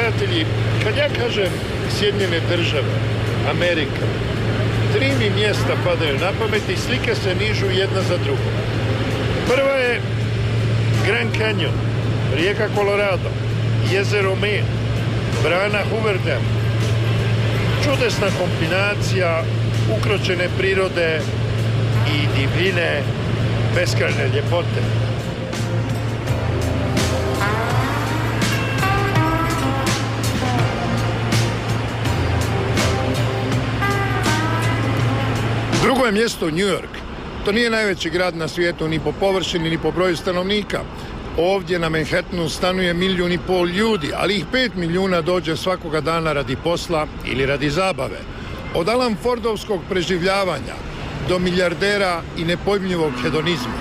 Gledatelji, kad ja kažem Sjedinjene države, Amerika, 3 mi mjesta padaju na pamet i slike se nižu jedna za drugom. Prva je Grand Canyon, rijeka Colorado, jezero Maine, brana Hoover Dam. Čudesna kombinacija ukročene prirode i divljine, beskrajne ljepote. Drugo je mjesto New York. To nije najveći grad na svijetu ni po površini ni po broju stanovnika. Ovdje na Manhattanu stanuje 1,5 milijuna ljudi, ali ih 5 milijuna dođe svakoga dana radi posla ili radi zabave. Od Alan Fordovskog preživljavanja do milijardera i nepojmljivog hedonizma.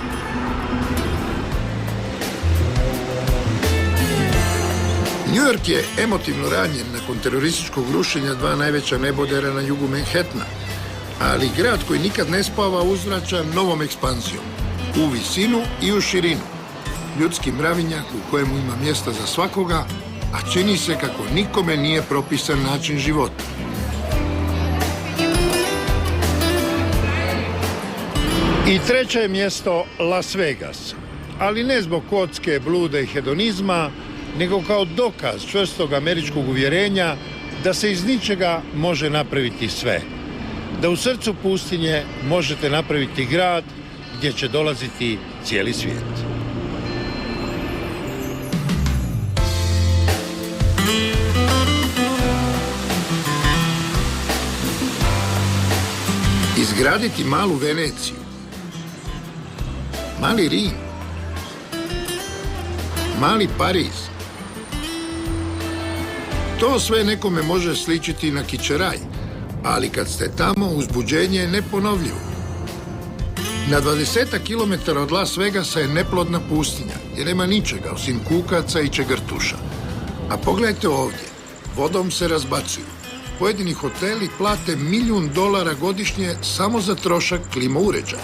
New York je emotivno ranjen nakon terorističkog rušenja 2 najveća nebodera na jugu Manhattana, ali grad koji nikad ne spava uzvraća novom ekspanzijom, u visinu i u širinu. Ljudski mravinjak u kojemu ima mjesta za svakoga, a čini se kako nikome nije propisan način života. I treće je mjesto Las Vegas, ali ne zbog kocke, blude i hedonizma, nego kao dokaz čvrstog američkog uvjerenja da se iz ničega može napraviti sve. Da u srcu pustinje možete napraviti grad gdje će dolaziti cijeli svijet. Izgraditi malu Veneciju, mali Rim, mali Pariz. To sve nekome može sličiti na kičeraj, ali kad ste tamo, uzbuđenje je neponovljivo. Na 20 km od Las Vegasa je neplodna pustinja, jer nema ničega osim kukaca i čegrtuša. A pogledajte ovdje, vodom se razbacuju. Pojedini hoteli plate $1 milijun godišnje samo za trošak klima uređaja.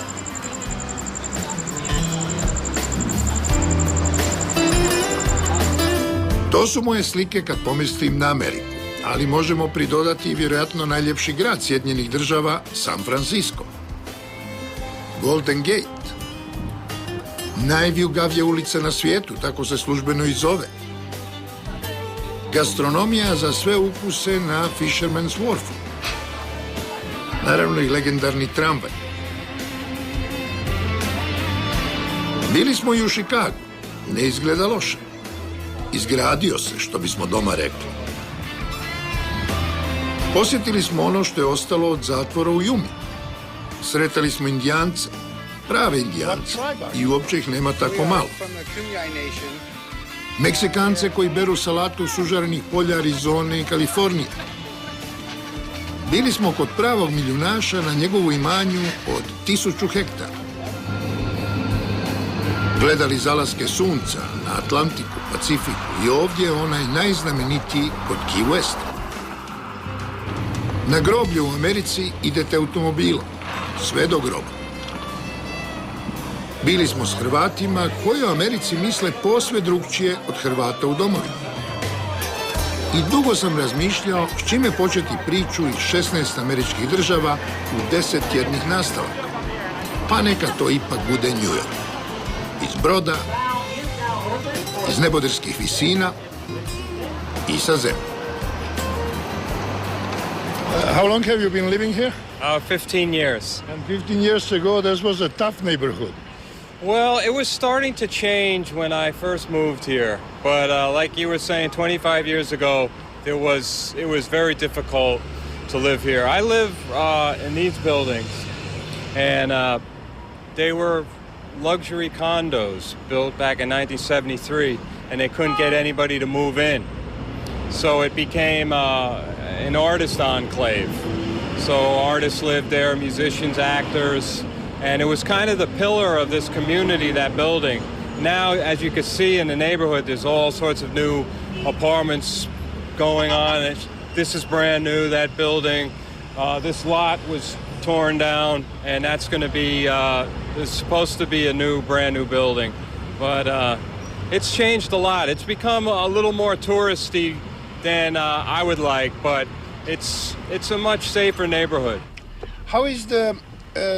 To su moje slike kad pomislim na Ameriku, ali možemo pridodati i vjerojatno najljepši grad Sjedinjenih država, San Francisco. Golden Gate, najvijugavija ulica na svijetu, tako se službeno i zove. Gastronomija za sve ukuse na Fisherman's Wharfu. Naravno i legendarni tramvaj. Bili smo i u Chicagu, ne izgleda loše. Izgradio se, što bismo doma rekli. Posjetili smo ono što je ostalo od zatvora u Jumi. Sretali smo Indijance, prave Indijance, i uopće ih nema tako malo. Meksikance koji beru salatu sužarenih polja Arizone i Kalifornije. Bili smo kod pravog milijunaša na njegovu imanju od 1000 hektara. Gledali zalaske sunca na Atlantiku, Pacifiku i ovdje onaj najznamenitiji kod Key Westa. Na groblje u Americi idete automobilom, sve do groba. Bili smo s Hrvatima koji u Americi misle posve drugčije od Hrvata u domovini. I dugo sam razmišljao s čime početi priču iz 16 američkih država u 10 tjednih nastavaka. Pa neka to ipak bude New York. Iz broda, iz neboderskih visina i sa zemlje. How long have you been living here? 15 years. And 15 years ago, this was a tough neighborhood. Well, it was starting to change when I first moved here. But like you were saying, 25 years ago, it was very difficult to live here. I live in these buildings, and they were luxury condos built back in 1973, and they couldn't get anybody to move in. So it became an artist enclave. So artists lived there, musicians, actors, and it was kind of the pillar of this community, that building. Now, as you can see in the neighborhood, there's all sorts of new apartments going on. This is brand new, that building. This lot was torn down, and that's going to be, it's supposed to be a brand new building. But it's changed a lot. It's become a little more touristy than I would like, but it's a much safer neighborhood. How is the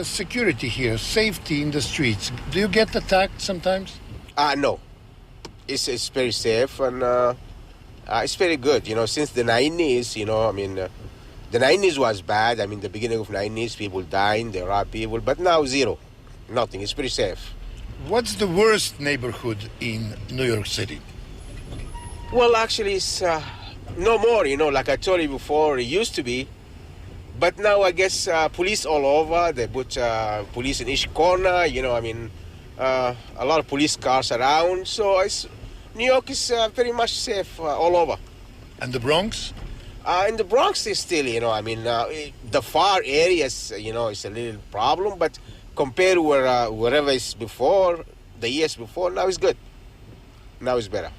security here, safety in the streets? Do you get attacked sometimes? No. It's very safe and it's very good. You know, since the 90s, you know, I mean, the 90s was bad. I mean, the beginning of 90s, people dying, they robbed people, but now zero. Nothing. It's pretty safe. What's the worst neighborhood in New York City? Well, actually, it's no more, you know, like I told you before, it used to be. But now I guess police all over. They put police in each corner, you know, I mean, a lot of police cars around. So New York is very much safe all over. And the Bronx? In the Bronx is still, you know, I mean, the far areas, you know, it's a little problem. But compared to wherever it's before, the years before, now it's good. Now it's better.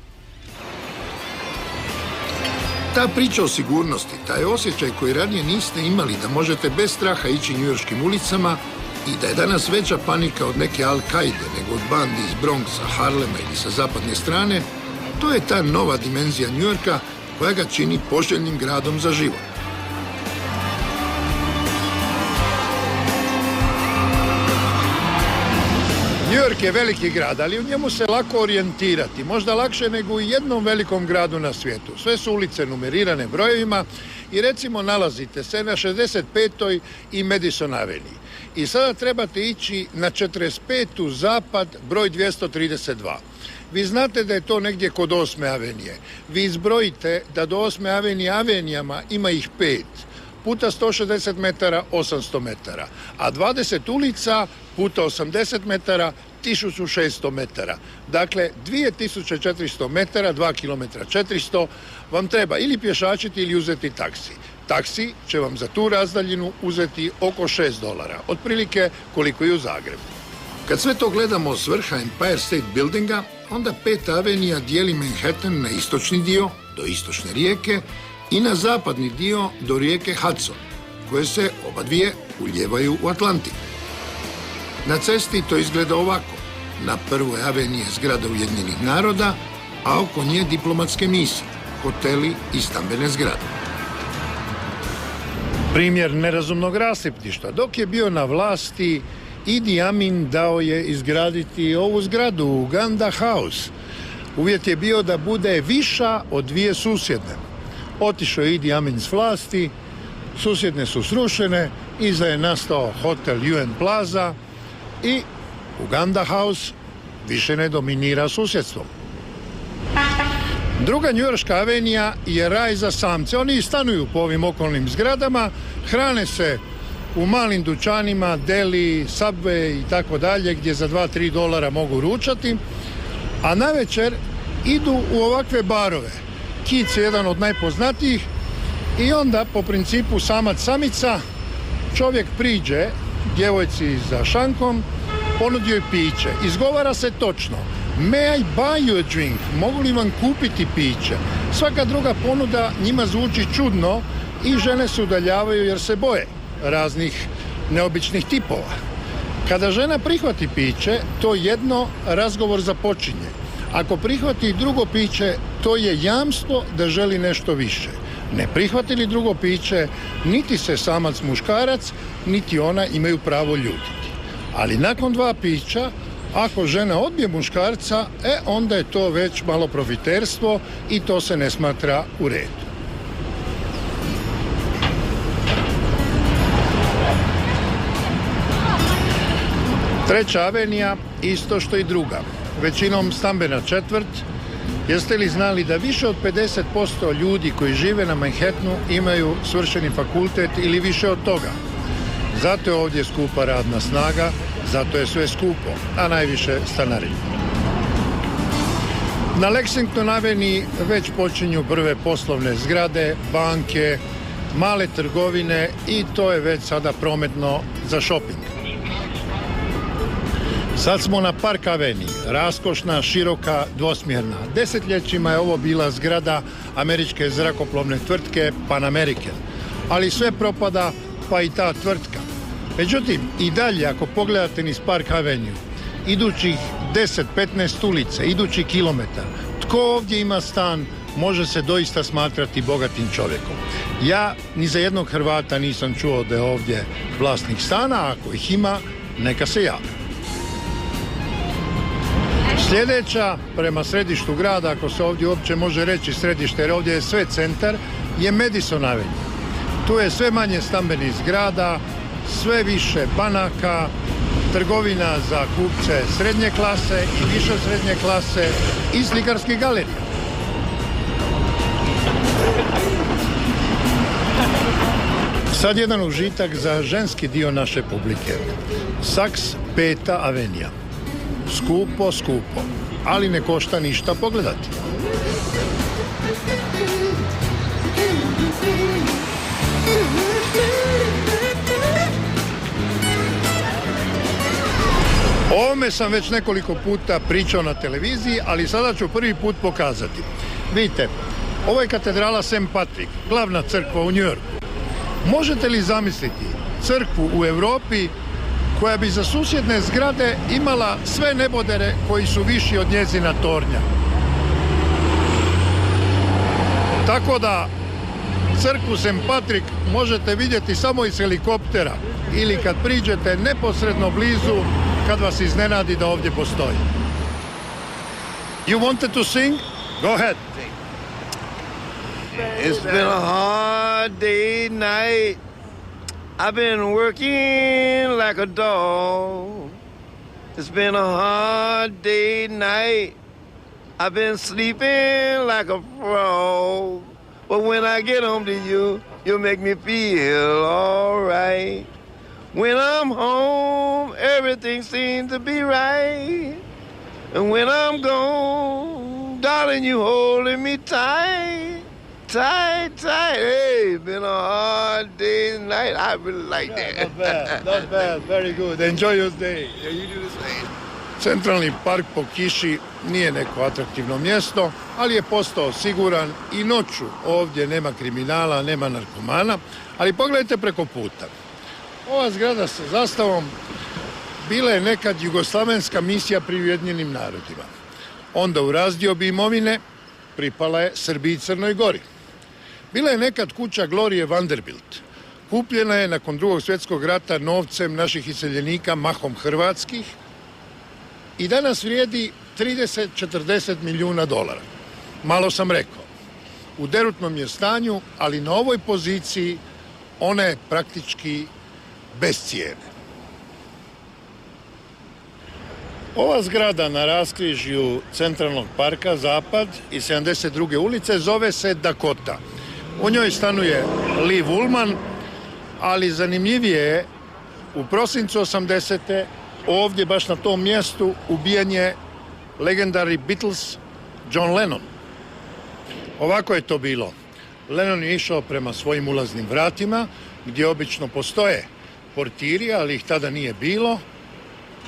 Ta priča o sigurnosti, taj osjećaj koji ranije niste imali da možete bez straha ići njujorškim ulicama i da je danas veća panika od neke Al-Kaide nego od bandi iz Bronxa, Harlema ili sa zapadne strane, to je ta nova dimenzija Njujorka koja ga čini poželjnim gradom za život. New York je veliki grad, ali u njemu se lako orijentirati, možda lakše nego u jednom velikom gradu na svijetu. Sve su ulice numerirane brojevima i recimo nalazite se na 65. i Madison Avenue. I sada trebate ići na 45. zapad, broj 232. Vi znate da je to negdje kod 8. avenije. Vi izbrojite da do 8. avenije avenijama ima ih 5. Puta 160 metara, 800 metara. A 20 ulica puta 80 metara, 1600 metara. Dakle, 2400 metara, 2 km 400 vam treba ili pješačiti ili uzeti taksi. Taksi će vam za tu razdaljinu uzeti oko $6, otprilike koliko i u Zagrebu. Kad sve to gledamo s vrha Empire State Buildinga, onda 5. avenija dijeli Manhattan na istočni dio, do istočne rijeke, i na zapadni dio do rijeke Hudson, koje se oba dvije ulijevaju u Atlantik. Na cesti to izgleda ovako. Na prvoj aveniji je zgrada Ujedinjenih naroda, a oko nje diplomatske misije, hoteli i stambene zgrade. Primjer nerazumnog rasipništva. Dok je bio na vlasti, Idi Amin dao je izgraditi ovu zgradu, Uganda House. Uvjet je bio da bude viša od dvije susjedne. Otišao je Idi Amin s vlasti, susjedne su srušene, iza je nastao hotel UN Plaza i Uganda House više ne dominira susjedstvom. Druga njujorška avenija je raj za samce. Oni stanuju po ovim okolnim zgradama, hrane se u malim dućanima, deli, Subway i tako dalje, gdje za $2-3 mogu ručati, a navečer idu u ovakve barove. Kic je jedan od najpoznatijih i onda po principu samac-samica čovjek priđe djevojci za šankom, ponudio je piće. Izgovara se točno: "May I buy you a drink?" Mogu li vam kupiti piće? Svaka druga ponuda njima zvuči čudno i žene se udaljavaju jer se boje raznih neobičnih tipova. Kada žena prihvati piće, to jedno razgovor započinje. Ako prihvati drugo piće, to je jamstvo da želi nešto više. Ne prihvati li drugo piće, niti se samac muškarac, niti ona imaju pravo ljutiti. Ali nakon 2 pića, ako žena odbije muškarca, onda je to već malo profiterstvo i to se ne smatra u redu. Treća avenija, isto što i druga. Većinom stambena četvrt. Jeste li znali da više od 50% ljudi koji žive na Manhattanu imaju svršeni fakultet ili više od toga? Zato je ovdje skupa radna snaga, zato je sve skupo, a najviše stanarina. Na Lexington aveniji već počinju prve poslovne zgrade, banke, male trgovine i to je već sada prometno za shopping. Sad smo na Park Avenue, raskošna, široka, dvosmjerna. Desetljećima je ovo bila zgrada američke zrakoplovne tvrtke Pan American, ali sve propada, pa i ta tvrtka. Međutim, i dalje, ako pogledate niz Park Avenue, idućih 10-15 ulica, idući kilometar, tko ovdje ima stan može se doista smatrati bogatim čovjekom. Ja ni za jednog Hrvata nisam čuo da je ovdje vlasnik stana, ako ih ima, neka se javi. Sljedeća, prema središtu grada, ako se ovdje uopće može reći središte, jer ovdje je sve centar, je Madison Avenue. Tu je sve manje stambenih zgrada, sve više banaka, trgovina za kupce srednje klase i više srednje klase i slikarskih galerija. Sad jedan užitak za ženski dio naše publike. Saks 5. avenija. Skupo, skupo, ali ne košta ništa pogledati. O ovome sam već nekoliko puta pričao na televiziji, ali sada ću prvi put pokazati. Vidite, ovo je katedrala St. Patrick, glavna crkva u New Yorku. Možete li zamisliti crkvu u Europi koja bi za susjedne zgrade imala sve nebodere koji su viši od njezina tornja? Tako da crkvu St. Patrick možete vidjeti samo iz helikoptera ili kad priđete neposredno blizu kad vas iznenadi da ovdje postoji. You wanted to sing? Go ahead. It's been a hard day, night. I've been working like a dog. It's been a hard day, night. I've been sleeping like a frog. But when I get home to you, you'll make me feel all right. When I'm home, everything seems to be right. And when I'm gone, darling, you holding me tight. Tight, tight. Hey, been a hard day and night. I really like that. Not bad, not bad. Very good. Enjoy your day. Yeah, you do the same. Centralni park po kiši nije neko atraktivno mjesto, ali je postao siguran i noću. Ovdje nema kriminala, nema narkomana, ali pogledajte preko puta. Ova zgrada sa zastavom bila je nekad jugoslavenska misija pri Ujedinjenim narodima. Onda u razdiobi imovine pripala je Srbiji i Crnoj Gori. Bila je nekad kuća Glorije Vanderbilt. Kupljena je nakon Drugog svjetskog rata novcem naših iseljenika, mahom hrvatskih, i danas vrijedi 30-40 milijuna dolara. Malo sam rekao. U derutnom je stanju, ali na ovoj poziciji ona je praktički bez cijene. Ova zgrada na raskrižju Centralnog parka Zapad i 72. ulice zove se Dakota. U njoj stanuje Liv Ullman, ali zanimljivije je, u prosincu 80. ovdje, baš na tom mjestu, ubijen je legendarni Beatles John Lennon. Ovako je to bilo. Lennon je išao prema svojim ulaznim vratima, gdje obično postoje portiri, ali ih tada nije bilo.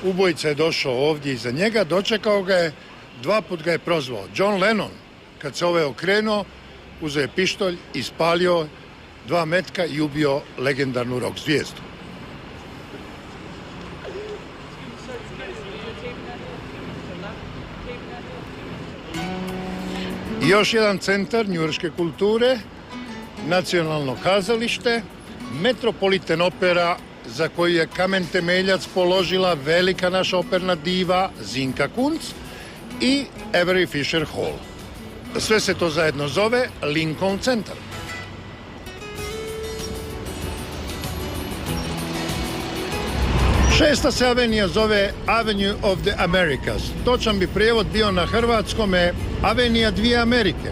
Ubojica je došao ovdje iza njega, dočekao ga je, 2 put ga je prozvao. John Lennon, kad se ovaj okrenuo, uzeo je pištolj, ispalio 2 metka i ubio legendarnu rock zvijezdu. I još jedan centar njujorške kulture, nacionalno kazalište, Metropolitan opera, za koju je kamen temeljac položila velika naša operna diva Zinka Kunc, i Avery Fisher Hall. Sve se to zajedno zove Lincoln Center. Šesta se avenija zove Avenue of the Americas. Točan bi prijevod bio na hrvatskome Avenija dvije Amerike.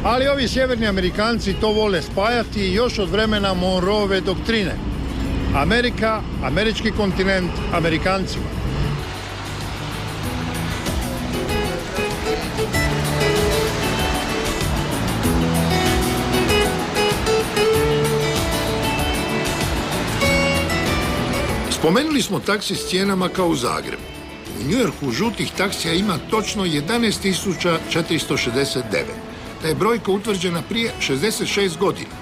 Ali ovi sjeverni Amerikanci to vole spajati još od vremena Monroeve doktrine. Amerika, američki kontinent, Amerikancima. Spomenuli smo taksi s cijenama kao u Zagrebu. U New Yorku žutih taksija ima točno 11.469. Ta je brojka utvrđena prije 66 godina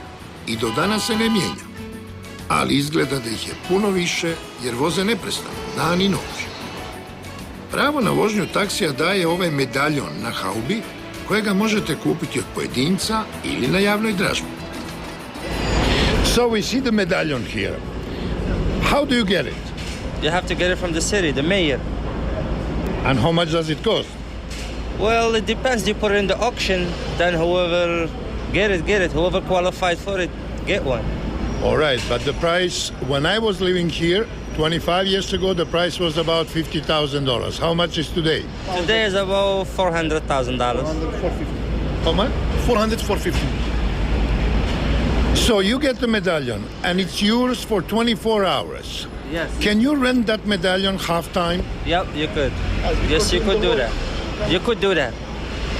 i do danas se ne mijenja. Ali izgleda da ih je puno više jer voze neprestano, dan i noć. Pravo na vožnju taksija daje ovaj medaljon na haubi kojega možete kupiti od pojedinca ili na javnoj dražbi. So we see the medallion here. How do you get it? You have to get it from the city, the mayor. And how much does it cost? Well, it depends. You put it in the auction, then whoever get it. Whoever qualified for it, get one. All right, but the price, when I was living here 25 years ago, the price was about $50,000. How much is today? Today is about $400,000. How much? 400, 450. So you get the medallion, and it's yours for 24 hours. Yes. Can you rent that medallion half time? Yep, you could. Yes, you could do that. You could do that.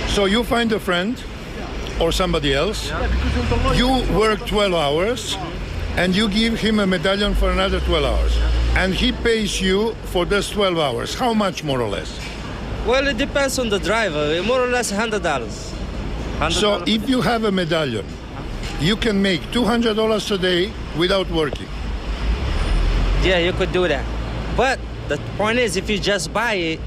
So you find a friend or somebody else, you work 12 hours, and you give him a medallion for another 12 hours. And he pays you for those 12 hours. How much, more or less? Well, it depends on the driver. More or less $100. So if you have a medallion, you can make $200 a day without working. Yeah, you could do that. But the point is, if you just buy it,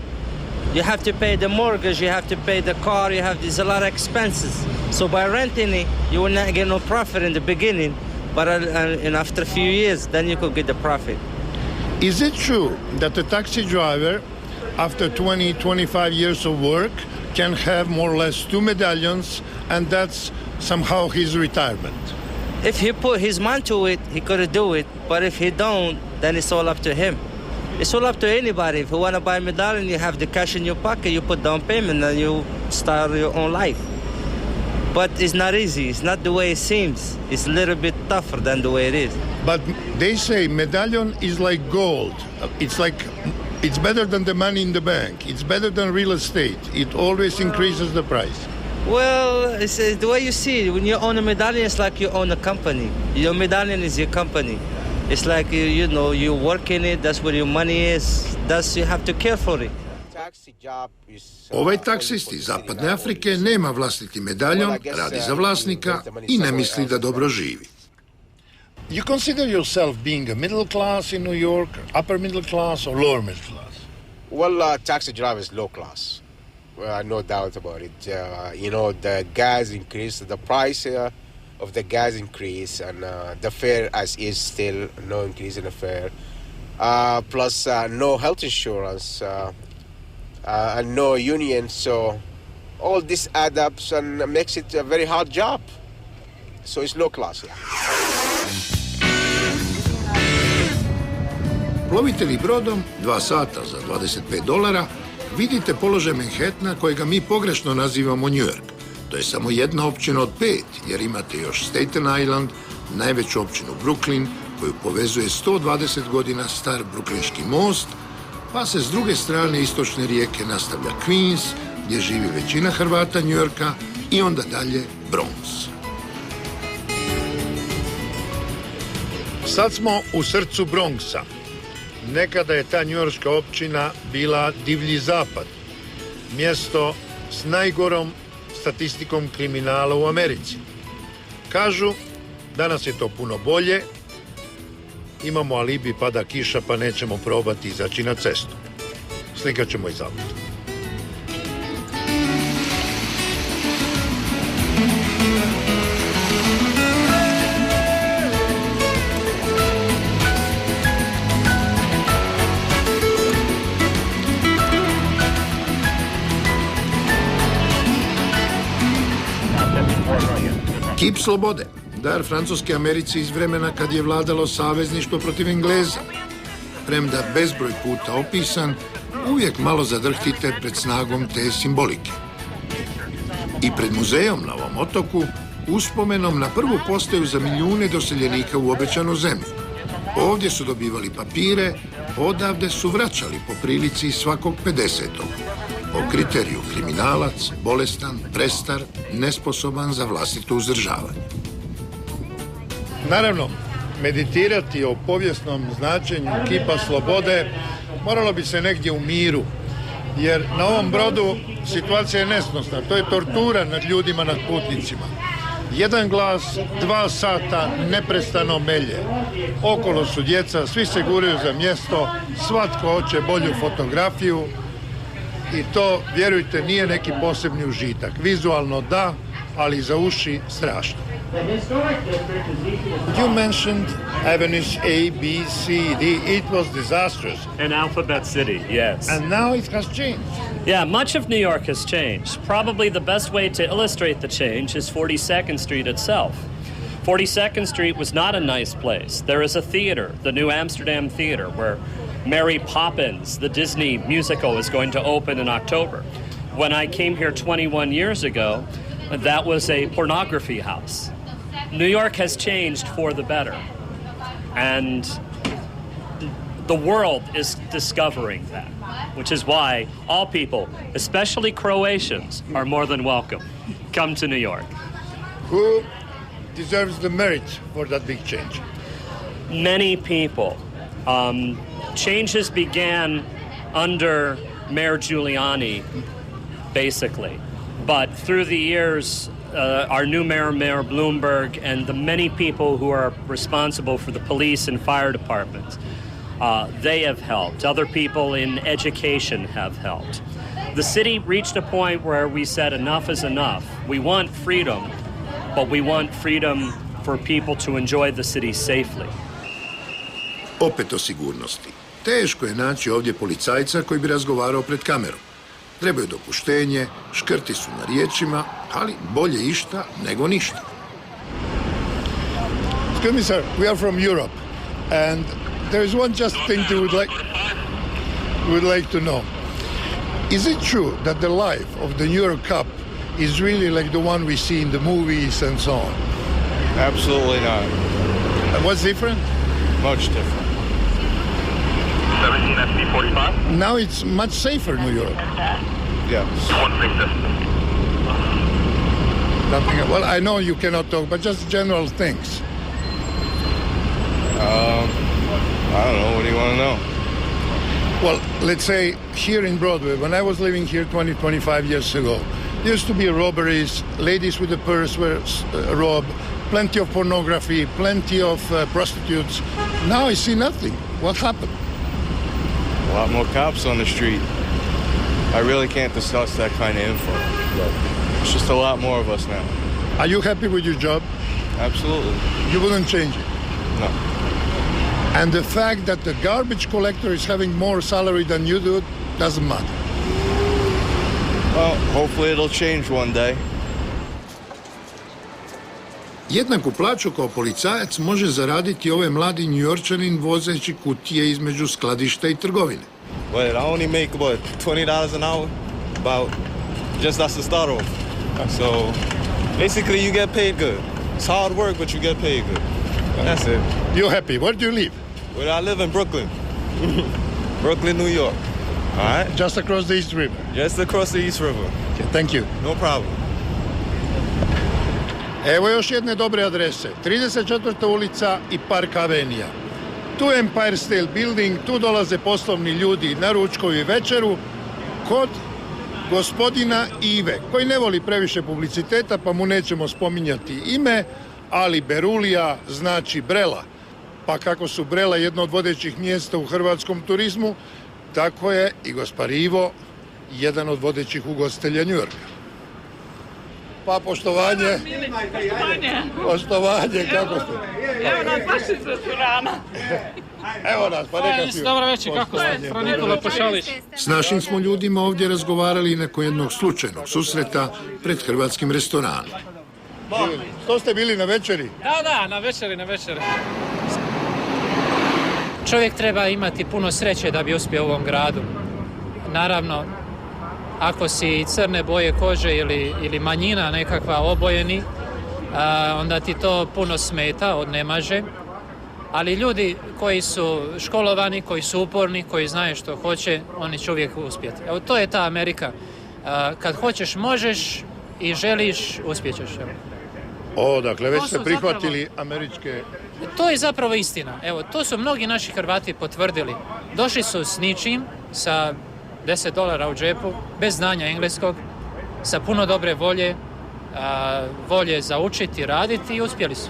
you have to pay the mortgage, you have to pay the car, there's a lot of expenses. So by renting it, you will not get no profit in the beginning, but and after a few years, then you could get the profit. Is it true that a taxi driver, after 20, 25 years of work, can have more or less 2 medallions, and that's somehow his retirement? If he put his mind to it, he could do it. But if he don't, then it's all up to him. It's all up to anybody. If you want to buy a medallion, you have the cash in your pocket, you put down payment, and you start your own life. But it's not easy. It's not the way it seems. It's a little bit tougher than the way it is. But they say medallion is like gold. It's better than the money in the bank. It's better than real estate. It always increases the price. Well, it's the way you see it. When you own a medallion, it's like you own a company. Your medallion is your company. It's like, you work in it, that's where your money is, thus you have to care for it. Ovaj taksist iz Zapadne Afrike nema vlastiti medaljon, radi za vlasnika i ne misli da dobro živi. You consider yourself being a middle class in New York, upper middle class or lower middle class? Well, taxi driver is low class. No doubt about it. The gas increased, the price of the gas increase, and the fare as is still no increase in the fare. Plus no health insurance and no union, so all this adds up and makes it a very hard job. So it's low class, yeah. Plovite li brodom 2 sata za $25, vidite položaj Manhattana kojega mi pogrešno nazivamo New York. To je samo jedna općina od 5, jer imate još Staten Island, najveću općinu Brooklyn, koju povezuje 120 godina star Brooklynski most, pa se s druge strane istočne rijeke nastavlja Queens, gdje živi većina Hrvata New Yorka, i onda dalje Bronx. Sad smo u srcu Bronxa. Nekada je ta njujorška općina bila divlji zapad, mjesto s najgorom statistikom kriminala u Americi. Kažu, danas je to puno bolje, imamo alibi, pada kiša, pa nećemo probati izaći na cestu. Slikat ćemo iz auta. Kip slobode, dar Francuske Americi iz vremena kad je vladalo savezništvo protiv Engleza. Premda bezbroj puta opisan, uvijek malo zadrhtite pred snagom te simbolike. I pred muzejom na ovom otoku, uspomenom na prvu postaju za milijune doseljenika u obećanu zemlju. Ovdje su dobivali papire, odavde su vraćali po prilici svakog 50. Po kriteriju kriminalac, bolestan, prestar, nesposoban za vlastito uzdržavanje. Naravno, meditirati o povijesnom značenju kipa slobode moralo bi se negdje u miru, jer na ovom brodu situacija je nesnosna. To je tortura nad ljudima, nad putnicima. Jedan glas, 2 sata neprestano melje. Okolo su djeca, svi se guraju za mjesto, svatko hoće bolju fotografiju. i to, vjerujte, nije neki posebni užitak. Vizualno da, ali za uši strašno. You mentioned avenues A, B, C, D. It was disastrous. An alphabet city, yes. And now it has changed. Yeah, much of New York has changed. Probably the best way to illustrate the change is 42nd Street itself. 42nd Street was not a nice place. There is a theater, the New Amsterdam Theater, where Mary Poppins, the Disney musical, is going to open in October. When I came here 21 years ago, that was a pornography house. New York has changed for the better. And the world is discovering that, which is why all people, especially Croatians, are more than welcome. Come to New York. Who deserves the merit for that big change? Many people. Changes began under Mayor Giuliani, basically. But through the years, our new mayor, Mayor Bloomberg, and the many people who are responsible for the police and fire departments, they have helped. Other people in education have helped. The city reached a point where we said enough is enough. We want freedom, but we want freedom for people to enjoy the city safely. Opet o sigurnosti. Teško je naći ovdje policajca koji bi razgovarao pred kamerom. Trebaju dopuštenje, škrti su na riječima, ali bolje išta nego ništa. Excuse me, sir, we are from Europe, and there is one just thing we would like to know. Is it true that the life of the New York Cup is really like the one we see in the movies and so on? Absolutely not. And what's different? Much different. 17 SP45. Now it's much safer in New York. Yes. Well, I know you cannot talk, but just general things. I don't know. What do you want to know? Well, let's say here in Broadway, when I was living here 25 years ago, there used to be robberies, ladies with a purse were robbed, plenty of pornography, plenty of prostitutes. Now I see nothing. What happened? A lot more cops on the street. I really can't discuss that kind of info. It's just a lot more of us now. Are you happy with your job? Absolutely. You wouldn't change it? No. And the fact that the garbage collector is having more salary than you do doesn't matter? Well, hopefully it'll change one day. Jednaku plaću kao policajac može zaraditi ovaj mladi Njujorčanin vozeći kutije između skladišta i trgovine. But I only make, $20 an hour? Just that's the start off. So, basically you get paid good. It's hard work, but you get paid good. That's it. You're happy. Where do you live? Well, I live in Brooklyn. Brooklyn, New York. All right? Just across the East River. Just across the East River. Okay, thank you. No problem. Evo još jedne dobre adrese. 34. ulica i Park Avenija. Tu je Empire State Building, tu dolaze poslovni ljudi na ručkovu i večeru kod gospodina Ive, koji ne voli previše publiciteta, pa mu nećemo spominjati ime, ali Berulija znači Brela. Pa kako su Brela jedno od vodećih mjesta u hrvatskom turizmu, tako je i gospar Ivo jedan od vodećih ugostitelja New Yorka. Pa poštovanje. Poštovanje, kako ste? Evo nas baš iz restorana. Evo nas, pa neka si. Dobro večer, kako ste? Nikola Pašalić. S našim smo ljudima ovdje razgovarali nakon jednog slučajnog susreta pred hrvatskim restoranom. Što ste bili na večeri? Da, na večeri. Čovjek treba imati puno sreće da bi uspio u ovom gradu. Naravno, ako si crne boje kože ili manjina nekakva obojeni, onda ti to puno smeta, odnemaže. Ali ljudi koji su školovani, koji su uporni, koji znaju što hoće, oni će uvijek uspjeti. Evo, to je ta Amerika. Kad hoćeš, možeš i želiš, uspjećeš. Dakle, već ste prihvatili američke... To je zapravo istina. Evo, to su mnogi naši Hrvati potvrdili. Došli su s ničim, sa $10 u džepu, bez znanja engleskog, sa puno dobre volje, volje za učiti, raditi i uspjeli su.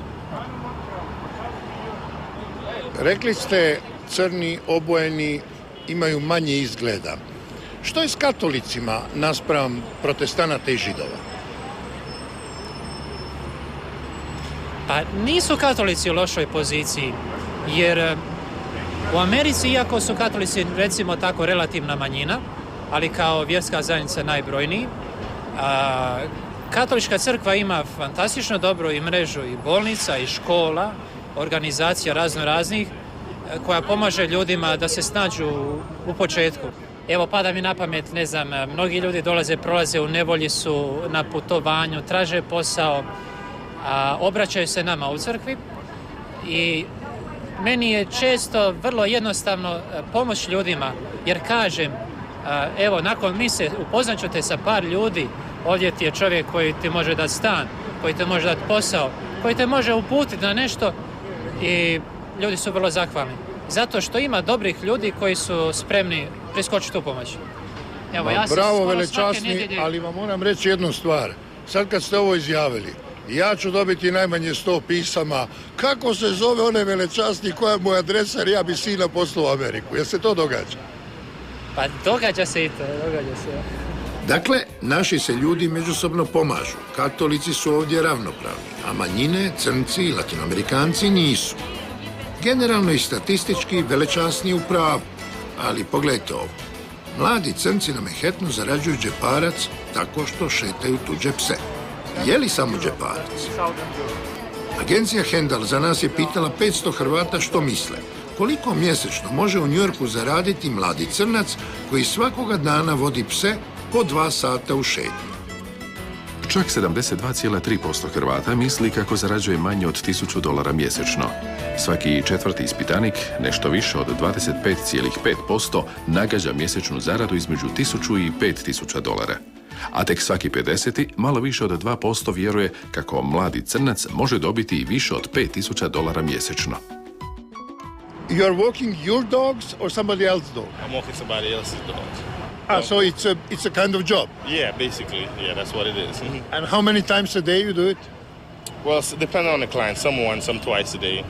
Rekli ste, crni, obojeni imaju manje izgleda. Što je s katolicima naspram protestanata i židova? Pa nisu katolici u lošoj poziciji, jer u Americi, iako su katolici recimo tako relativna manjina, ali kao vjerska zajednica najbrojniji, katolička crkva ima fantastično dobro i mrežu i bolnica i škola, organizacija raznih koja pomaže ljudima da se snađu u početku. Evo, pada mi na pamet, ne znam, mnogi ljudi prolaze u nevolji, su na putovanju, traže posao, obraćaju se nama u crkvi i meni je često vrlo jednostavno pomoć ljudima, jer kažem, evo, nakon mise upoznat ću te sa par ljudi, ovdje ti je čovjek koji ti može dati stan, koji ti može dati posao, koji te može uputiti na nešto i ljudi su vrlo zahvalni. Zato što ima dobrih ljudi koji su spremni priskočiti u pomoć. Evo, bravo, velečasni, ali vam moram reći jednu stvar. Sad kad ste ovo izjavili, ja ću dobiti najmanje 100 pisama. Kako se zove onaj velečasni, koja je moj adresa, jer ja bi sina poslao u Ameriku. Jel se to događa? Pa događa se i to, događa se. Dakle, naši se ljudi međusobno pomažu. Katolici su ovdje ravnopravni, a manjine, crnci i latinoamerikanci nisu. Generalno i statistički velečasni u pravu, ali pogledajte ovo. Mladi crnci na Manhattanu zarađuju džeparac tako što šetaju tuđe pse. Je li samo džeparac? Agencija Hendal za nas je pitala 500 Hrvata što misle. Koliko mjesečno može u New Yorku zaraditi mladi crnac koji svakoga dana vodi pse po 2 sata u šetnju? Čak 72,3% Hrvata misli kako zarađuje manje od $1000 mjesečno. Svaki četvrti ispitanik, nešto više od 25,5%, nagađa mjesečnu zaradu između $1000 i $5000. A tek svaki 50, malo više od 2% vjeruje kako mladi crnac može dobiti i više od $5000 mjesečno. You are walking your dogs or somebody else's dog? I'm walking somebody else's dogs. So it's a kind of job? Yeah, basically. Yeah, that's what it is. And how many times a day you do it? Well, depending on the client. Some once, some twice a day.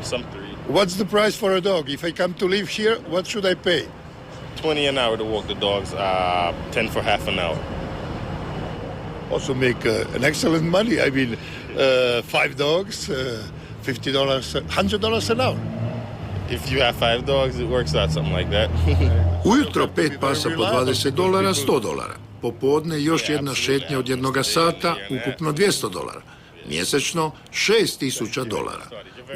Some 3. What's the price for a dog? If I come to live here, what should I pay? $20 an hour to walk the dogs, 10 for half an hour. Also make an excellent money. I mean, 5 dogs, $50, $100 an hour. If you have 5 dogs, it works out something like that. Ujutro 5 pasa po $20, $100. Popodne još jedna šetnja od 1 sata, ukupno $200. Mjesečno $6000.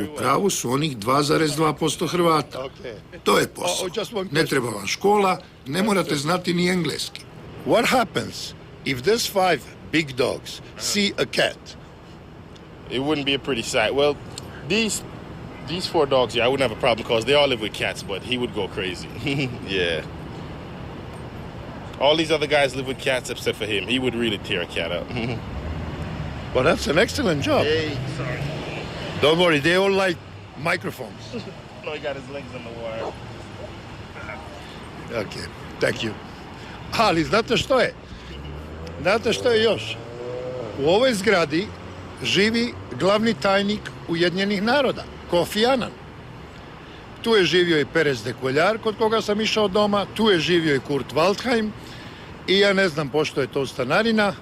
U pravu su onih 2,2% Hrvata. To je posao. Ne treba vam škola, ne morate znati ni engleski. What happens if these 5 big dogs see a cat? It wouldn't be a pretty sight. Well, these 4 dogs, yeah, I wouldn't have a problem because they all live with cats, but he would go crazy. Yeah. All these other guys live with cats except for him. He would really tear a cat up. Well, that's an excellent job. Hey, sorry. Don't worry, they all like microphones. No, he got his legs on the wire. Okay, thank you. Ali znate što je? Znate što je još? U ovoj zgradi živi glavni tajnik Ujedinjenih naroda, Kofi Annan. Tu je živio i Perez de Cuellar, kod koga sam išao doma, tu je živio i Kurt Waldheim i ja ne znam pošto je to stanarina,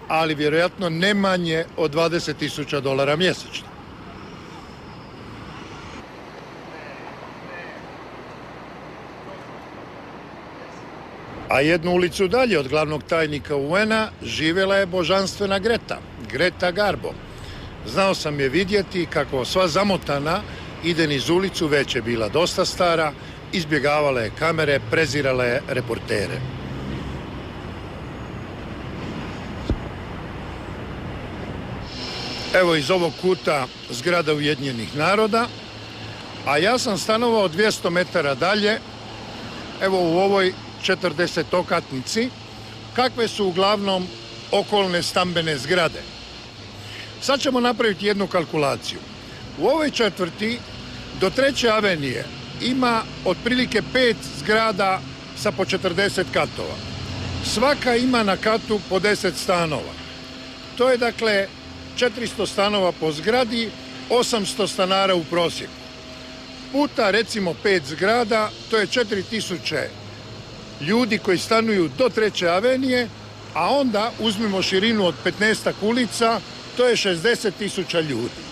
ali vjerojatno ne manje od $20,000 mjesečno. A jednu ulicu dalje od glavnog tajnika UN-a živjela je božanstvena Greta Garbo. Znao sam je vidjeti kako sva zamotana ide niz ulicu, već je bila dosta stara, izbjegavala je kamere, prezirala je reportere. Evo iz ovog kuta zgrada Ujedinjenih naroda, a ja sam stanovao 200 metara dalje, evo u ovoj 40-okatnici, kakve su uglavnom okolne stambene zgrade. Sad ćemo napraviti jednu kalkulaciju. U ovoj četvrti do 3. avenije ima otprilike 5 zgrada sa po 40 katova. Svaka ima na katu po 10 stanova. To je dakle 400 stanova po zgradi, 800 stanara u prosjeku. Puta recimo 5 zgrada, to je 4000 ljudi koji stanuju do 3. avenije, a onda uzmimo širinu od 15 ulica, to je 60.000 ljudi.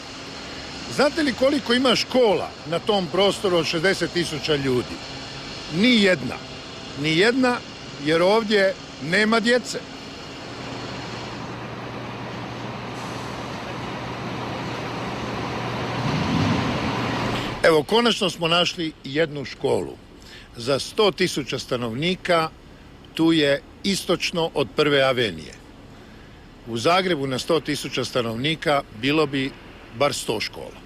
Znate li koliko ima škola na tom prostoru od 60.000 ljudi? Ni jedna, jer ovdje nema djece. Evo, konačno smo našli jednu školu. Za 100.000 stanovnika tu je istočno od 1. avenije. U Zagrebu na 100.000 stanovnika bilo bi bar 100 škola.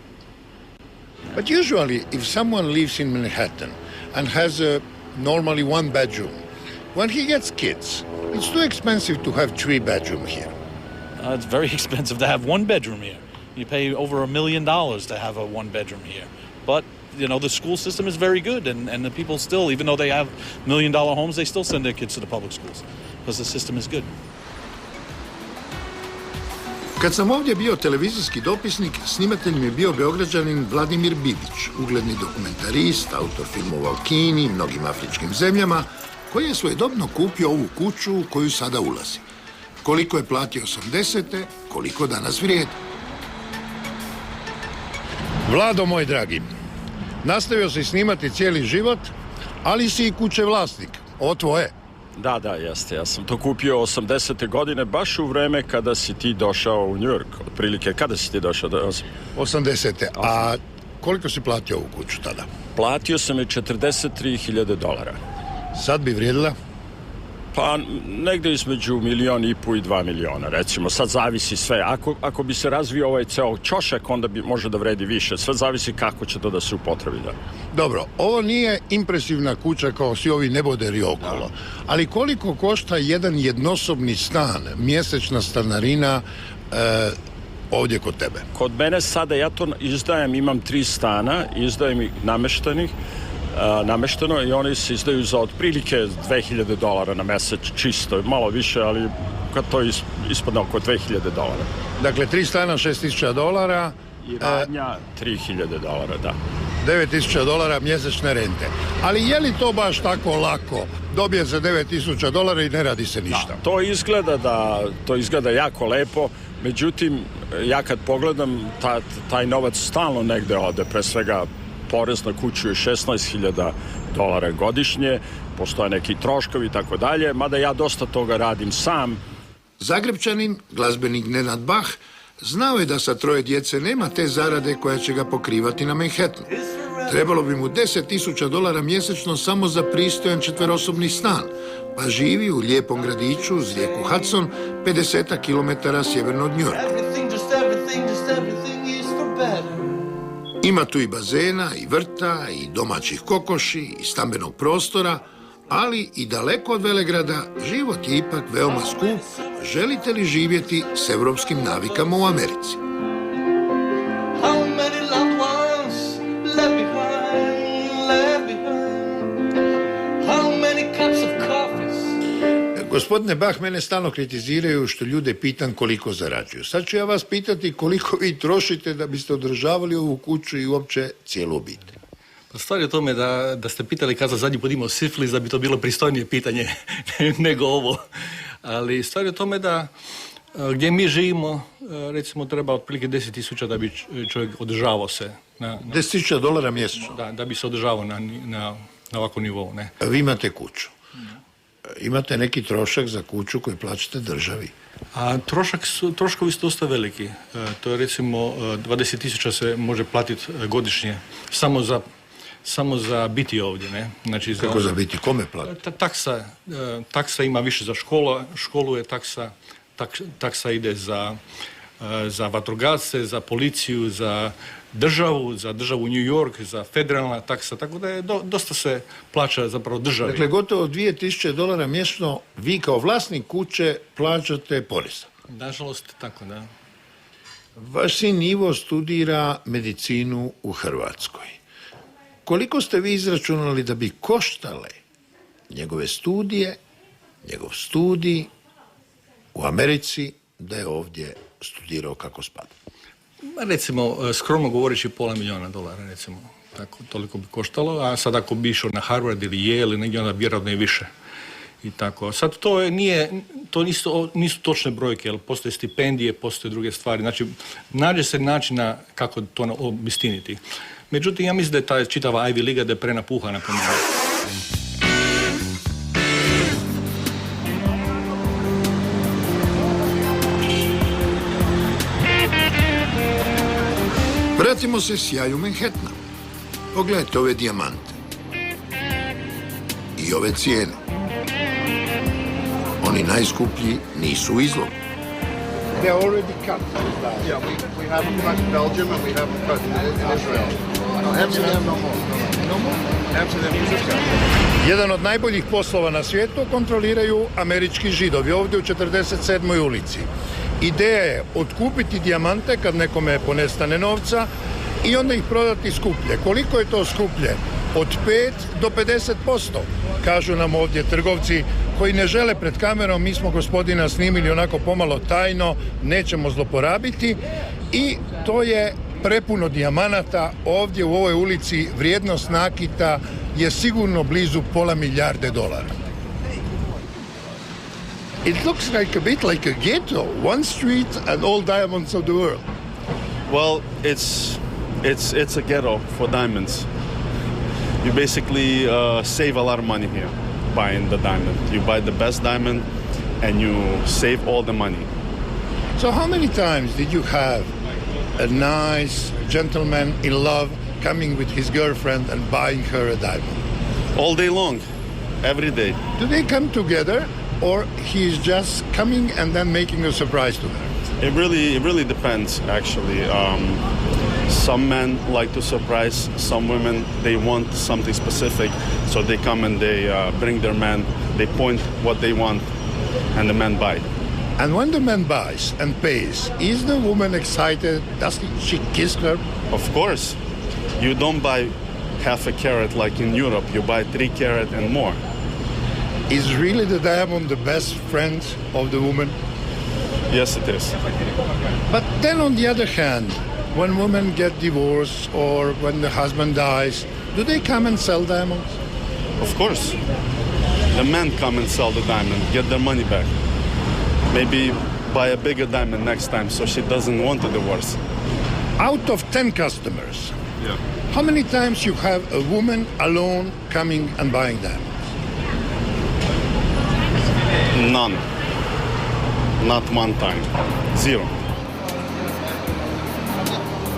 But usually, if someone lives in Manhattan and has a normally 1 bedroom, when he gets kids, it's too expensive to have 3 bedrooms here. It's very expensive to have 1 bedroom here. You pay over $1 million to have a 1 bedroom here. But, you know, the school system is very good, and the people still, even though they have $1 million homes, they still send their kids to the public schools because the system is good. Kad sam ovdje bio televizijski dopisnik, snimatelj mi je bio Beograđanin Vladimir Bibić, ugledni dokumentarist, autor filmova o Kini i mnogim afričkim zemljama, koji je svojedobno kupio ovu kuću u koju sada ulazi. Koliko je platio 80. koliko danas vrijedi. Vlado, moj dragi, nastavio si snimati cijeli život, ali si i kuće vlasnik. Ovo tvoje. Da, jeste. Ja sam to kupio 80. godine, baš u vreme kada si ti došao u New York. Otprilike, kada si ti došao? 80. A koliko si platio ovu kuću tada? Platio sam je $43.000. Sad bi vrijedila? Pa, negde između 1,5 milijuna i 2 miliona, recimo. Sad zavisi sve. Ako bi se razvio ovaj ceo ćošak, onda bi može da vredi više. Sve zavisi kako će to da se upotrebi. Da. Dobro, ovo nije impresivna kuća kao svi ovi neboderi okolo. Ali koliko košta jedan jednosobni stan, mjesečna stanarina ovdje kod tebe? Kod mene sada, ja to izdajem, imam 3 stana, izdajem ih namešteno i oni se izdaju za otprilike $2.000 na mjesec, čisto, malo više, ali kad to ispadne oko $2.000. Dakle, 3 stana, $6.000. I radnja $3.000, da. $9.000 mjesečne rente. Ali je li to baš tako lako? Dobije se $9.000 i ne radi se ništa. Da, to izgleda jako lepo. Međutim, ja kad pogledam, taj novac stalno negde ode, pre svega porez na kuću je $16.000 godišnje, postoje neki troškovi i tako dalje, mada ja dosta toga radim sam. Zagrebčanin, glazbenik Nenad Bah, znao je da sa 3 djece nema te zarade koja će ga pokrivati na Manhattanu. Trebalo bi mu $10.000 mjesečno samo za pristojan 4-osobni stan, pa živi u lijepom gradiću uz rijeku Hudson, 50 kilometara sjeverno od New Yorka. Ima tu i bazena, i vrta, i domaćih kokoši, i stambenog prostora, ali i daleko od velegrada život je ipak veoma skup. Želite li živjeti s evropskim navikama u Americi? Gospodine Bah, mene stalno kritiziraju što ljude pitam koliko zarađuju. Sad ću ja vas pitati koliko vi trošite da biste održavali ovu kuću i uopće cijelu obitelj. Pa stvar je o tome da ste pitali kad sam zadnji put imao sifilis, da bi to bilo pristojnije pitanje nego ovo. Ali stvar je o tome da gdje mi živimo, recimo, treba otprilike 10.000 da bi čovjek održavao se. $10.000 mjesečno? Da bi se održavao na ovakvom nivou. Ne? Vi imate kuću. Imate neki trošak za kuću koji plaćate državi? Troškovi su dosta veliki. To je recimo 20.000 se može platiti godišnje samo za biti ovdje. Ne? Znači, kako za biti? Kome platiti? Taksa ima više za školu je taksa ide za vatrogasce, za policiju, za državu u New York, za federalna taksa, tako da je dosta se plaća zapravo državi. Dakle, gotovo $2.000 mjesečno vi kao vlasnik kuće plaćate poreza. Nažalost, tako da. Vaš sin Ivo studira medicinu u Hrvatskoj. Koliko ste vi izračunali da bi koštale njegove studije, njegov studij u Americi, da je ovdje studirao kako spada? Recimo, skromno govoreći $500.000, recimo. tako, toliko bi koštalo, a sad ako bi išao na Harvard ili Yale ili negdje, onda vjerojatno i više. I tako. Sad to nisu točne brojke, jer postoje stipendije, postoje druge stvari. Znači, nađe se načina kako to obistiniti. Međutim, ja mislim da je ta čitava Ivy Liga da je prenapuhana po meni. Vratimo se sjaju Manhattana. Pogledajte ove dijamante. I ove cijene. Oni najskuplji nisu u izlogu. They're already cut. Yeah, we have them cut in Belgium and we have them cut in Israel. No, Amsterdam no more. No more? Amsterdam is just cut. Jedan od najboljih poslova na svijetu kontroliraju američki Židovi ovdje u 47. ulici. Ideja je otkupiti dijamante kad nekome ponestane novca i onda ih prodati skuplje. Koliko je to skuplje? Od 5 do 50%, kažu nam ovdje trgovci koji ne žele pred kamerom. Mi smo gospodina snimili onako pomalo tajno, nećemo zloporabiti i to je prepuno dijamanata. Ovdje u ovoj ulici vrijednost nakita je sigurno blizu $500 milijarde. It looks like a bit like a ghetto, one street and all diamonds of the world. Well, it's a ghetto for diamonds. You basically save a lot of money here buying the diamond. You buy the best diamond and you save all the money. So how many times did you have a nice gentleman in love coming with his girlfriend and buying her a diamond? All day long, every day. Do they come together or he's just coming and then making a surprise to her? It really depends, actually. Some men like to surprise, some women, they want something specific, so they come and they bring their man, they point what they want, and the man buy. And when the man buys and pays, is the woman excited? Does she kiss her? Of course. You don't buy half a carat like in Europe, you buy 3 carat and more. Is really the diamond the best friend of the woman? Yes, it is. But then on the other hand, when women get divorced or when the husband dies, do they come and sell diamonds? Of course. The men come and sell the diamond, get their money back. Maybe buy a bigger diamond next time so she doesn't want to divorce. Out of 10 customers, yeah, how many times you have a woman alone coming and buying diamonds? None. Not one time. 0.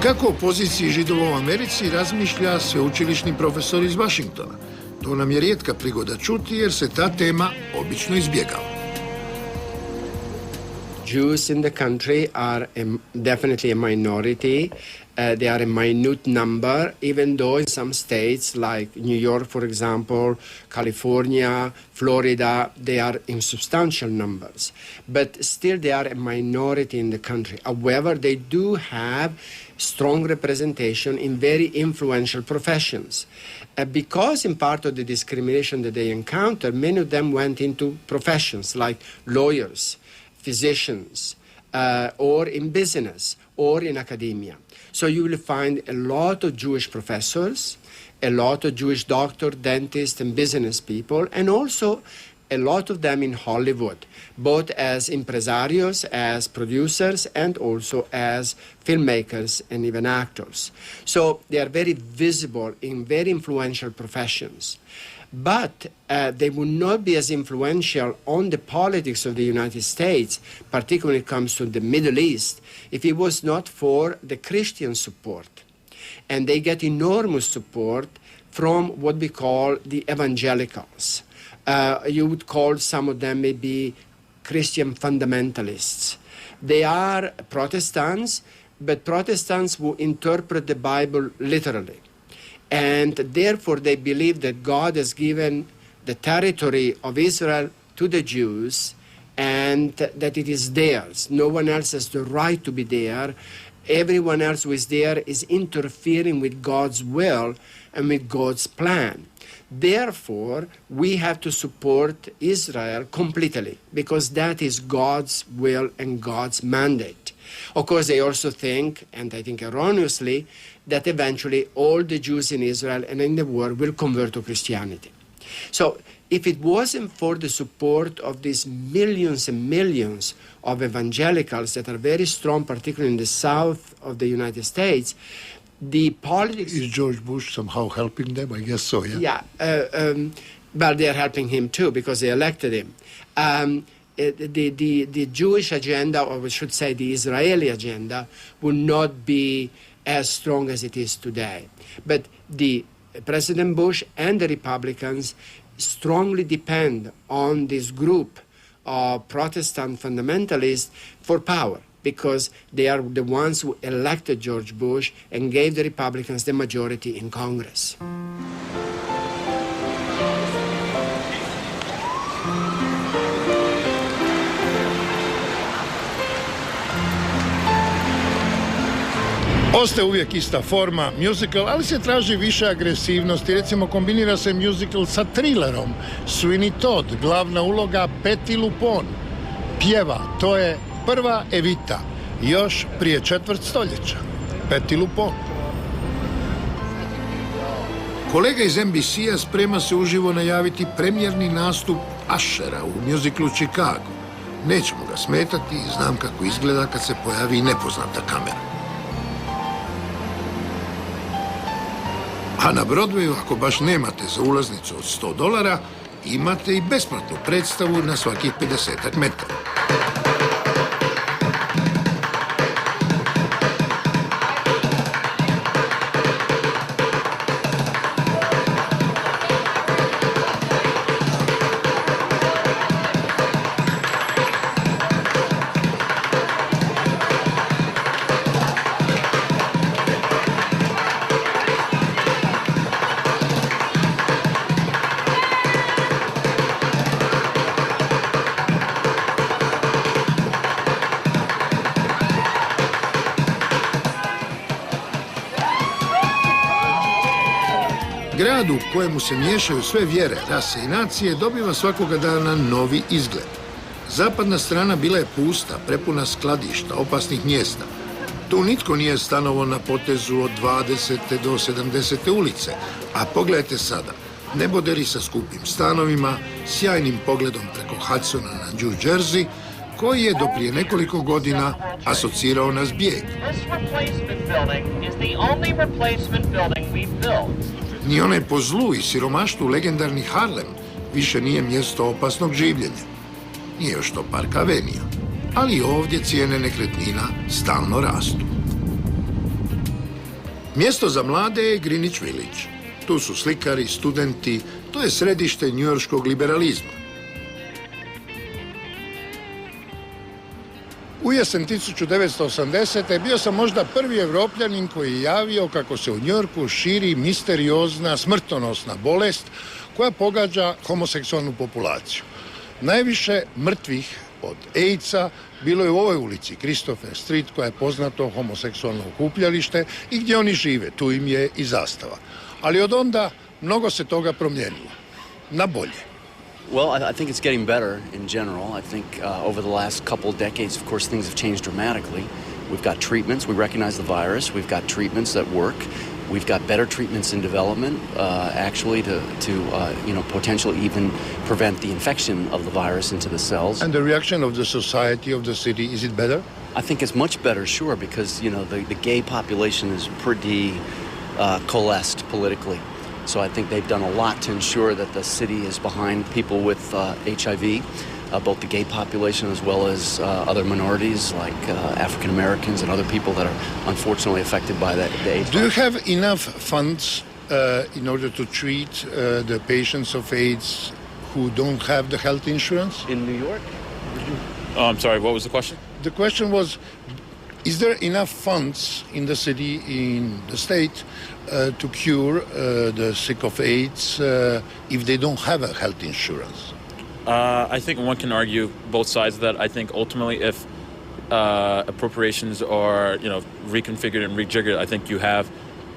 Kako o poziciji Židova u Americi razmišlja sveučilišni profesor iz Washingtona? To nam je rijetka prigoda čuti jer se ta tema obično izbjegava. Jews in the country are definitely a minority. They are a minute number, even though in some states like New York, for example, California, Florida, they are in substantial numbers. But still they are a minority in the country. However, they do have strong representation in very influential professions. Because in part of the discrimination that they encounter, many of them went into professions like lawyers, physicians, or in business, or in academia. So you will find a lot of Jewish professors, a lot of Jewish doctors, dentists, and business people, and also a lot of them in Hollywood, both as impresarios, as producers, and also as filmmakers and even actors. So they are very visible in very influential professions. But they would not be as influential on the politics of the United States, particularly when it comes to the Middle East, if it was not for the Christian support. And they get enormous support from what we call the evangelicals. You would call some of them maybe Christian fundamentalists. They are Protestants, but Protestants who interpret the Bible literally. And therefore they believe that God has given the territory of Israel to the Jews and that it is theirs. No one else has the right to be there. Everyone else who is there is interfering with God's will and with God's plan. Therefore, we have to support Israel completely because that is God's will and God's mandate. Of course, they also think, and I think erroneously, that eventually all the Jews in Israel and in the world will convert to Christianity. So if it wasn't for the support of these millions and millions of evangelicals that are very strong, particularly in the south of the United States, the politics... Is George Bush somehow helping them? I guess so, yeah? Yeah. Well, they're helping him too because they elected him. The Jewish agenda, or we should say the Israeli agenda, will not be as strong as it is today. But the President Bush and the Republicans strongly depend on this group of Protestant fundamentalists for power, because they are the ones who elected George Bush and gave the Republicans the majority in Congress. Ostaje uvijek ista forma, musical, ali se traži više agresivnosti. Recimo, kombinira se musical sa thrillerom. Sweeney Todd, glavna uloga Patti LuPone. Pjeva, to je prva Evita, još prije četvrt stoljeća. Patti LuPone. Kolega iz NBC-a sprema se uživo najaviti premijerni nastup Ushera u muziklu Chicago. Nećemo ga smetati i znam kako izgleda kad se pojavi nepoznata kamera. A na Broadwayu, ako baš nemate za ulaznicu od $100, imate i besplatnu predstavu na svakih 50 metara. Grad u kojemu se miješaju sve vjere, rase i nacije dobiva svakoga dana novi izgled. Zapadna strana bila je pusta, prepuna skladišta, opasnih mjesta. Tu nitko nije stanovao na potezu od 20. do 70. ulice, a pogledajte sada, neboderi sa skupim stanovima, sjajnim pogledom preko Hudsona na New Jersey, koji je do prije nekoliko godina asocirao na zbijeg. Ni onaj po zlu i siromaštvu legendarni Harlem više nije mjesto opasnog življenja. Nije još to park Avenija, ali i ovdje cijene nekretnina stalno rastu. Mjesto za mlade je Greenwich Village. Tu su slikari, studenti, to je središte njujorškog liberalizma. U jesen 1980. bio sam možda prvi Evropljanin koji je javio kako se u Njujorku širi misteriozna, smrtonosna bolest koja pogađa homoseksualnu populaciju. Najviše mrtvih od AIDS-a bilo je u ovoj ulici, Christopher Street, koja je poznato homoseksualno okupljalište i gdje oni žive, tu im je i zastava. Ali od onda mnogo se toga promijenilo. Na bolje. Well, I think it's getting better in general. I think over the last couple of decades, of course, things have changed dramatically. We've got treatments. We recognize the virus. We've got treatments that work. We've got better treatments in development, actually, to potentially even prevent the infection of the virus into the cells. And the reaction of the society, of the city, is it better? I think it's much better, sure, because, the gay population is pretty coalesced politically. So I think they've done a lot to ensure that the city is behind people with HIV, both the gay population as well as other minorities like African Americans and other people that are unfortunately affected by the AIDS. Do you have enough funds in order to treat the patients of AIDS who don't have the health insurance? In New York? Oh, I'm sorry, what was the question? The question was, is there enough funds in the city, in the state, to cure the sick of AIDS if they don't have a health insurance? I think one can argue both sides of that. I think ultimately if appropriations are, reconfigured and rejiggered, I think you have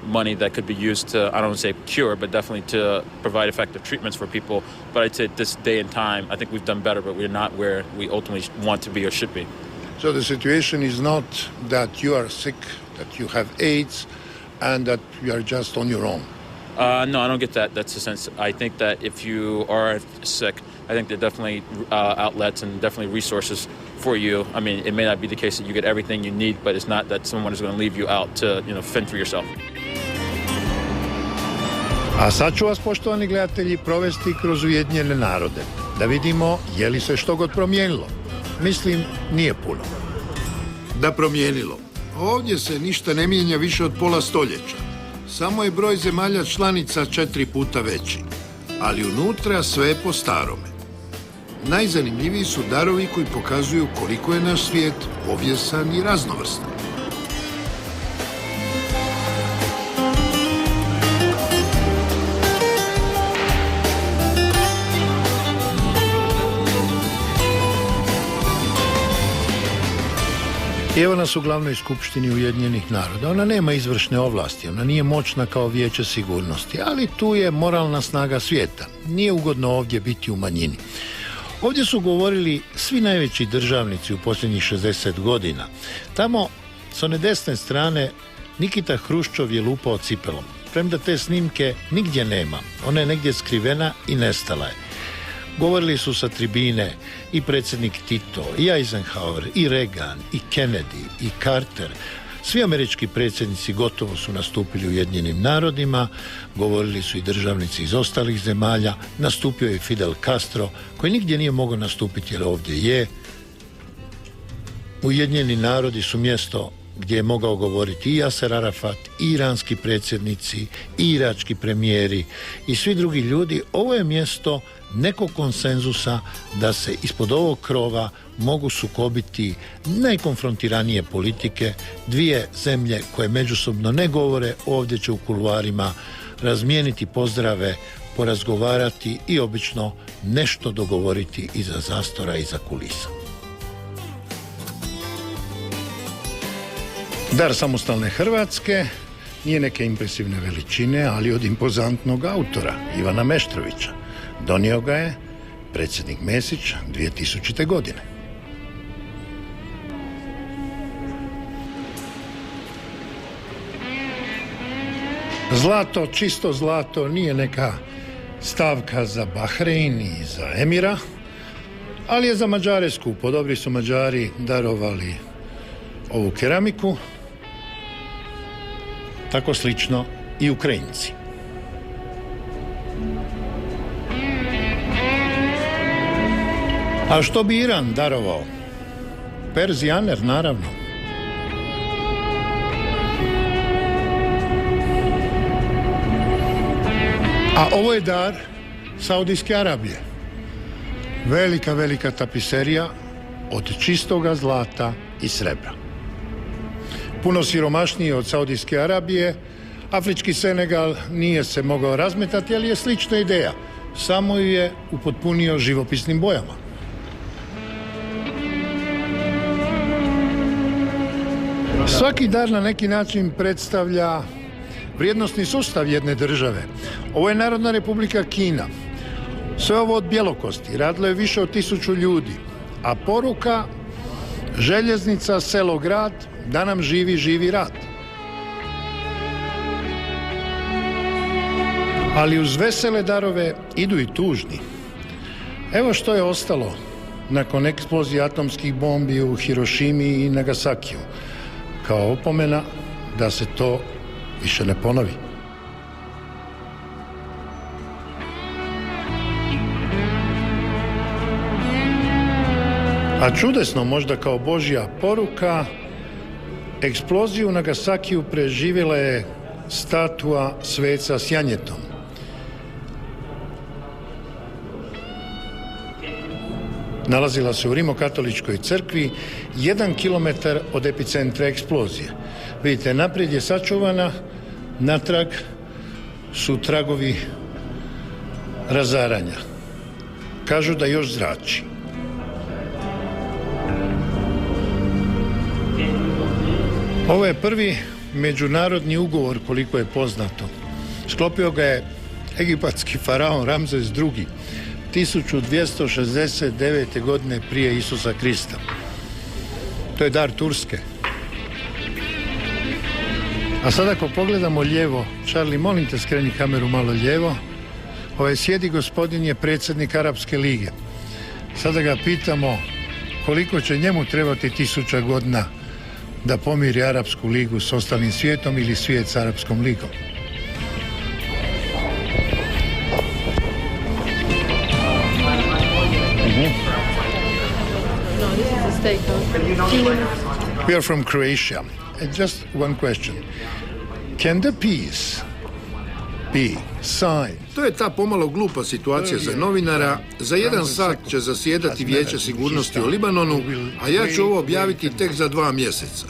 money that could be used to, I don't want to say cure, but definitely to provide effective treatments for people. But I'd say at this day and time, I think we've done better, but we're not where we ultimately want to be or should be. So the situation is not that you are sick, that you have AIDS, and that you are just on your own. No, I don't get that. That's the sense. I think that if you are sick, I think there are definitely outlets and definitely resources for you. I mean, it may not be the case that you get everything you need, but it's not that someone is going to leave you out to, fend for yourself. A sad ću vas, poštovani gledatelji, provesti kroz Ujedinjene narode, da vidimo je li se što god promijenilo. Mislim, nije puno. Da promijenilo. Ovdje se ništa ne mijenja više od pola stoljeća. Samo je broj zemalja članica 4 puta veći, ali unutra sve je po starome. Najzanimljiviji su darovi koji pokazuju koliko je naš svijet povjesan i raznovrstan. Evo nas u glavnoj skupštini Ujedinjenih naroda. Ona nema izvršne ovlasti, ona nije moćna kao Vijeće sigurnosti, ali tu je moralna snaga svijeta. Nije ugodno ovdje biti u manjini. Ovdje su govorili svi najveći državnici u posljednjih 60 godina. Tamo, s one desne strane, Nikita Hruščov je lupao cipelom. Premda te snimke nigdje nema. Ona je negdje skrivena i nestala je. Govorili su sa tribine i predsjednik Tito, i Eisenhower, i Reagan, i Kennedy, i Carter. Svi američki predsjednici gotovo su nastupili u Ujedinjenim narodima, govorili su i državnici iz ostalih zemalja, nastupio je Fidel Castro, koji nigdje nije mogao nastupiti jer ovdje je. Ujedinjeni narodi su mjesto gdje je mogao govoriti i Jaser Arafat, i iranski predsjednici, i irački premijeri i svi drugi ljudi. Ovo je mjesto nekog konsenzusa da se ispod ovog krova mogu sukobiti najkonfrontiranije politike. Dvije zemlje koje međusobno ne govore ovdje će u kuluarima razmijeniti pozdrave, porazgovarati i obično nešto dogovoriti iza zastora, iza kulisa. Dar samostalne Hrvatske nije neke impresivne veličine, ali od impozantnog autora Ivana Meštrovića. Donio ga je predsjednik Mesić 2000. godine. Zlato, čisto zlato, nije neka stavka za Bahrein i za Emira, ali je za Mađare skupo. Dobri su Mađari darovali ovu keramiku, tako slično i Ukrajinci. A što bi Iran darovao? Perzijaner, naravno. A ovo je dar Saudijske Arabije. Velika, velika tapiserija od čistoga zlata i srebra. Puno siromašniji od Saudijske Arabije. Afrički Senegal nije se mogao razmetati, ali je slična ideja. Samo ju je upotpunio živopisnim bojama. Svaki dar na neki način predstavlja vrijednosni sustav jedne države. Ovo je Narodna republika Kina. Sve ovo od bjelokosti. Radilo je više od 1000 ljudi. A poruka: željeznica, selo, grad, da nam živi rad. Ali uz vesele darove idu i tužni. Evo što je ostalo nakon eksplozije atomskih bombi u Hirošimi i Nagasakiju, kao opomena da se to više ne ponovi. A čudesno, možda kao Božja poruka, eksploziju u Nagasakiju preživjela je statua sveca s janjetom. Nalazila se u Rimokatoličkoj crkvi 1 kilometar od epicentra eksplozije. Vidite, naprijed je sačuvana, natrag su tragovi razaranja. Kažu da još zrači. Ovo je prvi međunarodni ugovor, koliko je poznato. Sklopio ga je egipatski faraon Ramzes II. 1269. godine prije Isusa Krista. To je dar Turske. A sad ako pogledamo lijevo, Charlie, molim te skreni kameru malo lijevo. Ovaj sjedi gospodin je predsjednik Arapske lige. Sada ga pitamo koliko će njemu trebati 1000 godina da pomiri Arapsku ligu s ostalim svijetom ili svijet s Arapskom ligom. We are from Croatia. And just one question. Can the peace be signed? To je ta pomalo glupa situacija za novinara. Za 1 sat će zasjedati Vijeće sigurnosti u Libanonu, a ja ću ovo objaviti tek za 2 mjeseca.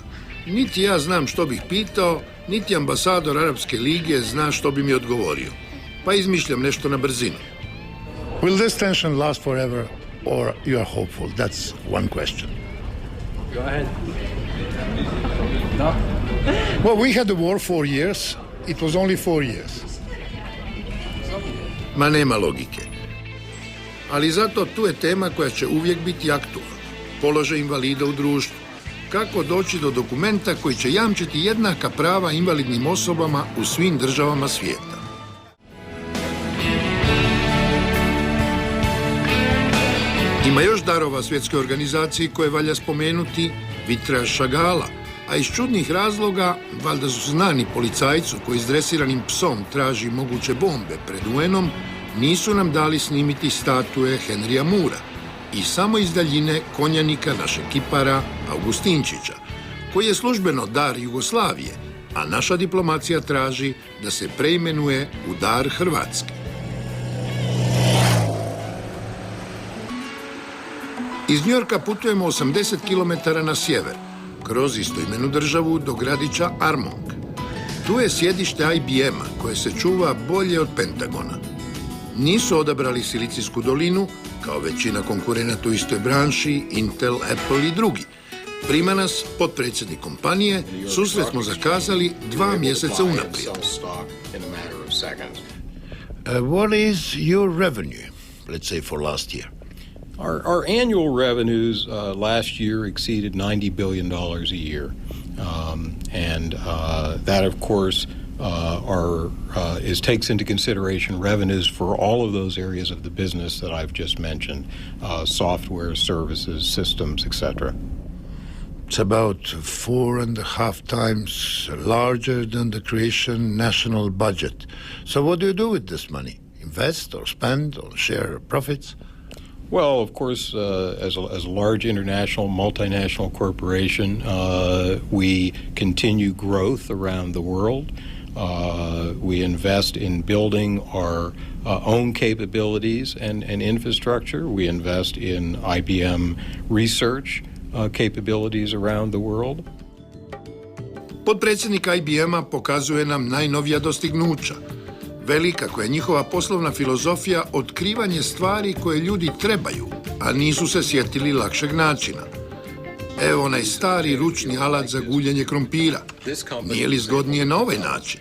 Niti ja znam što bih pitao, niti ambasador Arapske lige zna što bi mi odgovorio. Pa izmišljam nešto na brzinu. Will this tension last forever or you are hopeful? That's one question. Go ahead. No? Well, we had the war 4 years. It was only 4 years. Ma nema logike. Ali zato tu je tema koja će uvijek biti aktualna. Položaj invalida u društvu. Kako doći do dokumenta koji će jamčiti jednaka prava invalidnim osobama u svim državama svijeta. Ima još darova svjetske organizacije koje valja spomenuti, vitraž Šagala, a iz čudnih razloga, valjda su znani policajcu koji s dresiranim psom traži moguće bombe pred UN-om, nisu nam dali snimiti statue Henrya Moora i samo iz daljine konjanika našeg kipara Augustinčića, koji je službeno dar Jugoslavije, a naša diplomacija traži da se preimenuje u dar Hrvatske. Iz New Yorka putujemo 80 km na sjever, kroz istoimenu državu do gradića Armonk. Tu je sjedište IBM-a koje se čuva bolje od Pentagona. Nisu odabrali Silicijsku dolinu, kao većina konkurenata u istoj branši, Intel, Apple i drugi. Prima nas potpredsjednik kompanije, susret smo zakazali 2 mjeseca unaprijed. What is your revenue, let's say for last year? Our annual revenues last year exceeded $90 billion a year. That, of course, takes into consideration revenues for all of those areas of the business that I've just mentioned, software, services, systems, etc. It's about 4.5 times larger than the Croatian national budget. So what do you do with this money? Invest or spend or share profits? Well, of course, as a large international, multinational corporation, we continue growth around the world. We invest in building our own capabilities and infrastructure. We invest in IBM research capabilities around the world. Potpredsjednik IBM-a pokazuje nam najnovija dostignuća. Velika koja je njihova poslovna filozofija otkrivanje stvari koje ljudi trebaju, a nisu se sjetili lakšeg načina. Evo onaj stari ručni alat za guljenje krompira. Nije li zgodnije na ovaj način?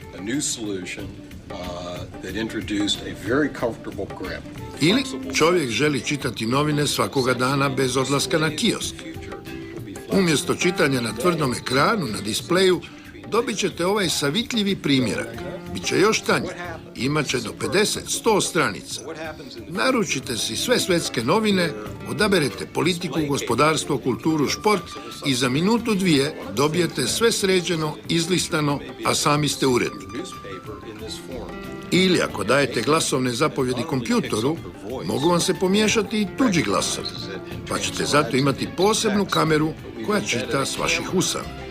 Ili čovjek želi čitati novine svakoga dana bez odlaska na kiosk. Umjesto čitanja na tvrdom ekranu, na displeju, dobit ćete ovaj savitljivi primjerak. Biće još tanji. Imaće do 50-100 stranica. Naručite si sve svjetske novine, odaberete politiku, gospodarstvo, kulturu, šport i za 1-2 dobijete sve sređeno, izlistano, a sami ste urednik. Ili ako dajete glasovne zapovjedi kompjutoru, mogu vam se pomiješati i tuđi glasovi, pa ćete zato imati posebnu kameru koja čita s vaših usana.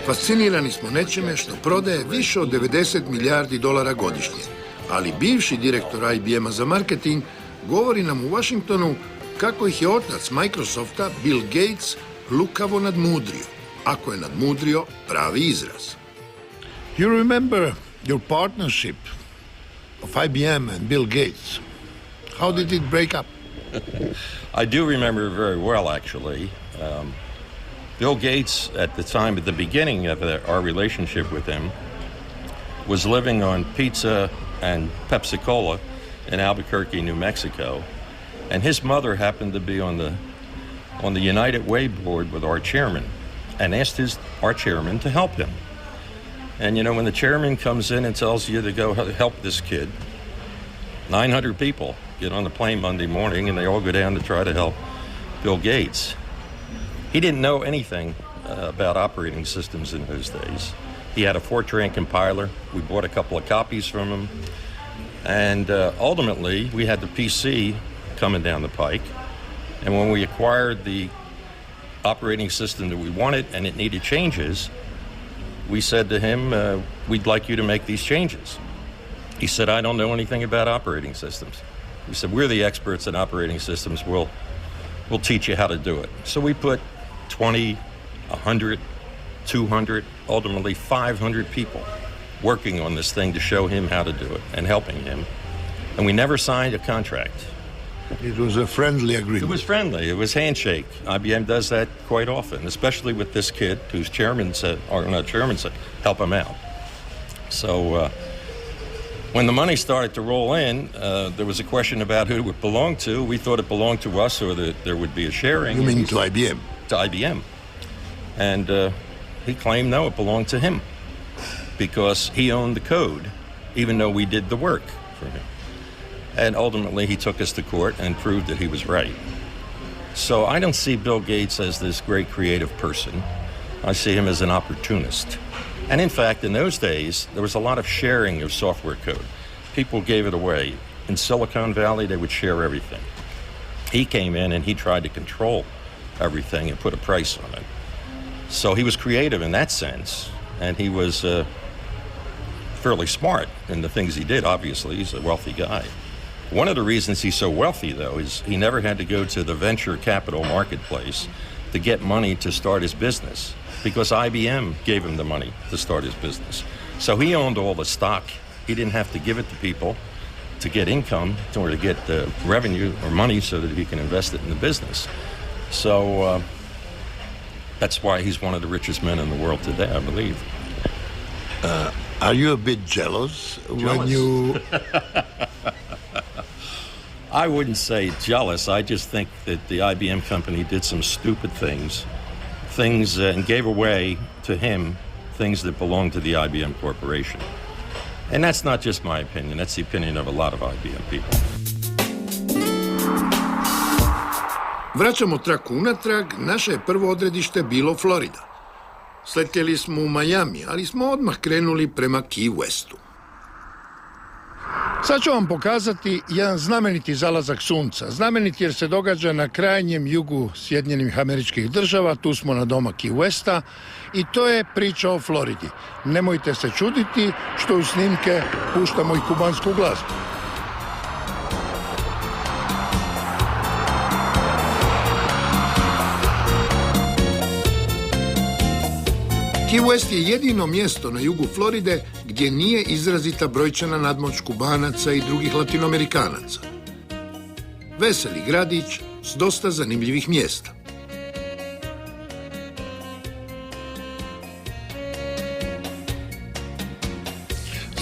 Fascinirani smo nečime što prodaje više od 90 milijardi dolara godišnje, ali bivši direktor IBM-a za marketing govori nam u Washingtonu kako ih je otac Microsofta, Bill Gates, lukavo nadmudrio, ako je nadmudrio pravi izraz. You remember your partnership of IBM and Bill Gates. How did it break up? I do remember very well, actually. Bill Gates, at the beginning of our relationship with him, was living on pizza and Pepsi-Cola in Albuquerque, New Mexico. And his mother happened to be on the on the United Way board with our chairman and asked our chairman to help him. And you know, when the chairman comes in and tells you to go help this kid, 900 people get on the plane Monday morning and they all go down to try to help Bill Gates. He didn't know anything about operating systems in those days. He had a Fortran compiler. We bought a couple of copies from him. And ultimately, we had the PC coming down the pike. And when we acquired the operating system that we wanted and it needed changes, we said to him, we'd like you to make these changes. He said, I don't know anything about operating systems. We said, we're the experts in operating systems. We'll teach you how to do it. So we put 20, 100, 200, ultimately 500 people working on this thing to show him how to do it and helping him. And we never signed a contract. It was a friendly agreement. It was friendly. It was handshake. IBM does that quite often, especially with this kid whose chairman said, help him out. So when the money started to roll in, there was a question about who it would belong to. We thought it belonged to us or that there would be a sharing. You mean to IBM? To IBM. And he claimed, no, it belonged to him because he owned the code, even though we did the work for him. And ultimately, he took us to court and proved that he was right. So I don't see Bill Gates as this great creative person. I see him as an opportunist. And in fact, in those days, there was a lot of sharing of software code. People gave it away. In Silicon Valley, they would share everything. He came in and he tried to control everything and put a price on it. So he was creative in that sense, and he was fairly smart in the things he did, obviously. He's a wealthy guy. One of the reasons he's so wealthy, though, is he never had to go to the venture capital marketplace to get money to start his business because IBM gave him the money to start his business. So he owned all the stock. He didn't have to give it to people to get income or to get revenue or money so that he can invest it in the business. So that's why he's one of the richest men in the world today, I believe. Are you a bit jealous? When you... I wouldn't say jealous. I just think that the IBM company did some stupid things and gave away to him things that belonged to the IBM Corporation. And that's not just my opinion. That's the opinion of a lot of IBM people. Vraćamo traku unatrag, naše je prvo odredište bilo Florida. Sletjeli smo u Miami, ali smo odmah krenuli prema Key Westu. Sad ću vam pokazati jedan znameniti zalazak sunca. Znamenit jer se događa na krajnjem jugu Sjedinjenih Američkih Država, tu smo na doma Key Westa i to je priča o Floridi. Nemojte se čuditi što u snimke puštamo i kubansku glazbu. Key West je jedino mjesto na jugu Floride gdje nije izrazita brojčana nadmoć Kubanaca i drugih Latinoamerikanaca. Veseli gradić s dosta zanimljivih mjesta.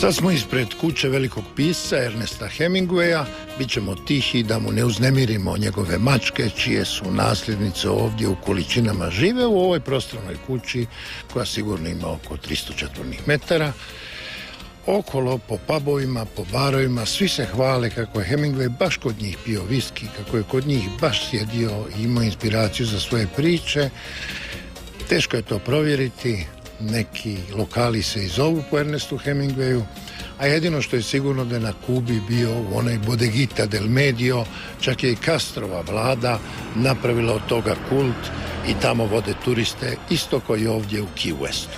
Sad smo ispred kuće velikog pisca Ernesta Hemingwaya. Bićemo tihi da mu ne uznemirimo njegove mačke, čije su nasljednice ovdje u količinama žive u ovoj prostranoj kući, koja sigurno ima oko 300 četvornih metara. Okolo, po pubovima, po barovima, svi se hvale kako je Hemingway baš kod njih pio viski, kako je kod njih baš sjedio i imao inspiraciju za svoje priče. Teško je to provjeriti. Neki lokali se i zovu po Ernestu Hemingwayu, a jedino što je sigurno da je na Kubi bio u onaj Bodeguita del Medio, čak je i Castrova vlada napravila od toga kult i tamo vode turiste isto kao i ovdje u Key Westu.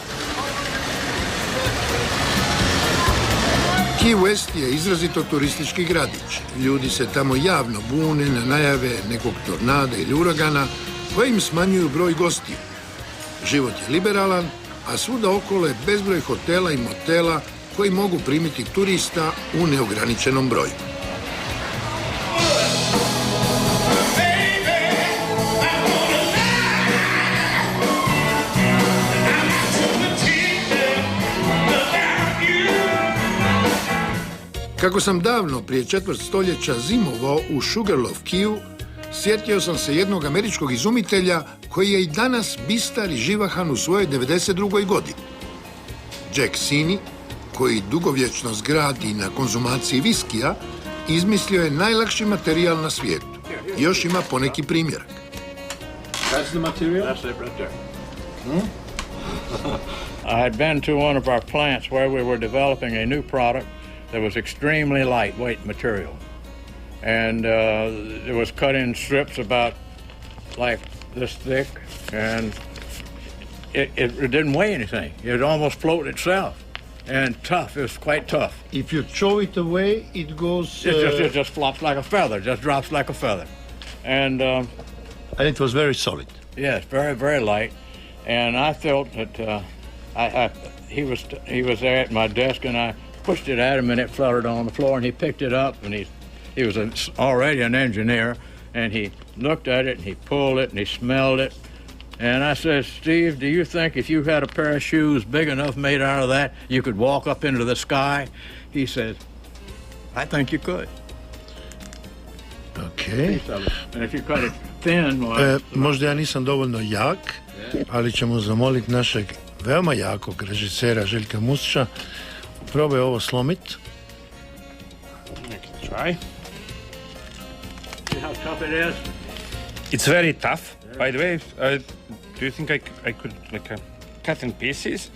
Key West je izrazito turistički gradić. Ljudi se tamo javno bune na najave nekog tornada ili uragana koji im smanjuju broj gostiju. Život je liberalan, a svuda okolo je bezbroj hotela i motela koji mogu primiti turista u neograničenom broju. Kako sam davno, prije 4 stoljeća, zimovao u Sugarloaf Keyu, sjetio sam se jednog američkog izumitelja koji je i danas bistar i živahan u svojoj 92. godini. Jack Sini, koji dugovječnost gradi na konzumaciji viskija, izmislio je najlakši materijal na svijetu. Još ima poneki primjerak. That's the material? That's it right there. I had been to one of our plants where we were developing a new product that was extremely lightweight material. And it was cut in strips about like this thick, and it didn't weigh anything. It would almost float itself. And tough, it was quite tough. If you throw it away, it goes... It just flops like a feather, just drops like a feather. And it was very solid. Yes, very, very light. And I felt that he was there at my desk, and I pushed it at him, and it fluttered on the floor, and he picked it up, and he was already an engineer, and he looked at it, and he pulled it, and he smelled it. And I said, Steve, do you think if you had a pair of shoes big enough made out of that, you could walk up into the sky? He said, I think you could. Okay. And if you cut it thin... Možda ja nisam dovoljno jak, ali ćemo zamoliti našeg veoma jakog režisera Željka Musića. Probaj ovo slomit. Try. See how tough it is? It's very tough. By the way, do you think I could cut in pieces?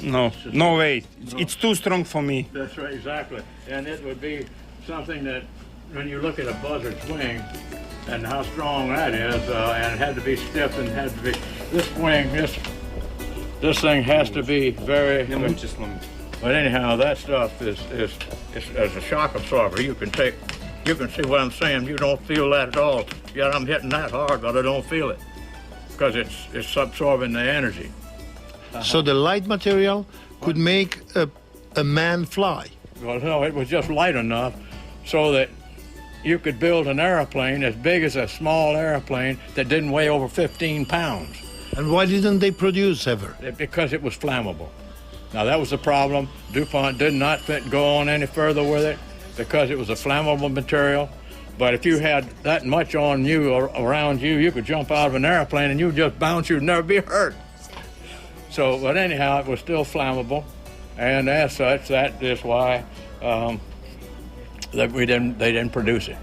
No, no way. It's too strong for me. That's right, exactly. And it would be something that, when you look at a buzzard's wing and how strong that is, and it had to be stiff and had to be, this wing, this thing has to be very. But anyhow, that stuff is as a shock absorber. You can see what I'm saying. You don't feel that at all. Yet I'm hitting that hard, but I don't feel it because it's absorbing the energy. So the light material could make a man fly. Well, no, it was just light enough so that you could build an airplane as big as a small airplane that didn't weigh over 15 pounds. And why didn't they produce ever? Because it was flammable. Now, that was the problem. DuPont did not go on any further with it because it was a flammable material. But if you had that much on you or around you, you could jump out of an airplane and you'd just bounce, you'd never be hurt. So, but anyhow, it was still flammable. And as such, that is why that they didn't produce it.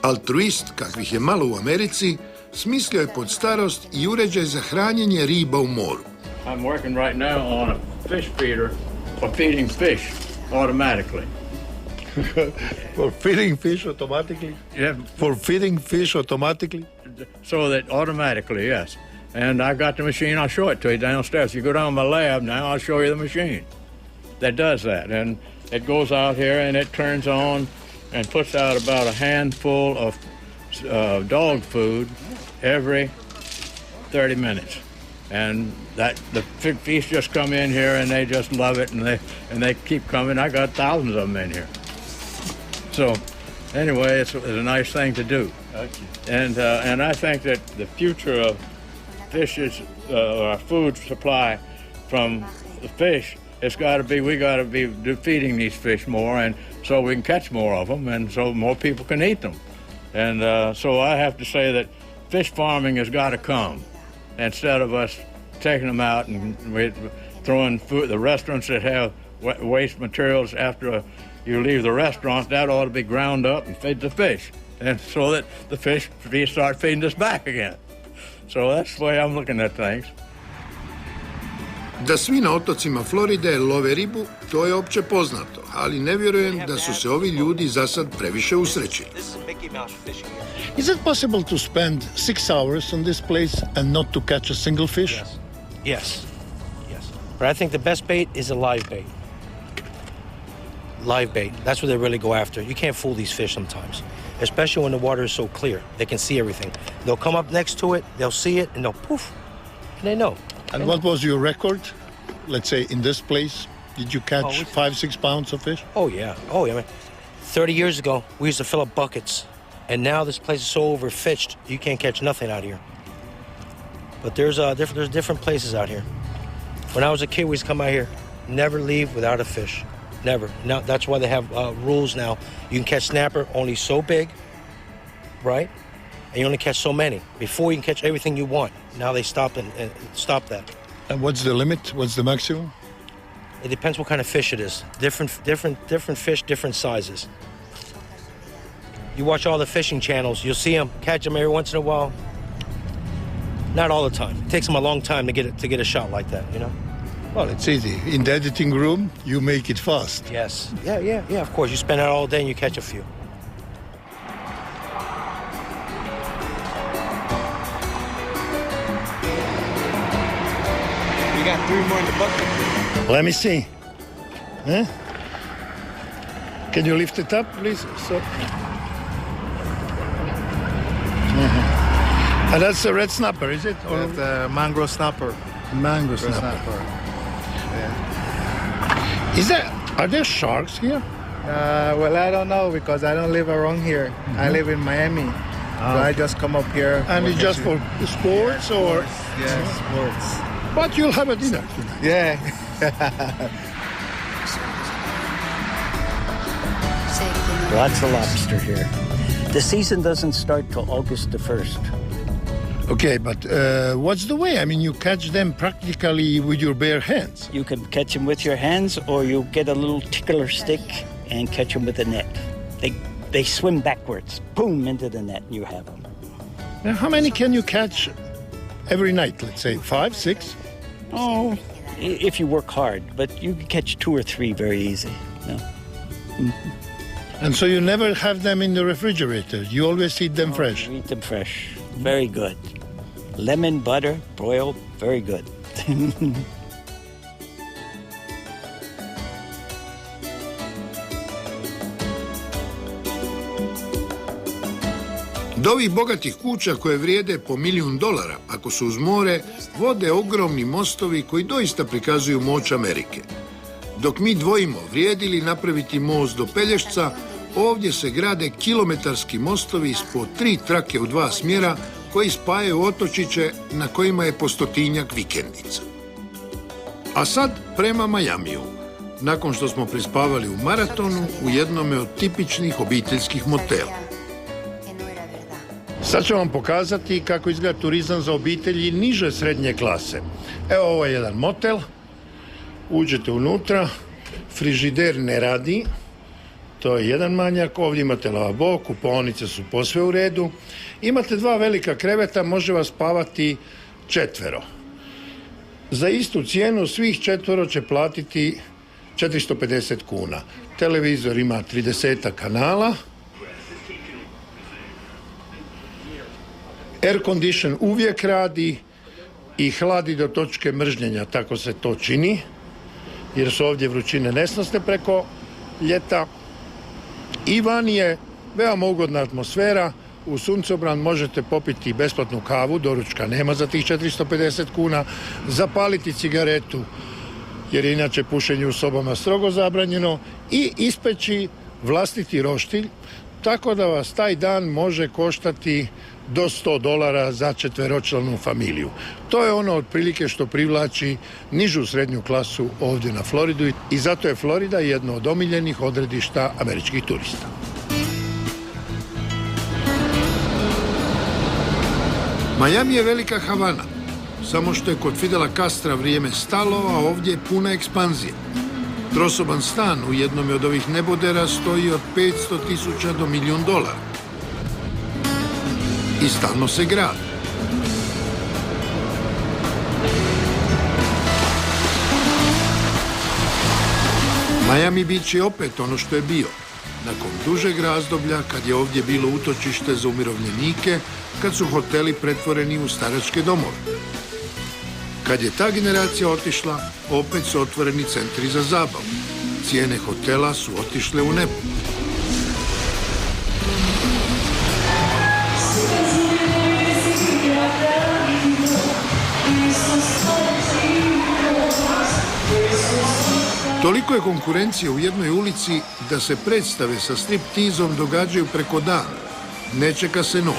Altruist, kakvih je malo u Americi, smislio je pod starost I uređaj za hranjenje riba u moru. I'm working right now on a fish feeder for feeding fish automatically. For feeding fish automatically? Yeah. For feeding fish automatically? So that automatically, yes. And I got the machine, I'll show it to you downstairs. You go down to my lab now, I'll show you the machine that does that. And it goes out here and it turns on and puts out about a handful of dog food every 30 minutes. And the fish just come in here and they just love it and they keep coming. I got thousands of them in here. So anyway, it's a nice thing to do. And I think that the future of fish's our food supply from the fish, we got to be feeding these fish more, and so we can catch more of them, and so more people can eat them. And so I have to say that fish farming has got to come, instead of us taking them out and throwing food. The restaurants that have waste materials after you leave the restaurant, that ought to be ground up and fed the fish, and so that the fish start feeding us back again. So that's the way I'm looking at things. Da svi na otocima Floride love ribu, to je opće poznato, ali ne vjerujem da su se ovi ljudi za sad previše usrećili. Is it possible to spend 6 hours on this place and not to catch a single fish? Yes. But I think the best bait is a live bait. Live bait. That's what they really go after. You can't fool these fish sometimes, especially when the water is so clear. They can see everything. They'll come up next to it, they'll see it, and they'll poof, and they know. And what was your record? Let's say in this place, did you catch 5-6 pounds of fish? Oh yeah. I mean, 30 years ago, we used to fill up buckets, and now this place is so overfished, you can't catch nothing out here. But there's different places out here. When I was a kid, we used to come out here, never leave without a fish. Never. Now that's why they have rules now. You can catch snapper only so big, right? And you only catch so many. Before you can catch everything you want. Now they stop and stop that. And what's the limit? What's the maximum? It depends what kind of fish it is. Different fish, different sizes. You watch all the fishing channels, you'll see them, catch them every once in a while. Not all the time. It takes them a long time to get a shot like that, you know? Well, it's easy. In the editing room, you make it fast. Yes. Yeah, of course. You spend out all day and you catch a few. We got 3 more in the bucket. Let me see. Huh? Can you lift it up, please? So. And that's a red snapper, is it? Or That's a mangrove snapper. mango snapper? Yeah. Are there sharks here? Well, I don't know because I don't live around here. I live in Miami. So I just come up here. And it's just for sports or? Yeah, sports. But you'll have a dinner tonight. Yeah. Lots of lobster here. The season doesn't start till August the 1st. Okay, but what's the way? I mean, you catch them practically with your bare hands. You can catch them with your hands, or you get a little tickler stick and catch them with a net. They swim backwards, boom, into the net, and you have them. Now, how many can you catch every night? Let's say 5, 6? Oh, if you work hard, but you can catch 2 or 3 very easy. No? And so you never have them in the refrigerator. You always eat them fresh. You eat them fresh. Very good. Lemon, butter, broiled, very good. Do ovih bogatih kuća koje vrijede po $1.000.000, ako su uz more, vode ogromni mostovi koji doista prikazuju moć Amerike. Dok mi dvojimo vrijedi li napraviti most do Pelješca, ovdje se grade kilometarski mostovi s po 3 trake u 2 smjera koji spajaju otočiće na kojima je po 100-tinjak vikendica. A sad prema Majamiju, nakon što smo prespavali u Maratonu u jednome od tipičnih obiteljskih motela. Sad ću vam pokazati kako izgleda turizam za obitelji niže srednje klase. Evo, ovo je jedan motel. Uđete unutra, frižider ne radi, to je jedan manjak, ovdje imate lavabo, kupaonice su posve u redu. Imate 2 velika kreveta, može vas spavati 4. Za istu cijenu svih 4 će platiti 450 kuna. Televizor ima 30 kanala. Air condition uvijek radi i hladi do točke mržnjenja, tako se to čini, jer su ovdje vrućine nesnosne preko ljeta. I vani je veoma ugodna atmosfera, u suncobran možete popiti besplatnu kavu, doručka nema za tih 450 kuna, zapaliti cigaretu, jer je inače pušenje u sobama strogo zabranjeno, i ispeći vlastiti roštilj, tako da vas taj dan može koštati do $100 za 4-članu familiju. To je ono otprilike što privlači nižu srednju klasu ovdje na Floridu i zato je Florida jedno od omiljenih odredišta američkih turista. Miami je velika Havana, samo što je kod Fidela Castra vrijeme stalo, a ovdje je puna ekspanzija. Trosoban stan u jednom od ovih nebodera stoji od $500,000 do $1.000.000. I stalno se gradi. Miami Beach je opet ono što je bio. Nakon dužeg razdoblja, kad je ovdje bilo utočište za umirovljenike, kad su hoteli pretvoreni u staračke domove. Kad je ta generacija otišla, opet su otvoreni centri za zabavu. Cijene hotela su otišle u nebo. Toliko je konkurencije u jednoj ulici da se predstave sa striptizom događaju preko dana. Ne čeka se noć.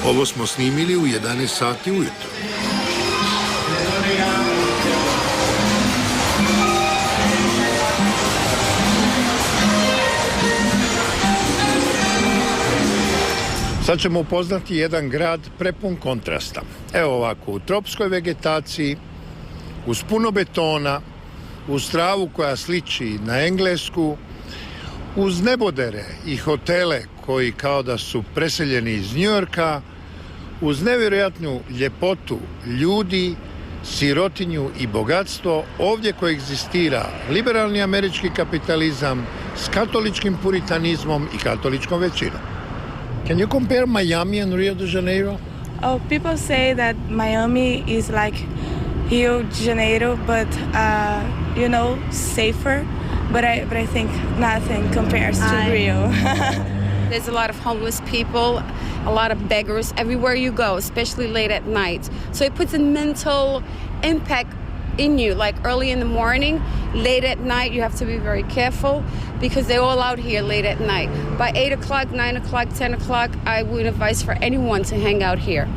Ovo smo snimili u 11 sati ujutro. Sad ćemo upoznati jedan grad prepun kontrasta. Evo ovako, u tropskoj vegetaciji, uz puno betona, uz travu koja sliči na Englesku, uz nebodere i hotele koji kao da su preseljeni iz New Yorka, uz nevjerojatnu ljepotu ljudi, sirotinju i bogatstvo, ovdje koegzistira liberalni američki kapitalizam s katoličkim puritanizmom i katoličkom većinom. Can you compare Miami and Rio de Janeiro? Oh, people say that Miami is like Rio de Janeiro, but safer. But I think nothing compares to Rio. There's a lot of homeless people, a lot of beggars everywhere you go, especially late at night. So it puts a mental impact in you, like early in the morning, late at night, you have to be very careful because they're all out here late at night. By 8 o'clock, 9 o'clock, 10 o'clock, I would advise for anyone to hang out here.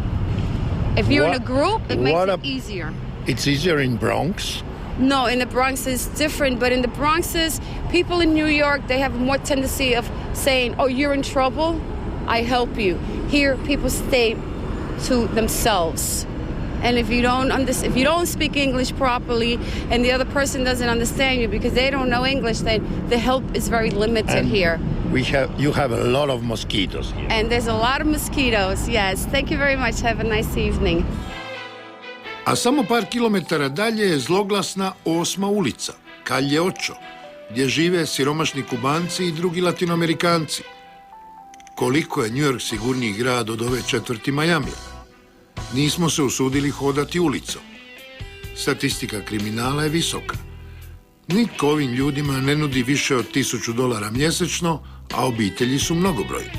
If you're in a group, it makes it easier. It's easier in Bronx? No, in the Bronx is different, but in the Bronx is people in New York, they have more tendency of saying, oh, you're in trouble, I help you. Here, people stay to themselves. And if you don't speak English properly and the other person doesn't understand you because they don't know English, then the help is very limited here. You have a lot of mosquitoes here. And there's a lot of mosquitoes, yes. Thank you very much. Have a nice evening. A samo par kilometara dalje je zloglasna 8. ulica, Calle Ocho, gdje žive siromašni Kubanci i drugi Latinoamerikanci. Koliko je New York sigurniji grad od ove četvrti Majamija? Nismo se usudili hodati ulicom. Statistika kriminala je visoka. Nitko ovim ljudima ne nudi više od $1000 mjesečno, a obitelji su mnogobrojne.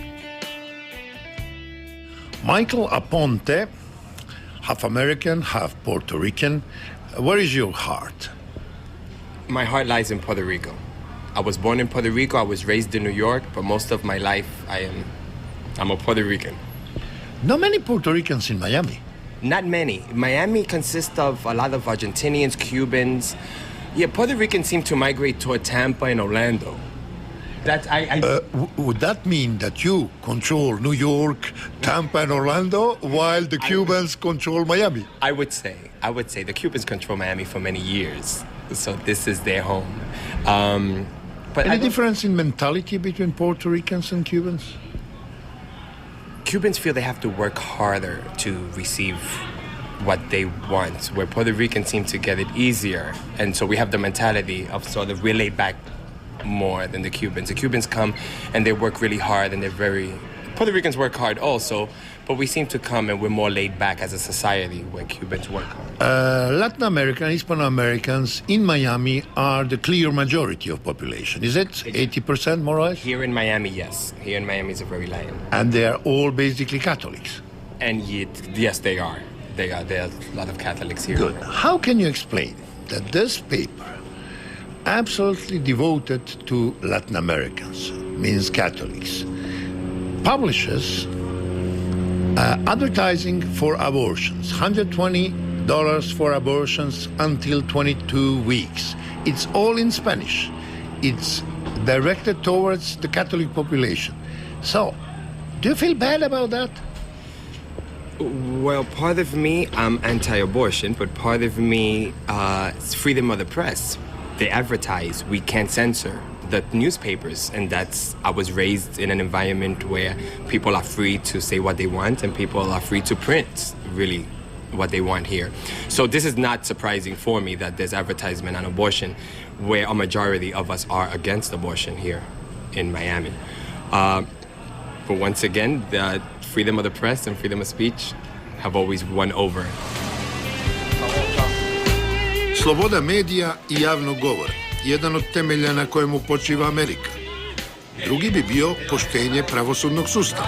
Michael Aponte, half American, half Puerto Rican. Where is your heart? My heart lies in Puerto Rico. I was born in Puerto Rico. I was raised in New York, but most of my life I'm a Puerto Rican. Not many Puerto Ricans in Miami. Not many. Miami consists of a lot of Argentinians, Cubans. Yeah, Puerto Ricans seem to migrate toward Tampa and Orlando. Would that mean that you control New York, Tampa, and Orlando, while the Cubans control Miami? I would say the Cubans control Miami for many years, so this is their home. But any difference in mentality between Puerto Ricans and Cubans? Cubans feel they have to work harder to receive what they want, where Puerto Ricans seem to get it easier. And so we have the mentality of sort of we're laid back more than the Cubans. The Cubans come and they work really hard and Puerto Ricans work hard also, but we seem to come and we're more laid back as a society where Cubans work hard. Latin American, Hispano-Americans in Miami are the clear majority of population. Is it 80% more or less? Here in Miami, yes. Here in Miami is a very lion. And they are all basically Catholics? And yes, they are. There are a lot of Catholics here. Good. How can you explain that this paper, absolutely devoted to Latin Americans, means Catholics, publishes advertising for abortions, $120 for abortions until 22 weeks. It's all in Spanish. It's directed towards the Catholic population. So, do you feel bad about that? Well, part of me, I'm anti-abortion, but part of me, it's freedom of the press. They advertise, we can't censor the newspapers, and I was raised in an environment where people are free to say what they want and people are free to print really what they want here. So this is not surprising for me that there's advertisement on abortion where a majority of us are against abortion here in Miami. But once again, the freedom of the press and freedom of speech have always won over. Sloboda medija i javnog govora, jedan od temelja na kojemu počiva Amerika. Drugi bi bio poštenje pravosudnog sustava.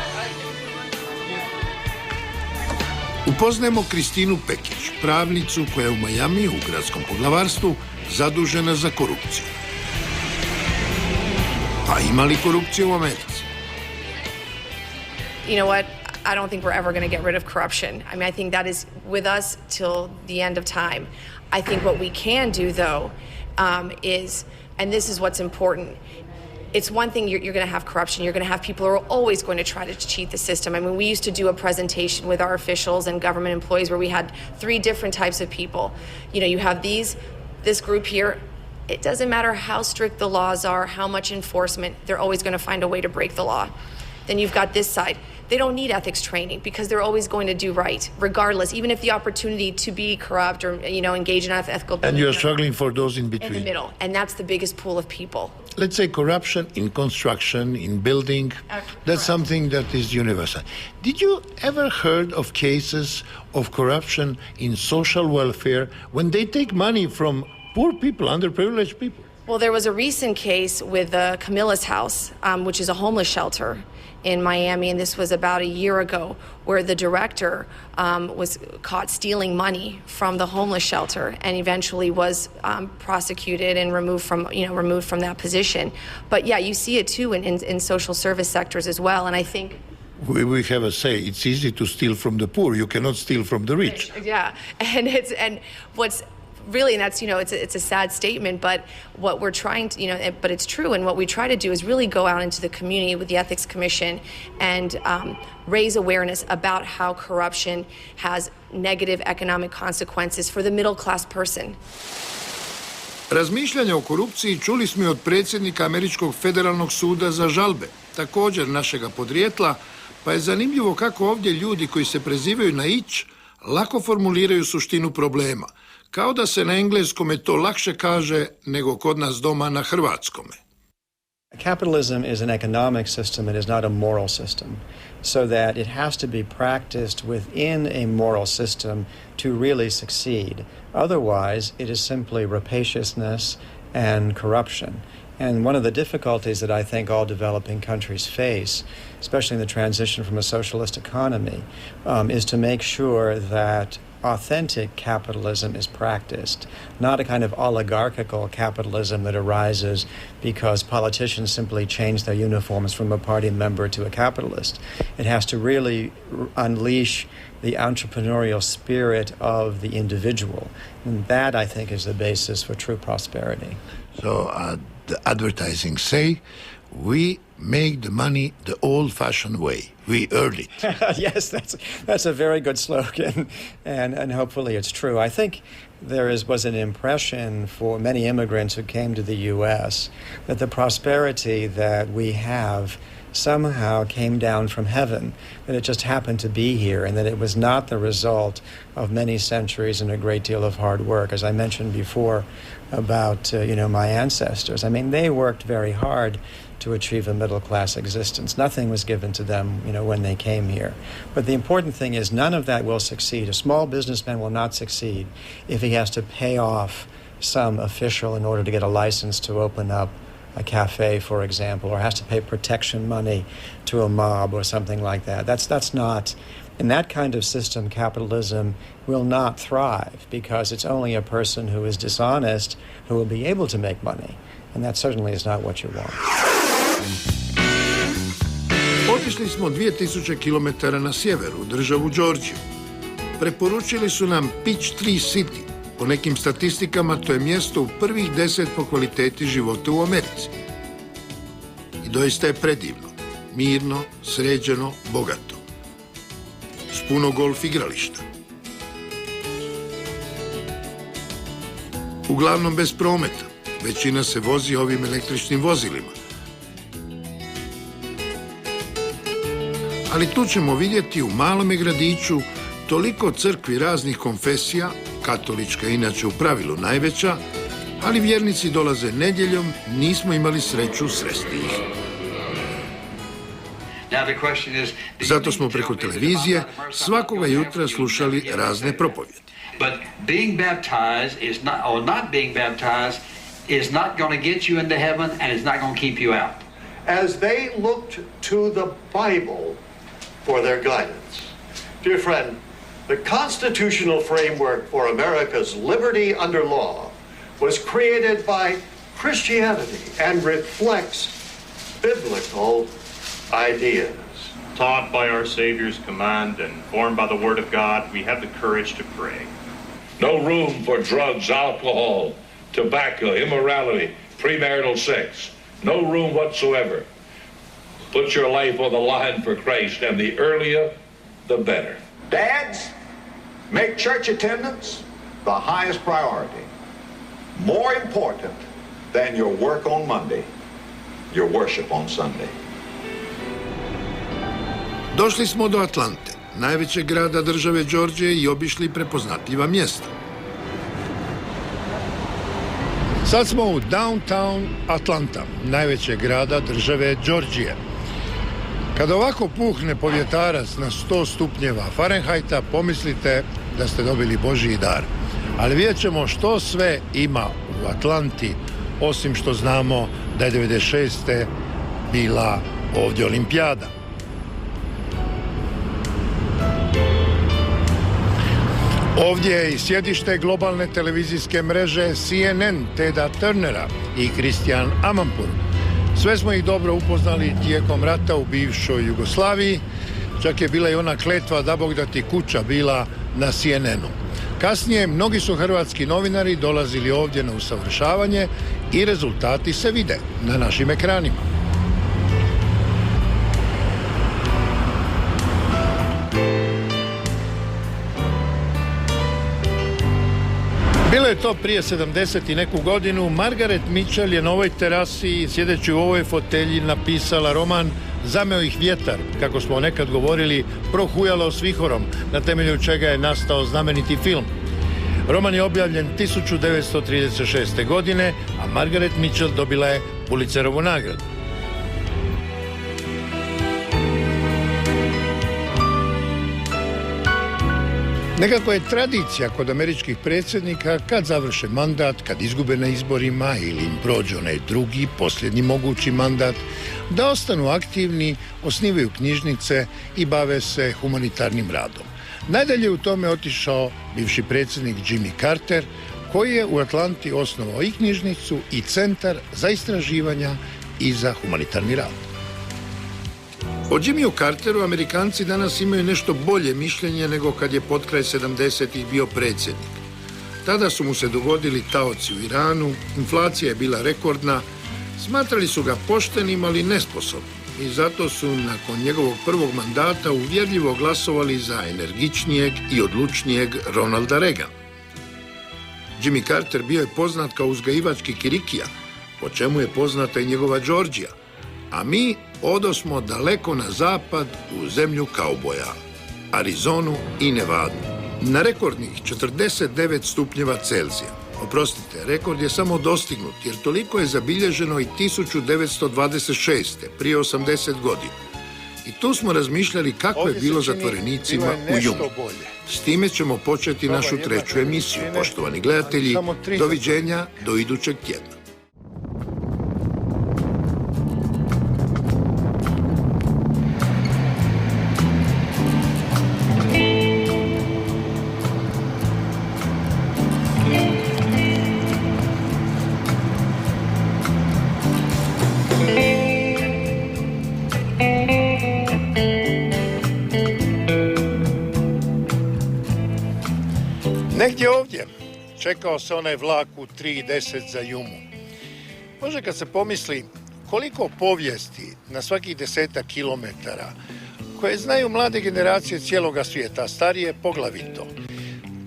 Upoznajemo Kristinu Pekić, pravnicu koja je u Majamiju, u gradskom poglavarstvu, zadužena za korupciju. A ima li korupcije u Americi? You know what? I don't think we're ever going to get rid of corruption. I mean, I think that is with us till the end of time. I think what we can do, though, is, and this is what's important, it's one thing you're going to have corruption. You're going to have people who are always going to try to cheat the system. I mean, we used to do a presentation with our officials and government employees where we had 3 different types of people. You know, you have this group here. It doesn't matter how strict the laws are, how much enforcement, they're always going to find a way to break the law. Then you've got this side. They don't need ethics training because they're always going to do right, regardless, even if the opportunity to be corrupt or, you know, engage in unethical behavior. And you're struggling for those in between. In the middle, and that's the biggest pool of people. Let's say corruption in construction, in building, that's something that is universal. Did you ever heard of cases of corruption in social welfare when they take money from poor people, underprivileged people? Well, there was a recent case with Camilla's House, which is a homeless shelter in Miami, and this was about a year ago, where the director was caught stealing money from the homeless shelter and eventually was prosecuted and removed from that position. But yeah, you see it too in social service sectors as well, and I think we have a say, it's easy to steal from the poor, you cannot steal from the rich. Yeah, and what's really, and that's, you know, it's a sad statement, but what we're trying to, you know, but it's true, and what we try to do is really go out into the community with the Ethics Commission and raise awareness about how corruption has negative economic consequences for the middle class person. Razmišljanja o korupciji čuli smo i od predsjednika Američkog federalnog suda za žalbe, također našega podrijetla, pa je zanimljivo kako ovdje ljudi koji se prezivaju na ić lako formuliraju suštinu problema. Kao da se na engleskome to lakše kaže nego kod nas doma na hrvatskome. Capitalism is an economic system, it is not a moral system, so that it has to be practiced within a moral system to really succeed. Otherwise, it is simply rapaciousness and corruption. And one of the difficulties that I think all developing countries face, especially in the transition from a socialist economy, is to make sure that authentic capitalism is practiced, not a kind of oligarchical capitalism that arises because politicians simply change their uniforms from a party member to a capitalist. It has to really unleash the entrepreneurial spirit of the individual. And that, I think, is the basis for true prosperity. So the advertising say, we make the money the old-fashioned way. We earn it. Yes, that's a very good slogan, and hopefully it's true. I think there was an impression for many immigrants who came to the U.S. that the prosperity that we have somehow came down from heaven, that it just happened to be here, and that it was not the result of many centuries and a great deal of hard work. As I mentioned before about my ancestors, I mean, they worked very hard to achieve a middle-class existence. Nothing was given to them, when they came here. But the important thing is none of that will succeed. A small businessman will not succeed if he has to pay off some official in order to get a license to open up a cafe, for example, or has to pay protection money to a mob or something like that. That's not, in that kind of system, capitalism will not thrive because it's only a person who is dishonest who will be able to make money. And that certainly is not what you want. Otišli smo 2000 km na sjeveru, u državu Georgiju. Preporučili su nam Peachtree City. Po nekim statistikama to je mjesto u prvih 10 po kvaliteti života u Americi. I doista je predivno, mirno, sređeno, bogato. S puno golf igrališta. Uglavnom bez prometa. Većina se vozi ovim električnim vozilima. Ali tu ćemo vidjeti u malome gradiću toliko crkvi raznih konfesija, katolička inače u pravilu najveća, ali vjernici dolaze nedjeljom, nismo imali sreću sresti ih. Zato smo preko televizije svakoga jutra slušali razne propovjedi. But being baptized is not, or not being baptized is not going to get you into heaven and it's not going to keep you out. As they looked to the Bible for their guidance, dear friend, the constitutional framework for America's liberty under law was created by Christianity and reflects biblical ideas. Taught by our Savior's command and formed by the Word of God, we have the courage to pray. No room for drugs, alcohol, tobacco, immorality, premarital sex, no room whatsoever. Put your life on the line for Christ, and the earlier, the better. Dads, make church attendance the highest priority. More important than your work on Monday, your worship on Sunday. Došli smo do Atlante, najvećeg grada države Đorđije, i obišli prepoznatljiva mjesta. Sad smo u downtown Atlanta, najvećeg grada države Đorđije. Kada ovako puhne povjetarac na 100 stupnjeva Fahrenheita, pomislite da ste dobili Božji dar. Ali vidjet ćemo što sve ima u Atlanti, osim što znamo da je 96. bila ovdje olimpijada. Ovdje je i sjedište globalne televizijske mreže CNN Teda Turnera i Christian Amanpour. Sve smo ih dobro upoznali tijekom rata u bivšoj Jugoslaviji. Čak je bila i ona kletva da Bog da ti kuća bila na CNN-u. Kasnije mnogi su hrvatski novinari dolazili ovdje na usavršavanje i rezultati se vide na našim ekranima. Bilo je to prije 70 i neku godinu. Margaret Mitchell je na ovoj terasi, sjedeći u ovoj fotelji, napisala roman Zameo ih vjetar, kako smo nekad govorili, prohujalo s vihorom, na temelju čega je nastao znameniti film. Roman je objavljen 1936. godine, a Margaret Mitchell dobila je Pulitzerovu nagradu. Nekako je tradicija kod američkih predsjednika, kad završe mandat, kad izgube na izborima ili im prođe onaj drugi, posljednji mogući mandat, da ostanu aktivni, osnivaju knjižnice i bave se humanitarnim radom. Najdalje u tome otišao bivši predsjednik Jimmy Carter, koji je u Atlanti osnovao i knjižnicu i centar za istraživanja i za humanitarni rad. O Jimmyu Carteru Amerikanci danas imaju nešto bolje mišljenje nego kad je potkraj 70-ih bio predsjednik. Tada su mu se dogodili taoci u Iranu, inflacija je bila rekordna, smatrali su ga poštenim, ali nesposobnim, i zato su nakon njegovog prvog mandata uvjerljivo glasovali za energičnijeg i odlučnijeg Ronalda Reagana. Jimmy Carter bio je poznat kao uzgajivač kikirikija, po čemu je poznata i njegova Đorđija, a mi odosmo daleko na zapad u zemlju kauboja, Arizonu i Nevadu, na rekordnih 49 stupnjeva Celzija. Oprostite, rekord je samo dostignut, jer toliko je zabilježeno i 1926. prije 80 godina. I tu smo razmišljali kako je bilo zatvorenicima u Jumu. S time ćemo početi našu treću emisiju. Poštovani gledatelji, doviđenja do idućeg tjedna. Negdje ovdje čekao se onaj vlak u 3:10 za Jumu. Može kad se pomisli koliko povijesti na svakih 10 kilometara koje znaju mlade generacije cijeloga svijeta, a starije poglavito.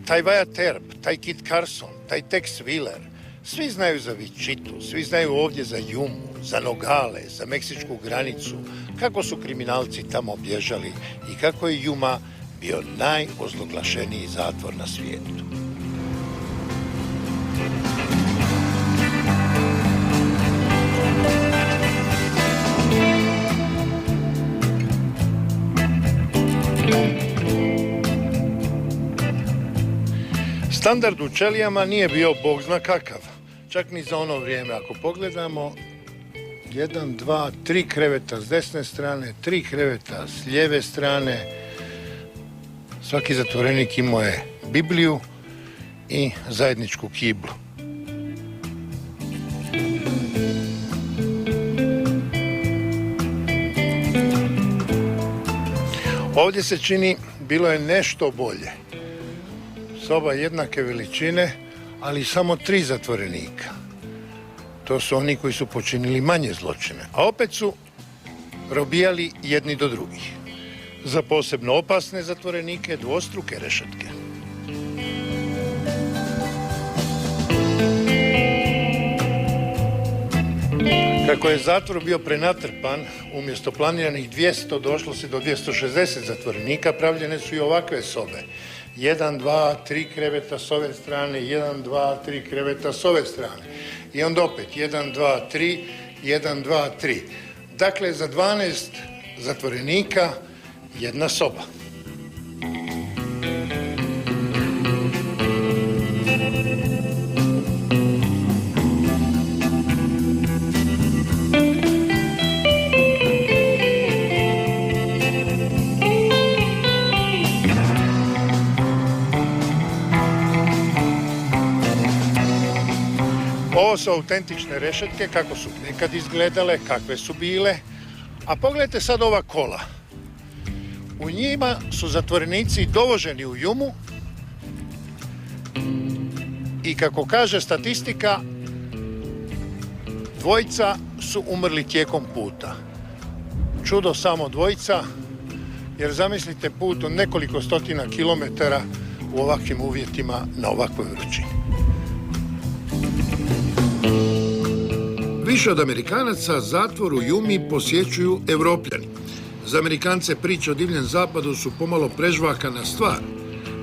Taj Wyatt Earp, taj Kit Carson, taj Tex Willer, svi znaju za Wichitu, svi znaju ovdje za Jumu, za Nogale, za meksičku granicu, kako su kriminalci tamo bježali i kako je Juma bio najozloglašeniji zatvor na svijetu. Standard u Čelijama nije bio bog zna kakav, čak ni za ono vrijeme. Ako pogledamo, 1, 2, 3 kreveta s desne strane, 3 kreveta s lijeve strane. Svaki zatvorenik imao je Bibliju i zajedničku kiblu. Ovdje se čini bilo je nešto bolje. Soba jednake veličine, ali samo 3 zatvorenika. To su oni koji su počinili manje zločine, a opet su robijali jedni do drugih. Za posebno opasne zatvorenike dvostruke rešetke. Kako je zatvor bio prenatrpan, umjesto planiranih 200 došlo se do 260 zatvorenika, pravljene su i ovakve sobe. 1, 2, 3 kreveta s ove strane, 1, 2, 3 kreveta s ove strane. I onda opet 1, 2, 3, 1, 2, 3. Dakle, za 12 zatvorenika jedna soba. Ovo su autentične rešetke, kako su nekad izgledale, kakve su bile. A pogledajte sad ova kola. U njima su zatvorenici dovoženi u jumu i kako kaže statistika, dvojica su umrli tijekom puta. Čudo samo dvojica, jer zamislite put od nekoliko stotina kilometara u ovakvim uvjetima na ovakvoj vrućini. Više od Amerikanaca zatvor u Jumi posjećuju Evropljani. Za Amerikance priče o divljem zapadu su pomalo prežvakana stvar.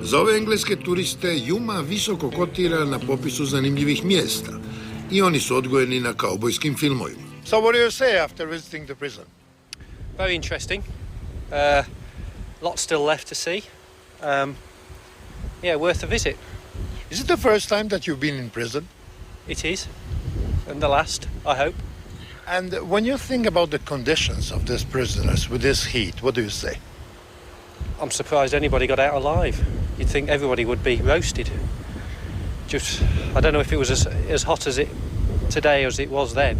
Za ove engleske turiste Juma visoko kotira na popisu zanimljivih mjesta i oni su odgojeni na kaubojskim filmovima. So what do you say after visiting the prison? Very interesting. Lots still left to see. Yeah, worth a visit. Is it the first time that you've been in prison? It is. And the last, I hope. And when you think about the conditions of these prisoners with this heat, what do you say? I'm surprised anybody got out alive. You'd think everybody would be roasted. Just, I don't know if it was as hot as it today as it was then.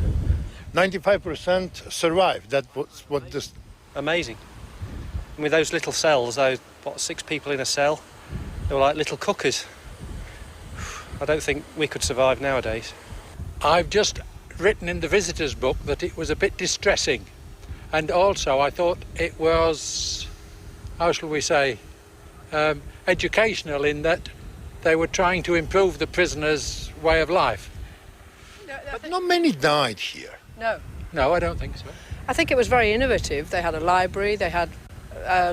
95% survived. That was what this... Amazing. And with those little cells, those, 6 people in a cell, they were like little cookers. I don't think we could survive nowadays. I've just written in the visitor's book that it was a bit distressing. And also I thought it was, how shall we say, educational in that they were trying to improve the prisoners' way of life. But not many died here. No. No, I don't think so. I think it was very innovative. They had a library, they had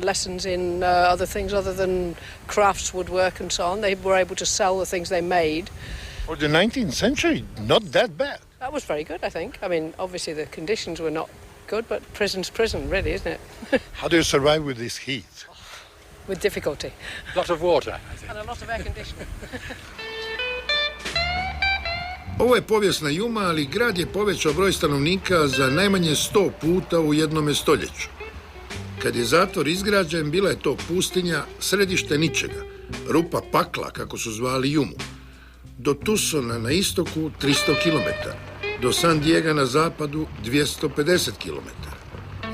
lessons in other things other than crafts, woodwork and so on. They were able to sell the things they made. For the 19th century, not that bad. That was very good, I think. I mean, obviously the conditions were not good, but prison's prison, really, isn't it? How do you survive with this heat? With difficulty. A lot of water, I think. And a lot of air conditioning. Ovo je povijesna Juma, ali grad je povećao broj stanovnika za najmanje 100 puta u jednome stoljeću. Kad je zatvor izgrađen, bila je to pustinja, središte ničega, rupa pakla, kako su zvali Jumu. Do Tucsona na istoku 300 km, do San Diega na zapadu 250 km.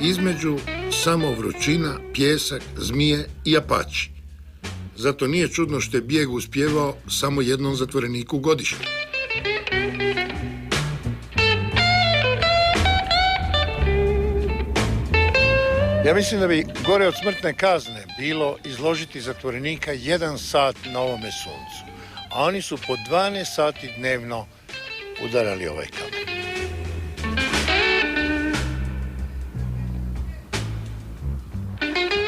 Između samo vrućina, pjesak, zmije i apači. Zato nije čudno što je bijeg uspjevao samo jednom zatvoreniku godišnje. Ja mislim da bi gore od smrtne kazne bilo izložiti zatvorenika 1 sat na ovome suncu. A oni su po 12 sati dnevno udarali ovaj kamen.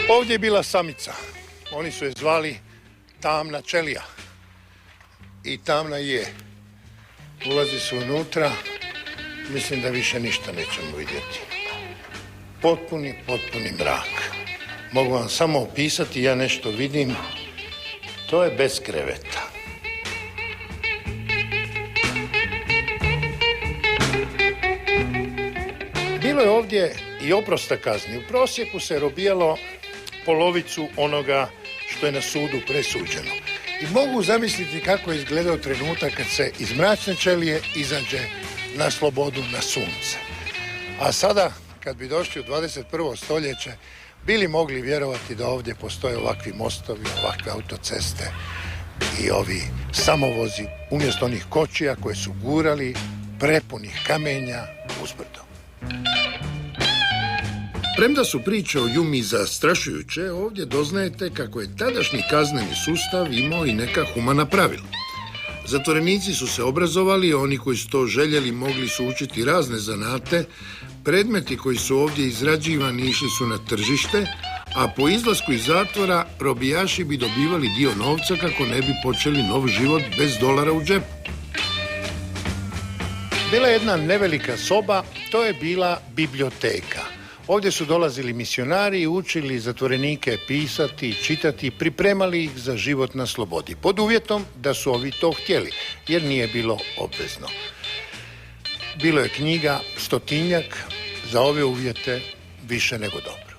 Ovdje je bila samica. Oni su je zvali tamna čelija. I tamna je. Ulazi su unutra. Mislim da više ništa nećemo vidjeti. Potpuni mrak. Mogu vam samo opisati, ja nešto vidim. To je bez kreveta. Bilo je ovdje i oprosta kazni. U prosjeku se robijalo polovicu onoga što je na sudu presuđeno. I mogu zamisliti kako je izgledao trenutak kad se iz mračne čelije izađe na slobodu, na sunce. A sada, kad bi došli u 21. stoljeće, bili mogli vjerovati da ovdje postoje ovakvi mostovi, ovakve autoceste i ovi samovozi, umjesto onih kočija koje su gurali prepunih kamenja uzbrdo. Premda su priče o Yumi zastrašujuće, ovdje doznajete kako je tadašnji kazneni sustav imao i neka humana pravila. Zatvorenici su se obrazovali, oni koji su to željeli mogli su učiti razne zanate, predmeti koji su ovdje izrađivani išli su na tržište, a po izlasku iz zatvora robijaši bi dobivali dio novca kako ne bi počeli nov život bez dolara u džepu. Bila je jedna nevelika soba, to je bila biblioteka. Ovdje su dolazili misionari i učili zatvorenike pisati, čitati, pripremali ih za život na slobodi, pod uvjetom da su ovi to htjeli, jer nije bilo obvezno. Bilo je knjiga 100-tinjak, za ove uvjete više nego dobro.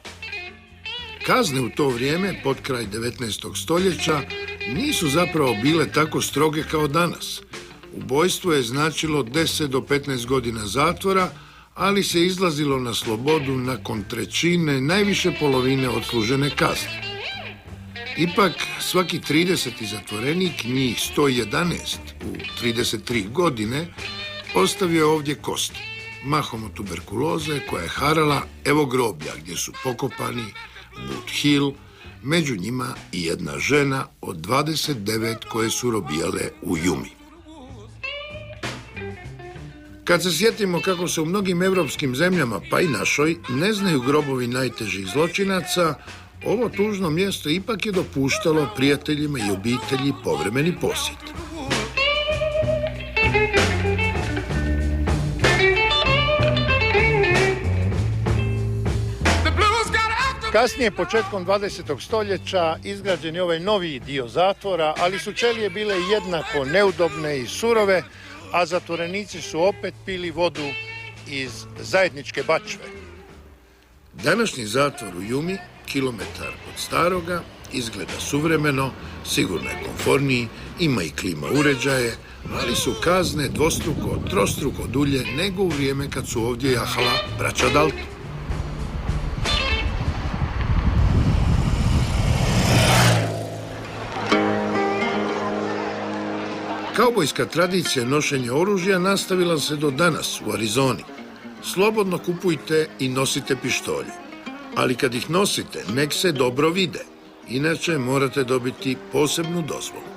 Kazne u to vrijeme, pod kraj 19. stoljeća, nisu zapravo bile tako stroge kao danas. Ubojstvo je značilo 10 do 15 godina zatvora, ali se izlazilo na slobodu nakon trećine, najviše polovine odslužene kazne. Ipak, svaki 30. zatvorenik, njih 111 u 33 godine, ostavio je ovdje kosti, mahom od tuberkuloze koja je harala, evo groblja gdje su pokopani Boot Hill, među njima i jedna žena od 29 koje su robijale u Yumi. Kad se sjetimo kako se u mnogim evropskim zemljama, pa i našoj, ne znaju grobovi najtežih zločinaca, ovo tužno mjesto ipak je dopuštalo prijateljima i obitelji povremeni posjet. Kasnije, početkom 20. stoljeća, izgrađen je ovaj novi dio zatvora, ali su ćelije bile jednako neudobne i surove, a zatvorenici su opet pili vodu iz zajedničke bačve. Današnji zatvor u Yumi, kilometar od staroga, izgleda suvremeno, sigurno je komforniji, ima i klima uređaje, ali su kazne dvostruko, trostruko dulje nego u vrijeme kad su ovdje jahala braća Dalton. Kaubojska tradicija nošenja oružja nastavila se do danas u Arizoni. Slobodno kupujte i nosite pištolje, ali kad ih nosite, nek se dobro vide, inače morate dobiti posebnu dozvolu.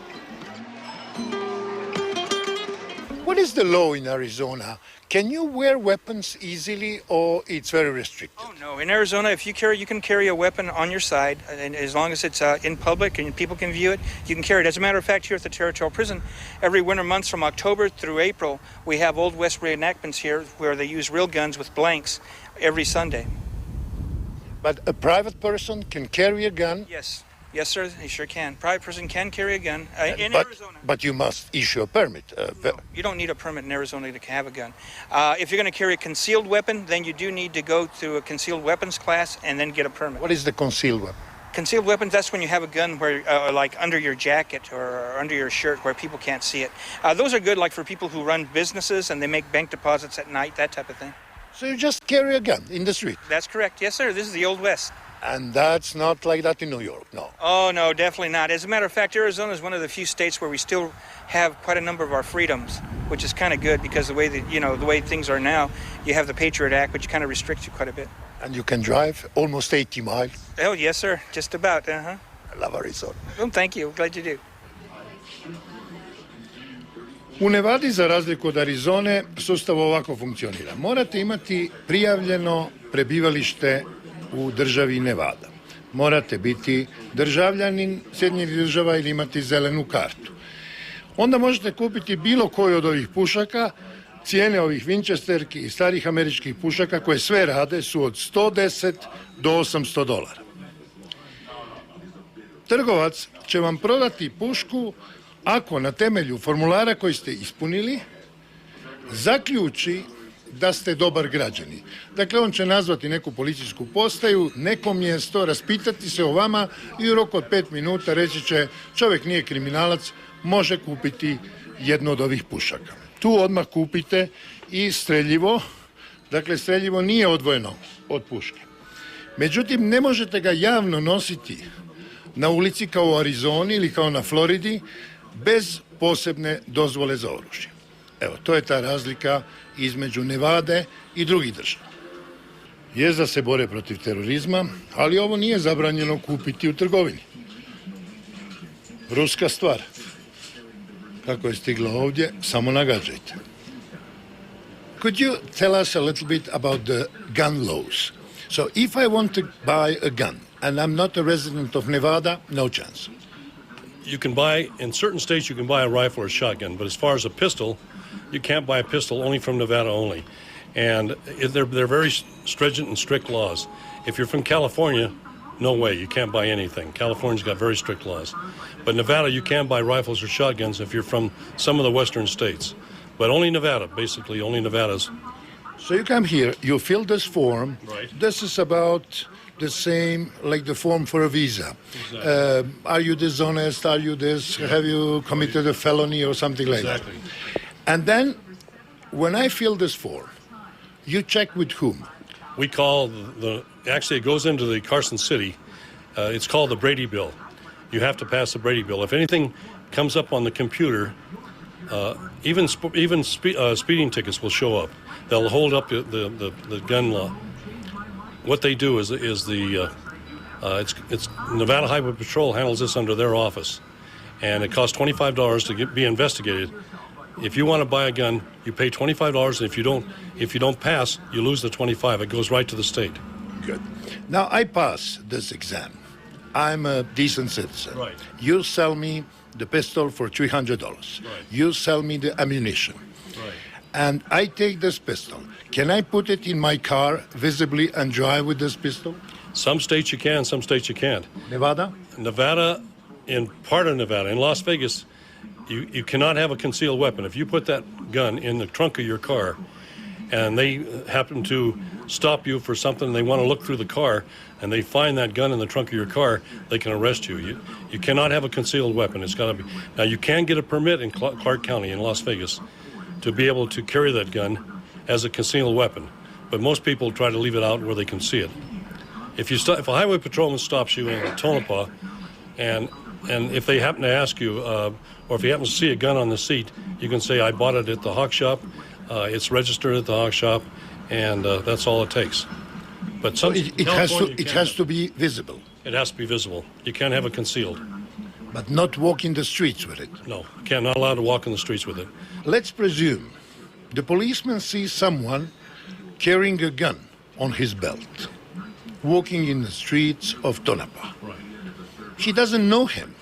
What is the law in Arizona? Can you wear weapons easily or it's very restricted? Oh, no. In Arizona, if you can carry a weapon on your side, and as long as it's in public and people can view it, you can carry it. As a matter of fact, here at the Territorial Prison, every winter months from October through April, we have Old West reenactments here where they use real guns with blanks every Sunday. But a private person can carry a gun? Yes. Yes, sir, he sure can. Private person can carry a gun in Arizona. But you must issue a permit. No, you don't need a permit in Arizona to have a gun. If you're going to carry a concealed weapon, then you do need to go through a concealed weapons class and then get a permit. What is the concealed weapon? Concealed weapons, that's when you have a gun where, like under your jacket or under your shirt where people can't see it. Those are good like for people who run businesses and they make bank deposits at night, that type of thing. So you just carry a gun in the street? That's correct. Yes, sir. This is the Old West. And that's not like that in New York, no? Oh, no, definitely not. As a matter of fact, Arizona is one of the few states where we still have quite a number of our freedoms, which is kind of good because the way that, the way things are now, you have the Patriot Act, which kind of restricts you quite a bit. And you can drive almost 80 miles? Oh, yes, sir. Just about, I love Arizona. Well, thank you. Glad you do. U Nevadi, za razliku od Arizone, sustav ovako funkcionira. Morate imati prijavljeno prebivalište u državi Nevada. Morate biti državljanin Sjedinjenih država ili imati zelenu kartu. Onda možete kupiti bilo koju od ovih pušaka. Cijene ovih Winchesterki i starih američkih pušaka koje sve rade su od $110 do $800. Trgovac će vam prodati pušku ako na temelju formulara koji ste ispunili zaključi da ste dobar građanin. Dakle, on će nazvati neku policijsku postaju, neko mjesto, raspitati se o vama i u roku od 5 minuta reći će čovjek nije kriminalac, može kupiti jednu od ovih pušaka. Tu odmah kupite i streljivo. Dakle, streljivo nije odvojeno od puške. Međutim, ne možete ga javno nositi na ulici kao u Arizoni ili kao na Floridi bez posebne dozvole za oružje. Evo, to je ta razlika između Nevade i drugih država. Jest da se bore protiv terorizma, ali ovo nije zabranjeno kupiti u trgovini. Ruska stvar. Kako je stiglo ovdje, samo nagađajte. Could you tell us a little bit about the gun laws? So if I want to buy a gun and I'm not a resident of Nevada, no chance. You can buy, in certain states you can buy a rifle or a shotgun, but as far as a pistol, you can't buy a pistol, only from Nevada only. And they're very stringent and strict laws. If you're from California, no way, you can't buy anything. California's got very strict laws. But Nevada, you can buy rifles or shotguns if you're from some of the western states. But only Nevada, basically, only Nevada's. So you come here, you fill this form. Right. This is about the same like the form for a visa. Exactly. Are you dishonest? Are you this? Yeah. Have you committed a felony or something like Exactly. that? And then when I fill this form, you check with whom? We call actually it goes into the Carson City. It's called the Brady Bill. You have to pass the Brady Bill. If anything comes up on the computer, even speeding tickets will show up. They'll hold up the gun law. What they do is it's Nevada Highway Patrol handles this under their office, and it costs $25 to be investigated. If you want to buy a gun, you pay $25, and if you don't pass, you lose the $25. It goes right to the state. Good. Now I pass this exam. I'm a decent citizen. Right. You sell me the pistol for $300. Right. You sell me the ammunition. Right. And I take this pistol. Can I put it in my car visibly and drive with this pistol? Some states you can, some states you can't. Nevada? Nevada, in part of Nevada, in Las Vegas, you cannot have a concealed weapon. If you put that gun in the trunk of your car and they happen to stop you for something, they want to look through the car, and they find that gun in the trunk of your car, they can arrest you. You cannot have a concealed weapon. It's got to be. Now, you can get a permit in Clark County in Las Vegas to be able to carry that gun as a concealed weapon, but most people try to leave it out where they can see it. If a highway patrolman stops you in Tonopah, and if they happen to ask you, or if you happen to see a gun on the seat, you can say, I bought it at the hawk shop, it's registered at the hawk shop, and that's all it takes. But so it has to be visible. It has to be visible. You can't have it concealed. But not walk in the streets with it. No, not allowed to walk in the streets with it. Let's presume the policeman sees someone carrying a gun on his belt, walking in the streets of Tonopah. Right. He doesn't know him.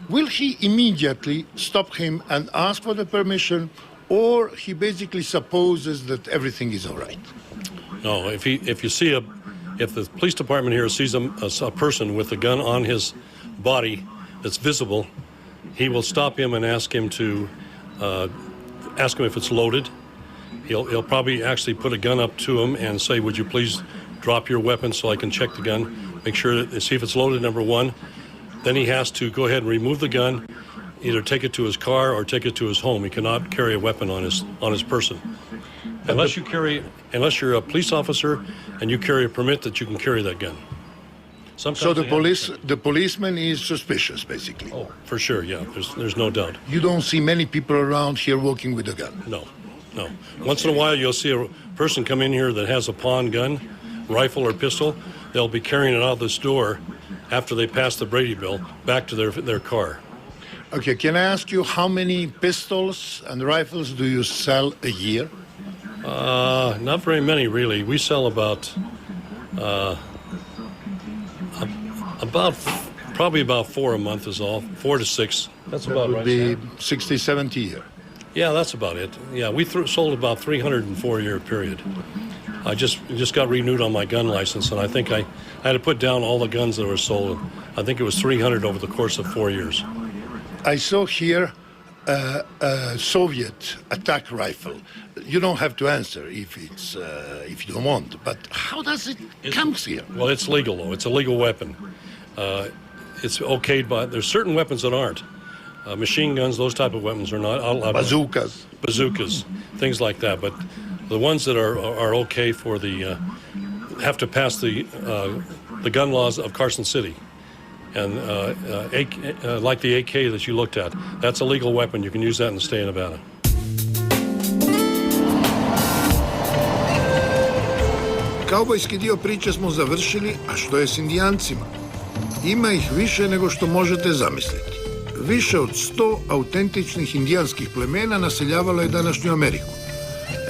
Will he immediately stop him and ask for the permission, or he basically supposes that everything is all right? No, if the police department here sees a person with a gun on his body that's visible, he will stop him and ask him if it's loaded. He'll probably actually put a gun up to him and say, would you please drop your weapon so I can check the gun, make sure that, see if it's loaded, number one. Then he has to go ahead and remove the gun, either take it to his car or take it to his home. He cannot carry a weapon on his person. Unless you're a police officer and you carry a permit that you can carry that gun. Sometimes so the policeman is suspicious, basically. Oh, for sure, yeah. There's no doubt. You don't see many people around here walking with a gun. No. Once in a while, you'll see a person come in here that has a pawn gun, rifle or pistol. They'll be carrying it out this door after they pass the Brady Bill back to their car. Okay, can I ask you how many pistols and rifles do you sell a year? Not very many, really. We sell about probably about 4 a month is all, 4 to 6. That's that about would right. Be 60, 70 a year. Yeah, that's about it. Yeah, we sold about 300 in 4-year period. I just got renewed on my gun license, and I think I had to put down all the guns that were sold. I think it was 300 over the course of 4 years. I saw here a Soviet attack rifle. You don't have to answer if you don't want, but how does it come here? Well, it's legal, though. It's a legal weapon. It's okayed by... There's certain weapons that aren't. Machine guns, those type of weapons are not allowed. Bazookas, things like that. But the ones that are okay for the... have to pass the gun laws of Carson City. And like the AK that you looked at, that's a legal weapon. You can use that in the state of Nevada. Kaubojski dio priče smo završili, a što je s Indijancima? Ima ih više nego što možete zamisliti. Više od 100 autentičnih indijanskih plemena naseljavalo je današnju Ameriku.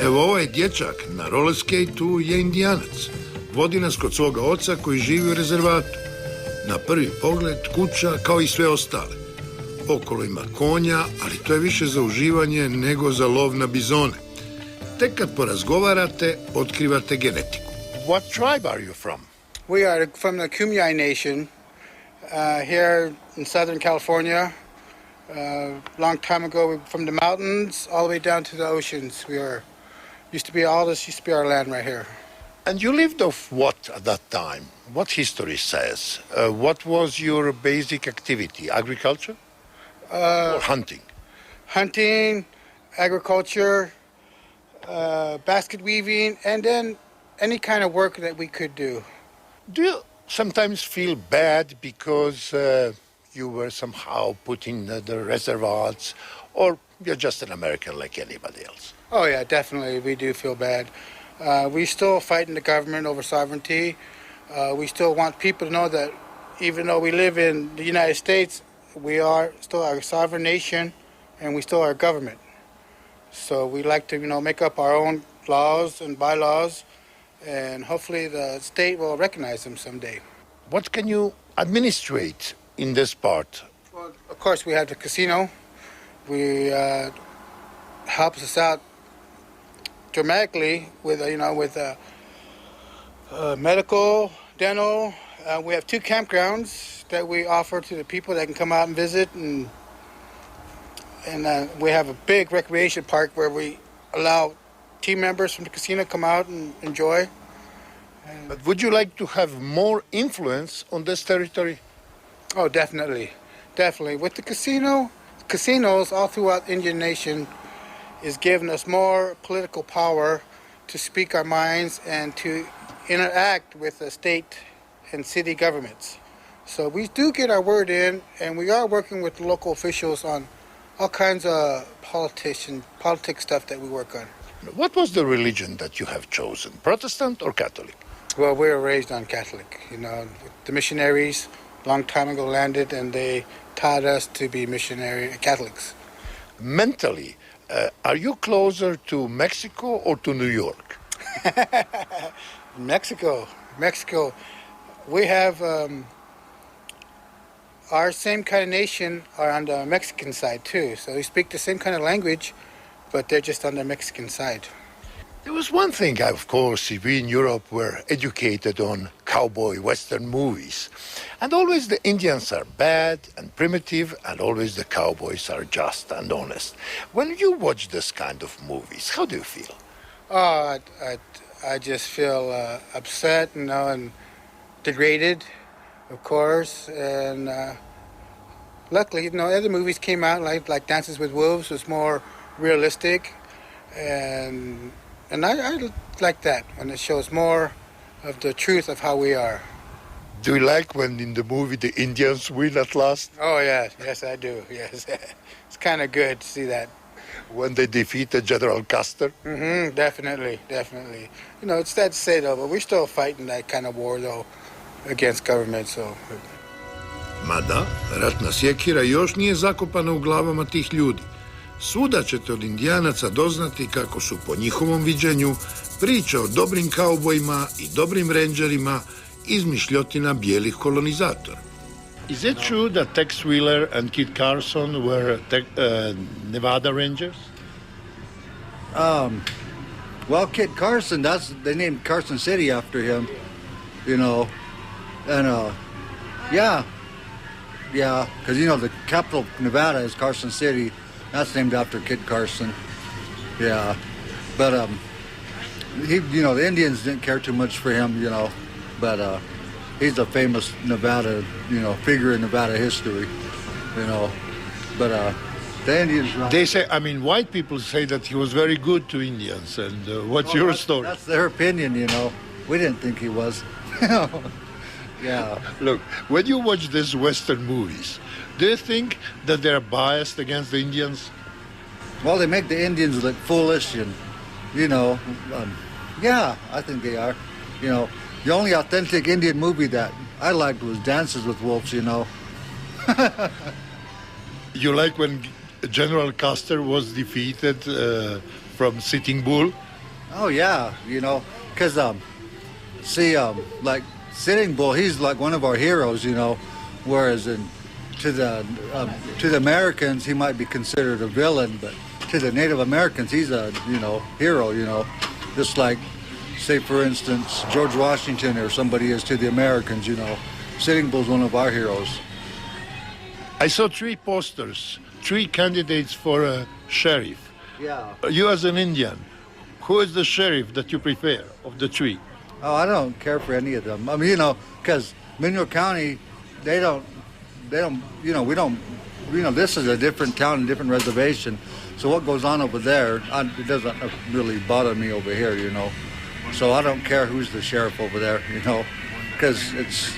Evo ovaj dječak na rollerskateu je Indijanac. Vodi nas kod svoga oca koji živi u rezervatu. Na prvi pogled kuća kao i sve ostale. Okolo ima konja, ali to je više za uživanje nego za lov na bizone. Tek kad porazgovarate, otkrivate genetiku. What tribe are you from? We are from the Kumeyaay Nation here in Southern California. Long time ago, we from the mountains all the way down to the oceans. Used to be our land right here. And you lived off what at that time? What history says? What was your basic activity? Agriculture or hunting? Hunting, agriculture, basket weaving, and then any kind of work that we could do. Do you sometimes feel bad because you were somehow put in the reservoirs, or you're just an American like anybody else? Oh yeah, definitely. We do feel bad. We still fighting the government over sovereignty. We still want people to know that even though we live in the United States, we are still a sovereign nation, and we still are a government. So we like to, make up our own laws and bylaws, and hopefully the state will recognize them someday. What can you administrate in this part? Well, of course, we have the casino. We helps us out dramatically with medical, dental. We have 2 campgrounds that we offer to the people that can come out and visit, and we have a big recreation park where we allow team members from the casino to come out and enjoy. But would you like to have more influence on this territory? Oh, definitely. Definitely. With the casinos all throughout the Indian Nation is giving us more political power to speak our minds and to interact with the state and city governments. So we do get our word in, and we are working with local officials on all kinds of politic stuff that we work on. What was the religion that you have chosen, Protestant or Catholic? Well, we were raised on Catholic. The missionaries long time ago landed, and they taught us to be missionary Catholics. Mentally, are you closer to Mexico or to New York? Mexico. We have our same kind of nation are on the Mexican side too. So we speak the same kind of language, but they're just on the Mexican side. There was one thing, of course, we in Europe were educated on cowboy Western movies. And always the Indians are bad and primitive, and always the cowboys are just and honest. When you watch this kind of movies, how do you feel? Oh, I just feel upset, and degraded, of course. And luckily, other movies came out, like Dances with Wolves was more realistic. And I like that, when it shows more of the truth of how we are. Do you like when in the movie the Indians win at last? Oh, yes, I do, yes. It's kind of good to see that. When they defeated General Custer? Mm-hmm, definitely. It's sad to say, though, but we're still fighting that kind of war, though, against government, so... Mada, ratna sjekira još nije zakopana u glavama tih ljudi. Svuda ćete od Indijanaca doznati kako su po njihovom viđenju priče o dobrim kaubojima i dobrim rendžerima izmišljotina bijelih kolonizatora. Is it true that Tex Wheeler and Kit Carson were Nevada Rangers? Well, Kit Carson, they named Carson City after him, and yeah, because the capital of Nevada is Carson City. That's named after Kit Carson. Yeah, but the Indians didn't care too much for him, but he's a famous Nevada, figure in Nevada history, But the Indians... They say, white people say that he was very good to Indians, and what's your story? That's their opinion, We didn't think he was. Yeah. Look, when you watch these Western movies, do you think that they're biased against the Indians? Well, they make the Indians look foolish and, yeah, I think they are. You know, the only authentic Indian movie that I liked was Dances with Wolves, you know. You like when General Custer was defeated from Sitting Bull? Oh, yeah, you know, because, like Sitting Bull, he's like one of our heroes, you know, whereas to the Americans, he might be considered a villain, but to the Native Americans, he's a, you know, hero, you know, just like, say, for instance, George Washington or somebody is to the Americans, you know. Sitting Bull's one of our heroes. I saw 3 posters, 3 candidates for a sheriff. Yeah. You as an Indian, who is the sheriff that you prefer of the 3? Oh, I don't care for any of them. I mean, you know, because Monroe County, they don't, you know, we don't, you know, this is a different town, a different reservation. So what goes on over there, it doesn't really bother me over here, you know. So I don't care who's the sheriff over there, you know, because it's,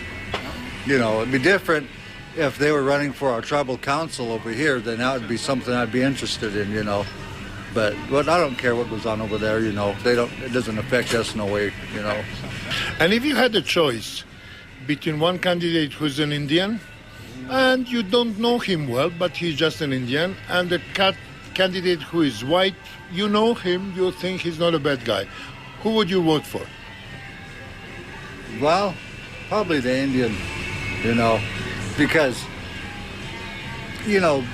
you know, it'd be different if they were running for our tribal council over here, then that would be something I'd be interested in, you know. But I don't care what goes on over there, you know. It doesn't affect us no way, you know. And if you had a choice between one candidate who's an Indian, and you don't know him well, but he's just an Indian, and a candidate who is white, you know him, you think he's not a bad guy, who would you vote for? Well, probably the Indian, you know, because, you know,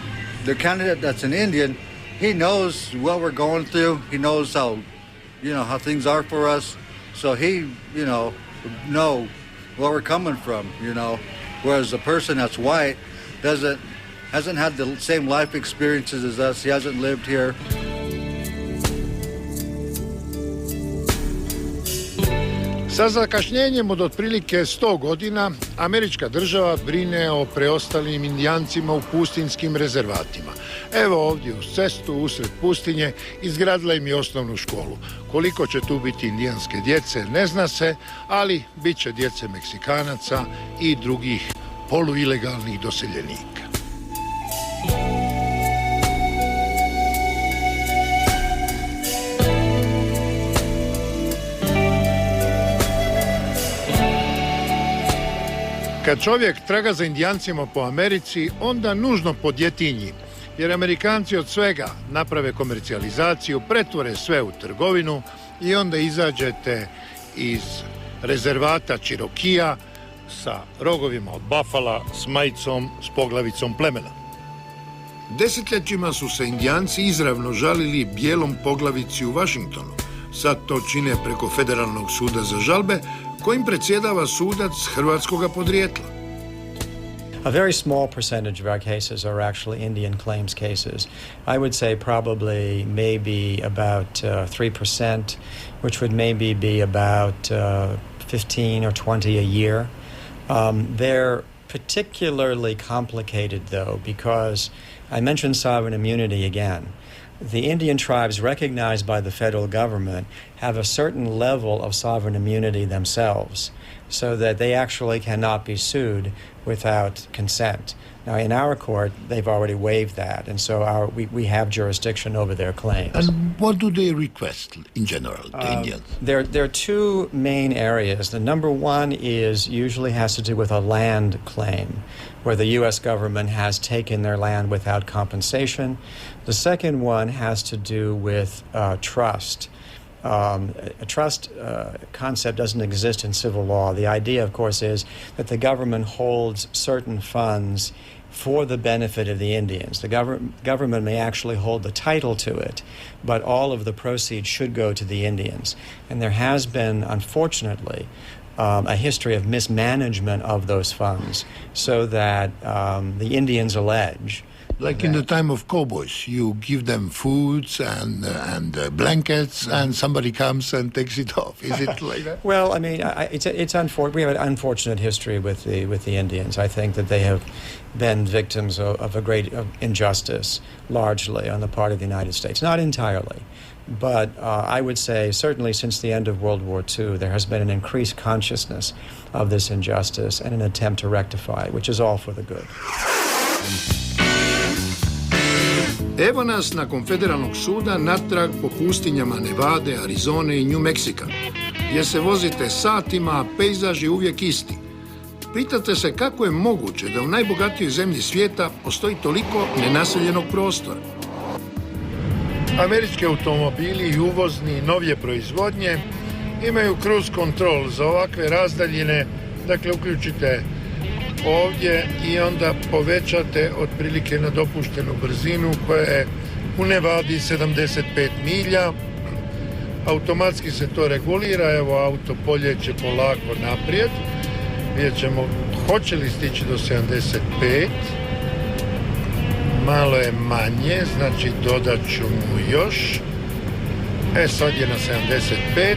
the candidate that's an Indian, he knows what we're going through. He knows how, you know, how things are for us. So he, you know where we're coming from, you know. Whereas the person that's white hasn't had the same life experiences as us. He hasn't lived here. Sa zakašnjenjem od otprilike 100 godina, američka država brine o preostalim Indijancima u pustinjskim rezervatima. Evo ovdje uz cestu, usred pustinje, izgradila im je osnovnu školu. Koliko će tu biti indijanske djece, ne zna se, ali bit će djece Meksikanaca i drugih poluilegalnih doseljenika. Kad čovjek traga za Indijancima po Americi, onda nužno po djetinji, jer Amerikanci od svega naprave komercijalizaciju, pretvore sve u trgovinu i onda izađete iz rezervata Čirokija sa rogovima od bafala, s majicom, s poglavicom plemena. Desetljećima su se Indijanci izravno žalili bijelom poglavici u Vašingtonu. Sad to čine preko Federalnog suda za žalbe, kojim predsjedava sudac hrvatskoga podrijetla. A very small percentage of our cases are actually Indian claims cases. I would say probably maybe about 3%, which would maybe be about 15 or 20 a year. They're particularly complicated, though, because I mentioned sovereign immunity again. The Indian tribes recognized by the federal government have a certain level of sovereign immunity themselves, so that they actually cannot be sued without consent. Now, in our court, they've already waived that, and so we have jurisdiction over their claims. And what do they request in general, the Indians? There are 2 main areas. The number one usually has to do with a land claim, where the U.S. government has taken their land without compensation. The second one has to do with trust. A trust concept doesn't exist in civil law. The idea, of course, is that the government holds certain funds for the benefit of the Indians. The government may actually hold the title to it, but all of the proceeds should go to the Indians. And there has been, unfortunately, a history of mismanagement of those funds, so that the Indians allege. Like in the time of cowboys, you give them foods and blankets, and somebody comes and takes it off. Is it like that? Well, I mean, it's unfortunate. We have an unfortunate history with the Indians. I think that they have been victims of a great injustice, largely on the part of the United States. Not entirely, but I would say certainly since the end of World War II, there has been an increased consciousness of this injustice and an attempt to rectify it, which is all for the good. Evo nas nakon federalnog suda natrag po pustinjama Nevade, Arizone i New Meksika, gdje se vozite satima, a pejzaž je uvijek isti. Pitate se kako je moguće da u najbogatijoj zemlji svijeta postoji toliko nenaseljenog prostora. Američki automobili i uvozni novije proizvodnje imaju cruise control za ovakve razdaljine, dakle uključite ovdje i onda povećate otprilike na dopuštenu brzinu koja je u Nevadi 75 milja. Automatski se to regulira, evo auto poljeće polako naprijed. Vidjet ćemo hoće li stići do 75. Malo je manje, znači dodat ću mu još. Sad je na 75,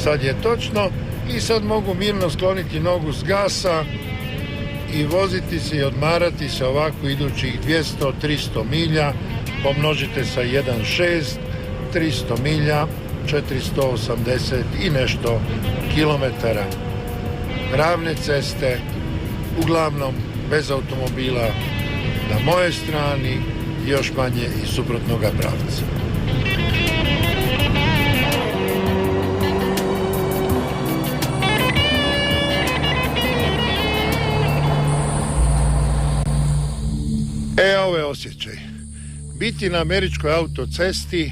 sad je točno i sad mogu mirno skloniti nogu s gasa i voziti se i odmarati se ovako idućih 200-300 milja, pomnožite sa 1,6, 300 milja, 480 i nešto kilometara. Ravne ceste, uglavnom bez automobila na mojoj strani, još manje iz suprotnoga pravca. Ovo je osjećaj. Biti na američkoj autocesti,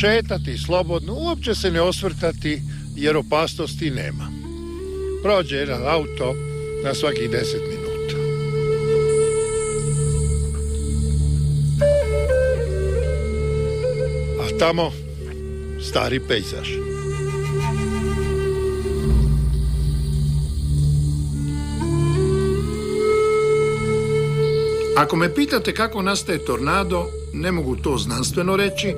šetati slobodno, uopće se ne osvrtati jer opasnosti nema. Prođe jedan auto na svakih 10 minuta. A tamo stari pejzaž. Ako me pitate kako nastaje tornado, ne mogu to znanstveno reći,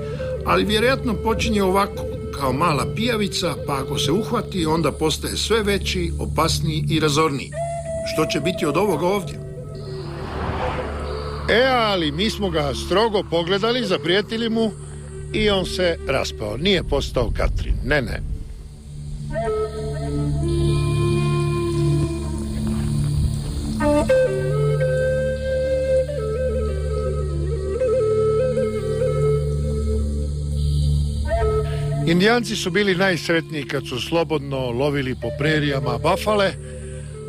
ali vjerojatno počinje ovako, kao mala pijavica, pa ako se uhvati, onda postaje sve veći, opasniji i razorniji. Što će biti od ovoga ovdje? Ali mi smo ga strogo pogledali, zaprijetili mu i on se raspao. Nije postao Katrin, ne. Indijanci su bili najsretniji kad su slobodno lovili po prerijama bafale.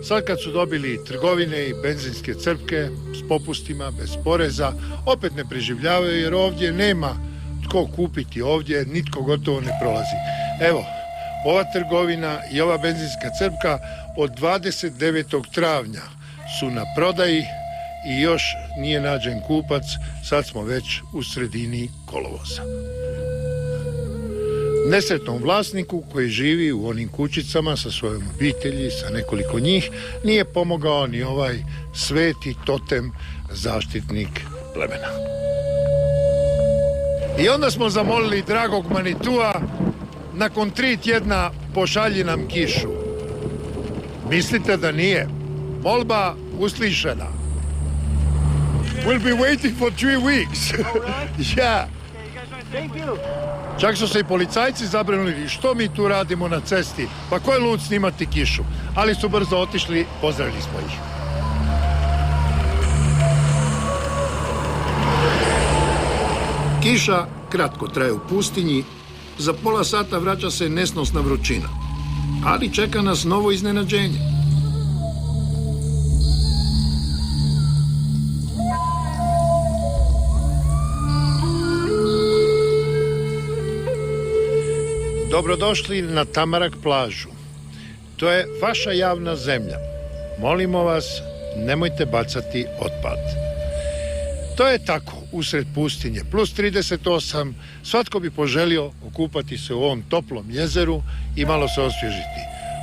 Sad kad su dobili trgovine i benzinske crpke s popustima, bez poreza, opet ne preživljavaju jer ovdje nema tko kupiti, ovdje nitko gotovo ne prolazi. Evo, ova trgovina i ova benzinska crpka od 29. travnja su na prodaji i još nije nađen kupac, sad smo već u sredini kolovoza. Nesretnom vlasniku koji živi u onim kućicama sa svojom obitelji, sa nekoliko njih, nije pomogao ni ovaj sveti totem zaštitnik plemena. I onda smo zamolili dragog Manitua, nakon 3 tjedna pošalji nam kišu. Mislite da nije? Molba uslišena. We'll be waiting for 3 weeks. Yeah. Thank you. Čak su se i policajci zabrinuli što mi tu radimo na cesti, pa ko je lud snimati kišu, ali su brzo otišli, pozdravili smo ih. Kiša kratko traje u pustinji, za pola sata vraća se nesnosna vrućina, ali čeka nas novo iznenađenje. Dobrodošli na Tamarak plažu. To je vaša javna zemlja. Molimo vas, nemojte bacati otpad. To je tako, usred pustinje, plus 38, svatko bi poželio okupati se u ovom toplom jezeru i malo se osvježiti.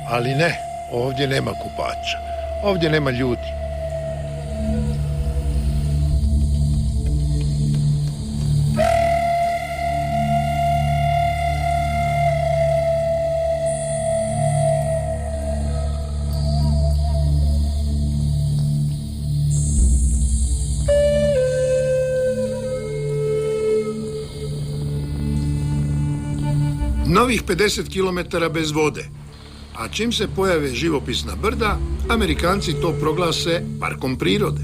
Ali ne, ovdje nema kupača, ovdje nema ljudi. Novih 50 km bez vode, a čim se pojave živopisna brda, Amerikanci to proglase parkom prirode.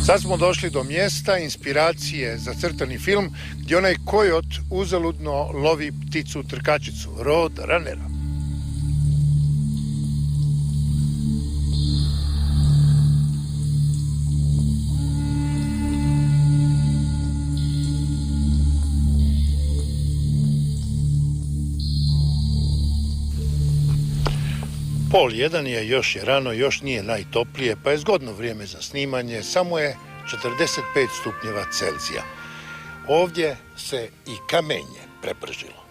Sad smo došli do mjesta inspiracije za crtani film gdje onaj kojot uzaludno lovi pticu trkačicu, Road Runnera. Pol jedan je, još je rano, još nije najtoplije, pa je zgodno vrijeme za snimanje, samo je 45 stupnjeva Celzija. Ovdje se i kamenje prepržilo.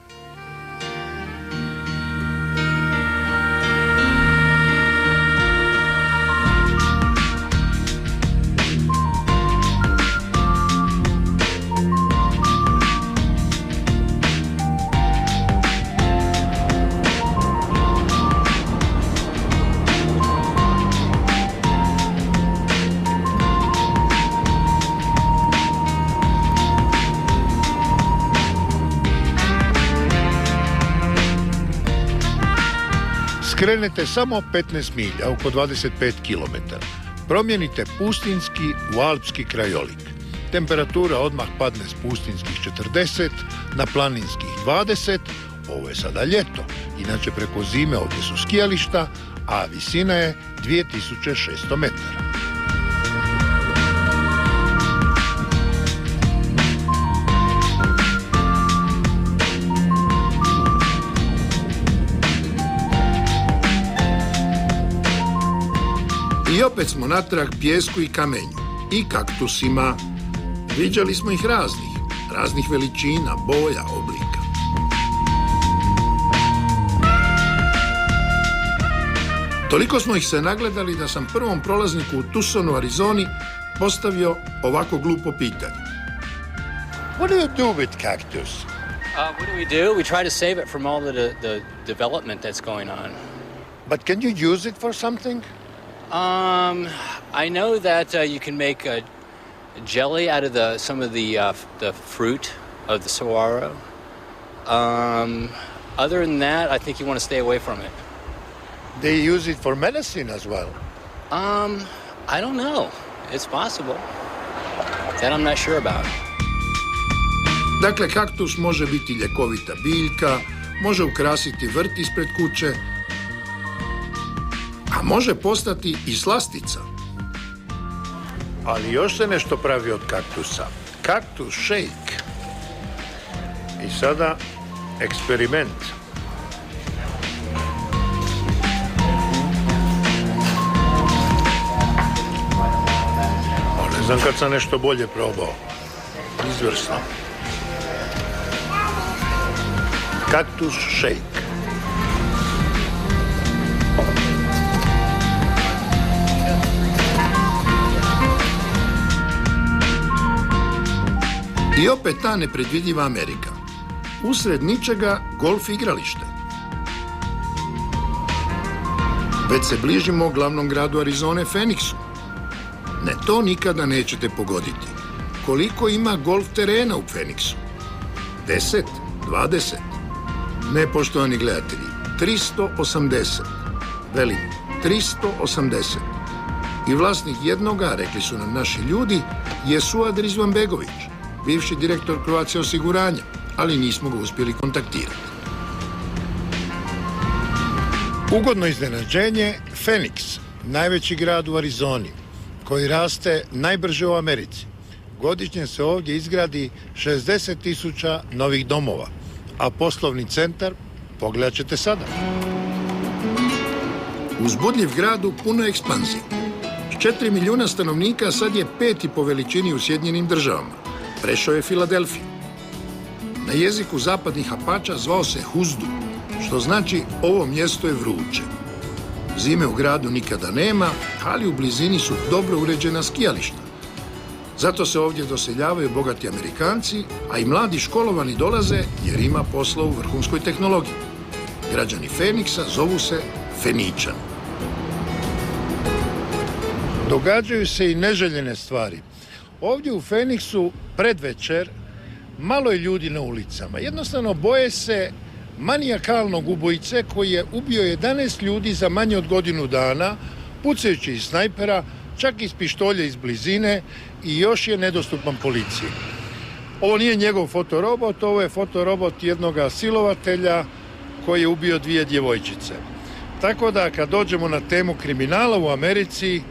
Krenete samo 15 milja, oko 25 km. Promijenite pustinski u alpski krajolik. Temperatura odmah padne s pustinskih 40 na planinskih 20. Ovo je sada ljeto, inače preko zime ovdje su skijališta, a visina je 2600 metara. I opet smo natrag pijesku i kamenju, i kaktusima. Viđali smo ih raznih veličina, boja, oblika. Toliko smo ih se nagledali da sam prvom prolazniku u Tucsonu, Arizoni, postavio ovako glupo pitanje. What do you do with cactus? What do? We try to save it from all the development that's going on. But can you use it for something? I know that you can make a jelly out of some of the fruit of the saguaro. Other than that, I think you want to stay away from it. They use it for medicine as well. I don't know. It's possible. That I'm not sure about. Dakle, kaktus može biti ljekovita biljka, može ukrasiti vrt ispred kuće, a može postati i slastica. Ali još se nešto pravi od kaktusa. Kaktus shake. I sada eksperiment. Ne znam kad sam nešto bolje probao. Izvrsno. Kaktus shake. I opet ta nepredvidljiva Amerika. Usred ničega golf igralište. Već se bližimo glavnom gradu Arizone, Phoenixu. Ne, to nikada nećete pogoditi. Koliko ima golf terena u Phoenixu? 10? 20? Ne, poštovani gledatelji, 380. Velim, 380. I vlasnik jednoga, rekli su nam naši ljudi, je Suad Rizvanbegović, bivši direktor Croatia osiguranja, ali nismo ga uspjeli kontaktirati. Ugodno iznenađenje, Phoenix, najveći grad u Arizoni, koji raste najbrže u Americi. Godišnje se ovdje izgradi 60.000 novih domova, a poslovni centar pogledat ćete sada. Uzbudljiv grad u punoj ekspanziji. S 4 milijuna stanovnika sad je 5. po veličini u Sjedinjenim Državama. Prešao je Filadelfiju. Na jeziku zapadnih Apača zvao se Huzdu, što znači ovo mjesto je vruće. Zime u gradu nikada nema, ali u blizini su dobro uređena skijališta. Zato se ovdje doseljavaju bogati Amerikanci, a i mladi školovani dolaze jer ima posla u vrhunskoj tehnologiji. Građani Phoenixa zovu se Feničani. Događaju se i neželjene stvari. Ovdje u Phoenixu predvečer malo je ljudi na ulicama. Jednostavno boje se manijakalnog ubojice koji je ubio 11 ljudi za manje od godinu dana, pucajući iz snajpera čak iz pištolja iz blizine i još je nedostupan policiji. Ovo nije njegov fotorobot, ovo je fotorobot jednog silovatelja koji je ubio 2 djevojčice. Tako da kad dođemo na temu kriminala u Americi,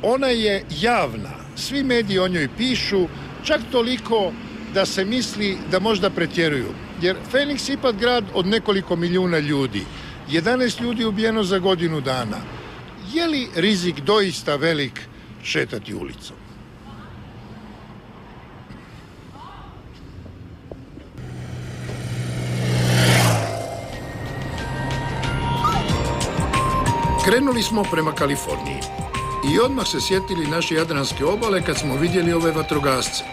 ona je javna. Svi mediji o njoj pišu, čak toliko da se misli da možda pretjeruju. Jer Phoenix je ipak grad od nekoliko milijuna ljudi. 11 ljudi ubijeno za godinu dana. Je li rizik doista velik šetati ulicom? Krenuli smo prema Kaliforniji i odmah se sjetili naše jadranske obale kad smo vidjeli ove vatrogasce.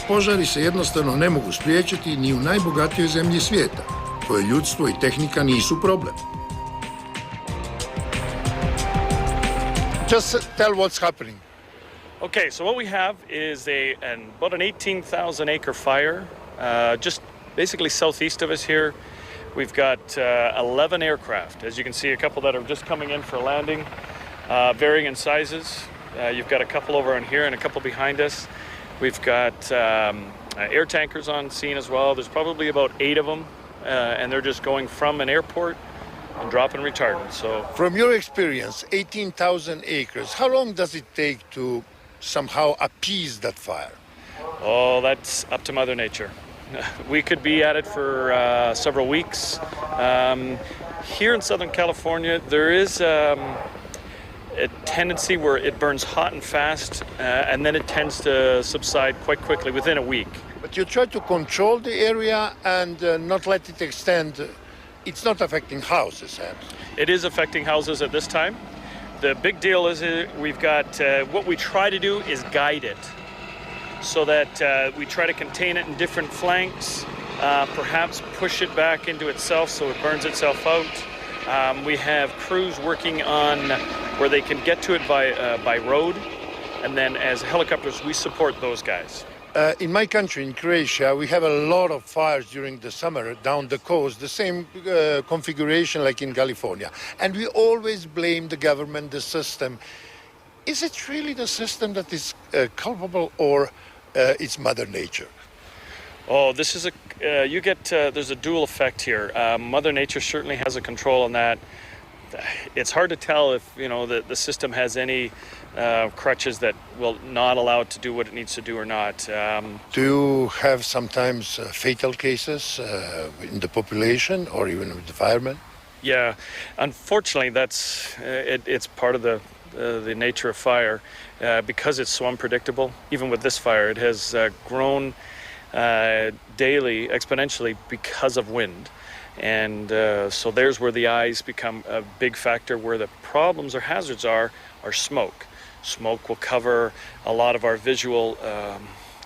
Požari se jednostavno ne mogu spriječiti ni u najbogatijoj zemlji svijeta, koje ljudstvo i tehnika nisu problem. Just tell what's happening. Okay, so what we have is about an 18,000 acre fire, just basically southeast of us here. We've got 11 aircraft. As you can see, a couple that are just coming in for landing, varying in sizes. You've got a couple over on here and a couple behind us. We've got air tankers on scene as well. There's probably about 8 of them, and they're just going from an airport and dropping retardant. So, from your experience, 18,000 acres, how long does it take to somehow appease that fire? Oh, that's up to Mother Nature. We could be at it for several weeks. Here in Southern California, there is a tendency where it burns hot and fast, and then it tends to subside quite quickly within a week. But you try to control the area and not let it extend. It's not affecting houses, It is affecting houses at this time. The big deal is we've got, what we try to do is guide it, so that we try to contain it in different flanks, perhaps push it back into itself so it burns itself out. We have crews working on where they can get to it by road, and then as helicopters we support those guys. In my country, in Croatia, we have a lot of fires during the summer down the coast, the same configuration like in California. And we always blame the government, the system. Is it really the system that is culpable, or it's Mother Nature? Oh, this is there's a dual effect here. Mother Nature certainly has a control on that. It's hard to tell if, the system has any crutches that will not allow it to do what it needs to do or not. Do you have sometimes fatal cases in the population or even with the firemen? Yeah, unfortunately, it's part of the nature of fire. Because it's so unpredictable, even with this fire, it has grown daily, exponentially, because of wind. And so there's where the eyes become a big factor. Where the problems or hazards are smoke. Smoke will cover a lot of our visual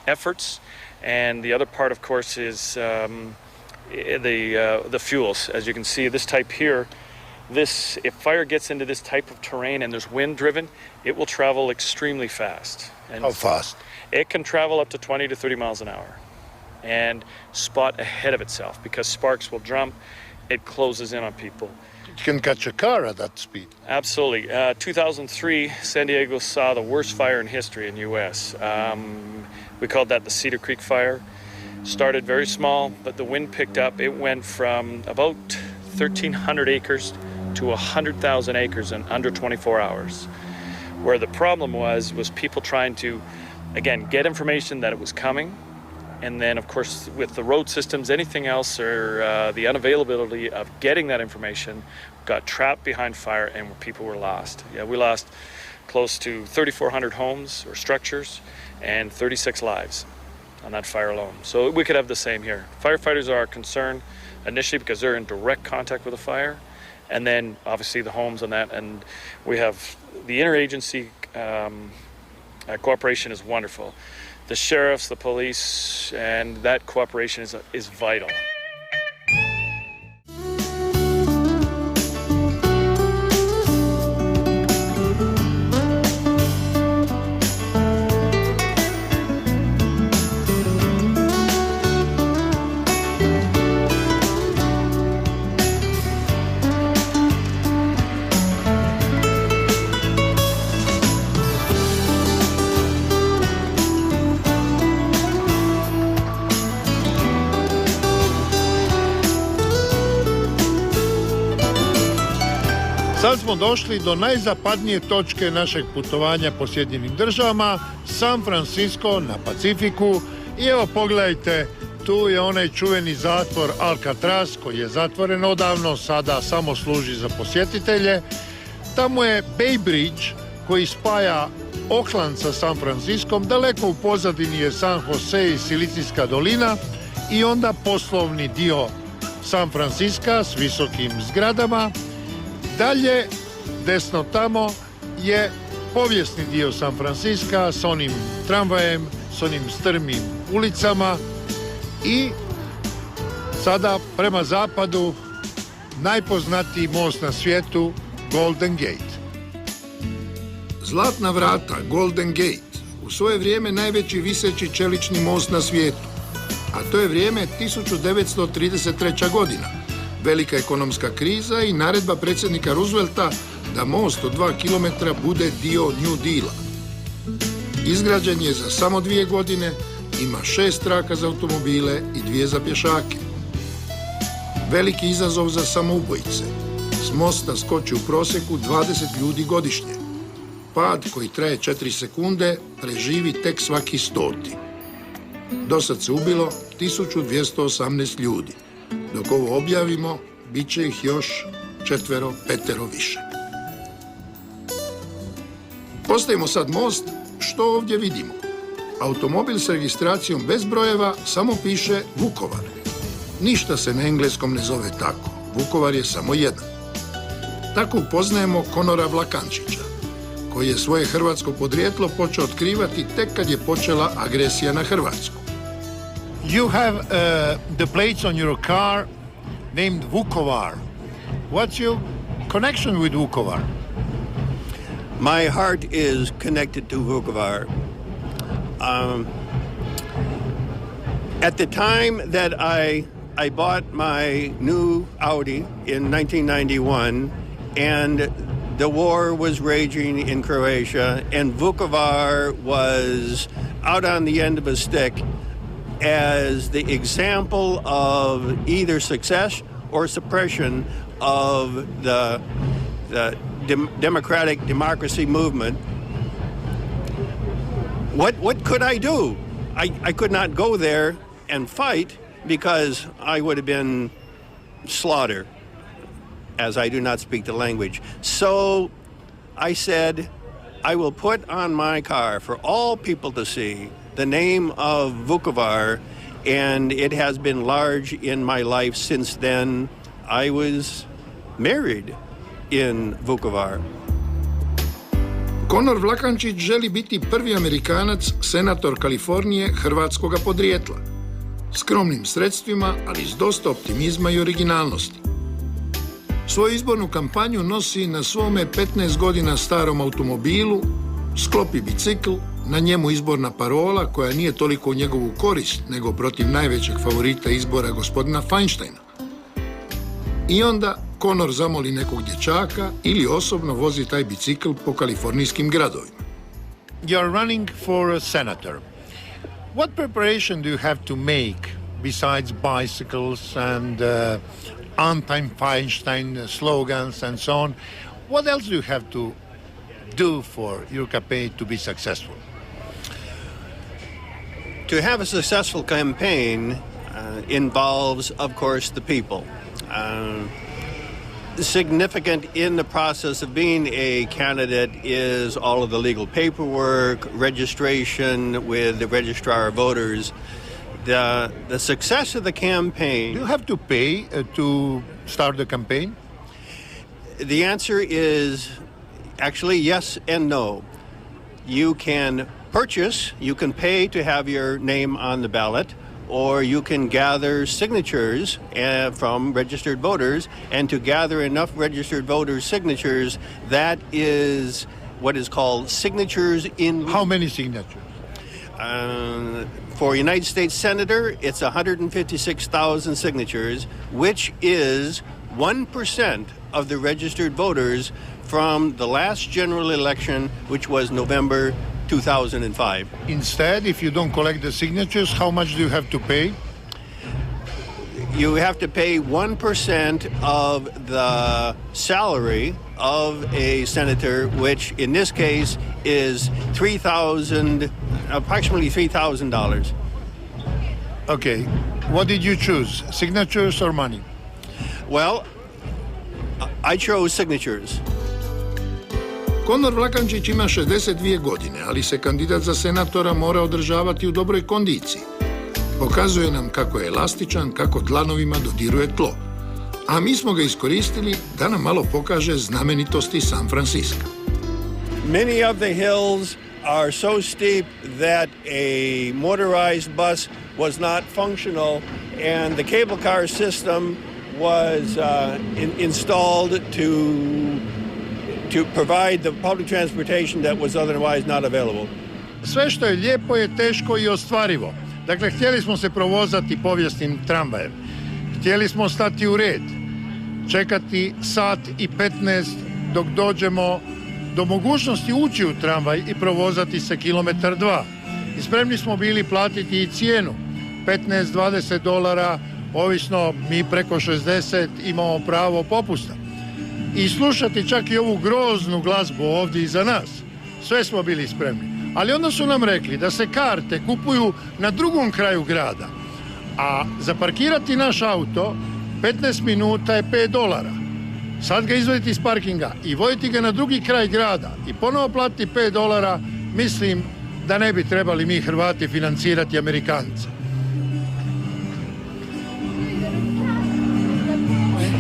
efforts. And the other part, of course, is the fuels. As you can see, this type here, if fire gets into this type of terrain and there's wind driven, it will travel extremely fast. And how fast? It can travel up to 20 to 30 miles an hour and spot ahead of itself, because sparks will jump. It closes in on people. It can catch a car at that speed. Absolutely. 2003, San Diego saw the worst fire in history in the U.S. We called that the Cedar Creek Fire. Started very small, but the wind picked up. It went from about 1,300 acres to 100,000 acres in under 24 hours. Where the problem was people trying to, again, get information that it was coming. And then, of course, with the road systems, anything else, or the unavailability of getting that information, got trapped behind fire, and people were lost. Yeah, we lost close to 3,400 homes or structures and 36 lives on that fire alone. So we could have the same here. Firefighters are concerned initially because they're in direct contact with the fire, and then obviously the homes and that. And we have the interagency cooperation is wonderful. The sheriffs, the police, and that cooperation is vital. Sad smo došli do najzapadnije točke našeg putovanja po Sjedinjenim državama, San Francisco na Pacifiku. I evo pogledajte, tu je onaj čuveni zatvor Alcatraz koji je zatvoren odavno, sada samo služi za posjetitelje. Tamo je Bay Bridge koji spaja Oakland sa San Franciskom, daleko u pozadini je San Jose i Silicijska dolina i onda poslovni dio San Francisca s visokim zgradama. Dalje, desno tamo, je povijesni dio San Francisca s onim tramvajem, s onim strmim ulicama i sada prema zapadu najpoznatiji most na svijetu, Golden Gate. Zlatna vrata, Golden Gate, u svoje vrijeme najveći viseći čelični most na svijetu, a to je vrijeme 1933. godina. Velika ekonomska kriza i naredba predsjednika Roosevelta da most od 2 km bude dio New Deala. Izgrađen je za samo 2 godine, ima 6 traka za automobile i 2 za pješake. Veliki izazov za samoubojice. S mosta skoči u prosjeku 20 ljudi godišnje. Pad koji traje 4 sekunde preživi tek svaki 100. Dosad se ubilo 1218 ljudi. Dok ovo objavimo, bit će ih još 4, 5 više. Postavimo sad most, što ovdje vidimo? Automobil s registracijom bez brojeva samo piše Vukovar. Ništa se na engleskom ne zove tako. Vukovar je samo jedan. Tako upoznajemo Konora Vlakančića, koji je svoje hrvatsko podrijetlo počeo otkrivati tek kad je počela agresija na Hrvatsku. You have the plates on your car named Vukovar. What's your connection with Vukovar? My heart is connected to Vukovar. At the time that I bought my new Audi in 1991, and the war was raging in Croatia, and Vukovar was out on the end of a stick as the example of either success or suppression of the democracy movement. What could I do? I could not go there and fight because I would have been slaughtered, as I do not speak the language. So I said, I will put on my car for all people to see the name of Vukovar, and it has been large in my life since then. I was married in Vukovar. Konor Vlakančić želi biti prvi Amerikanac, senator Kalifornije hrvatskoga podrijetla. Skromnim sredstvima, ali s dosta optimizma i originalnosti. Svoju izbornu kampanju nosi na svome 15 godina starom automobilu, sklopi bicikl, na njemu izborna parola koja nije toliko u njegovu korist, nego protiv najvećeg favorita izbora gospodina Feinsteina. I onda Konor zamoli nekog dječaka ili osobno vozi taj bicikl po kalifornijskim gradovima. You are running for a senator. What preparation do you have to make besides bicycles and anti-Feinstein slogans and so on? What else do you have to do for your campaign to be successful? To have a successful campaign involves, of course, the people. Significant in the process of being a candidate is all of the legal paperwork, registration with the registrar of voters. The success of the campaign... Do you have to pay to start the campaign? The answer is actually yes and no. You can purchase, you can pay to have your name on the ballot, or you can gather signatures from registered voters, and to gather enough registered voters' signatures, that is what is called signatures in... How many signatures? For a United States Senator, it's 156,000 signatures, which is 1% of the registered voters from the last general election, which was November 2005. Instead, if you don't collect the signatures, how much do you have to pay? you have to pay 1% of the salary of a senator, which in this case is approximately $3,000. Okay, what did you choose? Signatures or money? Well, I chose signatures. Konor Vlakančić ima 62 godine, ali se kandidat za senatora mora održavati u dobroj kondiciji. Pokazuje nam kako je elastičan, kako dlanovima dodiruje tlo. A mi smo ga iskoristili da nam malo pokaže znamenitosti San Francisca. Many of the hills are so steep that a motorized bus was not functional, and the cable car system was installed to provide the public transportation that was otherwise not available. Sve što je lijepo je teško i ostvarivo. Dakle, htjeli smo se provozati povijesnim tramvajem. Htjeli smo stati u red, čekati 1:15 dok dođemo do mogućnosti ući u tramvaj i provozati se 1-2 kilometra. I spremni smo bili platiti i cijenu, $15-20, ovisno, mi preko 60 imamo pravo popusta. I slušati čak i ovu groznu glazbu ovdje iza nas. Sve smo bili spremni. Ali onda su nam rekli da se karte kupuju na drugom kraju grada, a za parkirati naš auto 15 minuta je $5. Sad ga izvoditi iz parkinga i voditi ga na drugi kraj grada i ponovo platiti $5, mislim da ne bi trebali mi Hrvati financirati Amerikance.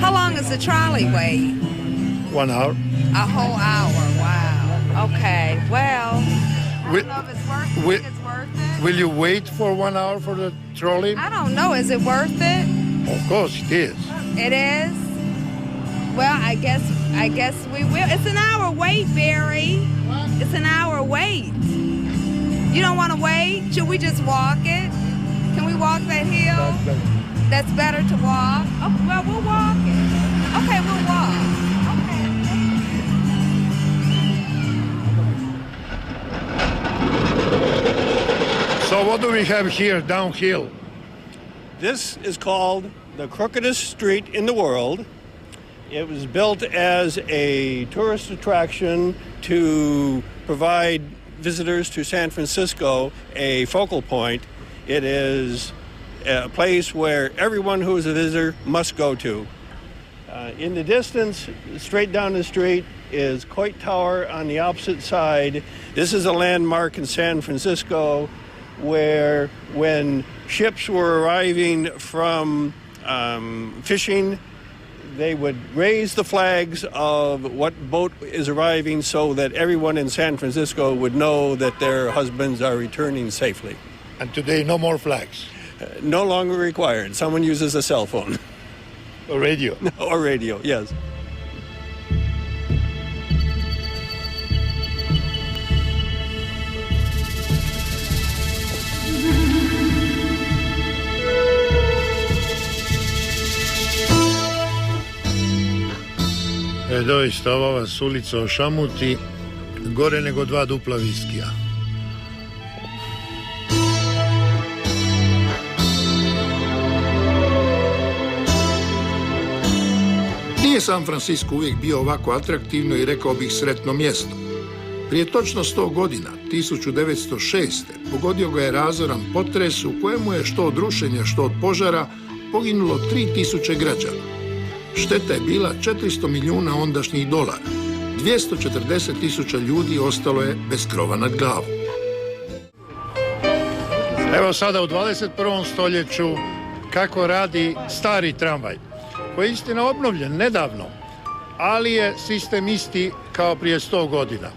How long is the trolley wait? 1 hour. A whole hour, wow. Okay, well, I Will, don't know if it's worth it. will you wait for 1 hour for the trolley? I don't know, is it worth it? Of course it is. It is? Well, I guess we will. It's an hour wait, Barry. It's an hour wait. You don't want to wait? Should we just walk it? Can we walk that hill? That's better to walk? Oh, well, we'll walk it. Okay, we'll walk. Okay. So what do we have here downhill? This is called the crookedest street in the world. It was built as a tourist attraction to provide visitors to San Francisco a focal point. It is a place where everyone who is a visitor must go to. In the distance, straight down the street, is Coit Tower on the opposite side. This is a landmark in San Francisco where when ships were arriving from fishing, they would raise the flags of what boat is arriving so that everyone in San Francisco would know that their husbands are returning safely. And today, no more flags? No longer required. Someone uses a cell phone. Or radio? Or radio, yes. Doista, ova vas ulica ošamuti gore nego 2 dupla viskija. Nije San Francisco uvijek bio ovako atraktivno i rekao bih sretno mjesto. Prije točno 100 godina, 1906. pogodio ga je razoran potres u kojemu je što od rušenja, što od požara poginulo 3000 građana. Šteta je bila $400 milijuna ondašnjih dolara. 240.000 ljudi ostalo je bez krova nad glavom. Evo sada u 21. stoljeću kako radi stari tramvaj, koji je istina obnovljen nedavno, ali je sistem isti kao prije 100 godina.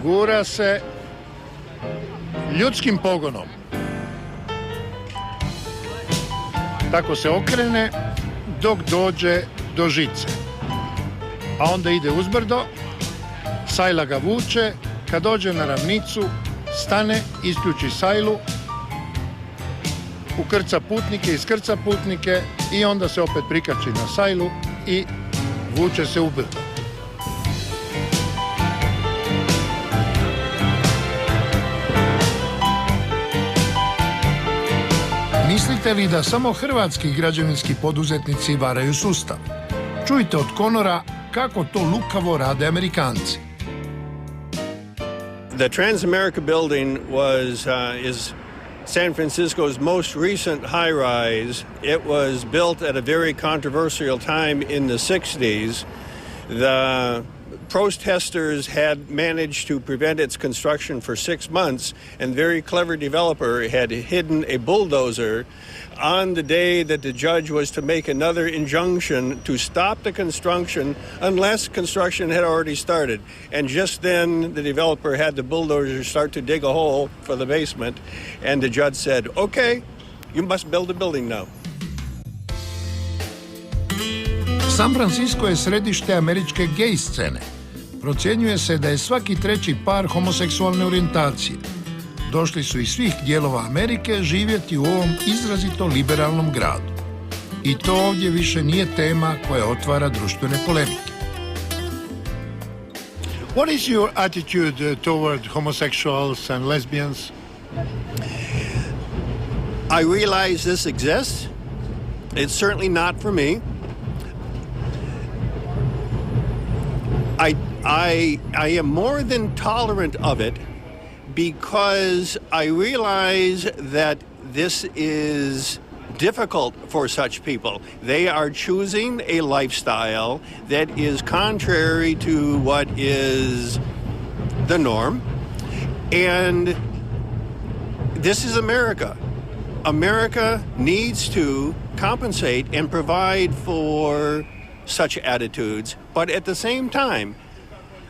Gura se ljudskim pogonom. Tako se okrene dok dođe do žice. A onda ide uzbrdo, sajla ga vuče, kad dođe na ravnicu, stane, isključi sajlu, ukrca putnike, iskrca putnike i onda se opet prikači na sajlu i vuče se ubrdo. Mislite li da samo hrvatski građevinski poduzetnici varaju sustav? Čujte od Konora kako to lukavo rade Amerikanci. The Transamerica building is San Francisco's most recent high-rise. It was built at a very controversial time in the 60s. The protesters had managed to prevent its construction for 6 months, and very clever developer had hidden a bulldozer on the day that the judge was to make another injunction to stop the construction unless construction had already started. And just then the developer had the bulldozer start to dig a hole for the basement, and the judge said, "Okay, you must build a building now." San Francisco je središte američke gej scene. Procjenjuje se da je svaki treći par homoseksualne orijentacije. Došli su iz svih dijelova Amerike živjeti u ovom izrazito liberalnom gradu. I to ovdje više nije tema koja otvara društvene polemike. What is your attitude toward homosexuals and lesbians? I realize this exists. It's certainly not for me. I am more than tolerant of it because I realize that this is difficult for such people. They are choosing a lifestyle that is contrary to what is the norm. And this is America. America needs to compensate and provide for such attitudes, but at the same time,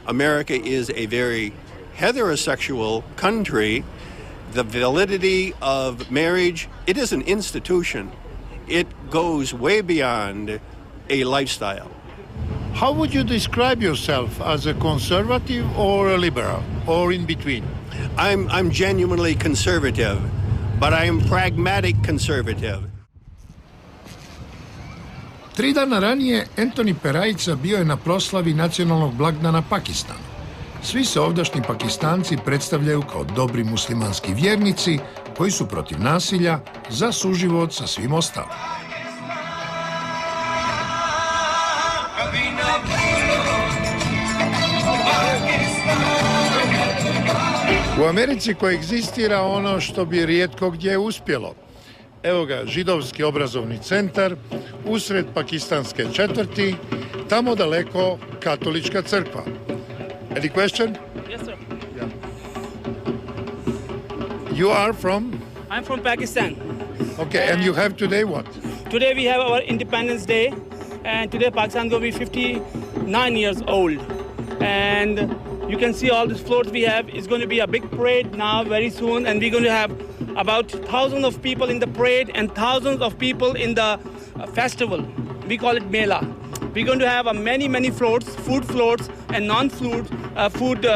America is a very heterosexual country. The validity of marriage, it is an institution. It goes way beyond a lifestyle. How would you describe yourself, as a conservative or a liberal, or in between? I'm genuinely conservative, but I am pragmatic conservative. 3 dana ranije Anthony Perajca bio je na proslavi nacionalnog blagdana Pakistana. Svi se ovdašnji Pakistanci predstavljaju kao dobri muslimanski vjernici koji su protiv nasilja, za suživot sa svim ostalim. U Americi koegzistira ono što bi rijetko gdje uspjelo. Evo ga, židovski obrazovni centar, usred pakistanske četvrti, tamo daleko katolička crkva. Any question? Yes, sir. Yeah. You are from? I'm from Pakistan. Okay, and you have today what? Today we have our Independence Day, and today Pakistan will be 59 years old. And you can see all these floats we have. It's going to be a big parade now very soon, and we're going to have about thousands of people in the parade and thousands of people in the festival. We call it Mela. We're going to have many floats, food floats and non-food food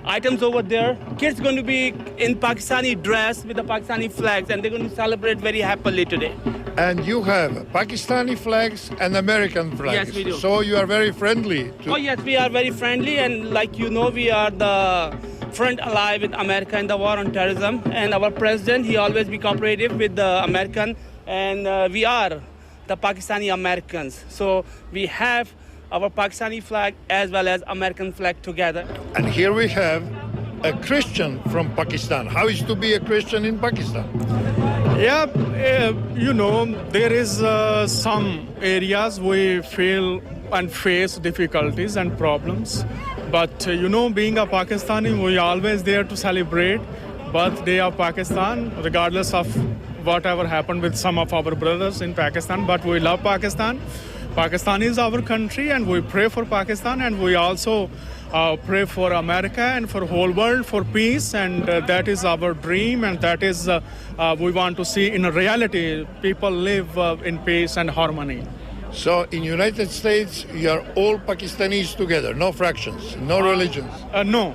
items over there. Kids going to be in Pakistani dress with the Pakistani flags, and they're going to celebrate very happily today. And you have Pakistani flags and American flags. Yes, we do. So you are very friendly. Oh, yes, we are very friendly, and like you know, we are the front ally with America in the war on terrorism. And our president, he always be cooperative with the American, and we are the Pakistani Americans. So we have our Pakistani flag as well as American flag together. And here we have a Christian from Pakistan. How is to be a Christian in Pakistan? Yeah, you know, there is some areas we feel and face difficulties and problems. But, you know, being a Pakistani, we are always there to celebrate birthday of Pakistan, regardless of whatever happened with some of our brothers in Pakistan. But we love Pakistan. Pakistan is our country, and we pray for Pakistan, and we also pray for America and for whole world for peace, and that is our dream, and that is we want to see in reality people live in peace and harmony. So in United States, you are all Pakistanis together, no fractions, no religions? No.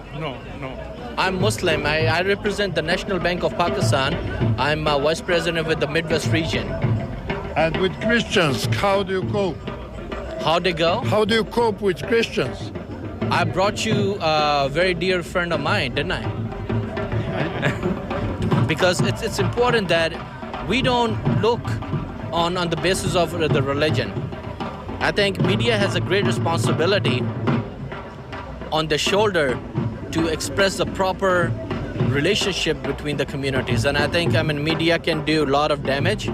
I'm Muslim. I represent the National Bank of Pakistan. I'm Vice President with the Midwest region. And with Christians, how do you cope? How they go? How do you cope with Christians? I brought you a very dear friend of mine, didn't I? Because it's important that we don't look on the basis of the religion. I think media has a great responsibility on the shoulder to express the proper relationship between the communities. And I think, media can do a lot of damage.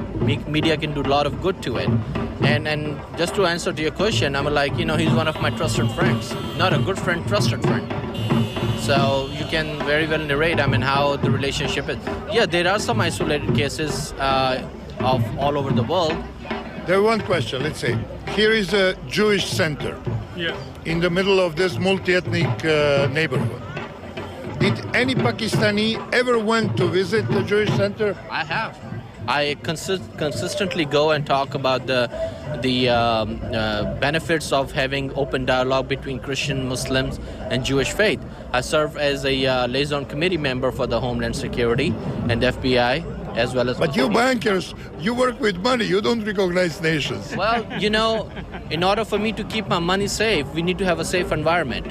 Media can do a lot of good to it. And just to answer to your question, he's one of my trusted friends. Not a good friend, trusted friend. So you can very well narrate, how the relationship is. Yeah, there are some isolated cases of all over the world. There one question, let's say. Here is a Jewish center. Yeah. In the middle of this multi-ethnic neighborhood. Did any Pakistani ever went to visit the Jewish center? I have. I consistently go and talk about the benefits of having open dialogue between Christian, Muslims, and Jewish faith. I serve as a liaison committee member for the Homeland Security and FBI, as well as... But you bankers, you work with money, you don't recognize nations. Well, in order for me to keep my money safe, we need to have a safe environment.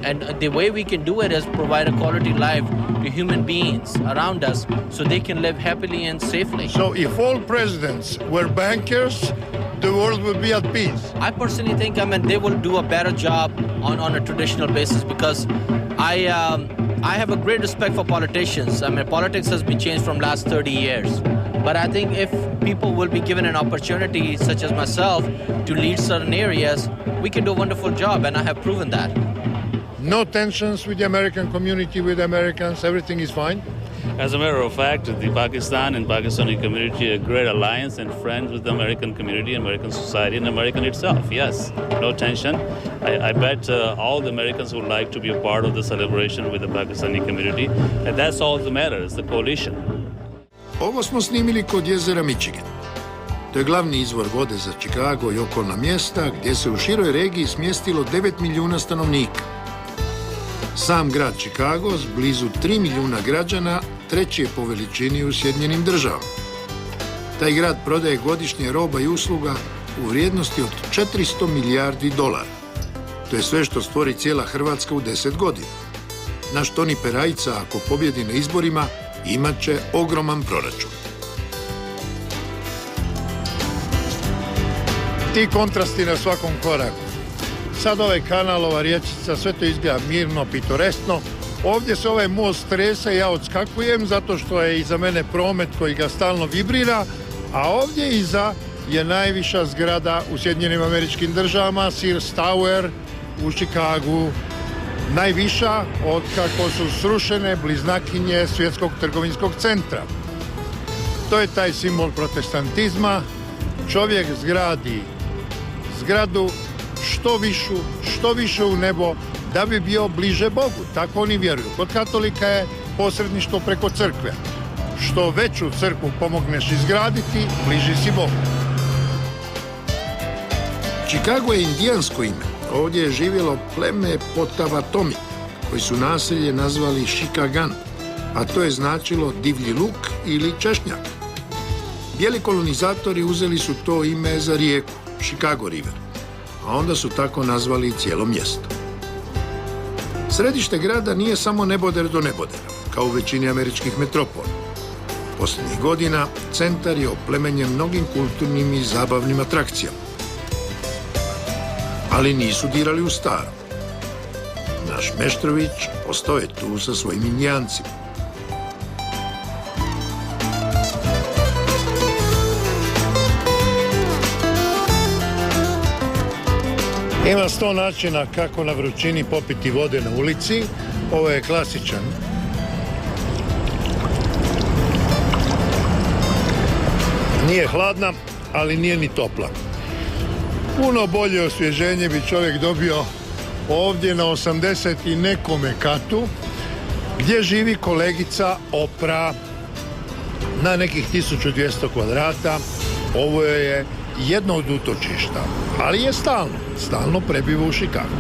And the way we can do it is provide a quality life to human beings around us so they can live happily and safely. So if all presidents were bankers, the world would be at peace. I personally think, they will do a better job on a traditional basis because I have a great respect for politicians. Politics has been changed from last 30 years. But I think if people will be given an opportunity, such as myself, to lead certain areas, we can do a wonderful job, and I have proven that. No tensions with the American community, with Americans, everything is fine? As a matter of fact, the Pakistan and Pakistani community are a great alliance and friends with the American community, American society, and American itself. Yes, no tension. I bet all the Americans would like to be a part of the celebration with the Pakistani community, and that's all that matters, the coalition. Ovo smo snimili kod jezera Michigan. To je glavni izvor vode za Chicago i okolna mjesta, gdje se u široj regiji smjestilo 9 milijuna stanovnika. Sam grad Chicago s blizu 3 milijuna građana treći je po veličini u Sjedinjenim Državama. Taj grad prodaje godišnje roba i usluga u vrijednosti od $400 milijardi. To je sve što stvori cijela Hrvatska u 10 godina. Naš Toni Perajica, ako pobjedi na izborima, imat će ogroman proračun. Ti kontrasti na svakom koraku. Sad ovaj kanal, ova riječica, sve to izgleda mirno, pitoreskno. Ovdje se ovaj most trese, ja odskakujem zato što je iza mene promet koji ga stalno vibrira, a ovdje iza je najviša zgrada u Sjedinjenim Američkim Državama, Sears Tower u Chicagu. Najviša od kako su srušene bliznakinje Svjetskog trgovinskog centra. To je taj simbol protestantizma. Čovjek zgradi zgradu što više u nebo da bi bio bliže Bogu. Tako oni vjeruju. Kod katolika je posredništvo preko crkve. Što veću crkvu pomogneš izgraditi, bliži si Bogu. Chicago je indijansko ime. Ovdje je živjelo pleme Potawatomi, koji su naselje nazvali Chicagan, a to je značilo divlji luk ili češnjak. Bijeli kolonizatori uzeli su to ime za rijeku, Chicago River, a onda su tako nazvali cijelo mjesto. Središte grada nije samo neboder do nebodera, kao u većini američkih metropola. Posljednjih godina centar je oplemenjen mnogim kulturnim i zabavnim atrakcijama. Ali nisu dirali u staro. Naš Meštrović ostao je tu sa svojim indijancima. Ima 100 načina kako na vrućini popiti vode na ulici. Ovo je klasičan. Nije hladna, ali nije ni topla. Puno bolje osvježenje bi čovjek dobio ovdje na 80 i nekome katu, gdje živi kolegica Opra na nekih 1200 kvadrata. Ovo je jedno od utočišta, ali je stalno prebiva u Chicagu.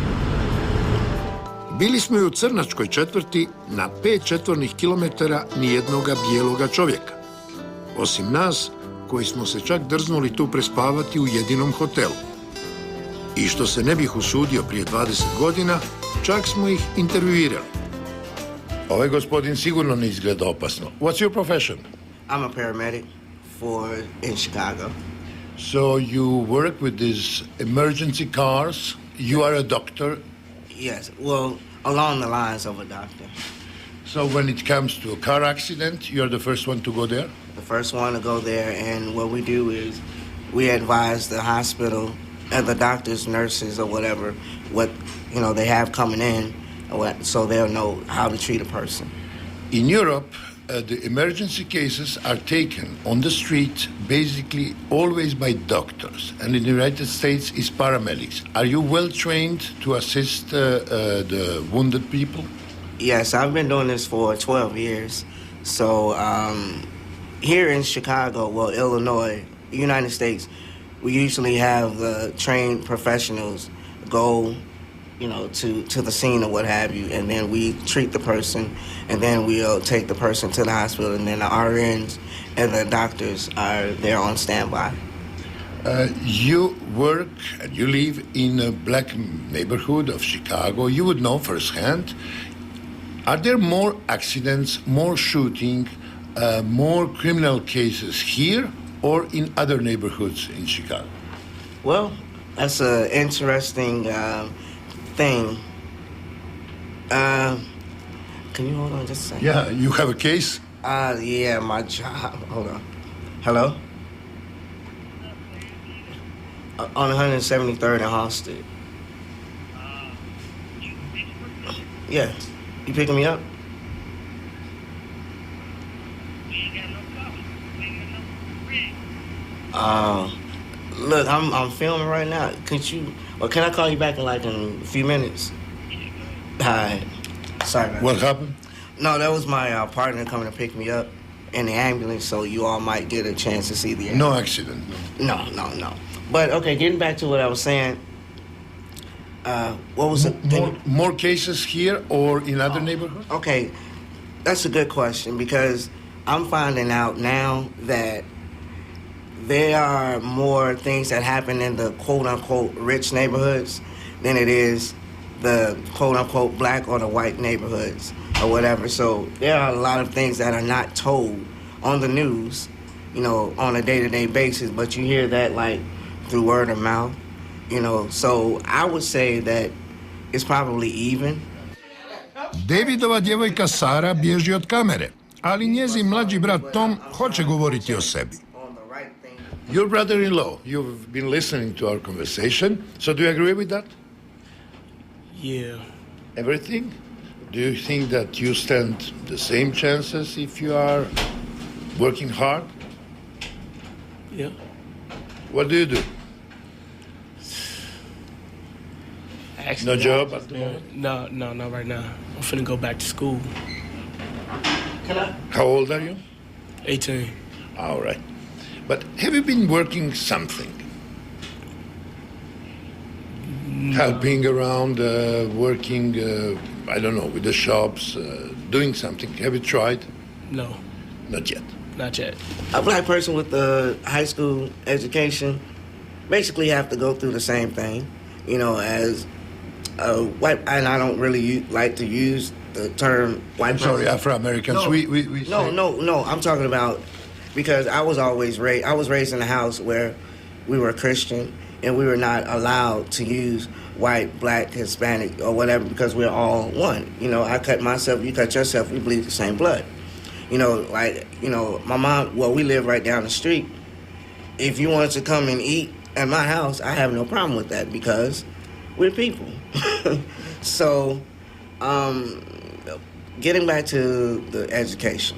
Bili smo i u Crnačkoj četvrti na 5 četvornih kilometara nijednoga bijeloga čovjeka. Osim nas, koji smo se čak drznuli tu prespavati u jedinom hotelu. I što se ne bih usudio prije 20 godina, čak smo ih intervjuirali. Ovaj gospodin sigurno ne izgleda opasno. What's your profession? I'm a paramedic in Chicago. So you work with these emergency cars. You are a doctor. Yes, well, along the lines of a doctor. So when it comes to a car accident, you're the first one to go there? The first one to go there, and what we do is we advise the hospital and the doctors, nurses, or whatever, what they have coming in, so they'll know how to treat a person. In Europe, the emergency cases are taken on the street basically always by doctors, and in the United States is paramedics. Are you well trained to assist the wounded people? Yes, I've been doing this for 12 years. So here in Chicago, Illinois, United States, we usually have the trained professionals go to the scene or what have you, and then we treat the person, and then we'll take the person to the hospital, and then the RNs and the doctors are there on standby. You work and you live in a black neighborhood of Chicago. You would know firsthand. Are there more accidents, more shooting, more criminal cases here or in other neighborhoods in Chicago? Well, that's an interesting thing. Can you hold on just a second? Yeah, you have a case? Yeah, my job. Hold on. Hello? On 173rd and Halsted. Yeah. You picking me up? Look, I'm filming right now. Can I call you back in a few minutes? Hi. Sorry about What that. happened? No, that was my partner coming to pick me up in the ambulance, so you all might get a chance to see the ambulance. No accident. No. But, okay, getting back to what I was saying, what was it? More cases here or in other neighborhoods? Okay, that's a good question, because I'm finding out now that there are more things that happen in the quote-unquote rich neighborhoods than it is the quote-unquote black or the white neighborhoods or whatever. So there are a lot of things that are not told on the news, on a day-to-day basis, but you hear that through word of mouth, So I would say that it's probably even. Davidova djevojka Sara bježi od kamere, ali njezin mlađi brat Tom hoće govoriti o sebi. Your brother-in-law, you've been listening to our conversation, so do you agree with that? Yeah. Everything? Do you think that you stand the same chances if you are working hard? Yeah. What do you do? Actually, No job at the moment? No, not right now. I'm finna go back to school. How old are you? 18. All right. But have you been working something? No. Helping around, working, I don't know, with the shops, doing something. Have you tried? No. Not yet. Not yet. A black person with a high school education basically have to go through the same thing, as a white, and I don't really like to use the term white person. Sorry, Afro-Americans. No, we no, I'm talking about, because I was raised in a house where we were Christian and we were not allowed to use white, black, Hispanic, or whatever, because we're all one. I cut myself, you cut yourself, we bleed the same blood. My mom, we live right down the street. If you wanted to come and eat at my house, I have no problem with that, because we're people. So, getting back to the education,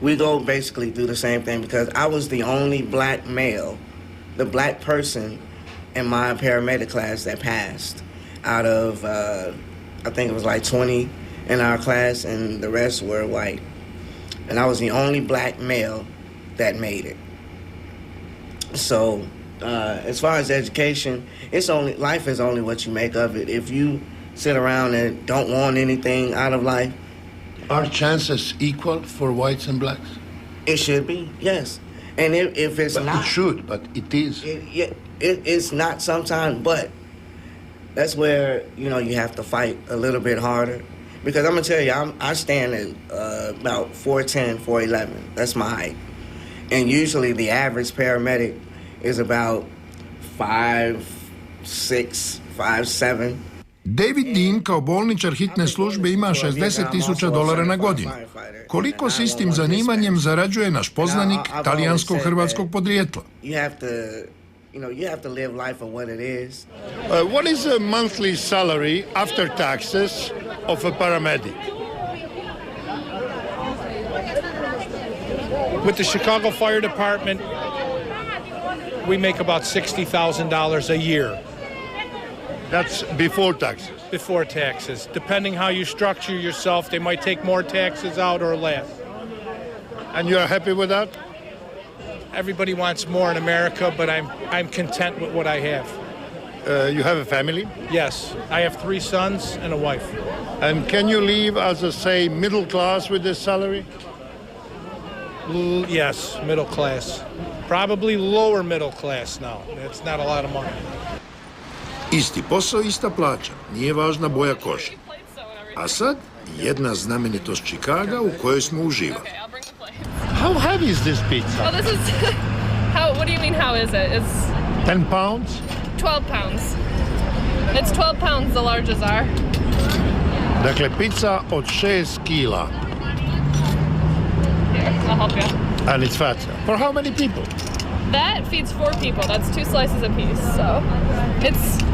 we go basically through the same thing, because I was the only black male, the black person in my paramedic class that passed out of, I think it was 20 in our class, and the rest were white. And I was the only black male that made it. So, as far as education, life is only what you make of it. If you sit around and don't want anything out of life, are chances equal for whites and blacks? It should be, yes. And if it's not, it should, but it is. It's not sometimes, but that's where you have to fight a little bit harder. Because I'm gonna tell you, I stand at about 4'10", 4'11". That's my height. And usually the average paramedic is about 5'6", 5'7". David Dean kao bolničar hitne službe ima $60,000 na godinu. Koliko s istim zanimanjem zarađuje naš poznanik talijansko-hrvatskog podrijetla? You have to live life for what it is. What is a monthly salary after taxes of a paramedic? With the Chicago Fire Department, we make about $60,000 a year. That's before taxes? Before taxes. Depending how you structure yourself, they might take more taxes out or less. And you are happy with that? Everybody wants more in America, but I'm content with what I have. You have a family? Yes. I have 3 sons and a wife. And can you live as a, say, middle class with this salary? Yes, middle class. Probably lower middle class now. It's not a lot of money. Isti posao, ista plaća. Nije važna boja kože. A sad, jedna znamenitost Čikaga u kojoj smo uživali. How heavy is this pizza? Oh, this is... what do you mean, how is it? It's... 10 pounds? 12 pounds. It's 12 pounds, the larges are. Dakle, pizza od 6 kila. Here, I'll help you. And it's fat. For how many people? That feeds 4 people. That's 2 slices apiece. So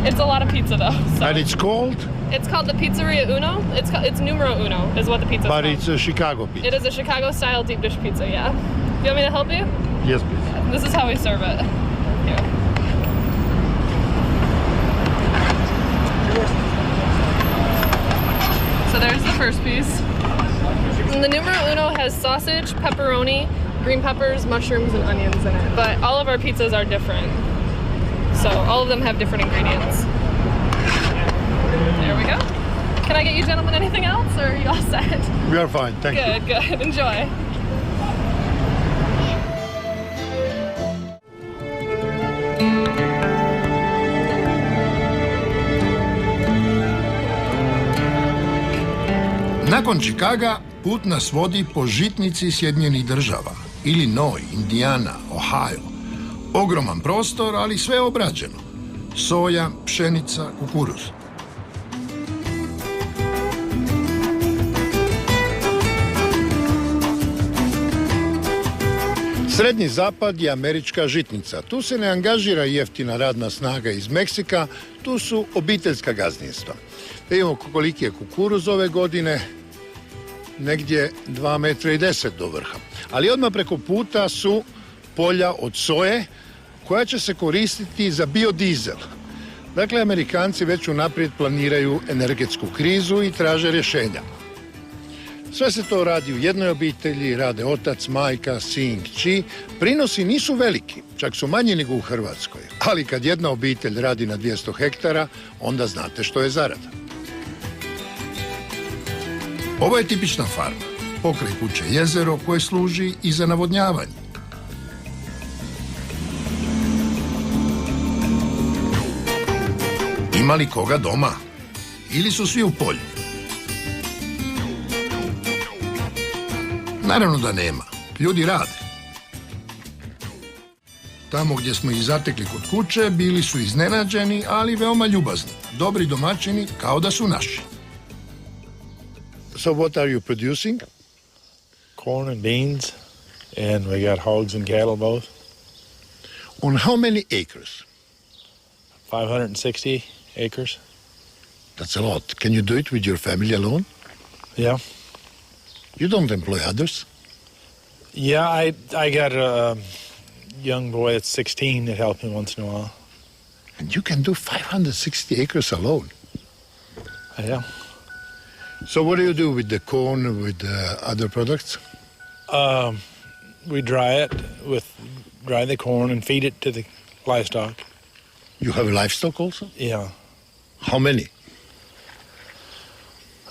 it's a lot of pizza though. So. And it's called? It's called the Pizzeria Uno. It's numero uno is what the pizza's But called. it's a Chicago pizza. It is a Chicago style deep dish pizza, yeah. You want me to help you? Yes, please. This is how we serve it. Here. So there's the first piece. And the numero uno has sausage, pepperoni, green peppers, mushrooms, and onions in it. But all of our pizzas are different. So all of them have different ingredients. There we go. Can I get you gentlemen anything else, or are you all set? We are fine, thank you. Good. Enjoy. Nakon Čikaga, put nas vodi po žitnici Sjedinjenih Država. Illinois, Indiana, Ohio. Ogroman prostor, ali sve obrađeno. Soja, pšenica, kukuruz. Srednji zapad je američka žitnica. Tu se ne angažira jeftina radna snaga iz Meksika, tu su obiteljska gazdinstva. Vidimo koliki je kukuruz ove godine, negdje 2,10 metra do vrha. Ali odmah preko puta su polja od soje koja će se koristiti za biodizel. Dakle, Amerikanci već unaprijed planiraju energetsku krizu i traže rješenja. Sve se to radi u jednoj obitelji, rade otac, majka, sin, kći. Prinosi nisu veliki, čak su manji nego u Hrvatskoj. Ali kad jedna obitelj radi na 200 hektara, onda znate što je zarada. Ovo je tipična farma. Pokraj kuće jezero koje služi i za navodnjavanje. Ima li koga doma? Ili su svi u polju? Naravno da nema. Ljudi rade. Tamo gdje smo ih zatekli kod kuće, bili su iznenađeni, ali veoma ljubazni. Dobri domaćini, kao da su naši. So what are you producing? Corn and beans, and we got hogs and cattle both. On how many acres? 560 acres. That's a lot. Can you do it with your family alone? Yeah. You don't employ others? Yeah, I got a young boy that's 16 that helps me once in a while. And you can do 560 acres alone? Yeah. So what do you do with the corn, with the other products? We dry the corn and feed it to the livestock. You have livestock also? Yeah. How many?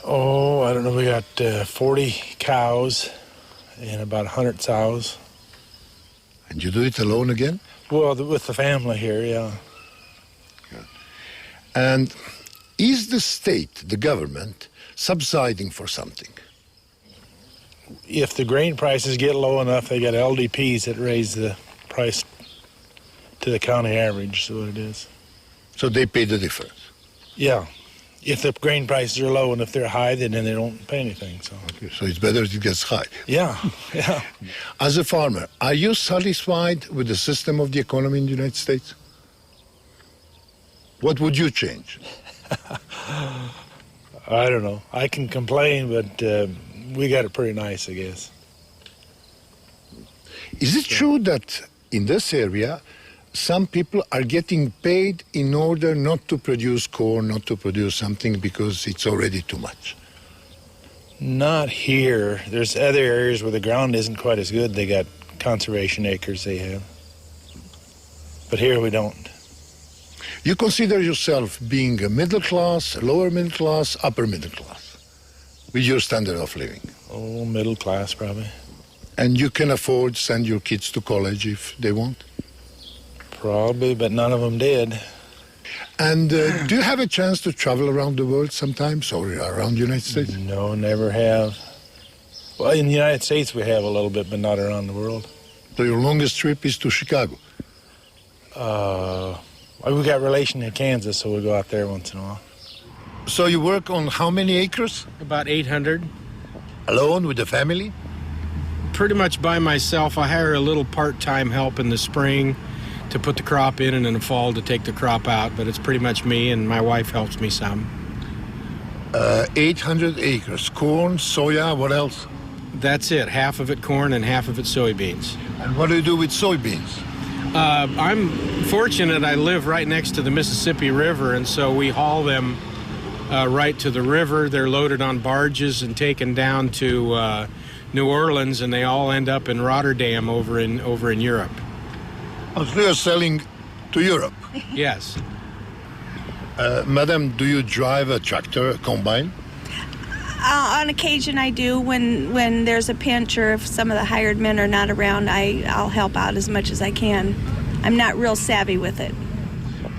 Oh, I don't know. We got 40 cows and about 100 sows. And you do it alone again? Well, with the family here, yeah. Good. And is the state, the government, subsiding for something? if the grain prices get low enough, they got LDPs that raise the price to the county average, so what it is. So they pay the difference? Yeah. If the grain prices are low and if they're high, then they don't pay anything. So, okay, so it's better if it gets high. Yeah, yeah. As a farmer, are you satisfied with the system of the economy in the United States? What would you change? I don't know. I can complain, but we got it pretty nice, I guess. Is it true that in this area, some people are getting paid in order not to produce corn, not to produce something because it's already too much? Not here. There's other areas where the ground isn't quite as good. They got conservation acres they have. But here we don't. You consider yourself being a middle class, lower middle class, upper middle class, with your standard of living? Oh, middle class probably. And you can afford to send your kids to college if they want? Probably, but none of them did. And do you have a chance to travel around the world sometimes, or around the United States? No, never have. Well, in the United States we have a little bit, but not around the world. So your longest trip is to Chicago? We got relation in Kansas, so we go out there once in a while. So you work on how many acres? About 800. Alone with the family? Pretty much by myself. I hire a little part-time help in the spring to put the crop in and in the fall to take the crop out, but it's pretty much me, and my wife helps me some. 800 acres. Corn, soya, what else? That's it. Half of it corn and half of it soybeans. And what do you do with soybeans? I'm fortunate I live right next to the Mississippi River, and so we haul them right to the river. They're loaded on barges and taken down to New Orleans, and they all end up in Rotterdam over in Europe. Oh, so you're selling to Europe? Yes. Madam, do you drive a tractor, a combine? On occasion I do. When there's a pinch or if some of the hired men are not around, I'll help out as much as I can. I'm not real savvy with it.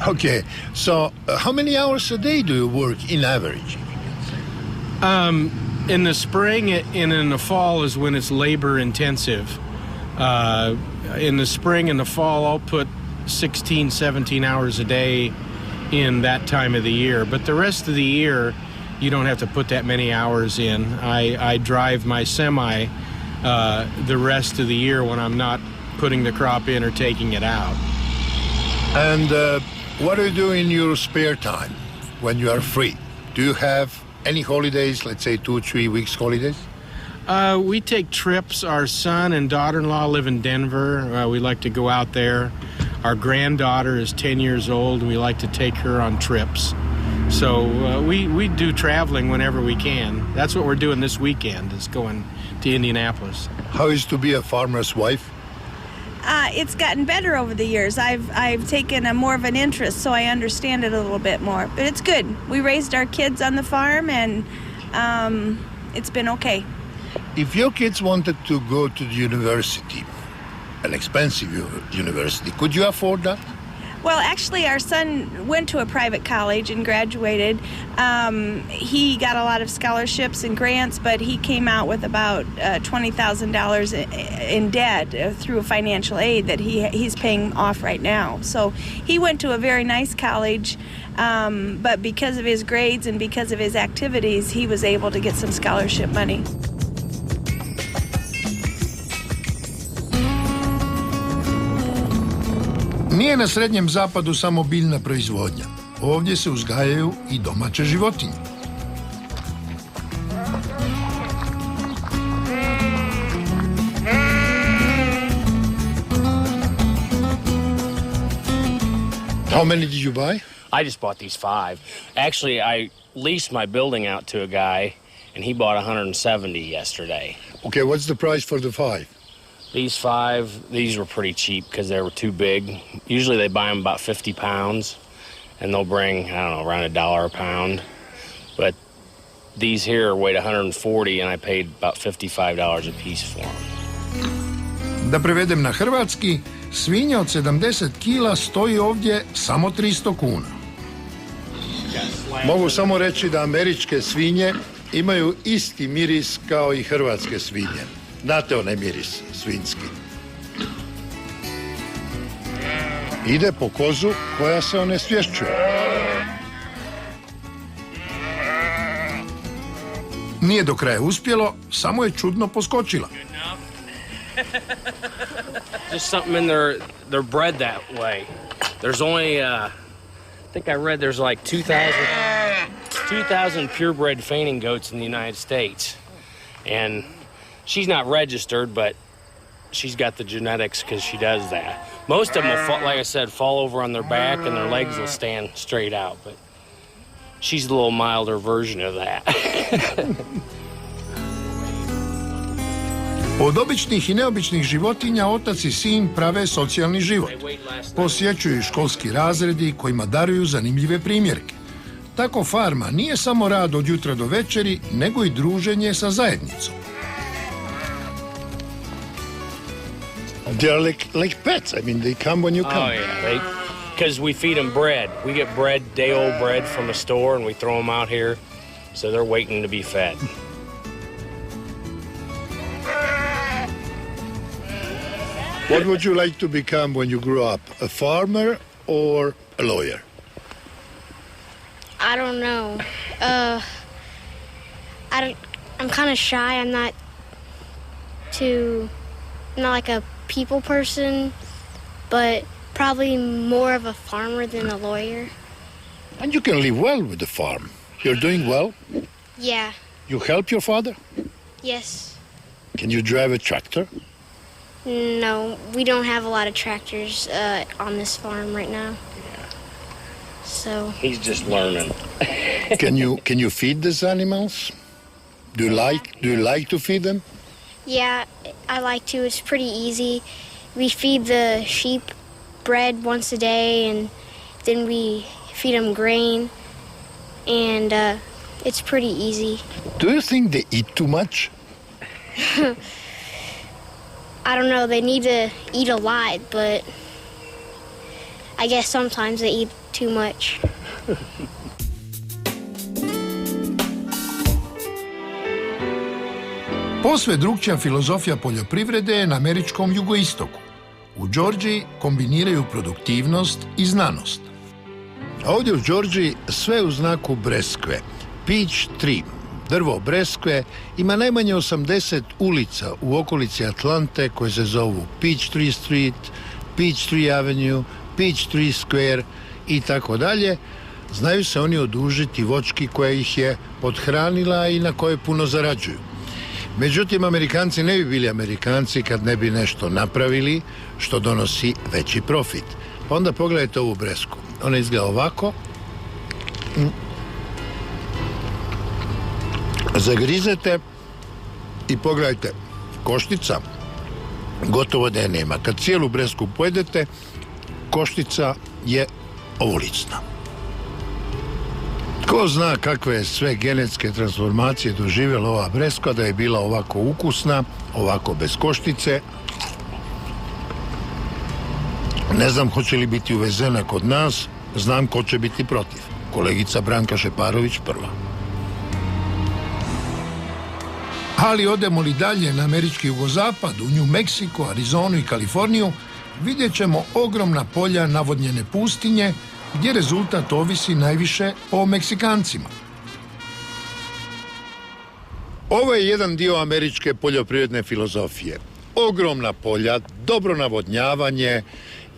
Okay, so how many hours a day do you work in average? In the spring and in the fall is when it's labor intensive. In the spring and the fall, I'll put 16, 17 hours a day in that time of the year. But the rest of the year, you don't have to put that many hours in. I drive my semi the rest of the year when I'm not putting the crop in or taking it out. And what do you do in your spare time when you are free? Do you have any holidays, let's say 2 or 3 weeks holidays? We take trips. Our son and daughter-in-law live in Denver. We like to go out there. Our granddaughter is 10 years old. We like to take her on trips. So we do traveling whenever we can. That's what we're doing this weekend, is going to Indianapolis. How is to be a farmer's wife? It's gotten better over the years. I've taken more of an interest, so I understand it a little bit more. But it's good. We raised our kids on the farm, and it's been okay. If your kids wanted to go to the university, an expensive university, could you afford that? Well, actually, our son went to a private college and graduated. He got a lot of scholarships and grants, but he came out with about $20,000 in debt through financial aid that he's paying off right now. So he went to a very nice college, but because of his grades and because of his activities, he was able to get some scholarship money. Nije na Srednjem zapadu samo biljna proizvodnja. Ovdje se uzgajaju i domaće životinje. How many did you buy? I just bought these 5. Actually, I leased my building out to a guy, and he bought 170 yesterday. Okay, what's the price for the 5? These 5, these were pretty cheap because they were too big. Usually they buy them about 50 pounds, and they'll bring, I don't know, around $1 a pound. But these here weighed 140, and I paid about $55 a piece for them. Da prevedem na hrvatski, svinja od 70 kila stoji ovdje samo 300 kuna. Mogu samo reći da američke svinje imaju isti miris kao i hrvatske svinje. Znate onaj miris svinjski. Ide po kozu koja se onesvješćuje. Nije do kraja uspjelo, samo je čudno poskočila. Just something in they're bred that way. There's only, I think I read there's like 2,000 purebred fainting goats in the United States. And she's not registered, but she's got the genetics because she does that. Most of them will, like I said, fall over on their back and their legs will stand straight out, but she's a little milder version of that. Od običnih i neobičnih životinja otac i sin prave socijalni život. Posjećuju školski razredi kojima daruju zanimljive primjerke. Tako farma nije samo rad od jutra do večeri, nego i druženje sa zajednicom. They're like pets. I mean, they come when you come. Oh, yeah. Because we feed them bread. We get bread, day-old bread from a store, and we throw them out here, so they're waiting to be fed. What would you like to become when you grow up? A farmer or a lawyer? I don't know. I'm kind of shy. I'm not like a people person, but probably more of a farmer than a lawyer. And you can live well with the farm. You're doing well? Yeah. You help your father? Yes. Can you drive a tractor? No, we don't have a lot of tractors on this farm right now. So he's just learning. Can you feed these animals? Do you like to feed them? Yeah, I like to. It's pretty easy. We feed the sheep bread once a day, and then we feed them grain, and it's pretty easy. Do you think they eat too much? I don't know. They need to eat a lot, but I guess sometimes they eat too much. Posve drukčija filozofija poljoprivrede je na američkom jugoistoku. U Đorđiji kombiniraju produktivnost i znanost. A ovdje u Đorđiji sve u znaku breskve. Peach tree, drvo breskve, ima najmanje 80 ulica u okolici Atlante koje se zovu Peach Tree Street, Peach Tree Avenue, Peach Tree Square i tako dalje. Znaju se oni odužiti voćki koja ih je pothranila i na koje puno zarađuju. Međutim, Amerikanci ne bi bili Amerikanci kad ne bi nešto napravili što donosi veći profit. Pa onda pogledajte ovu bresku. Ona izgleda ovako. Zagrizete i pogledajte, koštica gotovo da je nema. Kad cijelu bresku pojedete, koštica je ovolicna. Ko zna kakve je sve genetske transformacije doživjela ova breska da je bila ovako ukusna, ovako bez koštice. Ne znam hoće li biti uvezena kod nas, znam ko će biti protiv. Kolegica Branka Šeparović prva. Ali odemo li dalje na američki jugozapad, u New Mexico, Arizonu i Kaliforniju, vidjet ćemo ogromna polja navodnjene pustinje, gdje rezultat ovisi najviše o Meksikancima. Ovo je jedan dio američke poljoprivredne filozofije. Ogromna polja, dobro navodnjavanje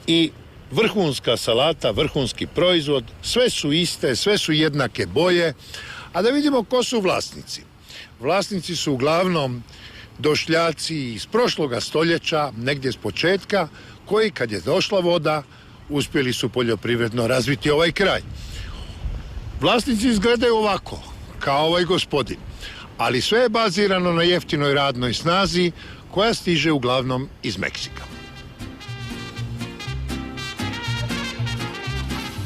i vrhunska salata, vrhunski proizvod, sve su iste, sve su jednake boje. A da vidimo ko su vlasnici. Vlasnici su uglavnom došljaci iz prošloga stoljeća, negdje s početka, koji kad je došla voda, uspjeli su poljoprivredno razviti ovaj kraj. Vlasnici izgledaju ovako, kao ovaj gospodin, ali sve je bazirano na jeftinoj radnoj snazi koja stiže uglavnom iz Meksika.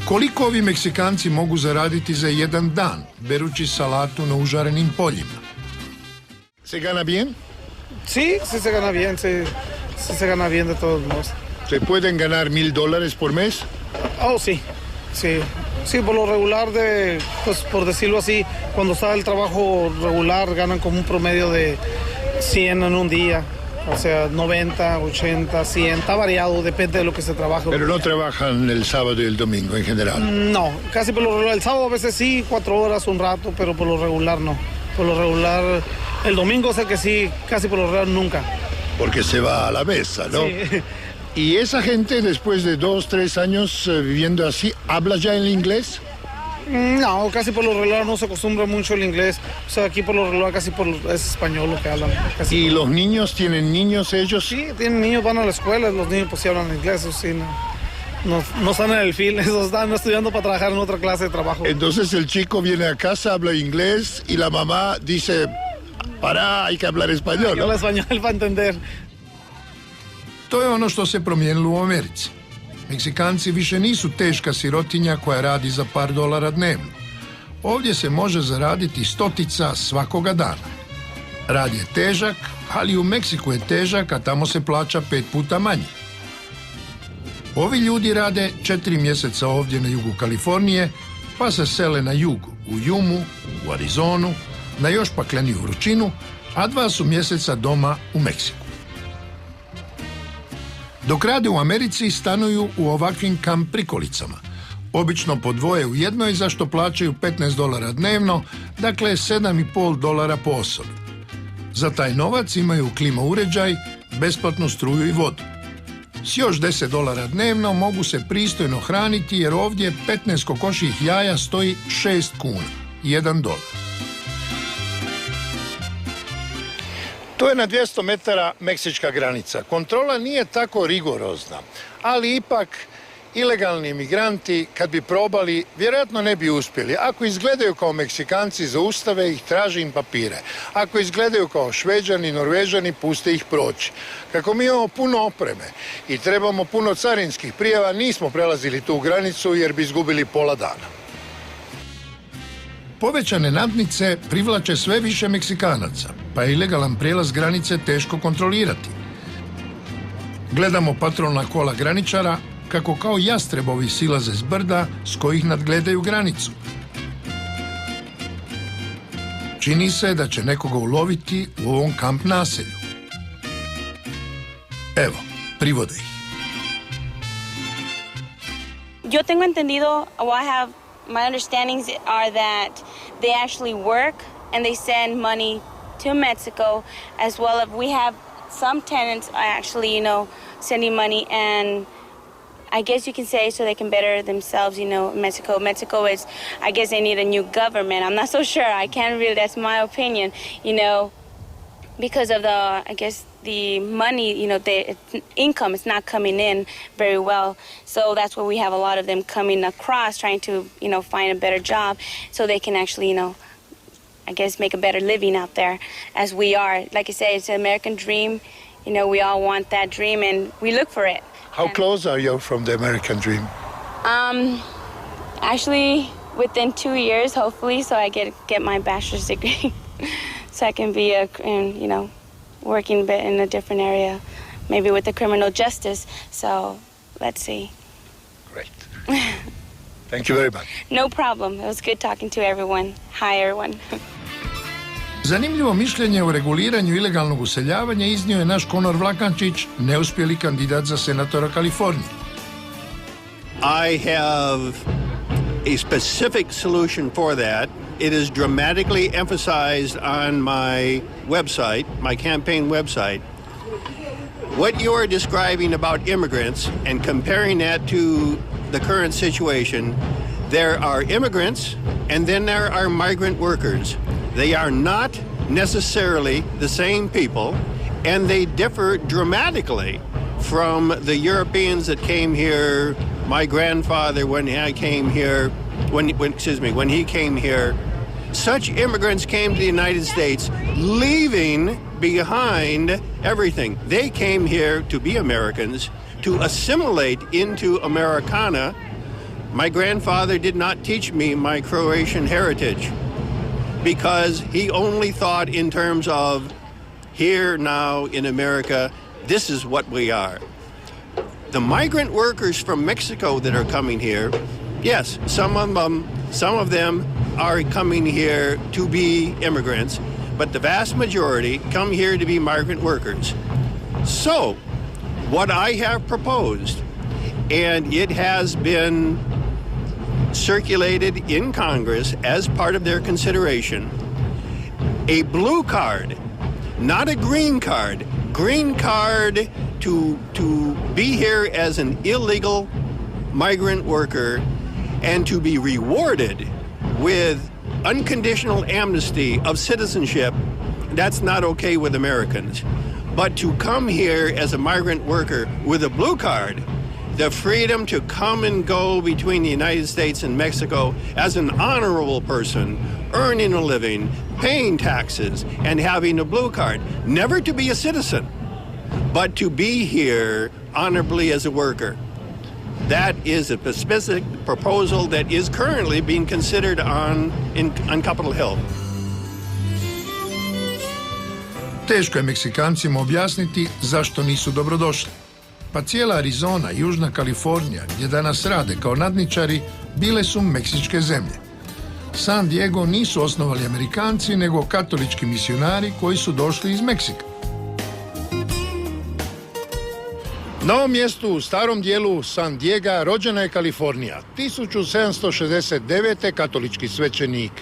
Koliko ovi Meksikanci mogu zaraditi za jedan dan, berući salatu na užarenim poljima? Se gana bien? Sí, se gana bien, se gana bien de todos modos. ¿Se pueden ganar $1,000 por mes? Oh, sí, sí. Sí, por lo regular pues por decirlo así, cuando está el trabajo regular ganan como un promedio de 100 en un día. O sea, 90, 80, 100, está variado, depende de lo que se trabaje. Pero no trabajan el sábado y el domingo en general. No, casi por lo regular. El sábado a veces sí, 4 horas, un rato, pero por lo regular no. Por lo regular, el domingo sé que sí, casi por lo regular nunca. Porque se va a la mesa, ¿no? Sí. ¿Y esa gente después de 2, 3 años viviendo así, habla ya el inglés? No, casi por lo regular no se acostumbra mucho el inglés. O sea, aquí por lo regular casi es español lo que hablan. ¿Y los niños tienen niños ellos? Sí, tienen niños, van a la escuela, los niños pues sí hablan inglés, eso sí, no están en el field, esos están estudiando para trabajar en otra clase de trabajo. Entonces el chico viene a casa, habla inglés y la mamá dice, pará, hay que hablar español, ¿no? Hay que hablar español para entender. To je ono što se promijenilo u Americi. Meksikanci više nisu teška sirotinja koja radi za par dolara dnevno. Ovdje se može zaraditi 100 svakoga dana. Rad je težak, ali u Meksiku je težak, a tamo se plaća 5 puta manje. Ovi ljudi rade 4 mjeseca ovdje na jugu Kalifornije, pa se sele na jug u Jumu, u Arizonu, na još pakleniju vrućinu, a 2 su mjeseca doma u Meksiku. Dok rade u Americi, stanuju u ovakvim kamp prikolicama. Obično po dvoje u jednoj, za što plaćaju $15 dnevno, dakle $7,5 po osobi. Za taj novac imaju klima uređaj, besplatnu struju i vodu. S još $10 dnevno mogu se pristojno hraniti jer ovdje 15 kokošjih jaja stoji 6 kuna, $1. To je na 200 metara meksička granica. Kontrola nije tako rigorozna, ali ipak ilegalni imigranti, kad bi probali, vjerojatno ne bi uspjeli. Ako izgledaju kao Meksikanci, zaustave ih, traže im papire. Ako izgledaju kao Šveđani, Norvežani, puste ih proći. Kako mi imamo puno opreme i trebamo puno carinskih prijava, nismo prelazili tu granicu jer bi izgubili pola dana. Povećane nadnice privlače sve više Meksikanaca, pa je ilegalan prijelaz granice teško kontrolirati. Gledamo patrolna kola graničara kako kao jastrebovi silaze s brda s kojih nadgledaju granicu. Čini se da će nekoga uloviti u ovom kamp naselju. Evo, privode ih. Yo tengo entendido, my understandings are that they actually work and they send money to Mexico, as well as we have some tenants are actually, sending money, and I guess you can say so they can better themselves, in Mexico. Mexico is, I guess they need a new government. I'm not so sure. I can't really, that's my opinion, because of the money, the income is not coming in very well. So that's where we have a lot of them coming across, trying to, find a better job so they can actually, make a better living out there as we are. Like I say, it's an American dream. We all want that dream and we look for it. How close are you from the American dream? Actually, within 2 years, hopefully, so I get my bachelor's degree. So I can be working a bit in a different area, maybe with the criminal justice. So let's see. Great. Thank you very much. No problem. It was good talking to everyone. Hi, everyone. Zanimljivo mišljenje o reguliranju ilegalnog useljavanja iznio je naš Konor Vlakančić, neuspjeli kandidat za senatora Kalifornije. I have a specific solution for that. It is dramatically emphasized on my website, my campaign website. What you are describing about immigrants and comparing that to the current situation, there are immigrants and then there are migrant workers. They are not necessarily the same people, and they differ dramatically from the Europeans that came here. My grandfather, when he came here, such immigrants came to the United States, leaving behind everything. They came here to be Americans, to assimilate into Americana. My grandfather did not teach me my Croatian heritage because he only thought in terms of here now in America, this is what we are. The migrant workers from Mexico that are coming here, Yes, some of them are coming here to be immigrants, but the vast majority come here to be migrant workers. So, what I have proposed, and it has been circulated in Congress as part of their consideration, a blue card, not a green card to be here as an illegal migrant worker and to be rewarded with unconditional amnesty of citizenship. That's not okay with Americans. But to come here as a migrant worker with a blue card, the freedom to come and go between the United States and Mexico as an honorable person, earning a living, paying taxes, and having a blue card. Never to be a citizen, but to be here honorably as a worker. That is a specific proposal that is currently being considered on Capitol Hill. Teško je Meksikancima objasniti zašto nisu dobrodošli. Pa cijela Arizona, Južna Kalifornija, gdje danas rade kao nadničari, bile su meksičke zemlje. San Diego nisu osnovali Amerikanci, nego katolički misionari koji su došli iz Meksika. Na ovom mjestu u starom dijelu San Diega rođena je Kalifornija. 1769. katolički svećenik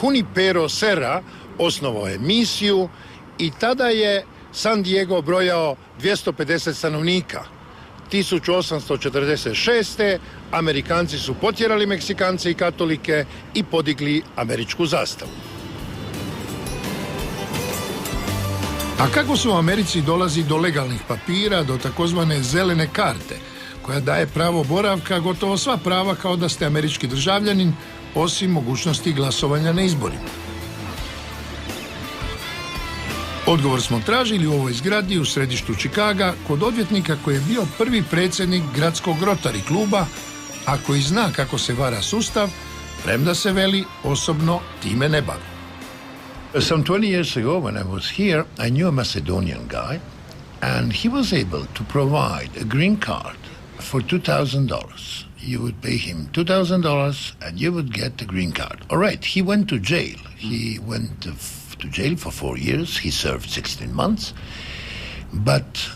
Junipero Serra osnovao je misiju i tada je San Diego brojao 250 stanovnika. 1846. Amerikanci su potjerali Meksikance i katolike i podigli američku zastavu. A kako se u Americi dolazi do legalnih papira, do takozvane zelene karte, koja daje pravo boravka, gotovo sva prava kao da ste američki državljanin, osim mogućnosti glasovanja na izborima? Odgovor smo tražili u ovoj zgradi u središtu Čikaga kod odvjetnika koji je bio prvi predsjednik gradskog Rotary kluba, a koji zna kako se vara sustav, premda se veli osobno time ne bavi. Some 20 years ago when I was here, I knew a Macedonian guy, and he was able to provide a green card for $2,000. You would pay him $2,000 and you would get the green card. All right, he went to jail. He went to jail for 4 years. He served 16 months. But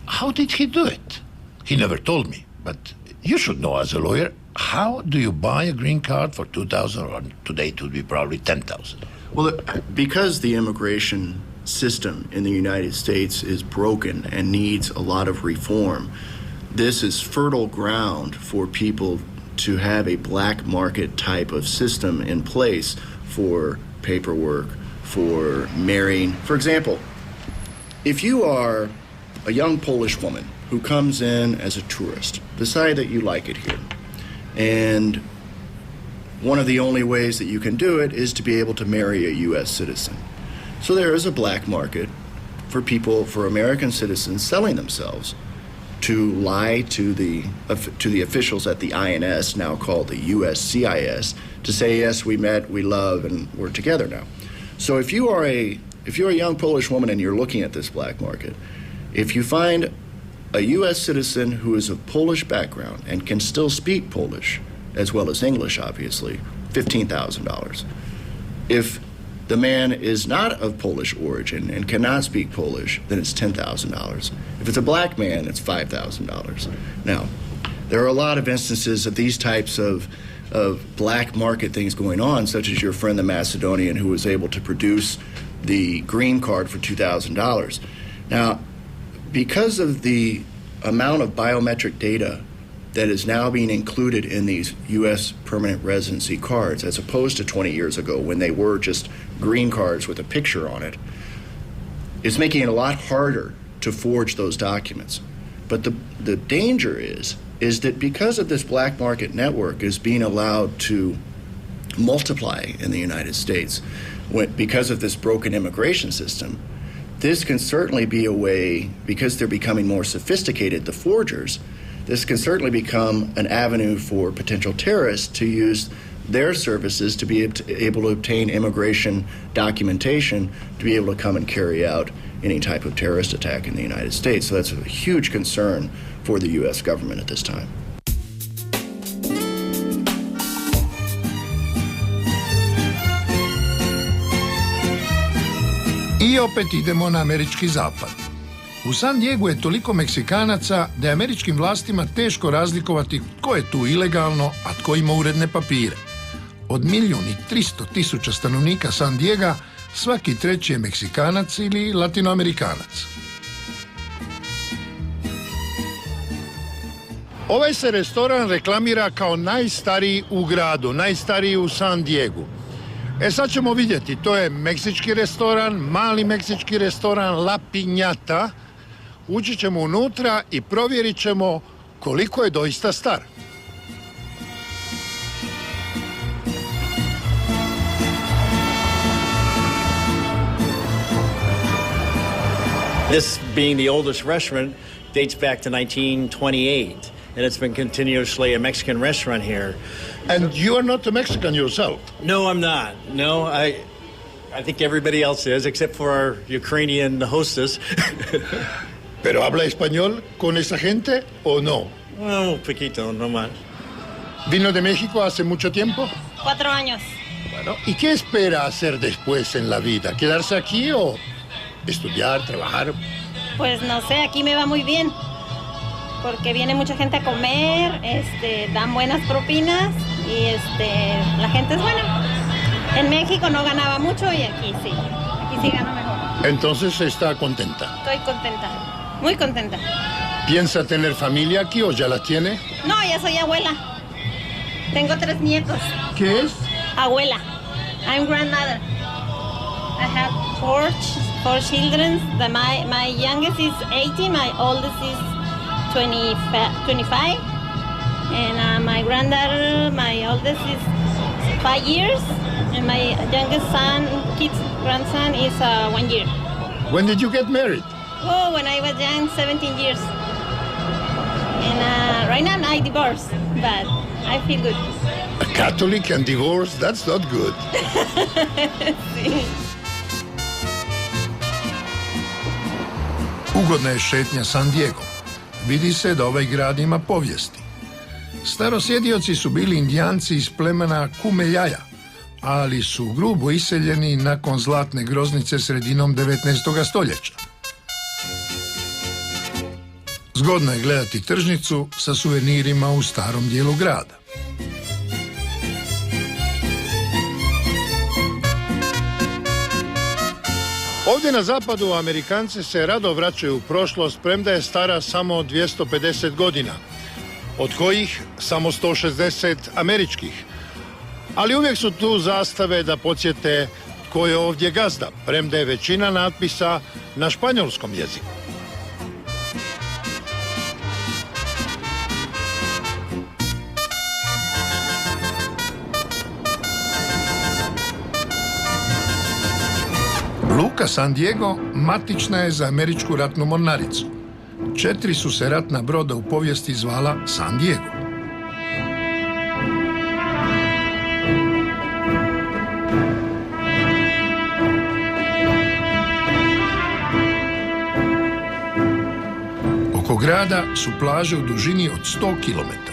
how did he do it? He never told me. But you should know as a lawyer, how do you buy a green card for $2,000, or today it would be probably $10,000? Well, because the immigration system in the United States is broken and needs a lot of reform, this is fertile ground for people to have a black market type of system in place for paperwork, for marrying. For example, if you are a young Polish woman who comes in as a tourist, decide that you like it here, and one of the only ways that you can do it is to be able to marry a U.S. citizen. So there is a black market for people, for American citizens selling themselves to lie to the officials at the INS, now called the USCIS, to say, yes, we met, we love, and we're together now. So if you're a young Polish woman and you're looking at this black market, if you find a U.S. citizen who is of Polish background and can still speak Polish, as well as English, obviously, $15,000. If the man is not of Polish origin and cannot speak Polish, then it's $10,000. If it's a black man, it's $5,000. Now, there are a lot of instances of these types of black market things going on, such as your friend the Macedonian who was able to produce the green card for $2,000. Now, because of the amount of biometric data that is now being included in these U.S. permanent residency cards, as opposed to 20 years ago when they were just green cards with a picture on it, is making it a lot harder to forge those documents. But the danger is that because of this black market network is being allowed to multiply in the United States, because of this broken immigration system, this can certainly be a way, because they're becoming more sophisticated, the forgers, this can certainly become an avenue for potential terrorists to use their services to be able to obtain immigration documentation to be able to come and carry out any type of terrorist attack in the United States. So that's a huge concern for the U.S. government at this time. I opet idemo na američki zapad. U San Diegu je toliko Meksikanaca da je američkim vlastima teško razlikovati tko je tu ilegalno, a tko ima uredne papire. Od 1.300.000 stanovnika San Diega, svaki treći je Meksikanac ili Latinoamerikanac. Ovaj se restoran reklamira kao najstariji u gradu, najstariji u San Diegu. Sad ćemo vidjeti, to je meksički restoran, mali meksički restoran La Piñata. Ući ćemo unutra i provjerit ćemo koliko je doista star. This being the oldest restaurant dates back to 1928, and it's been continuously a Mexican restaurant here. And you are not a Mexican yourself? No, I'm not. No, I think everybody else is, except for our Ukrainian hostess. ¿Pero habla español con esa gente o no? Well, poquito, no más. ¿Vino de México hace mucho tiempo? 4 años. Bueno, ¿y qué espera hacer después en la vida? ¿Quedarse aquí o estudiar, trabajar? Pues no sé, aquí me va muy bien. Porque viene mucha gente a comer, dan buenas propinas y la gente es buena. En México no ganaba mucho y aquí sí gano mejor. Entonces está contenta. Estoy contenta, muy contenta. ¿Piensa tener familia aquí o ya la tiene? No, ya soy abuela. Tengo 3 nietos. ¿Qué es? Abuela. I'm grandmother. I have 4 children. My youngest is 18, my oldest is 25, and my granddaughter, my oldest is 5 years, and my youngest grandson is 1 year. When did you get married? Oh, when I was young, 17 years. And right now I divorced, but I feel good. A Catholic and divorced? That's not good. Sí. Ugodna je šetnja San Diego. Vidi se da ovaj grad ima povijesti. Starosjedioci su bili Indijanci iz plemena Kumeljaja, ali su grubo iseljeni nakon zlatne groznice sredinom 19. stoljeća. Zgodno je gledati tržnicu sa suvenirima u starom dijelu grada. Ovdje na zapadu Amerikanci se rado vraćaju u prošlost, premda je stara samo 250 godina, od kojih samo 160 američkih. Ali uvijek su tu zastave da podsjete tko je ovdje gazda, premda je većina natpisa na španjolskom jeziku. Luka San Diego matična je za američku ratnu mornaricu. 4 su se ratna broda u povijesti zvala San Diego. Oko grada su plaže u dužini od 100 kilometara.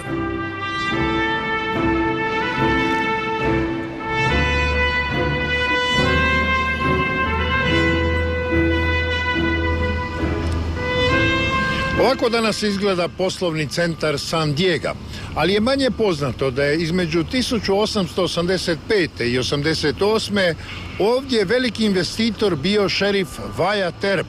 Ovako danas izgleda poslovni centar San Diega, ali je manje poznato da je između 1885. i 1888. ovdje veliki investitor bio šerif Wyatt Earp.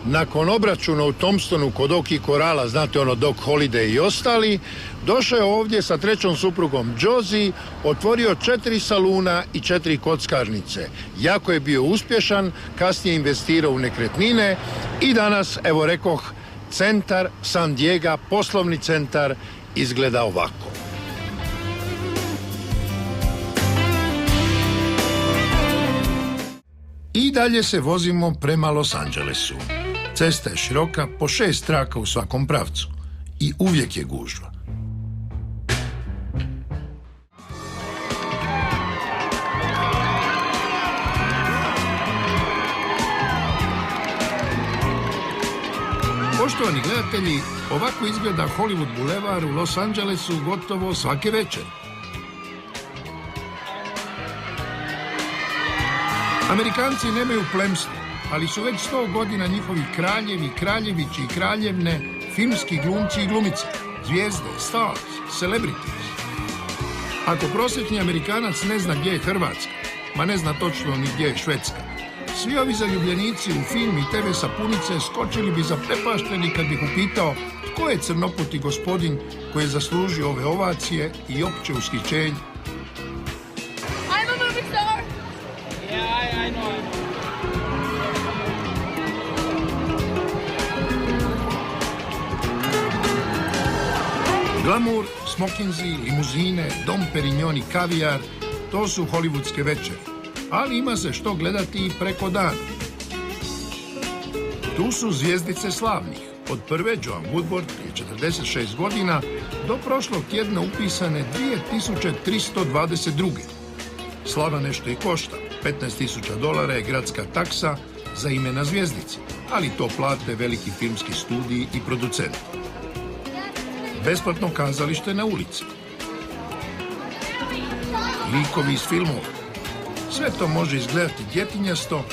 Nakon obračuna u Tombstonu kod Oki Korala, znate ono Doc Holliday i ostali, došao je ovdje sa 3. suprugom Josie, otvorio 4 saluna i 4 kockarnice. Jako je bio uspješan, kasnije investirao u nekretnine i danas, evo rekoh, centar San Diega, poslovni centar, izgleda ovako. I dalje se vozimo prema Los Angelesu. Cesta je široka, po 6 traka u svakom pravcu. I uvijek je gužva. Poštovani gledatelji, ovako izgleda Hollywood bulevar u Los Angelesu gotovo svake večer. Amerikanci nemaju plemstvo. ali su već 100 godina njihovi kraljevi, kraljevići i kraljevne, filmski glumci i glumice, zvijezde, stars, celebrities. Ako prosječni Amerikanac ne zna gdje je Hrvatska, ma ne zna točno ni gdje je Švedska, svi ovi zaljubljenici u film i TV sapunice skočili bi zaprepašteni kad bih upitao tko je crnoputi gospodin koji je zaslužio ove ovacije i opće ushićenje. I'm a movie star! Yeah, I know. Glamour, smokinzi, limuzine, dom Perignon i kavijar, to su hollywoodske večeri. Ali ima se što gledati i preko dana. Tu su zvijezdice slavnih. Od prve, Joan Woodward, prije 46 godina, do prošlog tjedna upisane 2322. Slava nešto i košta. $15,000 je gradska taksa za ime na zvijezdici, ali to plate veliki filmski studiji i producenti. Besplatno kazalište na ulici. Likovi iz filmova. Sve to može izgledati djetinjasto,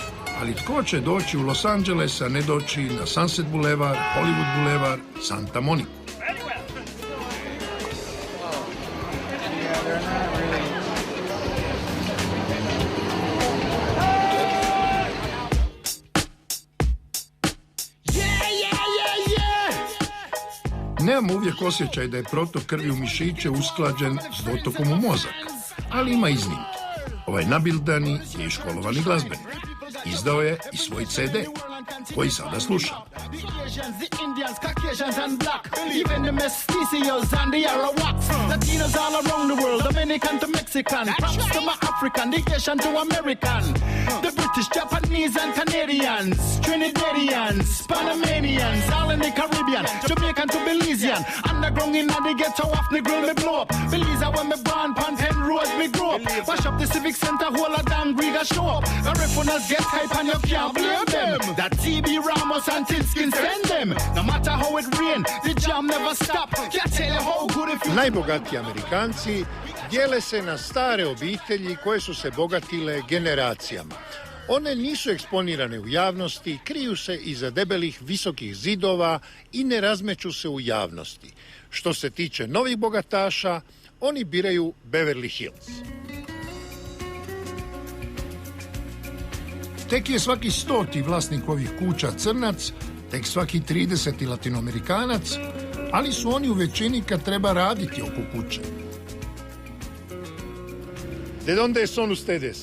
ali tko će doći u Los Angeles, a ne doći na Sunset Boulevard, Hollywood Boulevard, Santa Moniku? Nemam uvijek osjećaj da je protok krvi u mišiće usklađen s dotokom u mozak, ali ima iznimke. Ovaj nabildani je i školovani glazbenik. Izdao je i svoj CD, koji sada slušam. The Indians, Caucasians and black, even the mestizos and the Arawaks, Latinos all around the world, Dominican to Mexican, props to my African, the Asian to American, the British, Japanese and Canadians, Trinidadians, Panamanians, all in the Caribbean, Jamaican to Belizean, underground in the ghetto off the grill me blow up, Belize when me born, Panten Road me grow up, wash up the Civic Center, whole of damn Griga show up, the refunas get hype and you can't blame them, that TB Ramos and Tinskin send them, no matter how it rain, the jam never stop, can't tell you how good it feels. Najbogatiji Amerikanci dijele se na stare obitelji koje su se bogatile generacijama. One nisu eksponirane u javnosti, kriju se iza debelih visokih zidova i ne razmeću se u javnosti. Što se tiče novih bogataša, oni biraju Beverly Hills. Tek je svaki 100. vlasnik ovih kuća crnac, tek svaki 30. latinoamerikanac, ali su oni u većini kad treba raditi oko kuće. ¿De dónde son ustedes?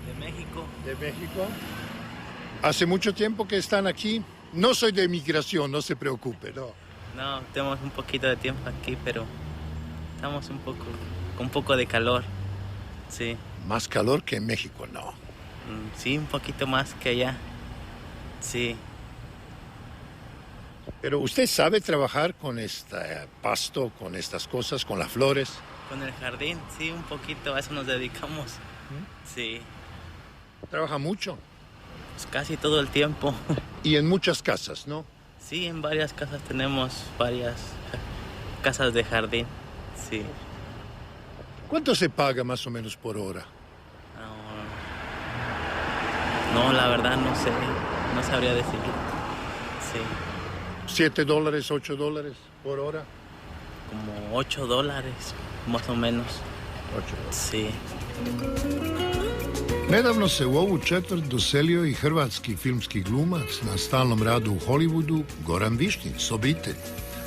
De México. De México. ¿Hace mucho tiempo que están aquí? No soy de migración, no se preocupe, no. No, tenemos un poquito de tiempo aquí, pero estamos con un poco de calor. Sí. Más calor que en México, no. Sí, un poquito más que allá. Sí. Pero usted sabe trabajar con este pasto, con estas cosas, con las flores. Con el jardín, sí, un poquito, a eso nos dedicamos. Sí. ¿Trabaja mucho? Pues casi todo el tiempo. Y en muchas casas, ¿no? Sí, en varias casas tenemos varias casas de jardín, sí. ¿Cuánto se paga más o menos por hora? No, la verdad no sé, no sabría decirlo. Sí. $7, $8 por hora. Como $8, más o menos. $8. Sí. Nedavno se u ovu četvrt doselio i hrvatski filmski glumac na stalnom radu u Hollywoodu, Goran Višnjić s obitelji.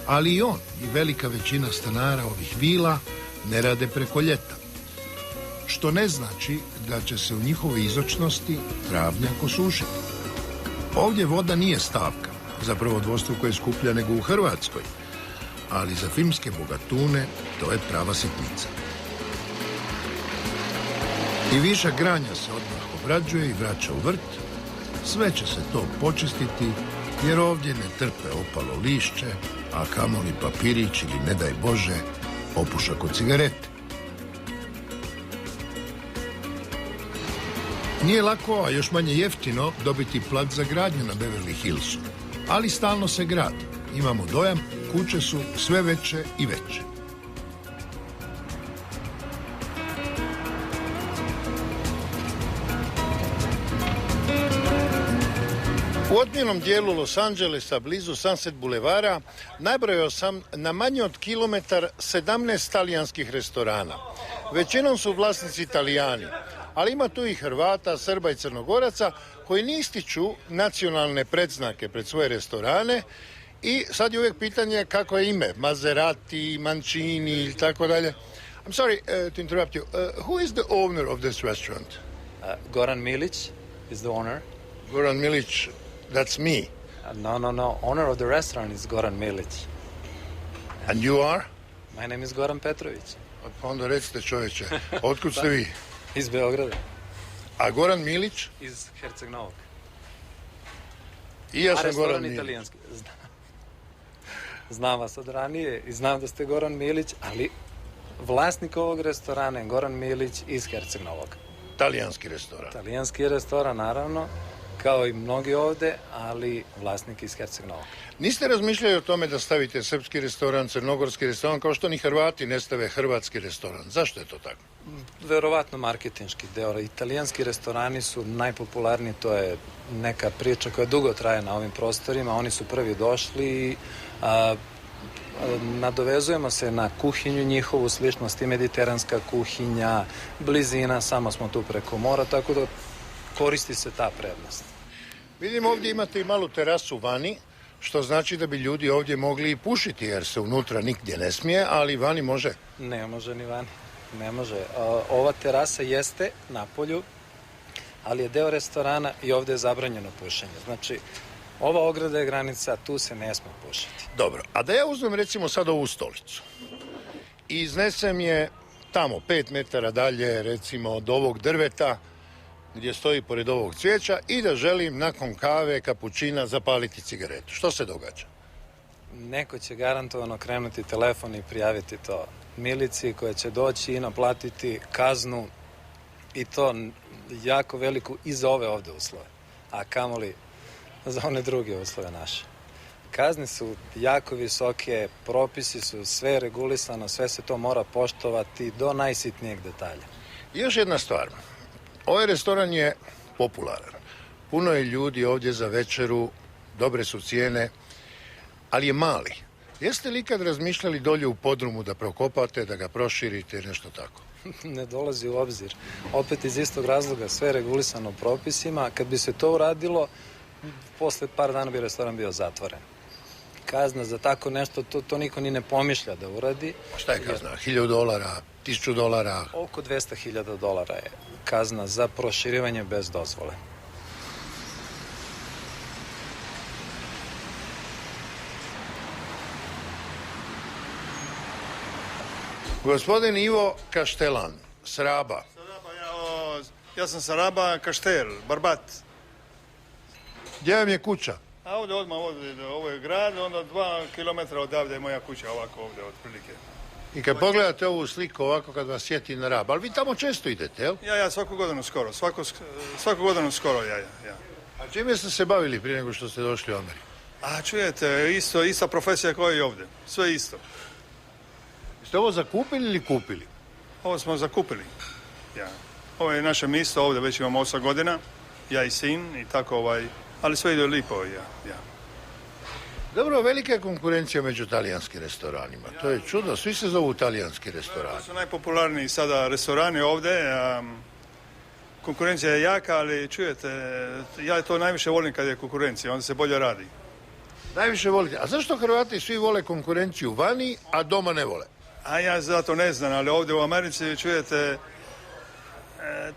Ali i on i velika većina stanara ovih vila ne rade preko ljeta. Što ne znači da će se u njihovoj izočnosti travnjak osušiti. Ovdje voda nije stavka, zapravo dvostruko je skuplja nego u Hrvatskoj, ali za filmske bogatune to je prava sitnica. I višak granja se odmah obrađuje i vraća u vrt, sve će se to počistiti jer ovdje ne trpe opalo lišće, a kamoli papirić ili, ne daj Bože, opušak od cigarete. Nije lako, a još manje jeftino, dobiti plat za gradnju na Beverly Hillsu. Ali stalno se gradi. Imamo dojam, kuće su sve veće i veće. U otmjenom dijelu Los Angelesa, blizu Sunset Boulevara, nabrojao sam na manje od kilometar 17 talijanskih restorana. Većinom su vlasnici Italijani, ali ima tu i Hrvata, Srba i Crnogoraca koji ne ističu nacionalne predznake pred svoje restorane. I sad je uvijek pitanje kako je ime, Maserati, Mancini ili tako dalje. I'm sorry to interrupt you. Who is the owner of this restaurant? Goran Milić is the owner. Goran Milić, that's me. No. Owner of the restaurant is Goran Milić. And you are? My name is Goran Petrović. Pa onda recite čovječe, otkud ste vi? Iz Beograda. A Goran Milić? Iz Herceg Novog. I ja sam Goran Milić. Italijanski. Znam vas od ranije i znam da ste Goran Milić, ali vlasnik ovog restorana je Goran Milić iz Herceg Novog. Talijanski restoran. Talijanski restoran, naravno, kao i mnogi ovde, ali vlasnik iz Herceg Novog. Niste razmišljali o tome da stavite srpski restoran, crnogorski restoran, kao što ni Hrvati ne stave hrvatski restoran? Zašto je to tako? Verovatno marketinški deo. Italijanski restorani su najpopularniji, to je neka priča koja dugo traje na ovim prostorima. Oni su prvi došli i nadovezujemo se na kuhinju njihovu, sličnost i mediteranska kuhinja, blizina, samo smo tu preko mora, tako da koristi se ta prednost. Vidim ovdje imate i malu terasu vani, što znači da bi ljudi ovdje mogli i pušiti, jer se unutra nigdje ne smije, ali vani može. Ne može ni vani, ne može. Ova terasa jeste na polju, ali je deo restorana i ovdje je zabranjeno pušenje. Znači, ova ograda je granica, tu se ne smije pušiti. Dobro, a da ja uzmem recimo sad ovu stolicu i iznesem je tamo 5 metara dalje, recimo od ovog drveta gdje stoji pored ovog cvijeća i da želim nakon kave, kapućina zapaliti cigaretu. Što se događa? Neko će garantovano krenuti telefon i prijaviti to miliciji koja će doći i naplatiti kaznu i to jako veliku i za ove ovde uslove, a kamoli za one druge uslove naše. Kazne su jako visoke, propisi su sve regulisano, sve se to mora poštovati do najsitnijeg detalja. I još jedna stvar. Ovaj restoran je popularan. Puno je ljudi ovdje za večeru, dobre su cijene, ali je mali. Jeste li ikad razmišljali dolje u podrumu da prokopate, da ga proširite, nešto tako? Ne dolazi u obzir. Opet iz istog razloga sve je regulisano propisima. Kad bi se to uradilo, posle par dana bi restoran bio zatvoren. Kazna za tako nešto, to niko ni ne pomišlja da uradi. Šta je kazna? $1.000, $1.000? Oko $200.000 je kazna za proširivanje bez dozvole. Gospodin Ivo Kaštelan, s Raba. Ja sam sa Raba, Kaštel, Barbat. Gdje vam je kuća? A ovdje odmah, ovo je grad, onda 2 kilometra odavde je moja kuća, ovako ovdje, otprilike. I kad pogledate ovu sliku ovako kad vas sjeti na Rab, ali vi tamo često idete, jel? Ja, svaku godinu skoro, svaku godinu skoro, ja. A čime ste se bavili prije nego što ste došli u Ameriku? A čujete, ista profesija koja i ovdje, sve isto. Ste ovo zakupili ili kupili? Ovo smo zakupili, ja. Ovo je naše mjesto, ovdje već imamo 8 godina, ja i sin, i tako ali sve ide lipo, ja. Dobro, velika je konkurencija među talijanskim restoranima. To je čudo, svi se zovu talijanski restorani. To su najpopularniji sada restorani ovdje. Konkurencija je jaka, ali čujete, ja to najviše volim kad je konkurencija, onda se bolje radi. Najviše volite. A zašto Hrvati svi vole konkurenciju vani, a doma ne vole? A ja zato ne znam, ali ovdje u Americi, čujete,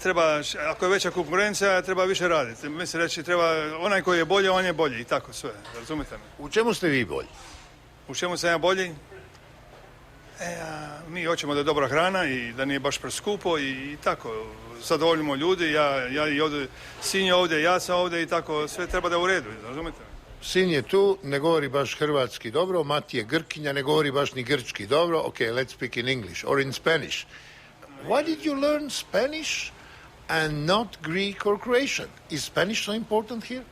treba, ako je veća konkurencija, treba više raditi. Mislim reći, treba, onaj koji je bolji, on je bolji i tako sve, razumite me? U čemu ste vi bolji? U čemu sam ja bolji? Mi hoćemo da je dobra hrana i da nije baš preskupo i tako, zadovoljimo ljudi, ja i ovdje, sin je ovdje, ja sam ovdje i tako, sve treba da je u redu, razumite me? Sin je tu, ne govori baš hrvatski dobro, mati je Grkinja, ne govori baš ni grčki dobro, ok, let's speak in English or in Spanish. Why did you learn Spanish and not Greek or Croatian? Is Spanish so important here?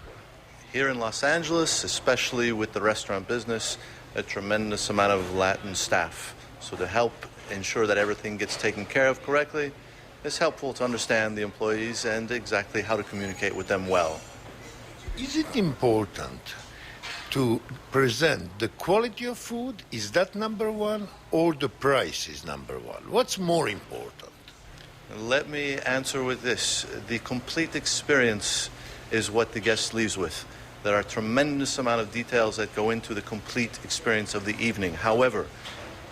Here in Los Angeles, especially with the restaurant business, a tremendous amount of Latin staff. So to help ensure that everything gets taken care of correctly, it's helpful to understand the employees and exactly how to communicate with them well. Is it important to present the quality of food? Is that number one, or the price is number one? What's more important? Let me answer with this. The complete experience is what the guest leaves with. There are a tremendous amount of details that go into the complete experience of the evening. However,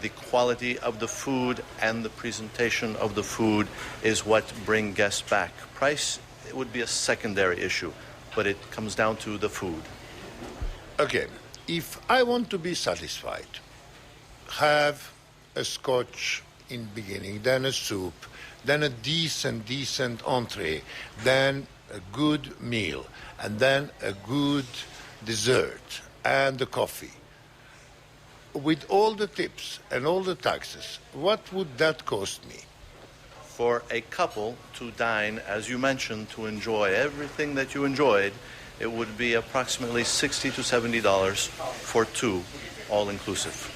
the quality of the food and the presentation of the food is what bring guests back. Price, it would be a secondary issue, but it comes down to the food. Okay, if I want to be satisfied, have a scotch in beginning, then a soup, then a decent entree, then a good meal, and then a good dessert and the coffee. With all the tips and all the taxes, what would that cost me? For a couple to dine, as you mentioned, to enjoy everything that you enjoyed, it would be approximately $60 to $70 for two, all inclusive.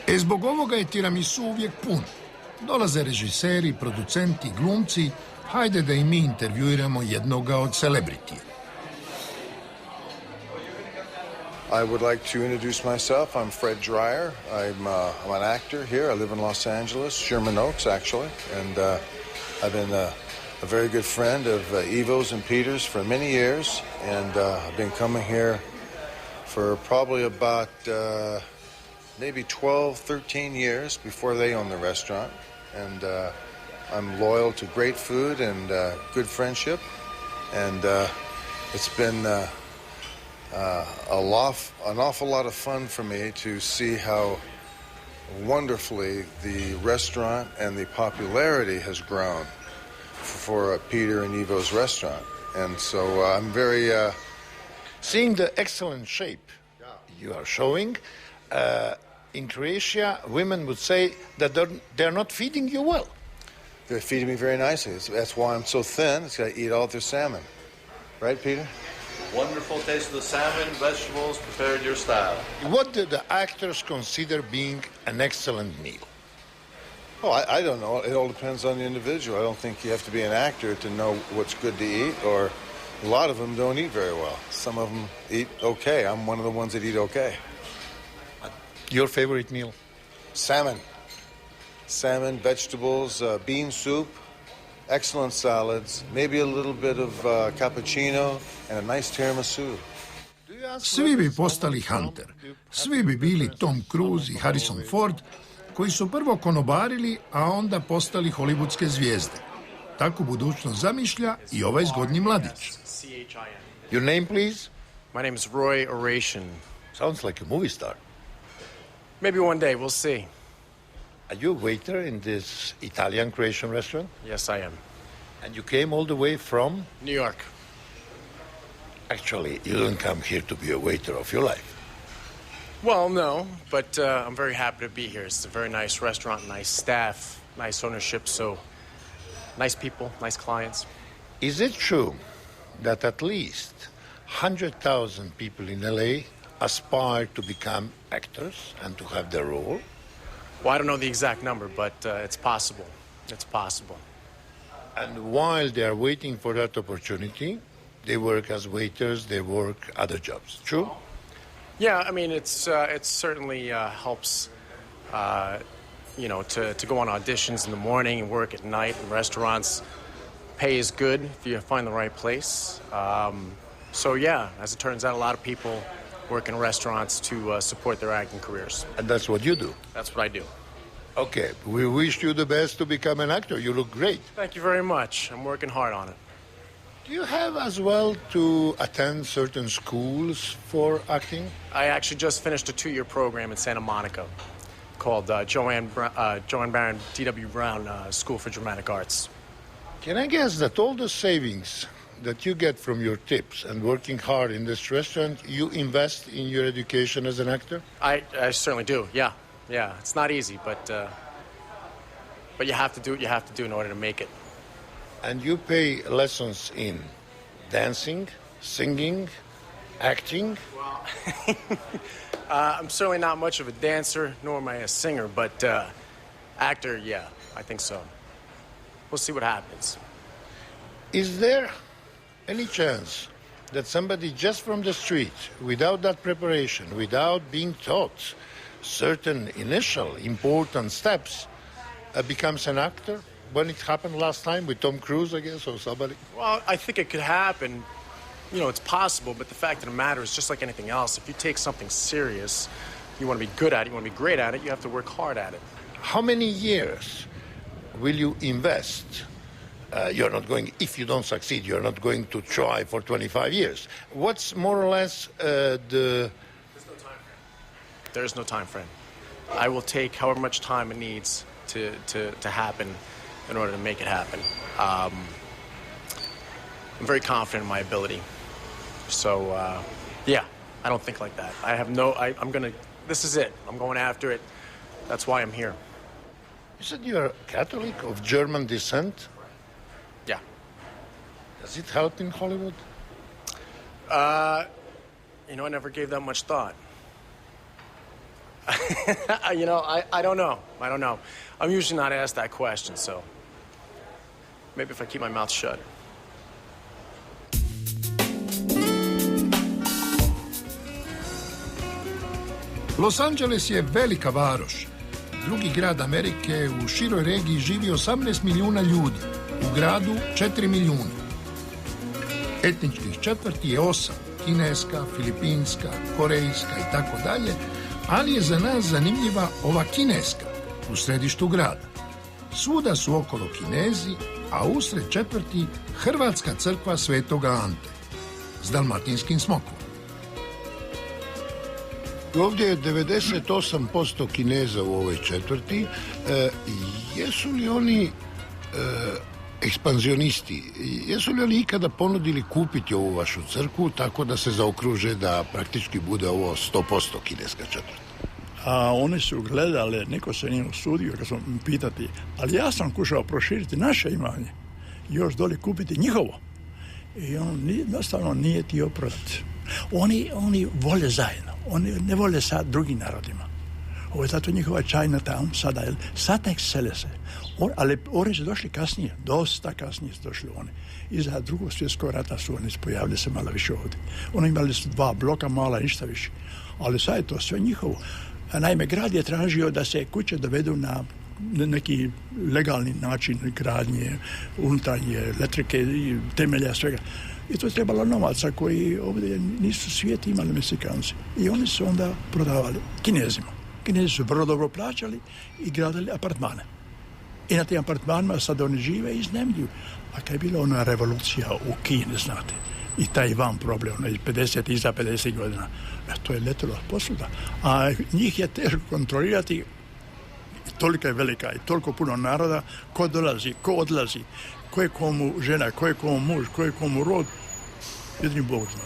E zbog ovoga je tiramisu uvijek pun. Dolaze režiseri, producenti, glumci. Hajde da i mi intervjuiramo jednoga od celebritija. I would like to introduce myself. I'm Fred Dreyer. I'm an actor here. I live in Los Angeles, Sherman Oaks, actually. And I've been a very good friend of Ivo's and Peter's for many years. And I've been coming here for probably about maybe 12, 13 years before they owned the restaurant. And I'm loyal to great food and good friendship. And it's been an awful lot of fun for me to see how wonderfully the restaurant and the popularity has grown for Peter and Ivo's restaurant. And so I'm very... Seeing the excellent shape you are showing, in Croatia, women would say that they're not feeding you well. They're feeding me very nicely. That's why I'm so thin. It's got to eat all their salmon. Right, Peter? Wonderful taste of the salmon, vegetables, prepared your style. What do the actors consider being an excellent meal? Oh, I don't know. It all depends on the individual. I don't think you have to be an actor to know what's good to eat, or a lot of them don't eat very well. Some of them eat okay. I'm one of the ones that eat okay. Your favorite meal? Salmon. Salmon, vegetables, bean soup, excellent salads, maybe a little bit of cappuccino and a nice tiramisu. Svi bi postali Hunter. Svi bi bili Tom Cruise i Harrison Ford, koji su prvo konobarili, a onda postali hollywoodske zvijezde. Tako budućnost zamišlja i ovaj zgodni mladić. Your name, please? My name is Roy Oration. Sounds like a movie star. Maybe one day, we'll see. Are you a waiter in this Italian Croatian restaurant? Yes, I am. And you came all the way from? New York. Actually, you didn't come here to be a waiter of your life. Well, no, but I'm very happy to be here. It's a very nice restaurant, nice staff, nice ownership, so nice people, nice clients. Is it true that at least 100,000 people in LA aspire to become actors and to have their role? Well, I don't know the exact number, but it's possible. It's possible. And while they are waiting for that opportunity, they work as waiters, they work other jobs. True? Yeah, I mean, it certainly helps, to go on auditions in the morning and work at night in restaurants. Pay is good if you find the right place. So, yeah, as it turns out, a lot of people work in restaurants to support their acting careers. And that's what you do? That's what I do. Okay, we wish you the best to become an actor. You look great. Thank you very much. I'm working hard on it. Do you have as well to attend certain schools for acting? I actually just finished a 2-year program in Santa Monica called Joanne Barron D.W. Brown School for Dramatic Arts. Can I guess that all the savings that you get from your tips and working hard in this restaurant, you invest in your education as an actor? I certainly do, yeah. Yeah, it's not easy, but you have to do what you have to do in order to make it. And you pay lessons in dancing, singing, acting? Well, I'm certainly not much of a dancer, nor am I a singer, but actor, yeah, I think so. We'll see what happens. Is there any chance that somebody just from the street, without that preparation, without being taught certain initial important steps, becomes an actor? When it happened last time with Tom Cruise, I guess, or somebody? Well, I think it could happen. You know, it's possible, but the fact of the matter is just like anything else. If you take something serious, you want to be good at it, you want to be great at it, you have to work hard at it. How many years will you invest? You're not going, if you don't succeed, you're not going to try for 25 years. What's more or less the... There's no time frame. I will take however much time it needs to happen in order to make it happen. I'm very confident in my ability. So, yeah, I don't think like that. This is it. I'm going after it. That's why I'm here. You said you're Catholic of German descent? Yeah. Does it help in Hollywood? You know, I never gave that much thought. You know, I don't know. I don't know. I'm usually not asked that question, so maybe if I keep my mouth shut. Los Angeles je velika varoš. Drugi grad Amerike, u široj regiji živi 18 milijuna ljudi, u gradu 4 milijuna. Etničkih četvrti je 8, kineska, filipinska, korejska i tako dalje, ali je za nas zanimljiva ova kineska, u središtu grada. Svuda su okolo Kinezi, a usred četvrti Hrvatska crkva Svetoga Ante s dalmatinskim smokom. Ovdje je 98% Kineza u ovoj četvrti. Jesu li oni ekspanzionisti? Jesu li oni ikada ponudili kupiti ovu vašu crkvu tako da se zaokruže da praktički bude ovo 100% kineska četvrta? A oni su gledali, niko se nije usudio kad smo pitati, ali ja sam kušao proširiti naše imanje, još doli kupiti njihovo. I on jednostavno nije htio prodati. Oni vole zajedno, oni ne vole sa drugim narodima. Ovo je zato njihova Chinatown sada, sad nek sele se. Ali oni su došli kasnije, dosta kasnije su došli oni. Iza drugog svjetskog rata su oni pojavili se malo više ovdje. Oni imali su 2 bloka mala, ništa više. Ali sad je to sve njihovo. Naime, grad je tražio da se kuće dovedu na neki legalni način gradnje, unutarnje elektrike, temelja, svega. I to je trebalo novaca koji ovdje nisu svijeti imali Meksikanci. I oni su onda prodavali Kinezima. Kinezi su vrlo dobro plaćali i gradili apartmane. I na tim apartmanima sad oni žive i iznajmljuju. A kad je bila ona revolucija u Kini, znate, i taj Vam problem, iza 50 godina, to je letelo posuda. A njih je teško kontrolirati, tolika je velika i toliko puno naroda, ko dolazi, ko odlazi, ko je komu žena, ko je komu muž, ko je komu rod, jedini Bog zna.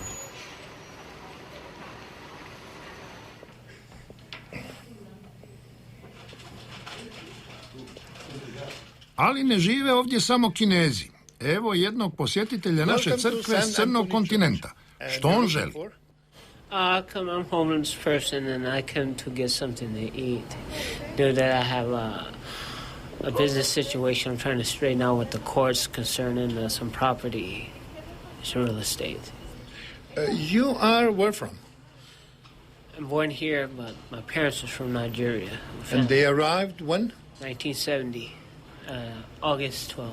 Ali ne žive ovdje samo Kinezi. Evo jednog posjetitelja naše crkve s crnog kontinenta. Što on želi? I'm homeless person and I came to get something to eat. Due that I have a business situation I'm trying to straighten out with the courts concerning some property, some real estate. You are where from? I'm born here, but my parents are from Nigeria. And they arrived when? 1970, August 12.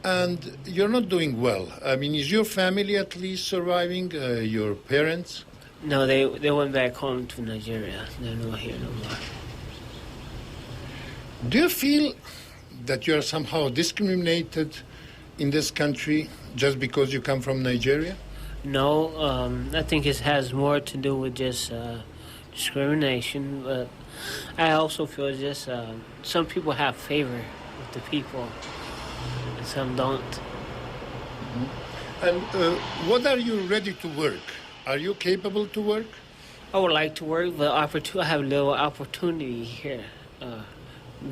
And you're not doing well. I mean, is your family at least surviving? Your parents? No, they went back home to Nigeria. They're not here no more. Do you feel that you are somehow discriminated in this country just because you come from Nigeria? No, I think it has more to do with just discrimination, but I also feel just some people have favor with the people. Some don't. Mm-hmm. And what are you ready to work? Are you capable to work? I would like to work, but I have little opportunity here.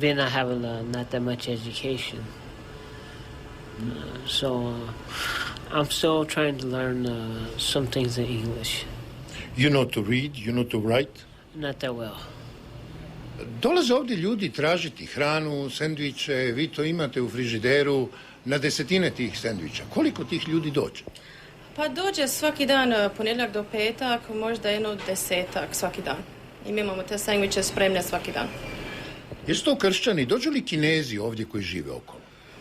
Then I have not that much education. So I'm still trying to learn some things in English. You know to read? You know to write? Not that well. Dolaze ovdje ljudi tražiti hranu, sendviče, vi to imate u frižideru, na desetine tih sendviča. Koliko tih ljudi dođe? Pa dođe svaki dan, ponedjeljak do petak, možda 10 svaki dan. I mi imamo te sendviče spremne svaki dan. Jesu to kršćani? Dođu li Kinezi ovdje koji žive okolo?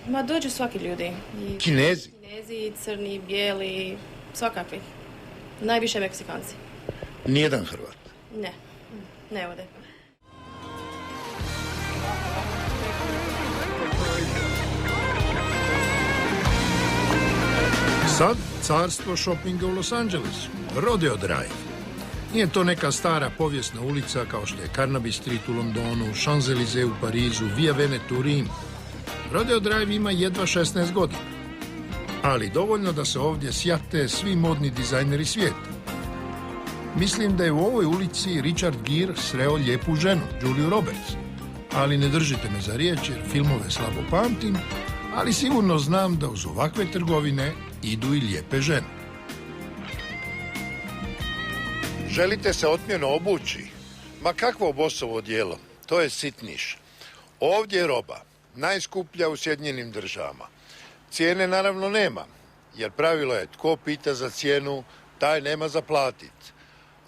Ma dođu svaki ljudi. Kinezi? Kinezi, crni, bijeli, svakakvi. Najviše Meksikanci. Nijedan Hrvat? Ne ode. Sad carstvo šopinga u Los Angelesu, Rodeo Drive. Nije to neka stara povijesna ulica kao što je Carnaby Street u Londonu, Champs-Élysées u Parizu, Via Veneto u Rimu. Rodeo Drive ima jedva 16 godina, ali dovoljno da se ovdje sjate svi modni dizajneri svijeta. Mislim da je u ovoj ulici Richard Gere sreo lijepu ženu, Julia Roberts. Ali ne držite me za riječ jer filmove slabo pamtim, ali sigurno znam da uz ovakve trgovine idu i lijepe žene. Želite se otmjeno obući? Ma kakvo bosovo djelo, to je sitniš. Ovdje je roba najskuplja u Sjedinjenim Državama. Cijene naravno nema, jer pravilo je tko pita za cijenu, taj nema za platit.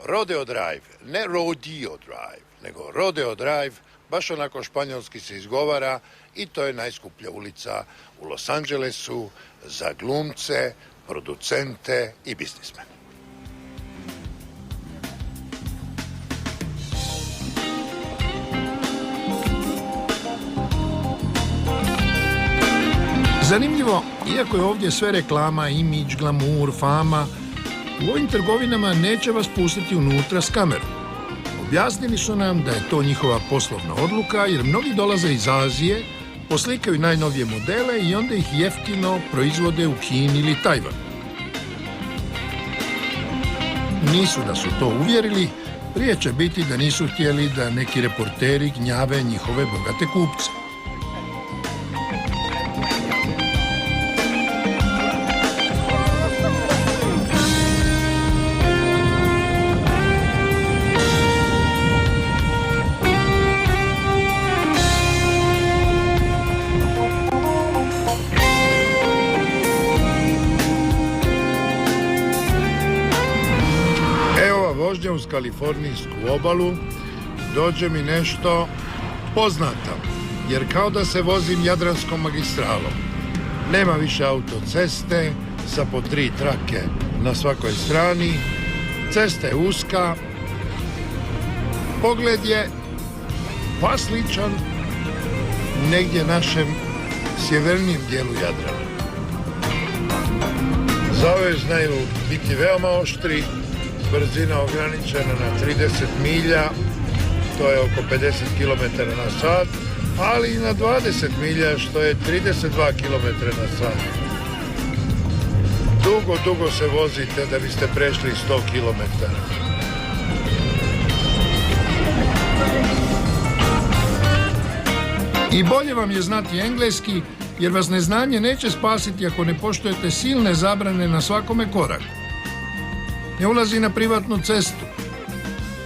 Rodeo Drive, ne Rodeo Drive, nego Rodeo Drive, baš onako španjolski se izgovara i to je najskuplja ulica u Los Angelesu za glumce, producente i biznismene. Zanimljivo, iako je ovdje sve reklama, imidž, glamur, fama, u ovim trgovinama neće vas pustiti unutra s kamerom. Objasnili su nam da je to njihova poslovna odluka jer mnogi dolaze iz Azije, poslikaju najnovije modele i onda ih jeftino proizvode u Kini ili Tajvanu. Nisu nas u to uvjerili, prije će biti da nisu htjeli da neki reporteri gnjave njihove bogate kupce. Vožnja uz kalifornijsku obalu, dođe mi nešto poznato, jer kao da se vozim Jadranskom magistralom. Nema više autoceste sa po 3 trake na svakoj strani, cesta je uska, pogled je pa sličan negdje našem sjevernijem dijelu Jadrana. Za ove znaju biti veoma oštri, brzina ograničena na 30 milja, to je oko 50 km na sat, ali i na 20 milja, što je 32 km na sat. Dugo se vozite da biste prešli 100 km. I bolje vam je znati engleski, jer vas neznanje neće spasiti ako ne poštujete silne zabrane na svakome koraku. Ne ulazi na privatnu cestu.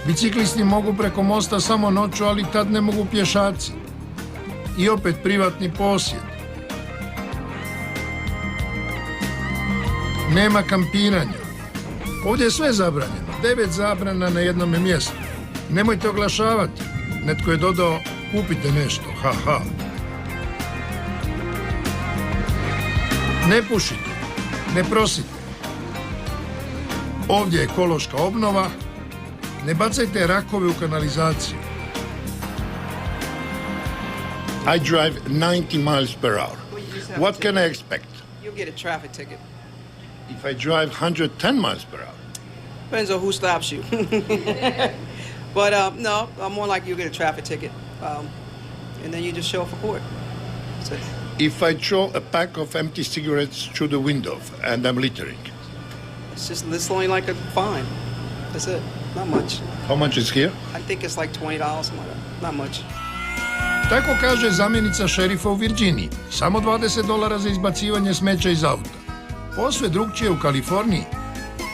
Biciklisti mogu preko mosta samo noću, ali tad ne mogu pješaci. I opet privatni posjed. Nema kampiranja. Ovdje je sve zabranjeno. 9 zabrana na jednome mjestu. Nemojte oglašavati. Netko je dodao, kupite nešto. Ha. Ne pušite. Ne prosite. Ovdje je ekološka obnova. Ne bacajte rakove u kanalizaciju. I drive 90 miles per hour. What can I expect? You'll get a traffic ticket. If I drive 110 miles per hour? Depends on who stops you. But no, more like you'll get a traffic ticket. And then you just show up for court. So, if I throw a pack of empty cigarettes through the window and I'm littering? It's only like a fine. That's it. Not much. How much is here? I think it's like $20, something like that. Not much. Tako kaže zamjenica šerifa u Virginiji. Samo $20 za izbacivanje smeća iz auta. Posve drugčije u Kaliforniji.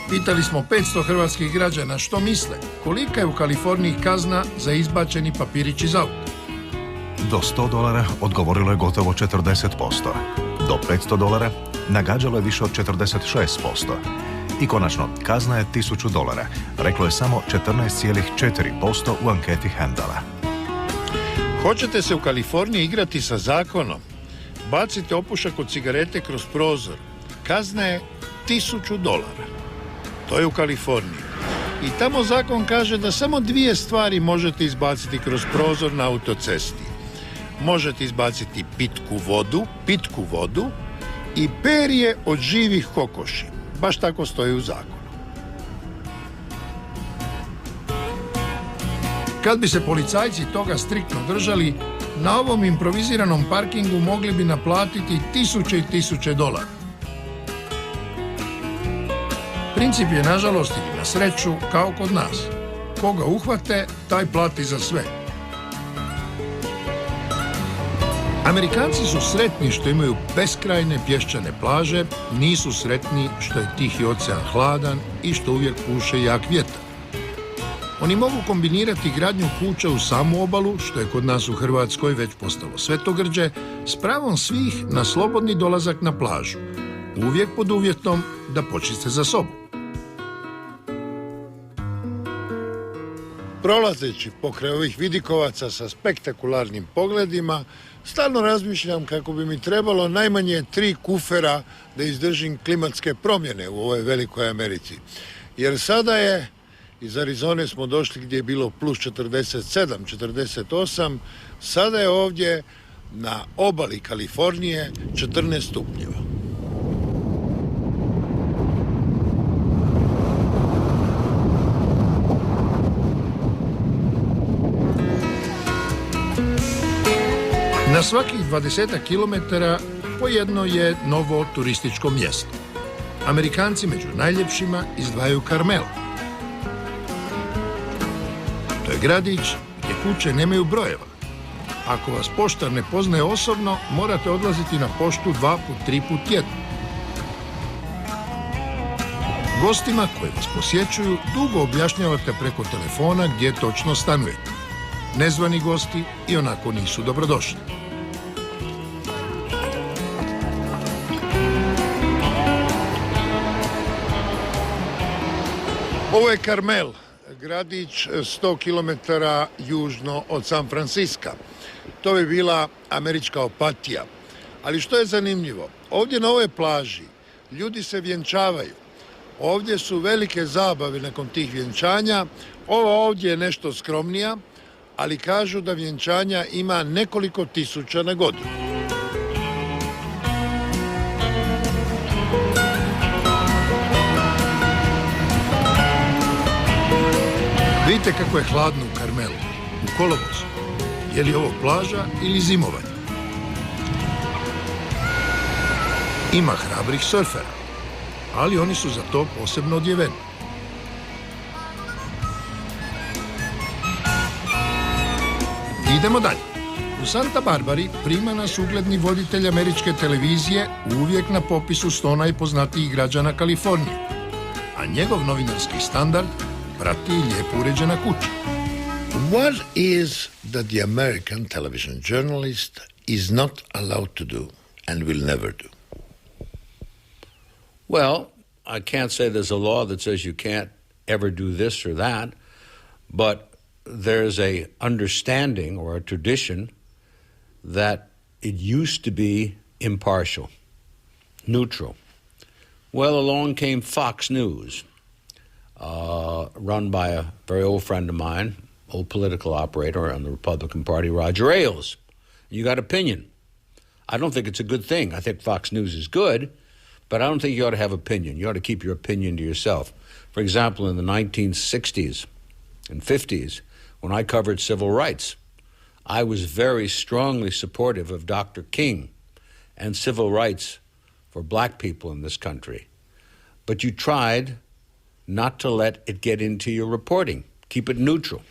Pitali smo 500 hrvatskih građana što misle, kolika je u Kaliforniji kazna za izbačeni papirić iz auta. Do $100 odgovorilo je gotovo 40%. do $500, nagađalo je više od 46%. I konačno, kazna je $1000, reklo je samo 14,4% u anketi Handala. Hoćete se u Kaliforniji igrati sa zakonom? Bacite opušak od cigarete kroz prozor. Kazna je $1000. To je u Kaliforniji. I tamo zakon kaže da samo 2 stvari možete izbaciti kroz prozor na autocesti. Možete izbaciti pitku vodu i perje od živih kokoši. Baš tako stoji u zakonu. Kad bi se policajci toga striktno držali, na ovom improviziranom parkingu mogli bi naplatiti $1000 i $1000. Princip je, nažalost ili na sreću, kao kod nas. Koga uhvate, taj plati za sve. Amerikanci su sretni što imaju beskrajne pješčane plaže, nisu sretni što je Tihi ocean hladan i što uvijek puše jak vjetar. Oni mogu kombinirati gradnju kuća u samu obalu, što je kod nas u Hrvatskoj već postalo svetogrđe, s pravom svih na slobodni dolazak na plažu, uvijek pod uvjetom da počiste za sobu. Prolazeći pokraj ovih vidikovaca sa spektakularnim pogledima, stalno razmišljam kako bi mi trebalo najmanje 3 kufera da izdržim klimatske promjene u ovoj velikoj Americi. Jer sada je, iz Arizone smo došli gdje je bilo plus 47, 48, sada je ovdje na obali Kalifornije 14 stupnjeva. Na svakih 20 kilometara po jedno je novo turističko mjesto. Amerikanci među najljepšima izdvajaju Carmel. To je gradić gdje kuće nemaju brojeva. Ako vas poštar ne poznaje osobno, morate odlaziti na poštu 2 put, 3 put tjedno. Gostima koji vas posjećuju dugo objašnjavate preko telefona gdje točno stanujete. Nezvani gosti i onako nisu dobrodošli. Ovo je Carmel, gradić 100 km južno od San Francisca. To bi bila američka Opatija. Ali što je zanimljivo, ovdje na ovoj plaži ljudi se vjenčavaju. Ovdje su velike zabave nakon tih vjenčanja. Ova ovdje je nešto skromnija, ali kažu da vjenčanja ima nekoliko tisuća na godinu. Vidite kako je hladno u Carmelu, u kolovozu. Je li ovo plaža ili zimovanje? Ima hrabrih surfera, ali oni su za to posebno odjeveni. Idemo dalje. U Santa Barbari prima nas ugledni voditelj američke televizije, uvijek na popisu 100 najpoznatijih građana Kalifornije. A njegov novinarski standard prati lijepo uređena kuća. What is that the American television journalist is not allowed to do and will never do? Well, I can't say there's a law that says you can't ever do this or that, but there's a understanding or a tradition that it used to be impartial, neutral. Well, along came Fox News, run by a very old friend of mine, old political operator on the Republican Party, Roger Ailes. You got opinion. I don't think it's a good thing. I think Fox News is good, but I don't think you ought to have opinion. You ought to keep your opinion to yourself. For example, in the 1960s and 50s, when I covered civil rights, I was very strongly supportive of Dr. King and civil rights for black people in this country. But you tried not to let it get into your reporting. Keep it neutral.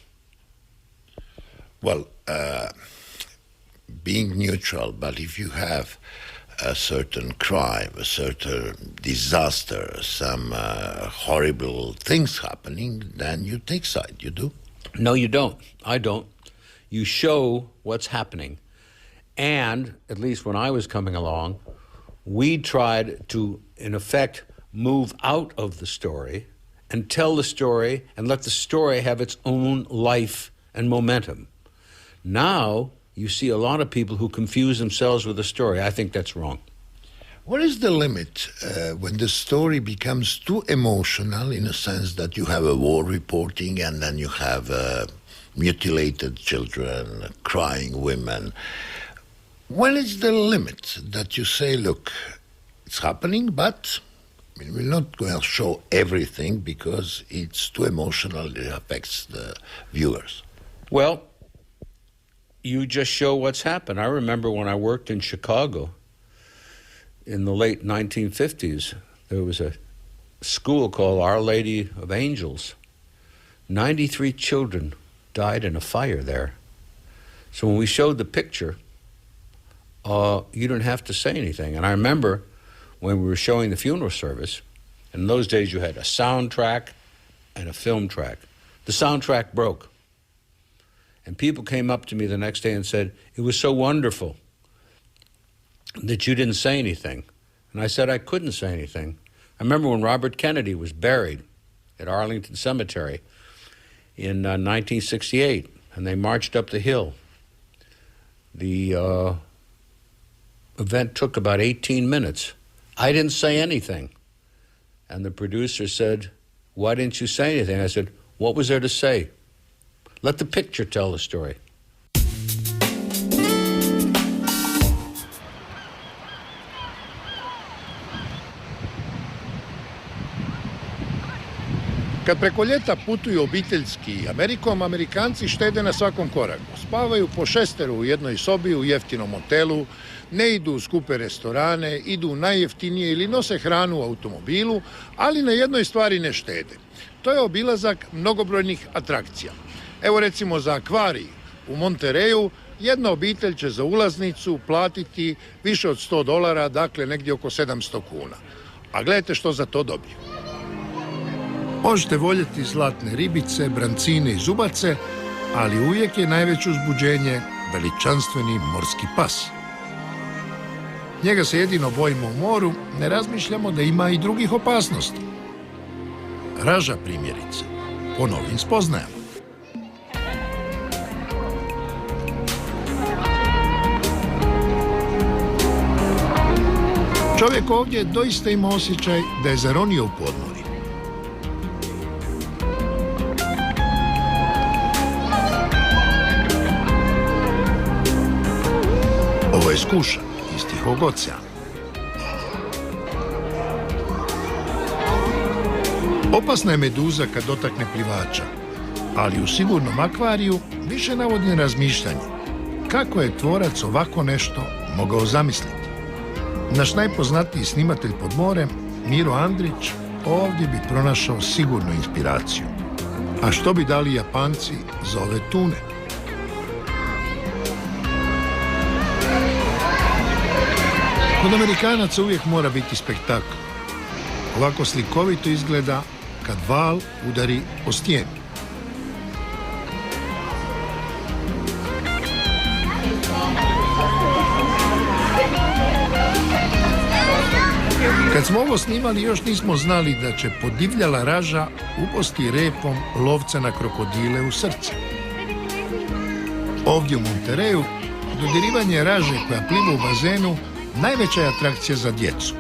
Well, being neutral, but if you have a certain crime, a certain disaster, some horrible things happening, then you take side, you do? No, you don't. I don't. You show what's happening. And, at least when I was coming along, we tried to, in effect, move out of the story and tell the story and let the story have its own life and momentum. Now, you see a lot of people who confuse themselves with the story. I think that's wrong. What is the limit when the story becomes too emotional, in a sense that you have a war reporting and then you have mutilated children, crying women? When is the limit that you say, look, it's happening, but we're not going to show everything because it's too emotional, it affects the viewers? Well, you just show what's happened. I remember when I worked in Chicago in the late 1950s, there was a school called Our Lady of Angels. 93 children died in a fire there. So when we showed the picture, you didn't have to say anything. And I remember when we were showing the funeral service, in those days you had a soundtrack and a film track. The soundtrack broke. And people came up to me the next day and said, it was so wonderful that you didn't say anything. And I said I couldn't say anything. I remember when Robert Kennedy was buried at Arlington Cemetery in 1968, and they marched up the hill. The event took about 18 minutes. I didn't say anything. And the producer said, why didn't you say anything? I said, what was there to say? Let the picture tell the story. Kad preko ljeta putuju obiteljski Amerikom, Amerikanci štede na svakom koraku. Spavaju po 6 u jednoj sobi u jeftinom hotelu, ne idu u skupe restorane, idu najjeftinije ili nose hranu u automobilu, ali na jednoj stvari ne štede. To je obilazak mnogobrojnih atrakcija. Evo recimo za akvarij u Montereju jedna obitelj će za ulaznicu platiti više od $100, dakle negdje oko 700 kuna. A gledajte što za to dobiju. Možete voljeti zlatne ribice, brancine i zubace, ali uvijek je najveće uzbuđenje veličanstveni morski pas. Njega se jedino bojimo u moru, ne razmišljamo da ima i drugih opasnosti. Raža primjerice, po novim spoznajama. Čovjek ovdje doista ima osjećaj da je zaronio u podmorje. Ovo je skuša iz Tihog oceana. Opasna je meduza kad dotakne plivača, ali u sigurnom akvariju više navodi na razmišljanje. Kako je tvorac ovako nešto mogao zamisliti? Naš najpoznatiji snimatelj pod morem, Miro Andrić, ovdje bi pronašao sigurnu inspiraciju. A što bi dali Japanci za ove tune? Kod Amerikanaca uvijek mora biti spektakl. Ovako slikovito izgleda kad val udari o stijenu. Kad smo ovo snimali, još nismo znali da će podivljala raža ubosti repom lovca na krokodile u srce. Ovdje u Montereju dodirivanje raže koja pliva u bazenu najveća je atrakcija za djecu.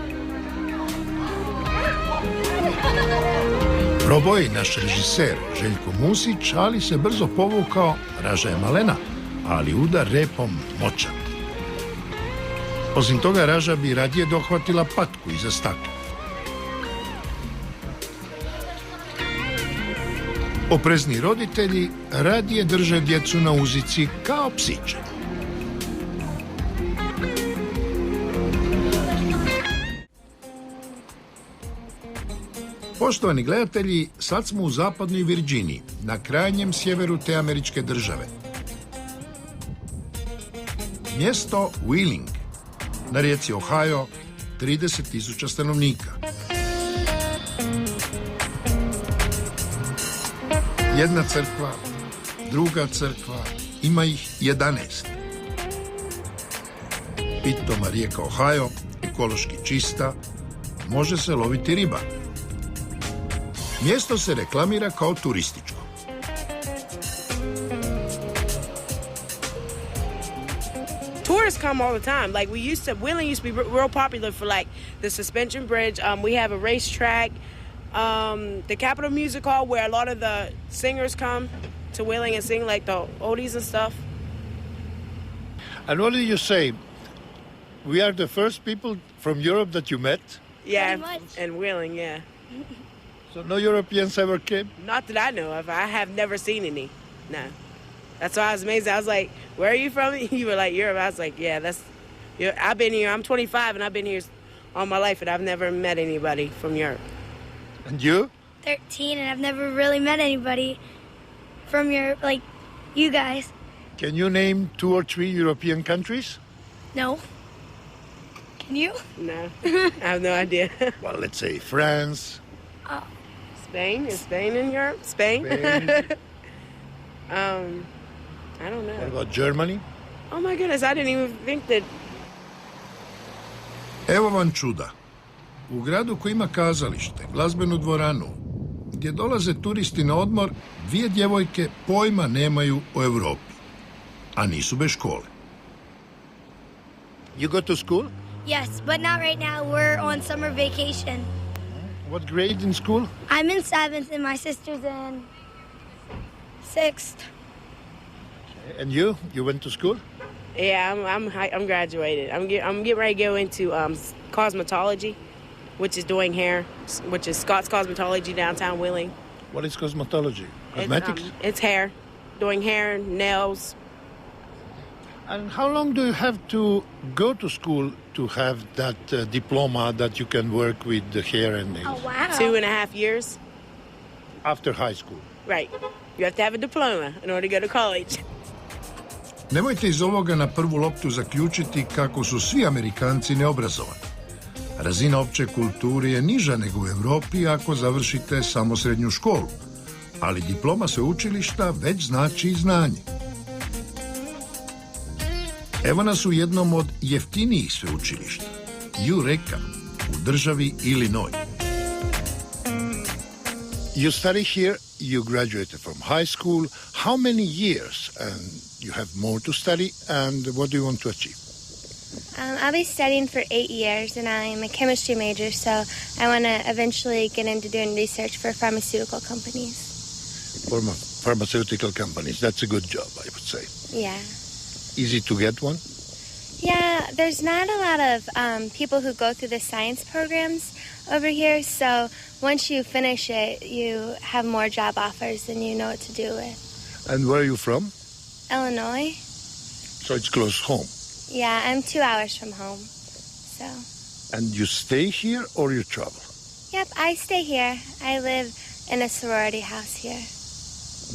Probao je naš režiser Željko Musić, ali se brzo povukao, raža je malena, ali udar repom moćan. Osim toga, raža bi radije dohvatila patku iza stakla. Oprezni roditelji radije drže djecu na uzici kao psiće. Poštovani gledatelji, sad smo u zapadnoj Virginiji, na krajnjem sjeveru te američke države. Mjesto Wheeling, na rijeci Ohio, 30.000 stanovnika. Jedna crkva, druga crkva, ima ih 11. Pitoma rijeka Ohio, ekološki čista, može se loviti riba. Mjesto se reklamira kao turističko. Tourists come all the time. Like Wheeling used to be real popular for like the suspension bridge. We have a racetrack, the Capitol Music Hall where a lot of the singers come to Wheeling and sing like the oldies and stuff. And what did you say? We are the first people from Europe that you met? Yeah, and Wheeling, yeah. So no Europeans ever came? Not that I know of. I have never seen any. No. That's why I was amazed. I was like, where are you from? You were like, Europe. I was like, yeah, I've been here. I'm 25 and I've been here all my life and I've never met anybody from Europe. And you? 13 and I've never really met anybody from Europe, like you guys. Can you name 2 or 3 European countries? No. Can you? No. I have no idea. Well, let's say France. Spain? Is Spain in Europe? Spain? I don't know. What about Germany? Oh my goodness, I didn't even think that. Evo vam čuda. U gradu koji ima kazalište, glazbenu dvoranu, gdje dolaze turisti na odmor, 2 djevojke pojma nemaju o Europi, a nisu bez škole. You go to school? Yes, but not right now. We're on summer vacation. What grade in school? I'm in 7th and my sister's in 6th. And you? You went to school? Yeah, I'm graduated. I'm getting ready to go into cosmetology, which is doing hair, which is Scott's Cosmetology downtown Wheeling. What is cosmetology? Cosmetics? It's hair, doing hair, nails. And how long do you have to go to school to have that diploma that you can work with the hair and nails? Oh, wow. 2.5 years. After high school? Right. You have to have a diploma in order to go to college. Nemojte iz ovoga na prvu loptu zaključiti kako su svi Amerikanci neobrazovani. Razina opće kulture je niža nego u Europi ako završite samo srednju školu, ali diploma sveučilišta već znači znanje. Evo nas u jednom od jeftinijih sveučilišta, Eureka, u državi Illinois. You study here, you graduated from high school. How many years? And you have more to study, and what do you want to achieve? I'll be studying for 8 years, and I'm a chemistry major, so I want to eventually get into doing research for pharmaceutical companies. For pharmaceutical companies, that's a good job, I would say. Yeah. Easy to get one? Yeah, there's not a lot of people who go through the science programs over here, so once you finish it, you have more job offers and you know what to do with. And where are you from? Illinois. So it's close home. Yeah, I'm 2 hours from home, so. And you stay here or you travel? Yep, I stay here. I live in a sorority house here.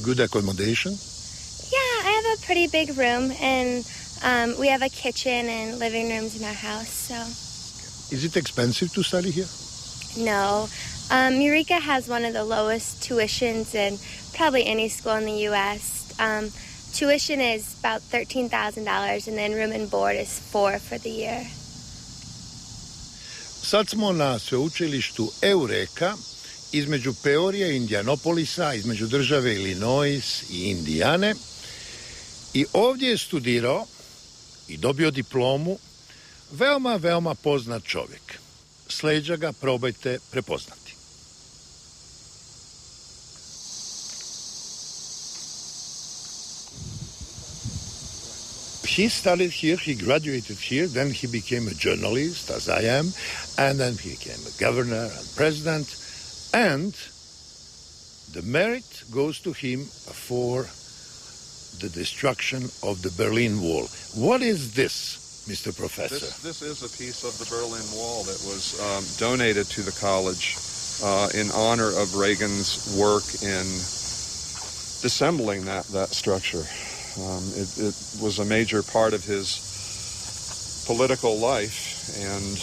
Good accommodation? Yeah, I have a pretty big room, and we have a kitchen and living rooms in our house, so. Is it expensive to study here? No. Eureka has one of the lowest tuitions in probably any school in the U.S. Tuition is about $13,000, and then room and board is $4,000 for the year. Sad smo na sveučilištu Eureka, između Peorija i Indianapolisa, između države Illinois i Indijane. I ovdje je studirao i dobio diplomu veoma, veoma poznat čovjek. S leđa ga probajte prepoznati. He studied here, he graduated here, then he became a journalist, as I am, and then he became a governor and president, and the merit goes to him for the destruction of the Berlin Wall. What is this, Mr. Professor? This is a piece of the Berlin Wall that was donated to the college in honor of Reagan's work in disassembling that structure. It was a major part of his political life, and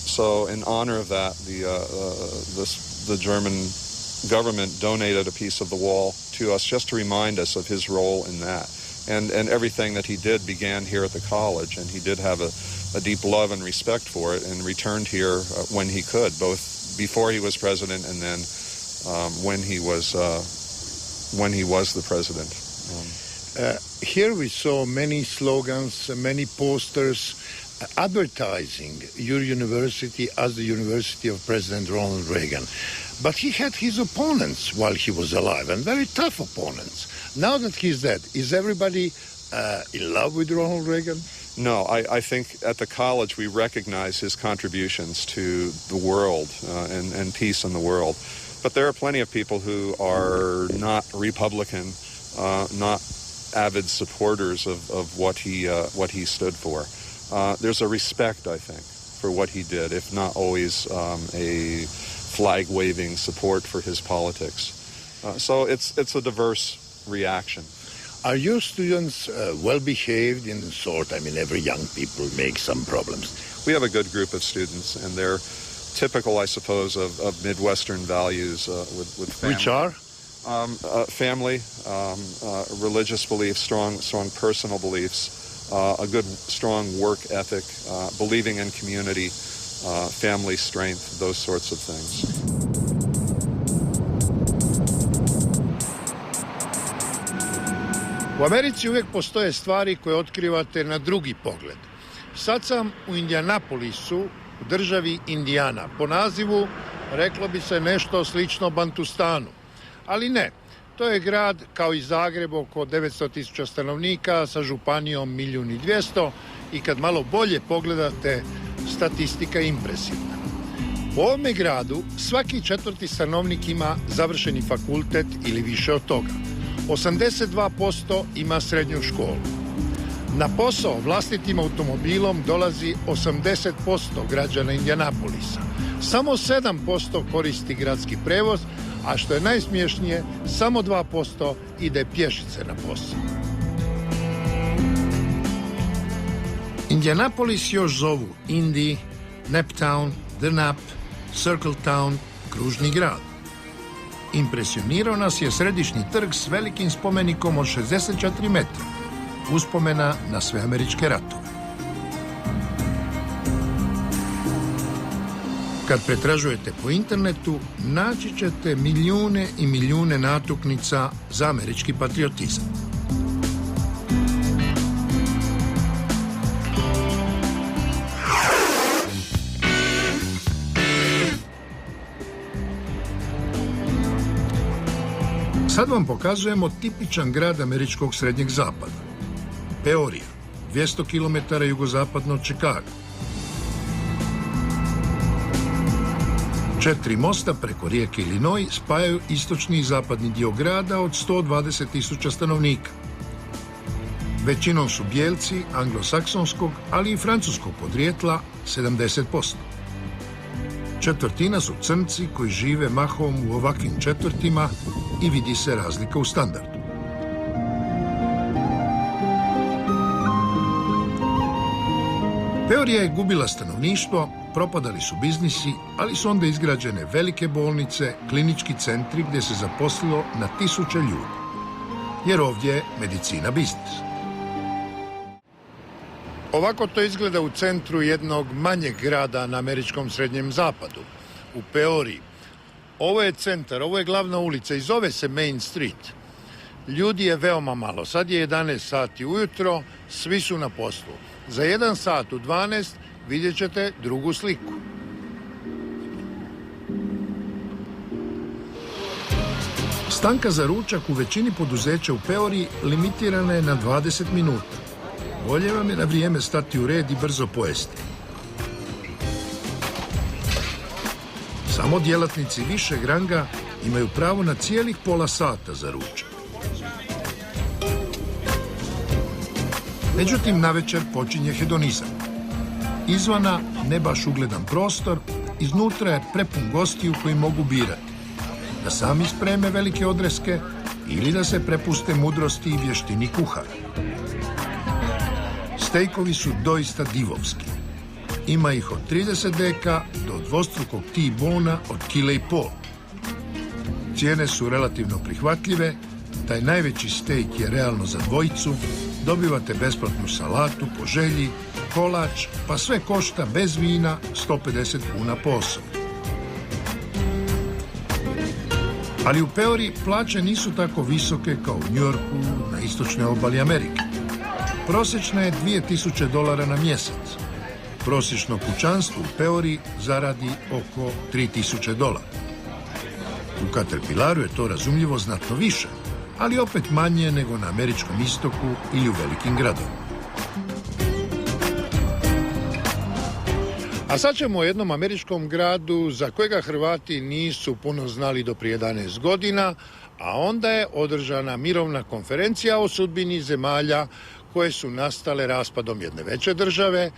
so in honor of that, the German government donated a piece of the wall to us just to remind us of his role in that. And everything that he did began here at the college, and he did have a deep love and respect for it, and returned here when he could, both before he was president and then when he was the president. Here we saw many slogans, many posters advertising your university as the University of President Ronald Reagan. But he had his opponents while he was alive, and very tough opponents. Now that he's dead, is everybody in love with Ronald Reagan? No, I think at the college we recognize his contributions to the world and peace in the world. But there are plenty of people who are not Republican, not avid supporters of what he stood for. There's a respect, I think, for what he did, if not always a flag-waving support for his politics. So it's a diverse reaction. Are your students well-behaved in sort? I mean, every young people make some problems. We have a good group of students, and they're typical, I suppose, of Midwestern values with family. Which are? Family, religious beliefs, strong personal beliefs, a good, strong work ethic, believing in community, family strength, those sorts of things. U Americi uvijek postoje stvari koje otkrivate na drugi pogled. Sad sam u Indianapolisu, u državi Indijana. Po nazivu reklo bi se nešto slično Bantustanu. Ali ne, to je grad kao i Zagreb oko 900.000 stanovnika sa županijom 1.200.000 i kad malo bolje pogledate, statistika je impresivna. U ovome gradu svaki 4. stanovnik ima završeni fakultet ili više od toga. 82% ima srednju školu. Na posao vlastitim automobilom dolazi 80% građana Indianapolisa. Samo 7% koristi gradski prevoz, a što je najsmiješnije, samo 2% ide pješice na posao. Indianapolis još zovu Indy, Naptown, The Nap, Circle Town, kružni grad. Impresionirao nas je središnji trg s velikim spomenikom od 64 metra, uspomena na sve američke ratove. Kad pretražujete po internetu, naći ćete milijune i milijune natuknica za američki patriotizam. Sad vam pokazujemo tipičan grad američkog srednjeg zapada. Peorija, 200 km jugozapadno od Chicaga. 4 mosta preko rijeke Illinois spajaju istočni i zapadni dio grada od 120.000 stanovnika. Većinom su bijelci anglosaksonskog, ali i francuskog podrijetla 70%. Četvrtina su crnci koji žive mahom u ovakvim četvrtima i vidi se razlika u standardu. Peorija je gubila stanovništvo, propadali su biznisi, ali su onda izgrađene velike bolnice, klinički centri gdje se zaposlilo na 1000 ljudi. Jer ovdje je medicina biznis. Ovako to izgleda u centru jednog manjeg grada na američkom srednjem zapadu, u Peoriji. Ovo je centar, ovo je glavna ulica i zove se Main Street. Ljudi je veoma malo. Sad je 11 sati ujutro, svi su na poslu. Za 1 sat u 12 vidjet ćete drugu sliku. Stanka za ručak u većini poduzeća u Peoriji limitirana je na 20 minuta. Bolje vam je na vrijeme stati u red i brzo pojesti. Samo djelatnici višeg ranga imaju pravo na cijelih pola sata za ručak. Međutim, navečer počinje hedonizam. Izvana ne baš ugledan prostor, iznutra je prepun gostiju koji mogu birati da sami spreme velike odreske ili da se prepuste mudrosti i vještini kuhara. Stejkovi su doista divovski. Ima ih od 30 deka do dvostrukog T-bona od 1,5 kg. Cijene su relativno prihvatljive taj najveći steak je realno za dvojicu, dobivate besplatnu salatu po želji, kolač, pa sve košta bez vina 150 kuna po osobi. Ali u Peori plaće nisu tako visoke kao u New Yorku, na istočnoj obali Amerike. Prosječna je $2000 na mjesec. Prosječno kućanstvo u Peori zaradi oko $3000. U Caterpillaru je to razumljivo znatno više, ali opet manje nego na američkom istoku ili u velikim gradovima. A sad ćemo o jednom američkom gradu za kojega Hrvati nisu puno znali do prije 11 godina, a onda je održana mirovna konferencija o sudbini zemalja koje su nastale raspadom jedne veće države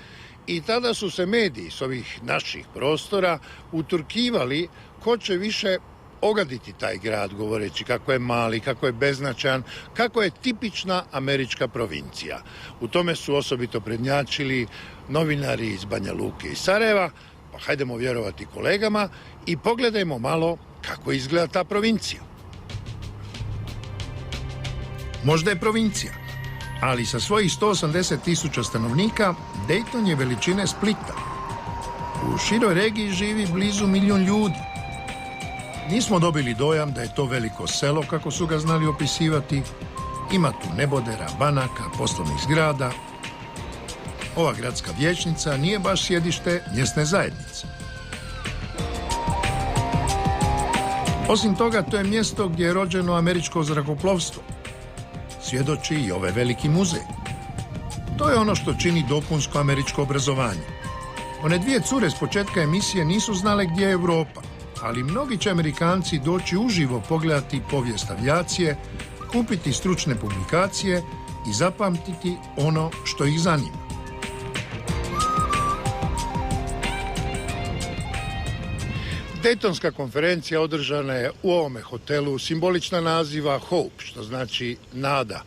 i tada su se mediji s ovih naših prostora utrkivali ko će više ogaditi taj grad, govoreći kako je mali, kako je beznačajan, kako je tipična američka provincija. U tome su osobito prednjačili novinari iz Banja Luke i Sarajeva, pa hajdemo vjerovati kolegama i pogledajmo malo kako izgleda ta provincija. Možda je provincija, ali sa svojih 180.000 stanovnika Dayton je veličine Splita. U široj regiji živi blizu 1 milijun ljudi. Nismo dobili dojam da je to veliko selo, kako su ga znali opisivati. Ima tu nebodera, banaka, poslovnih zgrada. Ova gradska vijećnica nije baš sjedište mjesne zajednice. Osim toga, to je mjesto gdje je rođeno američko zrakoplovstvo. Svjedoči i ovaj veliki muzej. To je ono što čini dopunsko američko obrazovanje. One dvije cure s početka emisije nisu znale gdje je Europa, ali mnogi će Amerikanci doći uživo pogledati povijest avijacije, kupiti stručne publikacije i zapamtiti ono što ih zanima. Daytonska konferencija održana je u ovome hotelu, simbolična naziva Hope, što znači nada.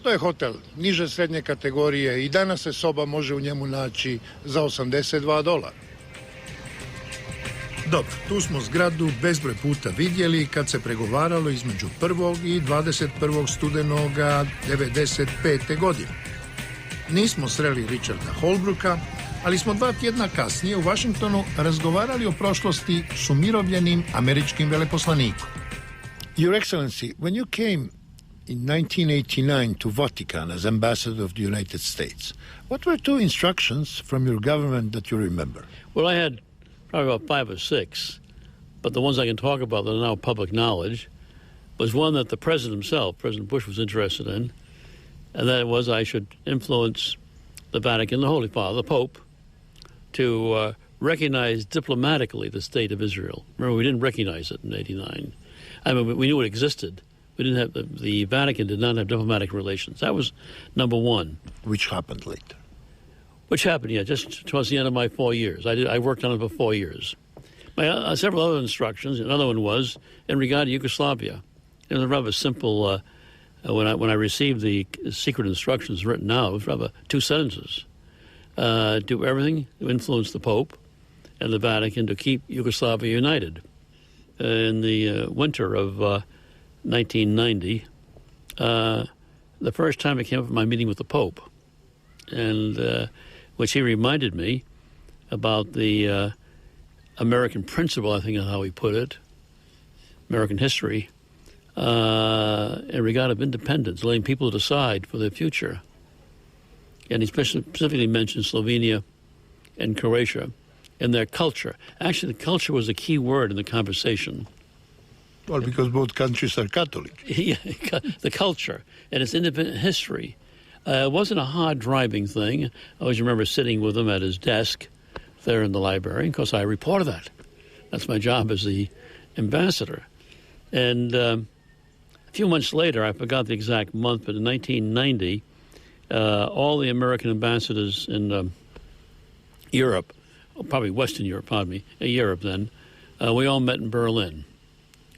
To je hotel niže srednje kategorije i danas se soba može u njemu naći za $82. Dobro, tu smo zgradu bezbroj puta vidjeli kad se pregovaralo između 1. i 21. studenoga 1995. godine. Nismo sreli Richarda Holbrooka, ali smo 2 tjedna kasnije u Washingtonu razgovarali o prošlosti s umirovljenim američkim veleposlanikom. Your Excellency, when you came in 1989 to Vatican as ambassador of the United States, what were 2 instructions from your government that you remember? Well, I had probably about 5 or 6, but the ones I can talk about that are now public knowledge was one that the president himself, President Bush, was interested in, and that was I should influence the Vatican, the Holy Father, the Pope, to recognize diplomatically the state of Israel. Remember, we didn't recognize it in 89. I mean, we knew it existed. We didn't have the Vatican did not have diplomatic relations. That was number one. Which happened later. Which happened, yeah, just towards the end of my 4 years. I worked on it for 4 years. My several other instructions. Another one was in regard to Yugoslavia. It was rather simple. When I received the secret instructions written out, it was rather 2 sentences. Do everything to influence the Pope and the Vatican to keep Yugoslavia united. In the winter of 1990, the first time I came up for my meeting with the Pope, and which he reminded me about the American principle, I think is how he put it, American history, in regard of independence, letting people decide for their future. And he specifically mentioned Slovenia and Croatia and their culture. Actually, the culture was a key word in the conversation. Well, because both countries are Catholic. Yeah, the culture and its independent history. It wasn't a hard driving thing. I always remember sitting with him at his desk there in the library. Of course, I reported that. That's my job as the ambassador. And a few months later, I forgot the exact month, but in 1990, all the American ambassadors in Europe, probably Western Europe, Europe then, we all met in Berlin.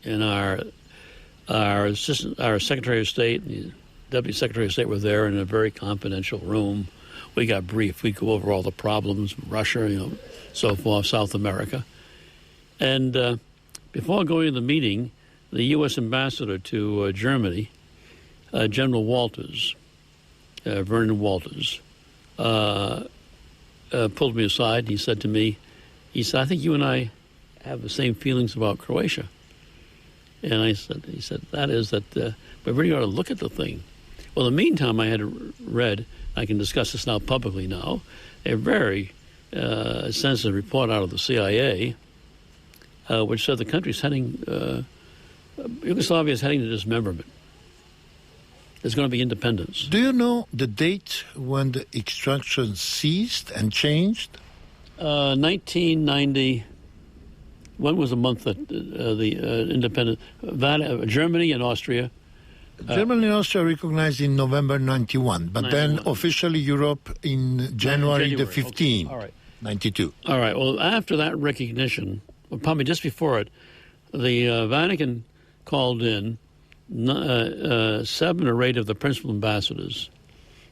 And our Secretary of State and the Deputy Secretary of State were there in a very confidential room. We got briefed. We go over all the problems, Russia, so forth, South America. And before going to the meeting, the U.S. ambassador to Germany, General Walters, Vernon Walters, pulled me aside. He said to me, he said, I think you and I have the same feelings about Croatia. And he said, that is that we really ought to look at the thing. Well, in the meantime, I had read, I can discuss this now publicly now, a very sensitive report out of the CIA, which said the country's heading, Yugoslavia is heading to dismemberment. There's going to be independence. Do you know the date when the extraction ceased and changed? 1990. When was the month that the independent Germany and Austria? Germany and Austria recognized in November 91, but 91. Then officially Europe in January the 15th, okay. All right. 92. All right. Well, after that recognition, well, probably just before it, the Vatican called in 7 or 8 of the principal ambassadors,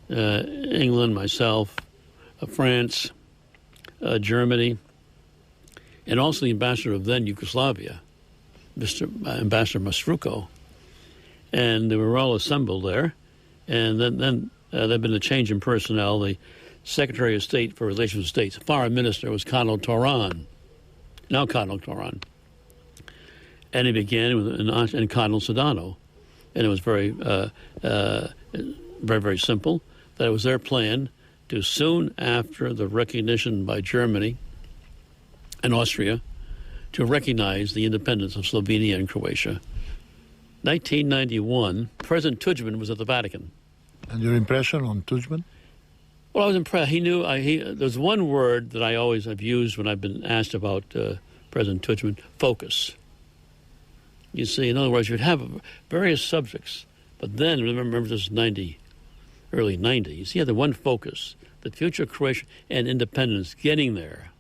England, myself, France, Germany, and also the ambassador of then Yugoslavia, Ambassador Mastruko. And they were all assembled there. And then there'd been a change in personnel. The Secretary of State for Relations with States, Foreign Minister, was Cardinal Toran, now Cardinal Toran. And he began with and Cardinal Sedano. And it was very, very simple, that it was their plan to soon after the recognition by Germany and Austria to recognize the independence of Slovenia and Croatia. 1991, President Tudjman was at the Vatican. And your impression on Tudjman? Well, I was impressed. He knew, there's one word that I always have used when I've been asked about President Tudjman, focus. You see, in other words, you'd have various subjects, but then, remember this is early 90s, he had the one focus, the future of Croatia and independence, getting there.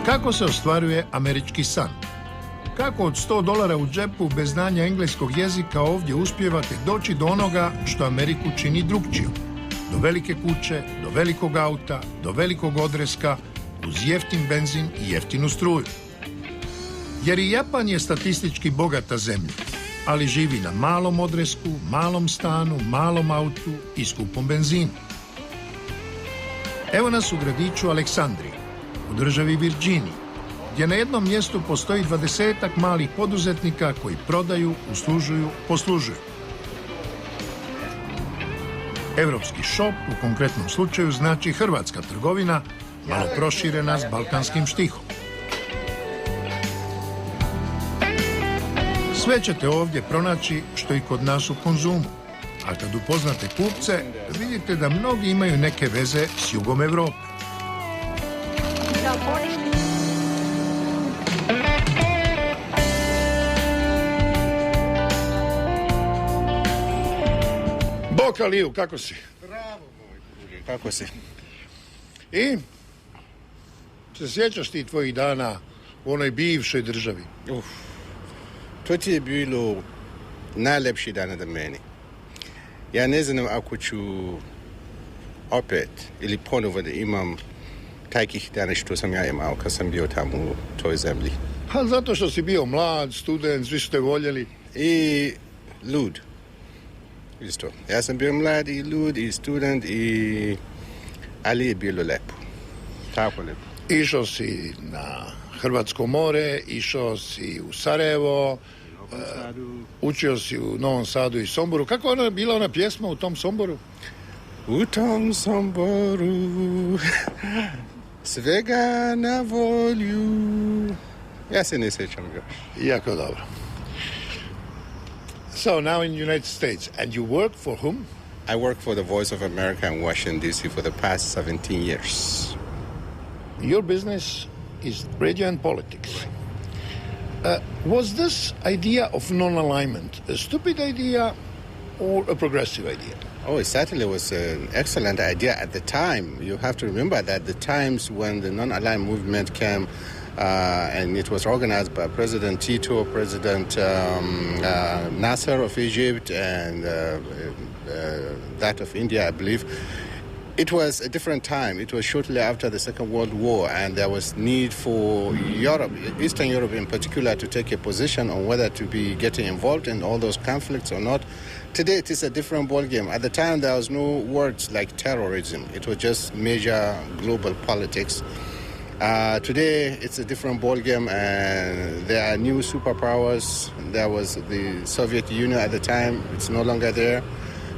Kako se ostvaruje američki san? Kako od $100 u džepu bez znanja engleskog jezika ovdje uspijevate doći do onoga što Ameriku čini drugčijom? Do velike kuće, do velikog auta, do velikog odreska, uz jeftin benzin i jeftinu struju. Jer i Japan je statistički bogata zemlja, ali živi na malom odresku, malom stanu, malom autu i skupom benzinu. Evo nas u gradiću Aleksandriji, u državi Virginiji, gdje na jednom mjestu postoji 20-ak malih poduzetnika koji prodaju, uslužuju, poslužuju. Evropski šop u konkretnom slučaju znači hrvatska trgovina, malo proširena s balkanskim štihom. Sve ćete ovdje pronaći što i kod nas u konzumu, a kad upoznate kupce, vidite da mnogi imaju neke veze s jugom Evrope. Boka Liju, kako si? Bravo, moj, kako si? I? Se sjećaš ti tvojih dana u onoj bivšoj državi? To ti je bilo najlepši dan za meni. Ja ne znam ako ću opet ili ponovo da imam takih dana što sam ja imao kad sam bio tamo u toj zemlji. A zato što si bio mlad, student, svi ste voljeli. I lud. Isto. Ja sam bio mlad i lud i student ali je bilo lepo. Tako lepo. Išao si na Hrvatsko more, išao si u Sarajevo, učio si u Novom Sadu i Somboru. Kako je bila ona pjesma u tom Somboru? U tom Somboru svega na volju. Ja se ne sjećam još. Jako dobro. So now in the United States, and you work for whom? I work for the Voice of America in Washington, D.C. for the past 17 years. Your business is radio and politics. Was this idea of non-alignment a stupid idea or a progressive idea? Oh, it certainly was an excellent idea at the time. You have to remember that the times when the non-aligned movement came, and it was organized by President Tito, President Nasser of Egypt, and that of India, I believe. It was a different time. It was shortly after the Second World War, and there was need for Europe, Eastern Europe in particular, to take a position on whether to be getting involved in all those conflicts or not. Today it is a different ballgame. At the time there was no words like terrorism. It was just major global politics. Today it's a different ballgame, and there are new superpowers. There was the Soviet Union at the time. It's no longer there.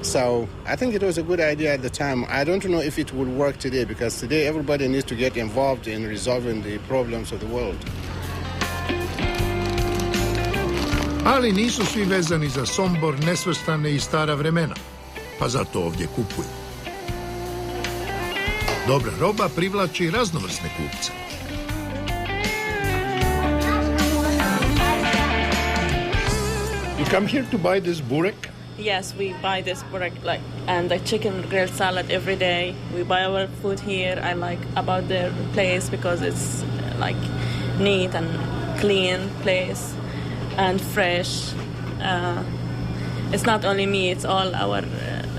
So I think it was a good idea at the time. I don't know if it will work today, because today everybody needs to get involved in resolving the problems of the world. Ali nisu svi vezani za Sombor, nesvrstane i stara vremena, pa zato ovdje kupuju. Dobra roba privlači raznovrsne kupce. You come here to buy this burek? Yes, we buy this burek and the chicken grilled salad every day. We buy our food here. I like about the place because it's like neat and clean place and fresh. It's not only me; it's all our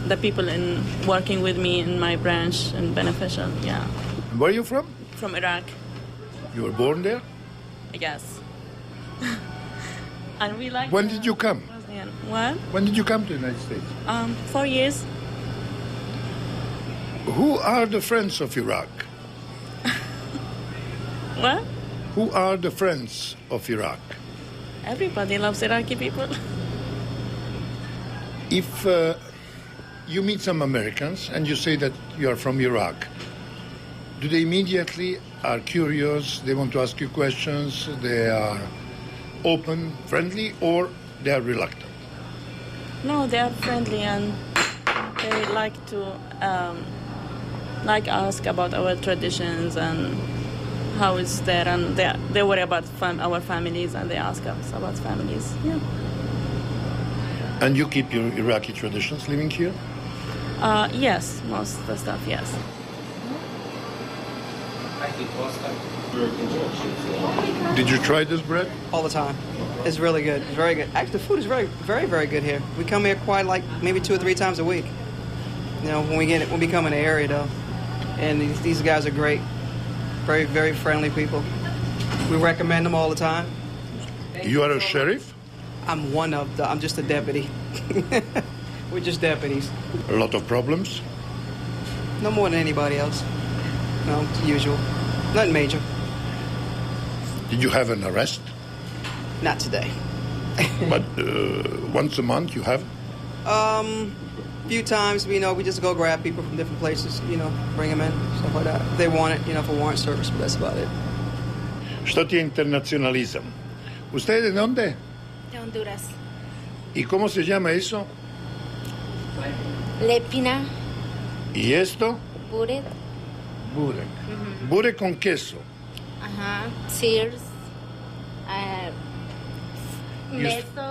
the people in working with me in my branch and beneficial. Yeah. Where are you from? From Iraq. You were born there? Yes. And we like. When did you come? What? When did you come to the United States? 4 years. Who are the friends of Iraq? What? Who are the friends of Iraq? Everybody loves Iraqi people. If you meet some Americans and you say that you are from Iraq, do they immediately are curious, they want to ask you questions, they are open, friendly, or they are reluctant? No, they are friendly and they like to ask about our traditions and how it's there, and they worry about our families and they ask us about families. Yeah. And you keep your Iraqi traditions living here? Yes, most of the stuff, yes. Did you try this bread? All the time. It's really good. It's very good. Actually, the food is very, very, very good here. We come here quite like maybe 2 or 3 times a week. You know, when we come in the area though, and these guys are great, very, very friendly people. We recommend them all the time. You are a sheriff? I'm just a deputy. We're just deputies. A lot of problems? No more than anybody else. No, it's usual. Nothing major. Did you have an arrest? Not today. But once a month you have? Few times, we just go grab people from different places, bring them in, stuff like that. If they want it, for warrant service, but that's about it. Što ti je internacionalizam? ¿Usted de dónde? De Honduras. ¿Y cómo se llama eso? Lépina. ¿Y esto? Burek. Burek. Burek con queso. Ajá. Sears.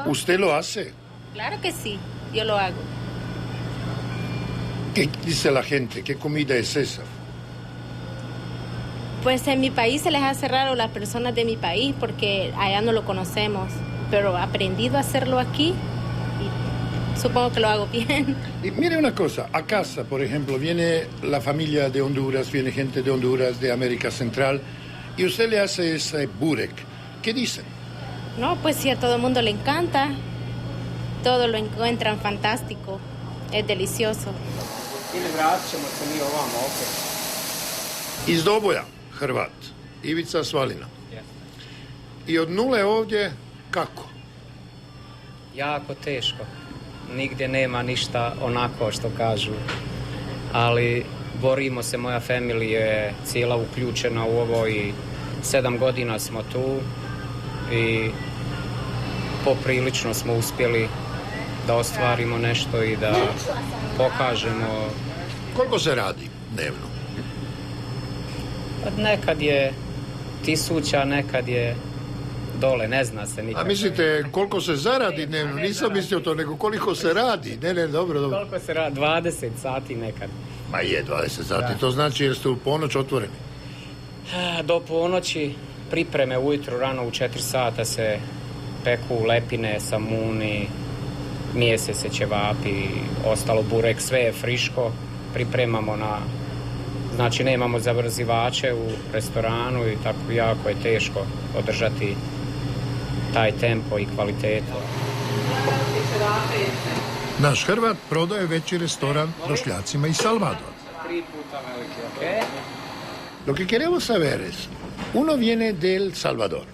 ¿Usted lo hace? Claro que sí, yo lo hago. ¿Qué dice la gente? ¿Qué comida es esa? Pues en mi país se les hace raro a las personas de mi país porque allá no lo conocemos, pero he aprendido a hacerlo aquí y supongo que lo hago bien. Y mire una cosa, a casa, por ejemplo, viene la familia de Honduras, viene gente de Honduras, de América Central, y usted le hace ese burek. ¿Qué dicen? No, pues sí, a todo el mundo le encanta. Todo lo encuentran fantástico. Es delicioso. Iz Doboja, Hrvat, Ivica Svalina. I od nule ovdje, kako? Jako teško. Nigdje nema ništa onako što kažu. Ali borimo se, moja familija je cijela uključena u ovo i 7 godina smo tu i poprilično smo uspjeli da ostvarimo nešto i da pokažemo. Koliko se radi dnevno? Nekad je 1000, nekad je dole, ne zna se nikad. A mislite koliko se zaradi dnevno? Nisam mislio to, nego koliko se radi. Ne, dobro. Koliko se radi? 20 sati nekad. Ma je, 20 sati. Da. To znači jer ste u ponoć otvoreni? Do ponoći pripreme ujutru, rano u 4 sata se peku lepine, samuni, mijese se ćevapi, ostalo burek, sve je friško, pripremamo znači nemamo zabrzivače u restoranu i tako jako je teško održati taj tempo i kvalitetu. Naš Hrvat prodaje veći restoran došljacima iz Salvadora. 3 puta veliki, ok? Lo que queremos saber es, uno viene del Salvador.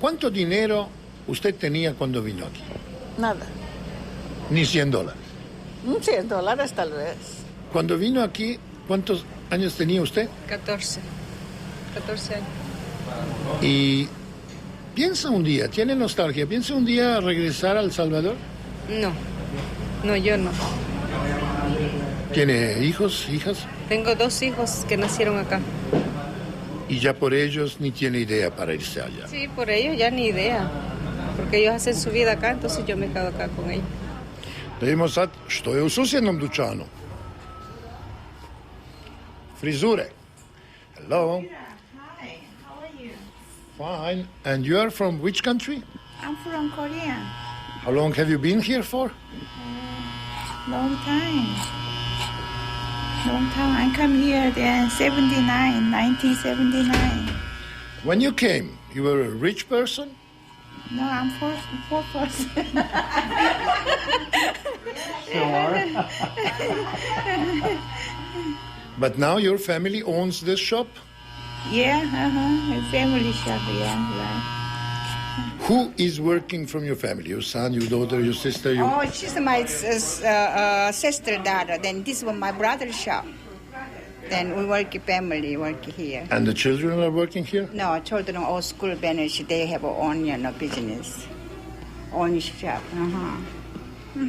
¿Cuánto dinero usted tenía cuando vino aquí? Nada. Ni $100. $100 tal vez. Cuando vino aquí, ¿cuántos años tenía usted? 14 años. Y piensa un día, tiene nostalgia, piensa un día regresar al Salvador. No, yo no. ¿Tiene hijos, hijas? Tengo 2 hijos que nacieron acá. Y ya por ellos ni tiene idea para irse allá. Sí, por ellos ya ni idea. Porque ellos hacen su vida acá, entonces yo me quedo acá con ellos. Da vidimo sad što je u susjednom dućanu. Frizure. Hello. Hi, how are you? Fine. And you are from which country? I'm from Korea. How long have you been here for? Long time. I come here in 1979. When you came, you were a rich person? No, I'm poor person. Sure. But now your family owns this shop? Yeah, a family shop, yeah, right. Who is working from your family? Your son, your daughter, your sister? Oh, she's my sister daughter. Then this was my brother's shop. Then we work family, work here. And the children are working here? No, children are all school finished. They have own business, own shop.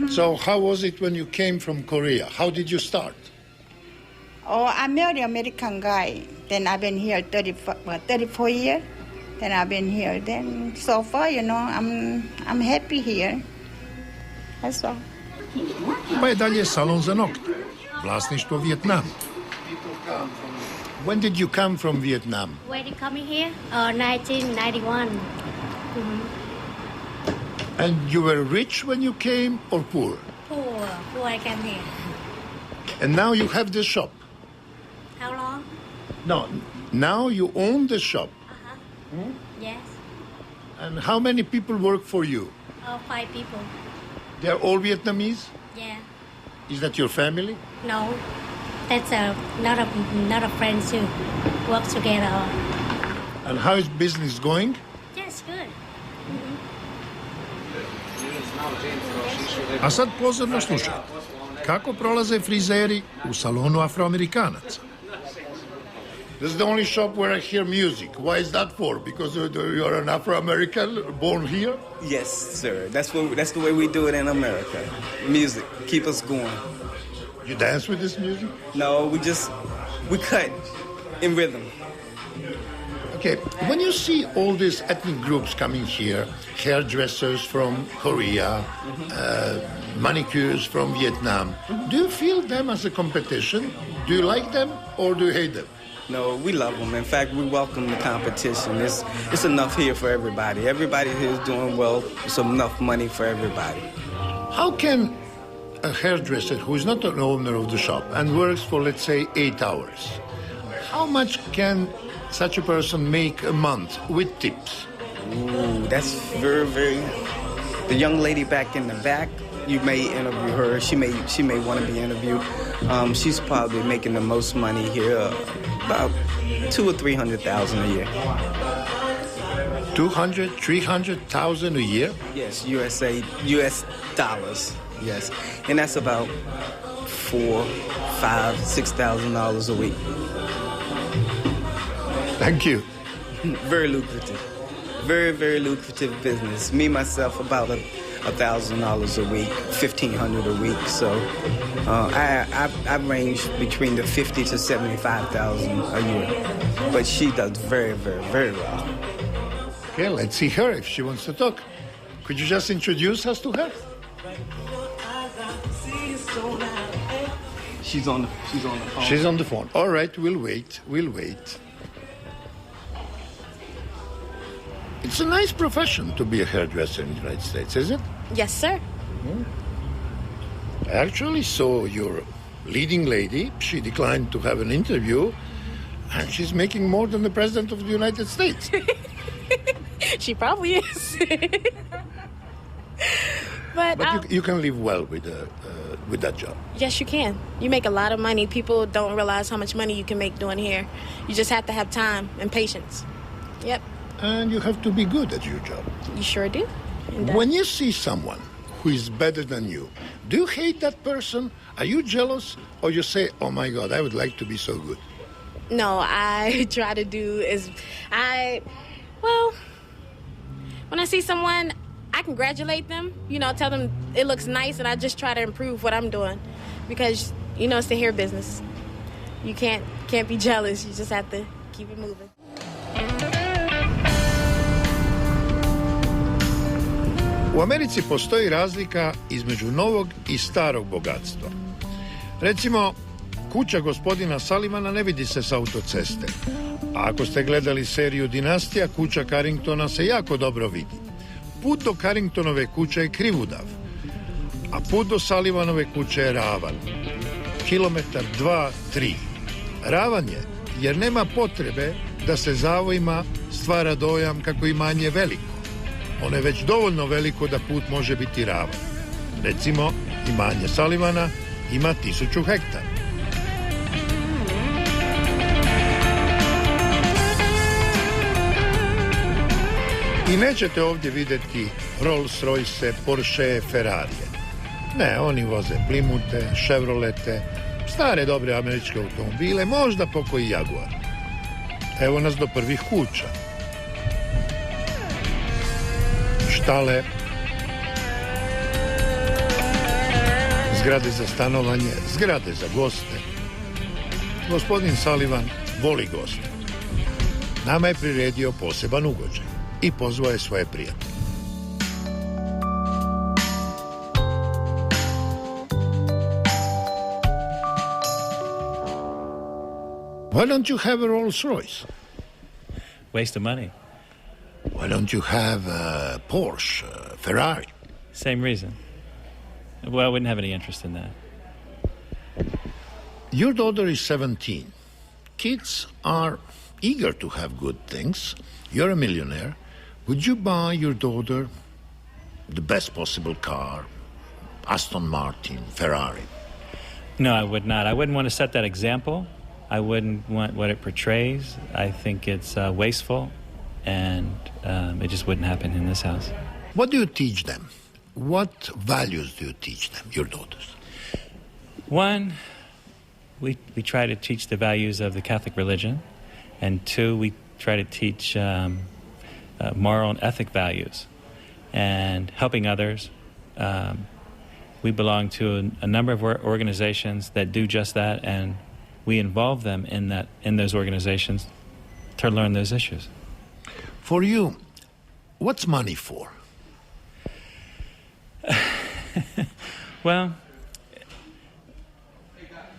So how was it when you came from Korea? How did you start? Oh, I married an American guy. Then I've been here 34 years. Then I've been here. Then so far, I'm happy here. That's all. Pa je dalje salon za nokte, vlasništvo Vijetnama. When did you come from Vietnam? When did you come here? 1991. And you were rich when you came or poor? Poor I came here. And now you have this shop? How long? No, now you own the shop. Yes. And how many people work for you? 5 people. They're all Vietnamese? Yeah. Is that your family? No. That's not a friend too. Work together. And how is business going? Yes, good. A sad pozorno slušajte. Kako prolaze frizeri u salonu Afroamerikanaca? This is the only shop where I hear music. Why is that for? Because you're an Afro-American born here? Yes, sir. That's the way we do it in America. Music, keep us going. You dance with this music? No, we cut in rhythm. Okay, when you see all these ethnic groups coming here, hairdressers from Korea, manicures from Vietnam, do you feel them as a competition? Do you like them or do you hate them? No, we love them. In fact, we welcome the competition. It's enough here for everybody. Everybody here is doing well. It's enough money for everybody. How can a hairdresser who is not an owner of the shop and works for, let's say, 8 hours, how much can such a person make a month with tips? Ooh, that's very, very... The young lady back in the back, you may interview her. She may want to be interviewed. She's probably making the most money here, about $200,000 or $300,000 a year. 200, 300,000 a year? Yes, U.S. dollars. Yes, and that's about $4,000, $5,000, $6,000 a week. Thank you. Very lucrative. Very, very lucrative business. Me, myself, about $1,000 a week, $1,500 a week. So I range between the $50,000 to $75,000 a year. But she does very, very, very well. Okay, let's see her if she wants to talk. Could you just introduce us to her? She's on the phone. She's on the phone. All right, we'll wait. It's a nice profession to be a hairdresser in the United States, isn't it? Yes, sir. I actually saw your leading lady. She declined to have an interview, and she's making more than the President of the United States. She probably is. But you can live well with that job. Yes, you can. You make a lot of money. People don't realize how much money you can make doing hair. You just have to have time and patience. Yep. And you have to be good at your job. You sure do. When you see someone who is better than you, do you hate that person? Are you jealous? Or you say, oh my God, I would like to be so good? No, I try to do when I see someone, I congratulate them, tell them it looks nice, and I just try to improve what I'm doing. Because, it's the hair business. You can't be jealous. You just have to keep it moving. U Americi postoji razlika između novog i starog bogatstva. Recimo, kuća gospodina Sullivana ne vidi se s autoceste. A ako ste gledali seriju Dinastija, kuća Carringtona se jako dobro vidi. Put do Carringtonove kuće je krivudav, a put do Sullivanove kuće je ravan. Kilometar, 2, 3. Ravan je jer nema potrebe da se zavojima stvara dojam kako imanje veliko. Ono je već dovoljno veliko da put može biti ravan. Recimo, imanje Sullivana ima 1000 hektara. I nećete ovdje vidjeti Rolls Royce, Porsche, Ferrarije. Ne, oni voze Plymouth, Chevrolete, stare dobre američke automobile, možda pokoji Jaguar. Evo nas do prvih kuća. Štale, zgrade za stanovanje, zgrade za goste. Gospodin Sullivan voli goste. Nama je priredio poseban ugođaj i pozvao je svoje prijatelje. Why don't you have a Rolls Royce? Waste of money. Why don't you have a Porsche, a Ferrari? Same reason. Well, I wouldn't have any interest in that. Your daughter is 17. Kids are eager to have good things. You're a millionaire. Would you buy your daughter the best possible car, Aston Martin, Ferrari? No, I would not. I wouldn't want to set that example. I wouldn't want what it portrays. I think it's wasteful, and it just wouldn't happen in this house. What do you teach them? What values do you teach them, your daughters? One, we try to teach the values of the Catholic religion, and two, we try to teach moral and ethic values and helping others. We belong to a number of organizations that do just that, and we involve them in those organizations to learn those issues. For you, what's money for? Well,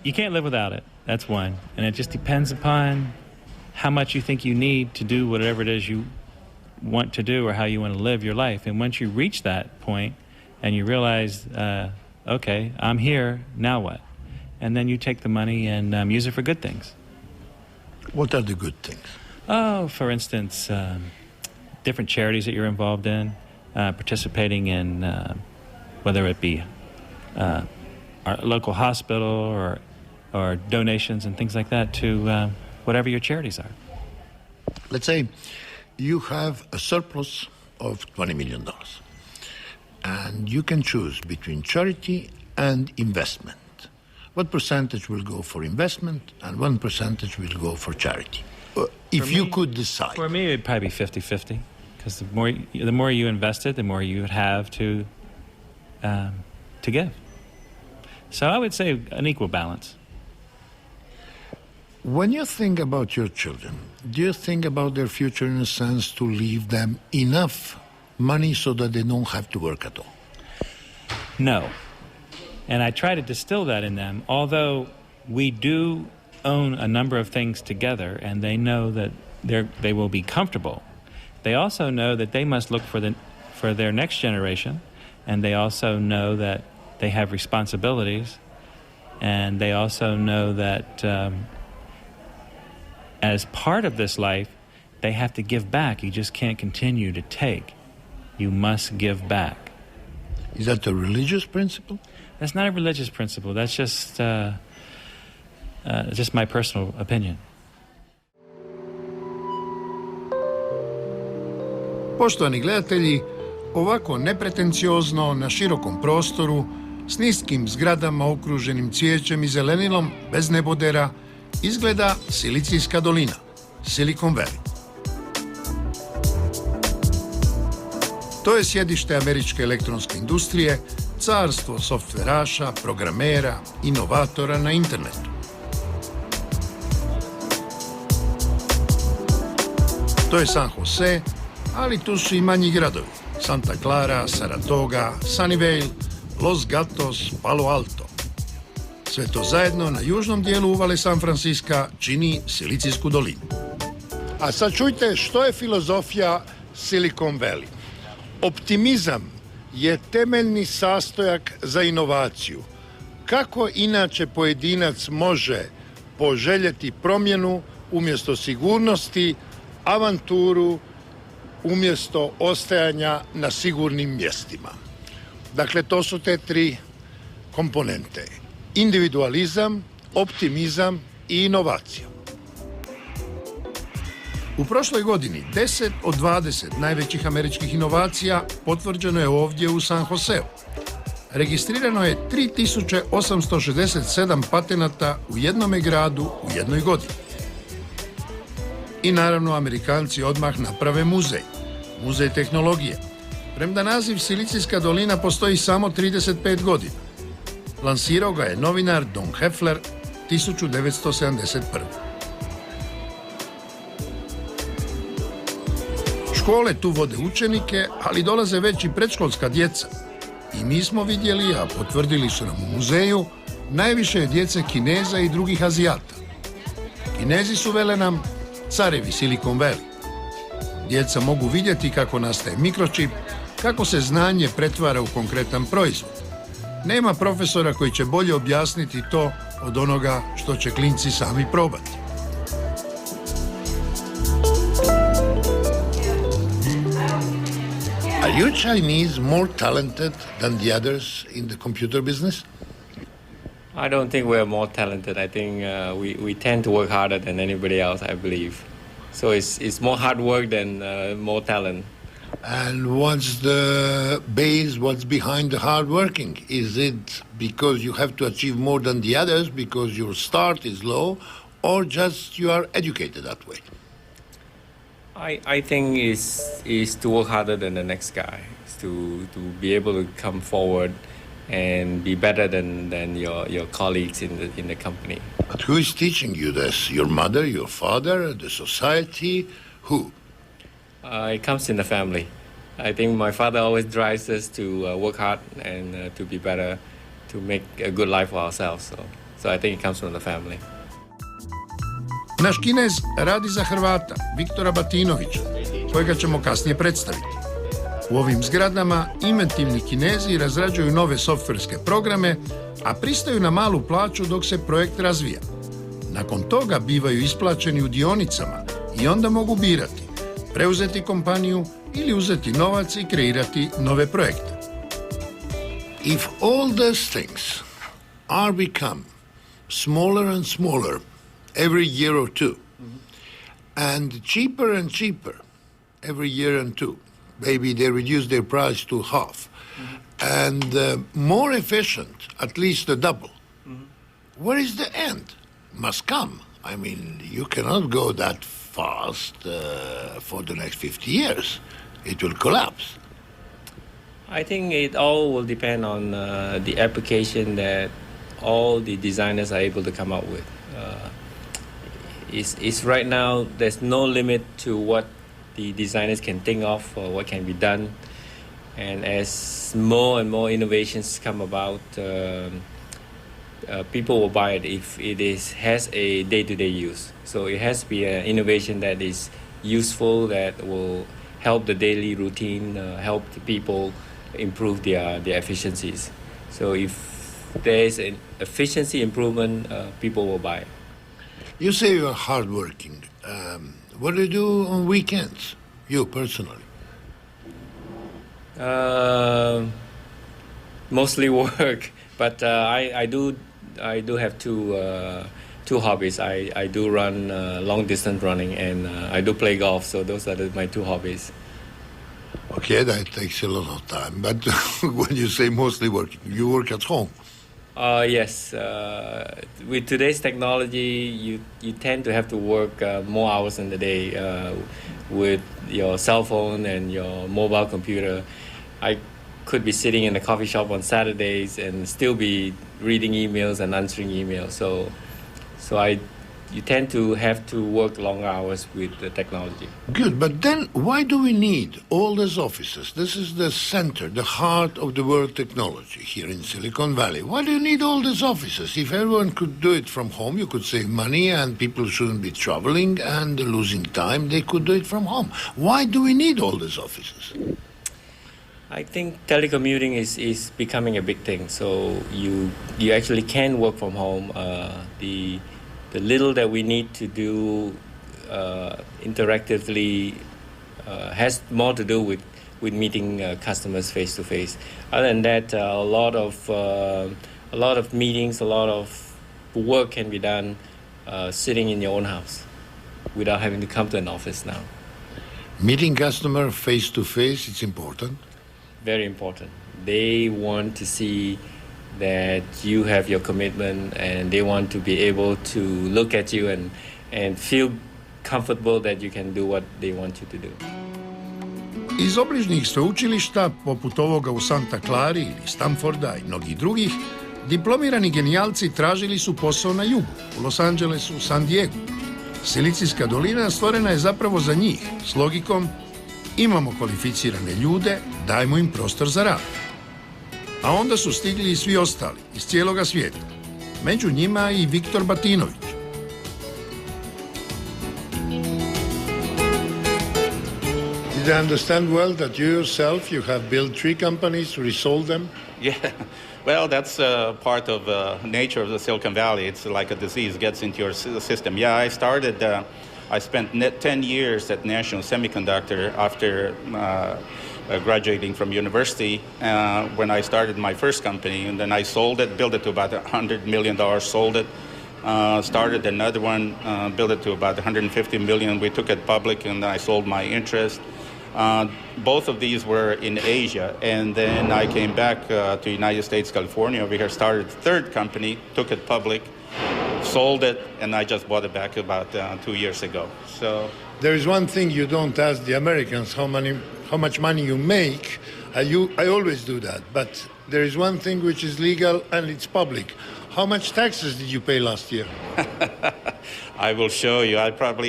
you can't live without it. That's one. And it just depends upon how much you think you need to do whatever it is you want to do or how you want to live your life. And once you reach that point and you realize, okay, I'm here, now what? And then you take the money and use it for good things. What are the good things? Oh, for instance, different charities that you're involved in, participating in whether it be our local hospital or donations and things like that to whatever your charities are. Let's say you have a surplus of $20 million, and you can choose between charity and investment. What percentage will go for investment and what percentage will go for charity? If you could decide. For me, it would probably be 50-50, because the more you invested, the more you would have to give. So I would say an equal balance. When you think about your children, do you think about their future in a sense to leave them enough money so that they don't have to work at all? No. And I try to distill that in them, although we do own a number of things together and they know that they will be comfortable. They also know that they must look for their next generation, and they also know that they have responsibilities And they also know that as part of this life, they have to give back. You just can't continue to take. You must give back. Is that a religious principle? That's not a religious principle. That's just my personal opinion. Poštovani gledatelji, ovako nepretenciozno na širokom prostoru, s niskim zgradama okruženim cvijećem i zelenilom, bez nebodera, izgleda Silicijska dolina, Silicon Valley. To je sjedište američke elektronske industrije, carstvo softveraša, programera, inovatora na internetu. To je San Jose, ali tu su i manji gradovi. Santa Clara, Saratoga, Sunnyvale, Los Gatos, Palo Alto. Sve to zajedno na južnom dijelu uvale San Francisca čini Silicijsku dolinu. A sad čujte što je filozofija Silicon Valley. Optimizam je temeljni sastojak za inovaciju. Kako inače pojedinac može poželjeti promjenu umjesto sigurnosti, avanturu umjesto ostajanja na sigurnim mjestima? Dakle, to su te tri komponente. Individualizam, optimizam i inovacija. U prošloj godini 10 od 20 najvećih američkih inovacija potvrđeno je ovdje u San Joseu. Registrirano je 3867 patenata u jednome gradu u jednoj godini. I naravno Amerikanci odmah naprave muzej tehnologije. Premda naziv Silicijska dolina postoji samo 35 godina. Lansirao ga je novinar Don Heffler 1971. Škole tu vode učenike, ali dolaze već i predškolska djeca. I mi smo vidjeli, a potvrdili su nam u muzeju, najviše je djece Kineza i drugih Azijata. Kinezi su, vele nam, carevi Silicon Valley. Djeca mogu vidjeti kako nastaje mikročip, kako se znanje pretvara u konkretan proizvod. Nema profesora koji će bolje objasniti to od onoga što će klinci sami probati. Are you Chinese more talented than the others in the computer business? I don't think we're more talented. I think we tend to work harder than anybody else, I believe. So it's more hard work than more talent. And what's the base, what's behind the hard working? Is it because you have to achieve more than the others because your start is low, or just you are educated that way? I think is to work harder than the next guy. Is to be able to come forward and be better than your colleagues in the company. But who is teaching you this? Your mother, your father, the society? Who? It comes in the family. I think my father always drives us to work hard and to be better, to make a good life for ourselves. So I think it comes from the family. Naš Kinez radi za Hrvata, Viktora Batinovića, kojega ćemo kasnije predstaviti. U ovim zgradama inventivni Kinezi razrađuju nove softverske programe, a pristaju na malu plaću dok se projekt razvija. Nakon toga bivaju isplaćeni u dionicama i onda mogu birati, preuzeti kompaniju ili uzeti novac i kreirati nove projekte. If all those things are become smaller and smaller every year or two, and cheaper and cheaper every year and two, maybe they reduce their price to half, and more efficient, at least the double. Where is the end? Must come. I mean, you cannot go that fast for the next 50 years. It will collapse. I think it all will depend on the application that all the designers are able to come up with. It's right now, there's no limit to what the designers can think of or what can be done. And as more and more innovations come about, people will buy it if it has a day-to-day use. So it has to be an innovation that is useful, that will help the daily routine, help the people improve their efficiencies. So if there's an efficiency improvement, people will buy it. You say you are hardworking. What do you do on weekends, you personally? Mostly work, but I do have two hobbies. I do run long distance running, and I do play golf. So those are my two hobbies. Okay, that takes a lot of time. But when you say mostly working, you work at home. Yes. With today's technology, you tend to have to work more hours in the day with your cell phone and your mobile computer. I could be sitting in a coffee shop on Saturdays and still be reading emails and answering emails. So you tend to have to work long hours with the technology. Good, but then why do we need all these offices? This is the center, the heart of the world technology here in Silicon Valley. Why do you need all these offices? If everyone could do it from home, you could save money and people shouldn't be traveling and losing time. They could do it from home. Why do we need all these offices? I think telecommuting is becoming a big thing. So you actually can work from home. The little that we need to do interactively has more to do with meeting customers face to face. Other than that, a lot of meetings, a lot of work can be done sitting in your own house without having to come to an office now. Meeting customer face to face, it's important. Very important. They want to see that you have your commitment, and they want to be able to look at you and feel comfortable that you can do what they want you to do. Iz obližnjih sveučilišta, poput ovoga u Santa Clari ili Stanforda i mnogih drugih, diplomirani genijalci tražili su posao na jugu, u Los Angelesu, San Diegu. Silicijska dolina stvorena je zapravo za njih, s logikom imamo kvalificirane ljude, dajmo im prostor za rad. A onda su stigli i svi ostali, iz cijeloga svijeta. Među njima i Viktor Batinović. Did I understand well that you yourself, you have built 3 companies, resold them? Yeah, well, that's part of nature of the Silicon Valley. It's like a disease gets into your system. Yeah, I spent 10 years at National Semiconductor after graduating from university when I started my first company, and then I sold it, built it to about $100 million, sold it, started another one, built it to about $150 million. We took it public, and I sold my interest. Both of these were in Asia, and then I came back to United States, California. Over here, started a third company, took it public, sold it, and I just bought it back about 2 years ago. So there is one thing you don't ask the Americans, how much money you make. I always do that, but there is one thing which is legal and it's public. How much taxes did you pay last year? I will show you.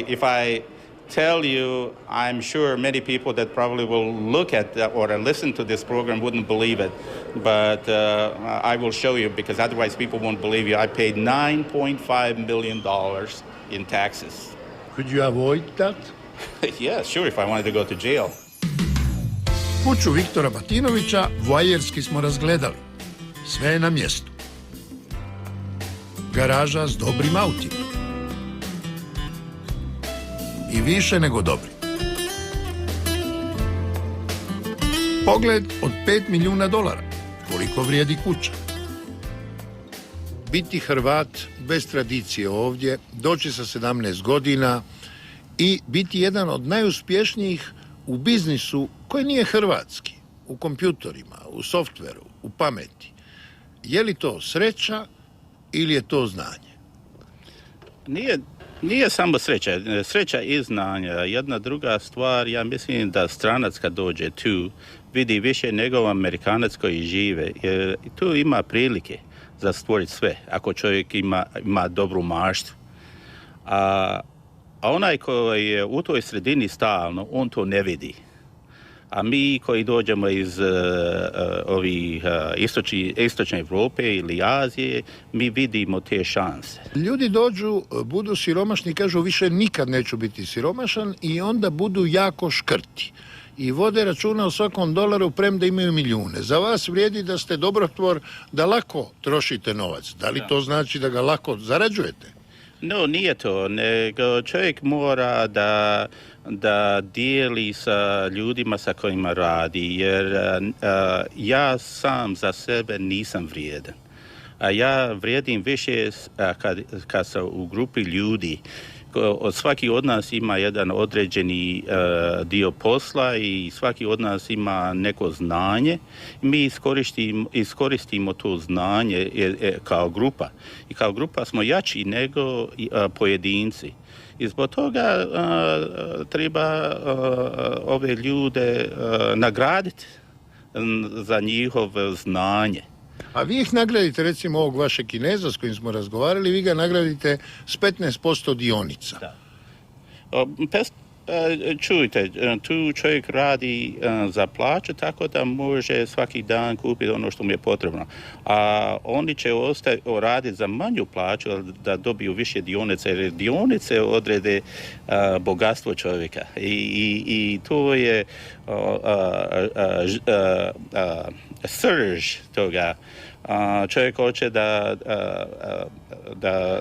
If I tell you, I'm sure many people that probably will look at or listen to this program wouldn't believe it. But I will show you, because otherwise people won't believe you. I paid $9.5 million in taxes. Could you avoid that? Yeah, sure, if I wanted to go to jail. Kuću Viktora Batinovića voajerski smo razgledali. Sve je na mjestu. Garaža s dobrim autima. I više nego dobri. Pogled od $5 milijuna. Koliko vrijedi kuća? Biti Hrvat bez tradicije ovdje, doći sa 17 godina i biti jedan od najuspješnijih u biznisu koji nije hrvatski, u kompjutorima, u softveru, u pameti. Je li to sreća ili je to znanje? Nije samo sreća. Sreća i znanje. Jedna druga stvar, ja mislim da stranac kad dođe tu vidi više nego Amerikanac koji žive. Jer tu ima prilike za stvoriti sve, ako čovjek ima dobru maštu. A onaj koji je u toj sredini stalno, on to ne vidi. A mi koji dođemo iz istočne Europe ili Azije, mi vidimo te šanse. Ljudi dođu, budu siromašni, kažu više nikad neću biti siromašan i onda budu jako škrti. i vode računa o svakom dolaru premda imaju milijune. Za vas vrijedi da ste dobrotvor, da lako trošite novac. Da li to znači da ga lako zarađujete? No, nije to, nego čovjek mora da dijeli sa ljudima sa kojima radi, jer ja sam za sebe nisam vrijedan. A ja vrijedim više kad sam u grupi ljudi. Svaki od nas ima jedan određeni dio posla i svaki od nas ima neko znanje. Mi iskoristimo to znanje kao grupa. I kao grupa smo jači nego pojedinci. I zbog toga treba ove ljude nagraditi za njihovo znanje. A vi ih nagradite, recimo ovog vašeg Kineza s kojim smo razgovarali, vi ga nagradite s 15% dionica. Da. Čujte, tu čovjek radi za plaću, tako da može svaki dan kupiti ono što mu je potrebno. A oni će raditi za manju plaću da dobiju više dionice, jer dionice odrede bogatstvo čovjeka. I to je srž toga. Čovjek hoće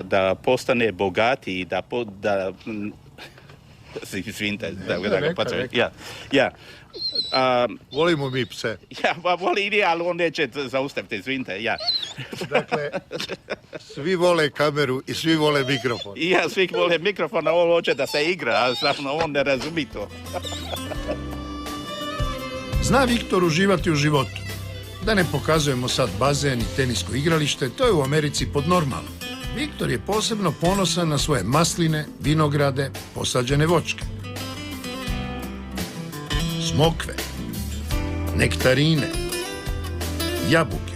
da postane bogatiji, da izvinite, da ga potrebujem. Ja. Volimo mi pse. Ja, volim i ali on neće zaustaviti, izvinite, ja. Dakle, svi vole kameru i svi vole mikrofon. Ja, svi vole mikrofon, a on hoće da se igra, a samo on ne razumi to. Zna Viktor uživati u životu. Da ne pokazujemo sad bazen i tenisko igralište, to je u Americi pod normalno. Viktor je posebno ponosan na svoje masline, vinograde, posađene voćke. Smokve, nektarine, jabuke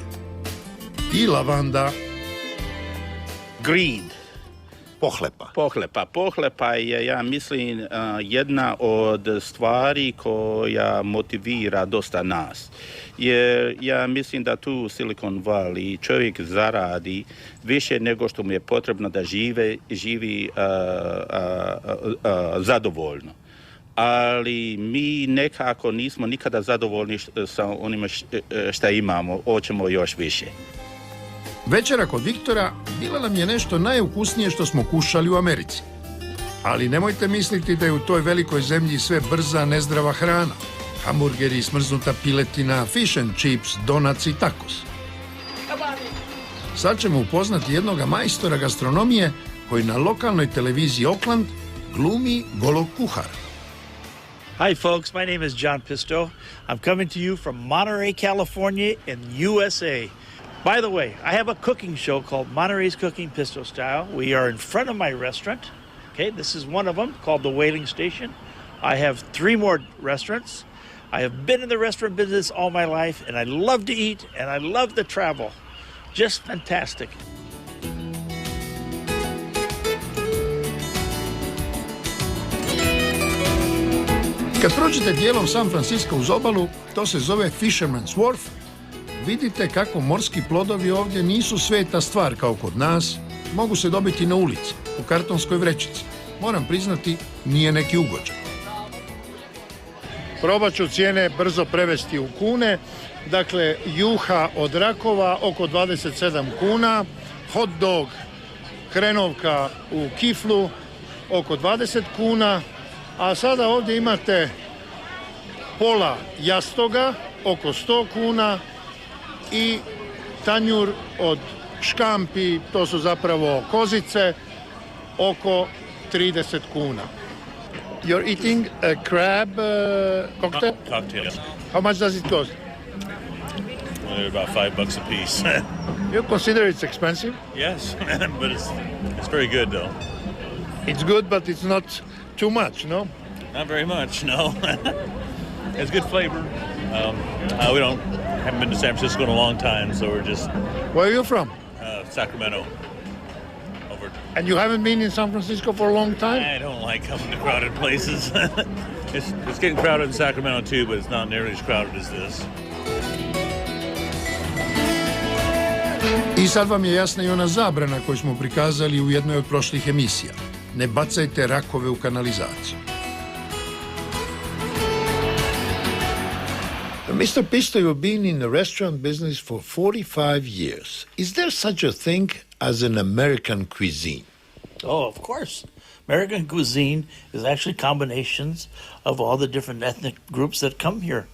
i lavanda. Green. Pohlepa. Pohlepa je, ja mislim, jedna od stvari koja motivira dosta nas. Jer ja mislim da tu u Silicon Valley čovjek zaradi više nego što mu je potrebno da živi zadovoljno. Ali mi nekako nismo nikada zadovoljni sa onima što imamo, hoćemo još više. Večera kod Viktora bila nam je nešto najukusnije što smo kušali u Americi. Ali nemojte misliti da je u toj velikoj zemlji sve brza, nezdrava hrana. Hamburgeri, smrznuta piletina, fish and chips, donaci i tacos. Sad ćemo upoznati jednoga majstora gastronomije koji na lokalnoj televiziji Oakland glumi golog kuhara. Hi folks, my name is John Pisto. I'm coming to you from Monterey, California in USA. By the way, I have a cooking show called Monterey's Cooking Pisto Style. We are in front of my restaurant. Okay, this is one of them called the Whaling Station. I have 3 more restaurants. I have been in the restaurant business all my life, and I love to eat, and I love to travel. Just fantastic. Kad prođete dijelom San Francisco uz obalu, to se zove Fisherman's Wharf. Vidite kako morski plodovi ovdje nisu sveta stvar kao kod nas. Mogu se dobiti na ulici, u kartonskoj vrećici. Moram priznati, nije neki ugođaj. Probat ću cijene brzo prevesti u kune. Dakle, juha od rakova oko 27 kuna, hot dog, hrenovka u kiflu oko 20 kuna, a sada ovdje imate pola jastoga oko 100 kuna i tanjur od škampi, to su zapravo kozice, oko 30 kuna. You're eating a crab cocktail? Cocktail, yes. How much does it cost? They're about $5 a piece. You consider it's expensive? Yes, but it's very good though. It's good, but it's not too much, no? Not very much, no. It's good flavor. Haven't been to San Francisco in a long time, so we're just... Where are you from? Sacramento. And you haven't been in San Francisco for a long time? I don't like coming to crowded places. It's getting crowded in Sacramento too, but it's not nearly as crowded as this. I sad vam je jasna i ona zabrana koju smo prikazali u jednoj od prošlih emisija. Ne bacajte rakove u kanalizaciju. Mr. Pisto, you've been in the restaurant business for 45 years. Is there such a thing as an American cuisine? Oh, of course. American cuisine is actually combinations of all the different ethnic groups that come here,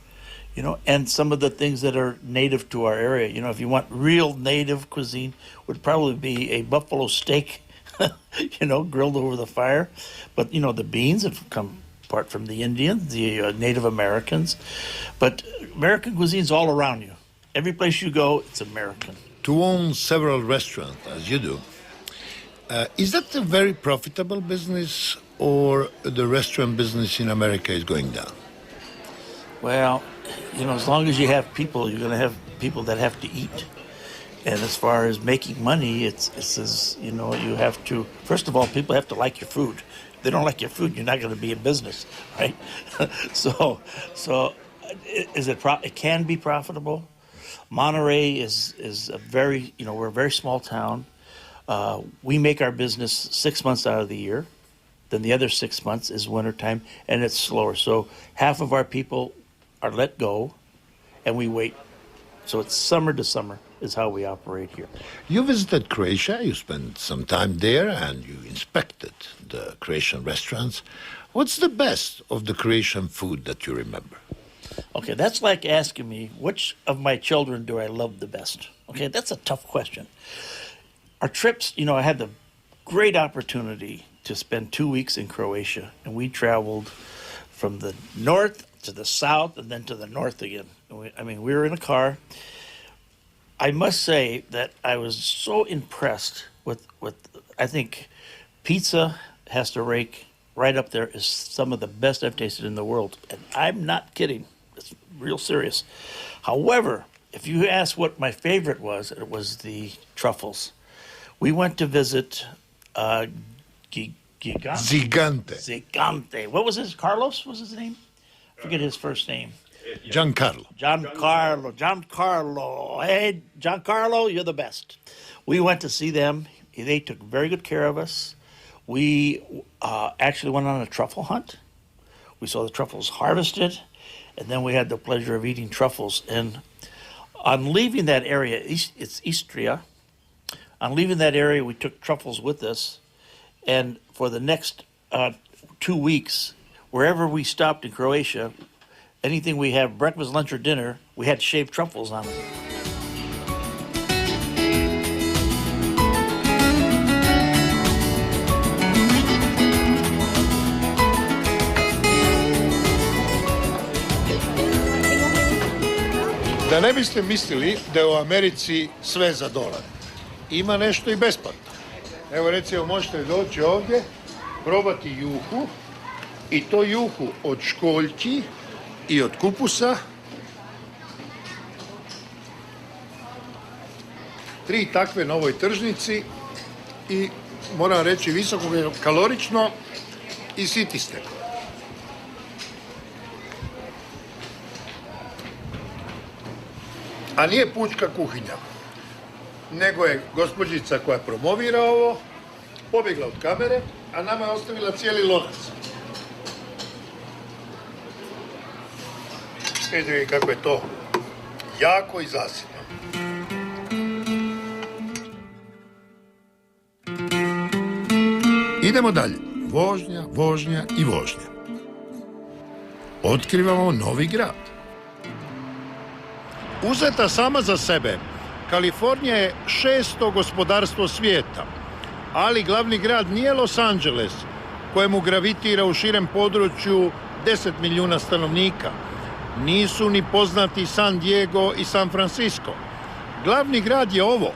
you know, and some of the things that are native to our area. You know, if you want real native cuisine, would probably be a buffalo steak, you know, grilled over the fire. But, you know, the beans have come apart from the Indians, the Native Americans. But American cuisine's all around you. Every place you go, it's American. To own several restaurants, as you do, is that a very profitable business, or the restaurant business in America is going down? Well, you know, as long as you have people, you're going to have people that have to eat. And as far as making money, it's you know, you have to, first of all, people have to like your food. If they don't like your food, you're not going to be in business, right? So it can be profitable. Monterey is a very, you know, we're a very small town. We make our business 6 months out of the year. Then the other 6 months is wintertime, and it's slower. So half of our people are let go, and we wait. So it's summer to summer is how we operate here. You visited Croatia, you spent some time there, and you inspected the Croatian restaurants. What's the best of the Croatian food that you remember? Okay, that's like asking me, which of my children do I love the best? Okay, that's a tough question. Our trips, you know, I had the great opportunity to spend 2 weeks in Croatia, and we traveled from the north to the south and then to the north again. We were in a car. I must say that I was so impressed with I think pizza has to rank right up there as some of the best I've tasted in the world. And I'm not kidding. It's real serious. However, if you ask what my favorite was, it was the truffles. We went to visit Zigante. What was his? Carlos was his name? I forget his first name. Giancarlo. Hey, Giancarlo, you're the best. We went to see them. They took very good care of us. We actually went on a truffle hunt. We saw the truffles harvested, and then we had the pleasure of eating truffles. And on leaving that area, it's Istria. On leaving that area, we took truffles with us, and for the next 2 weeks, wherever we stopped in Croatia, anything we have, breakfast, lunch, or dinner, we had shaved truffles on it. Da ne biste mislili da je u Americi sve za dolar. Ima nešto i besplatno. Evo recimo možete doći ovdje, probati juhu, i to juhu od školjki i od kupusa. 3 takve na ovoj tržnici i moram reći visoko kalorično i siti ste. A nije pučka kuhinja, nego je gospođica koja promovira ovo pobjegla od kamere, a nama je ostavila cijeli lonac. Vidite kako je to jako i zasitno. Idemo dalje. Vožnja, vožnja i vožnja. Otkrivamo novi grad. Uzeta sama za sebe, Kalifornija je 6. gospodarstvo svijeta, ali glavni grad nije Los Angeles, kojemu gravitira u širem području 10 milijuna stanovnika. Nisu ni poznati San Diego i San Francisco. Glavni grad je ovo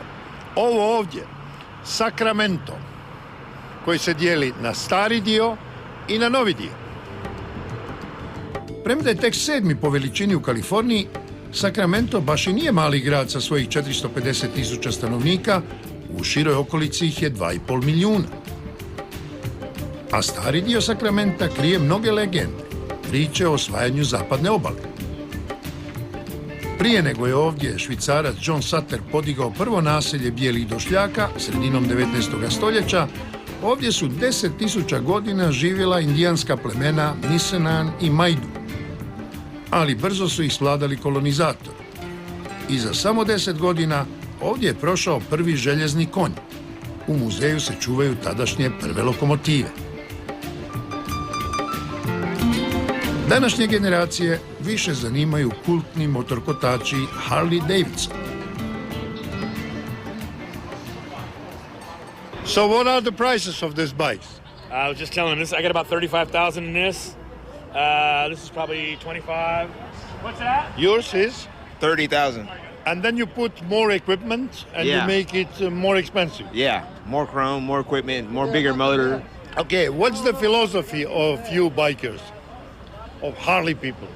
ovdje, Sacramento, koji se dijeli na stari dio i na novi dio. Premda je tek 7. po veličini u Kaliforniji, Sacramento baš i nije mali grad sa svojih 450.000 stanovnika, u široj okolici ih je 2,5 milijuna. A stari dio Sacramenta krije mnoge legende, priče o osvajanju zapadne obale. Prije nego je ovdje Švicarac John Sutter podigao prvo naselje bijelih došljaka sredinom 19. stoljeća, ovdje su 10.000 godina živjela indijanska plemena Nisenan i Maidu. ali brzo su ih svladali kolonizatori. I za samo 10 godina ovdje je prošao prvi željezni konj. U muzeju se čuvaju tadašnje prve lokomotive. Današnje generacije više zanimaju kultni motorkotači Harley Davidson. So what are the prices of these bikes? I was just telling him this. I got about 35,000 in this. This is probably 25. What's that? Yours is 30,000. And then you put more equipment and you make it more expensive. Yeah, more chrome, more equipment, more bigger motor. Okay, what's the philosophy of you bikers, of Harley people?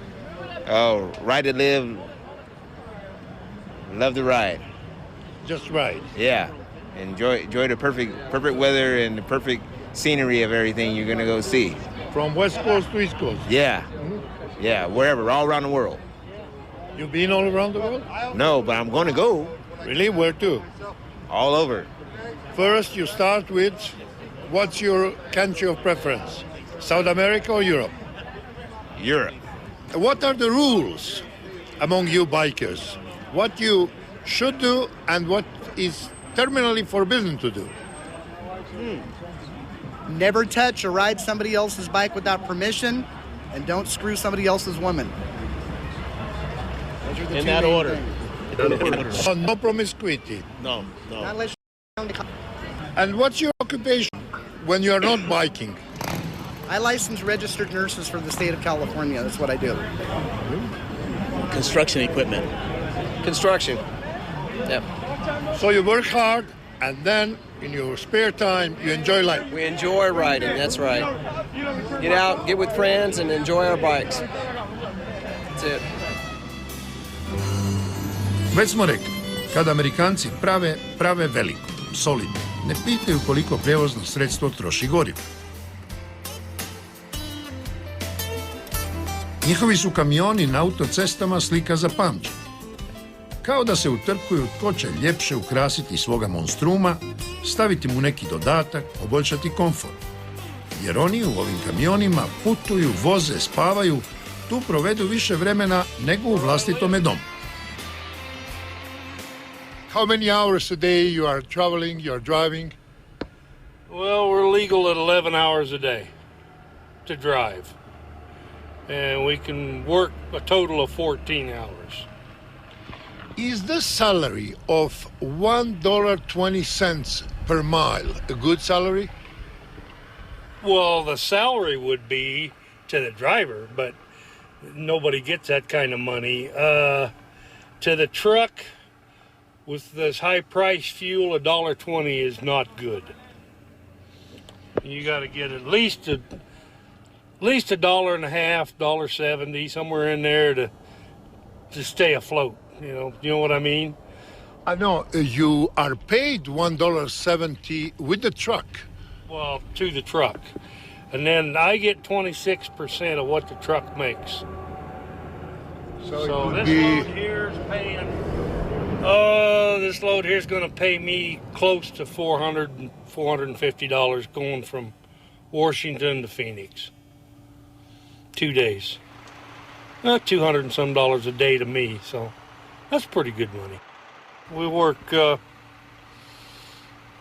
Oh, ride to live, love to ride. Just ride. Yeah, enjoy the perfect weather and the perfect scenery of everything you're gonna go see. From West Coast to East Coast? Yeah, yeah, wherever, all around the world. You've been all around the world? No, but I'm gonna go. Really? Where to? All over. First, you start with, what's your country of preference? South America or Europe? Europe. What are the rules among you bikers? What you should do and what is terminally forbidden to do? Never touch or ride somebody else's bike without permission, and don't screw somebody else's woman. Those are the In two that main order. things. So no promiscuity. No. Not unless you're And what's your occupation when you are not biking? I license registered nurses for the state of California. That's what I do. Construction equipment. Construction. Yep. So you work hard and then in your spare time you enjoy life. We enjoy riding, that's right. Get out, get with friends and enjoy our bikes. That's it. Već smo rekli, kada Amerikanci prave veliko, solidno, ne pitaju koliko prijevozno sredstvo troši gorivo. Njihovi su kamioni na autocestama slika za pamćenje. Kao da se utrkuju tko će ljepše ukrasiti svoga monstruma, staviti mu neki dodatak, poboljšati komfort. Jer oni u ovim kamionima putuju, voze, spavaju, tu provedu više vremena nego u vlastitome domu. How many hours a day you are traveling, you are driving? Well, we're legal at 11 hours a day to drive. And we can work a total of 14 hours. Is the salary of $1.20 per mile a good salary? Well, the salary would be to the driver, but nobody gets that kind of money. To the truck, with this high-priced fuel, $1.20 is not good. You got to get at least $1.50, $1.70, somewhere in there to stay afloat. You know what I mean? I know. You are paid $1.70 with the truck. Well, to the truck. And then I get 26% of what the truck makes. So this load here is paying... this load here is going to pay me close to $400, $450 going from Washington to Phoenix. 2 days. $200 and some a day to me, so that's pretty good money. We work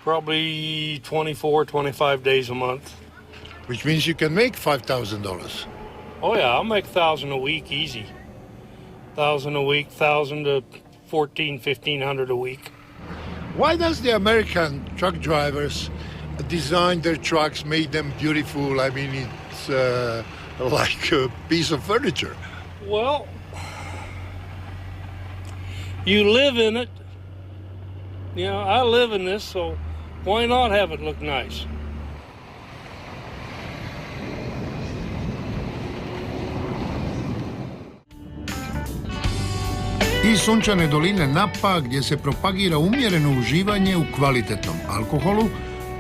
probably 24, 25 days a month. Which means you can make $5,000. Oh yeah, I'll make $1,000 a week easy. $1,000 a week, $1,000 to $1,400, $1,500 a week. Why does the American truck drivers design their trucks, make them beautiful? I mean, it's like a piece of furniture. Well, you live in it. You know, I live in this, so why not have it look nice? Iz sunčane doline Napa, gdje se propagira umjereno uživanje u kvalitetnom alkoholu,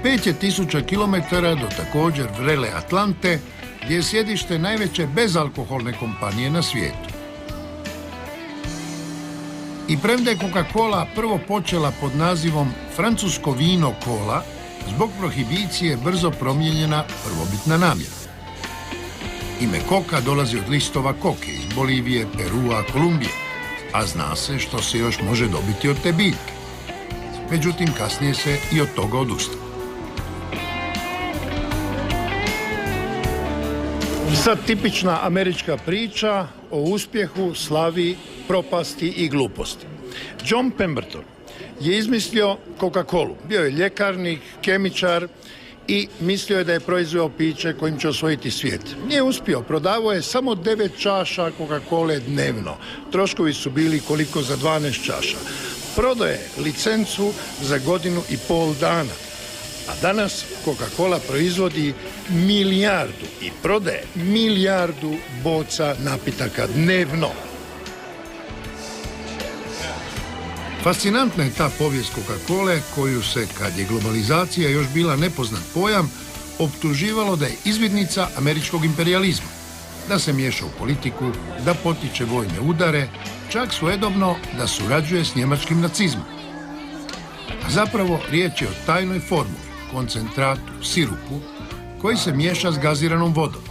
5000 km do također vrele Atlante, gdje je sjedište najveće bezalkoholne kompanije na svijetu. I premda je Coca-Cola prvo počela pod nazivom francusko vino kola, zbog prohibicije brzo promijenjena prvobitna namjera. Ime koka dolazi od listova koke iz Bolivije, Perua, Kolumbije, a zna se što se još može dobiti od te biljke. Međutim, kasnije se i od toga odustalo. Sad tipična američka priča o uspjehu, slavi, propasti i gluposti. John Pemberton je izmislio Coca-Colu. Bio je ljekarnik, kemičar i mislio je da je proizveo piće kojim će osvojiti svijet. Nije uspio, prodavao je samo 9 čaša Coca-Cole dnevno. Troškovi su bili koliko za 12 čaša. Prodao je licencu za 1,5 godina. A danas Coca-Cola proizvodi 1 milijardu i prodaje 1 milijardu boca napitaka dnevno. Fascinantna je ta povijest Coca-Cole koju se, kad je globalizacija još bila nepoznat pojam, optuživalo da je izvidnica američkog imperijalizma, da se miješa u politiku, da potiče vojne udare, čak svojedobno da surađuje s njemačkim nacizmom. A zapravo riječ je o tajnoj formuli, koncentratu, sirupu, koji se miješa s gaziranom vodom.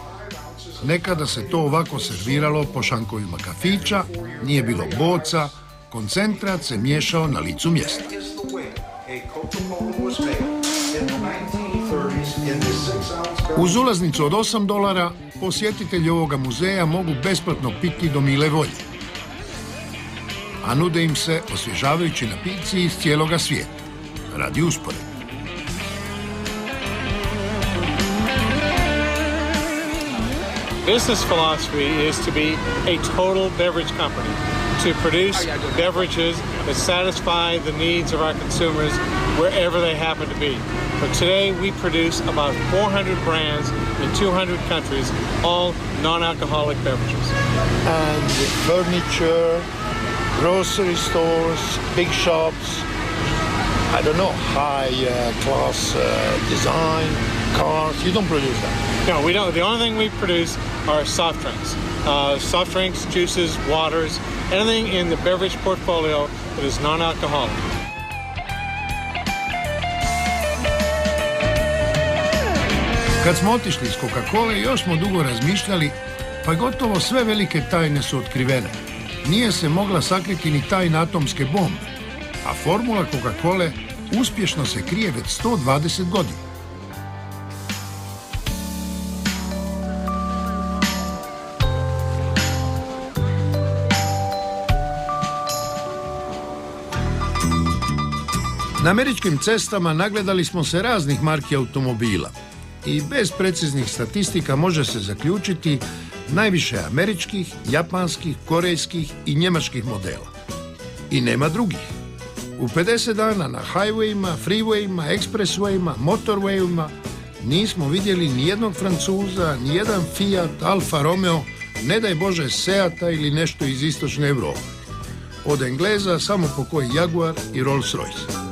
Nekada se to ovako serviralo po šankovima kafića, nije bilo boca, koncentrat se miješao na licu mjesta. Uz ulaznicu od $8 posjetitelji ovoga muzeja mogu besplatno piti do mile volje. A nude im se osvježavajući napici iz cijeloga svijeta, radi usporedbe. Business philosophy is to be a total beverage company, to produce beverages that satisfy the needs of our consumers wherever they happen to be. But today we produce about 400 brands in 200 countries, all non-alcoholic beverages. And furniture, grocery stores, big shops, I don't know, high-class design, cars, you don't produce that? No, we don't. The only thing we produce are soft drinks. Soft drinks, juices, waters, anything in the beverage portfolio that is non-alcoholic. Kad smo otišli iz Coca-Cole, još smo dugo razmišljali, pa gotovo sve velike tajne su otkrivene. Nije se mogla sakriti ni tajna atomske bombe, a formula Coca-Cole uspješno se krije već 120 godina. Na američkim cestama nagledali smo se raznih marki automobila i bez preciznih statistika može se zaključiti najviše američkih, japanskih, korejskih i njemačkih modela. I nema drugih. U 50 dana na highwayima, freewayima, expresswayima, motorwayima nismo vidjeli ni jednog Francuza, ni jedan Fiat, Alfa Romeo, ne daj Bože Seata ili nešto iz istočne Europe. Od Engleza samo po koji Jaguar i Rolls Royce.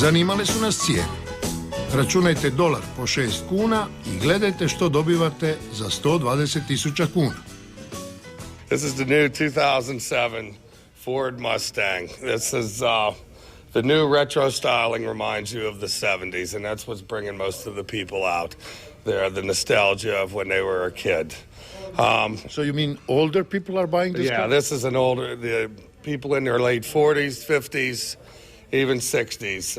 Zanimale su nas cijene. Računajte $1 po 6 kuna i gledajte što dobivate za 120.000 kuna. This is the new 2007 Ford Mustang. This is the new retro styling reminds you of the 70s, and that's what's bringing most of the people out there, the nostalgia of when they were a kid. So you mean older people are buying this car? Yeah, this is an older, the people in their late 40s, 50s, even 60s.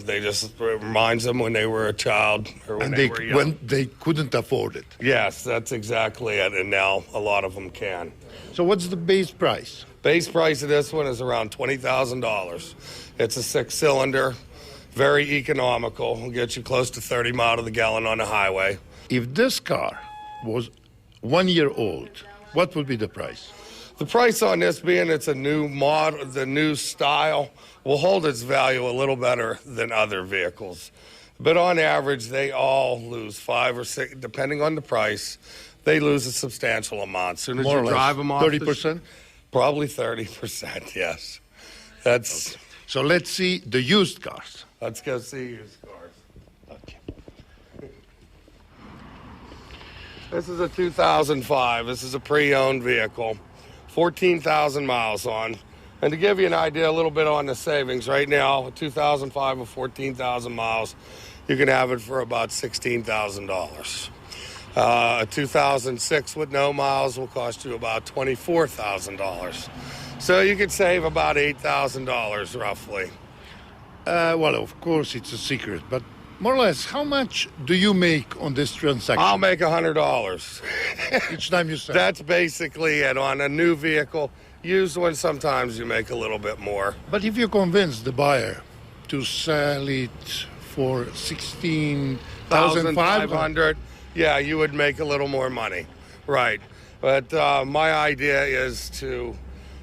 They just reminds them when they were a child or when they were young. When they couldn't afford it. Yes, that's exactly it, and now a lot of them can. So what's the base price? Base price of this one is around $20,000. It's a 6-cylinder, very economical. Will get you close to 30 miles to the gallon on the highway. If this car was 1 year old, what would be the price? The price on this, being it's a new model, the new style, will hold its value a little better than other vehicles. But on average, they all lose 5 or 6, depending on the price, they lose a substantial amount. As soon as More you or drive less, them off 30%? Probably 30%, yes. That's. Okay. So let's see the used cars. Let's go see used cars. Okay. This is a 2005. This is a pre-owned vehicle. 14,000 miles on. And to give you an idea a little bit on the savings, right now, a 2005 with 14,000 miles, you can have it for about $16,000. A 2006 with no miles will cost you about $24,000. So you could save about $8,000 roughly. Well, of course, it's a secret, but more or less, how much do you make on this transaction? I'll make $100. Each time you sell? That's basically it. On a new vehicle, used one, sometimes you make a little bit more. But if you convince the buyer to sell it for $16,500, yeah, you would make a little more money. Right. But my idea is to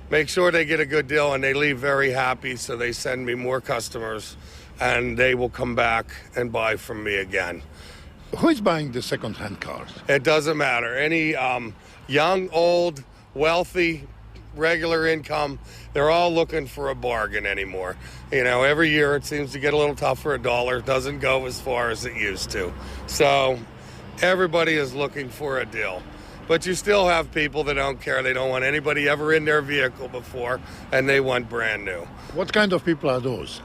make sure they get a good deal and they leave very happy, so they send me more customers and they will come back and buy from me again. Who is buying the second-hand cars? It doesn't matter. Any young, old, wealthy, regular income, they're all looking for a bargain anymore. You know, every year it seems to get a little tougher. A dollar doesn't go as far as it used to. So everybody is looking for a deal. But you still have people that don't care. They don't want anybody ever in their vehicle before, and they want brand new. What kind of people are those?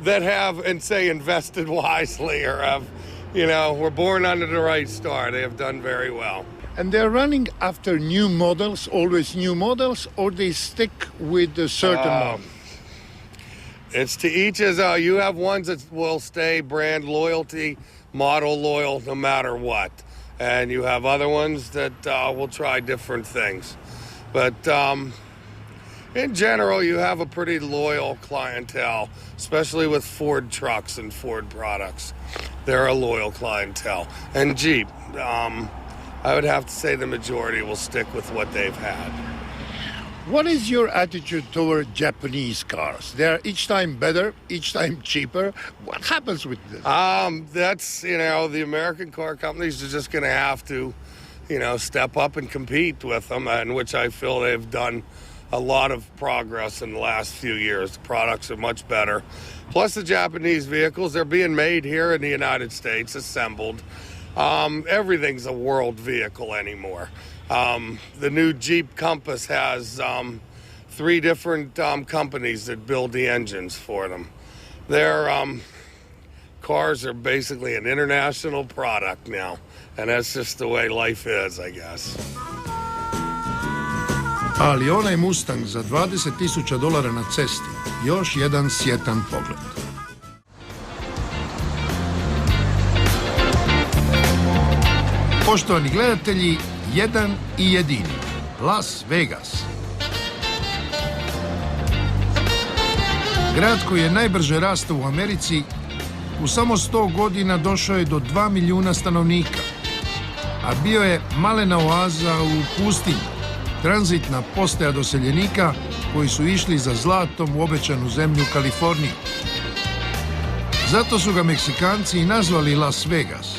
That have, and say, invested wisely, or have, you know, were born under the right star. They have done very well. And they're running after new models, always new models, or they stick with a certain model? It's to each his own. You have ones that will stay brand loyalty, model loyal, no matter what. And you have other ones that will try different things. But in general, you have a pretty loyal clientele, especially with Ford trucks and Ford products. They're a loyal clientele. And Jeep, I would have to say the majority will stick with what they've had. What is your attitude toward Japanese cars? They're each time better, each time cheaper. What happens with this? That's, you know, the American car companies are just going to have to, you know, step up and compete with them, and which I feel they've done a lot of progress in the last few years. The products are much better. Plus the Japanese vehicles, they're being made here in the United States, assembled. Everything's a world vehicle anymore. The new Jeep Compass has 3 different companies that build the engines for them. Their cars are basically an international product now, and that's just the way life is, I guess. Ali onaj Mustang za $20,000 na cesti, još jedan sjetan pogled. Poštovani gledatelji, jedan i jedini, Las Vegas. Grad koji je najbrže rastao u Americi, u samo 100 godina došao je do 2 milijuna stanovnika, a bio je malena oaza u pustinji, tranzitna postaja doseljenika koji su išli za zlatom u obećanu zemlju Kaliforniju. Zato su ga Meksikanci i nazvali Las Vegas,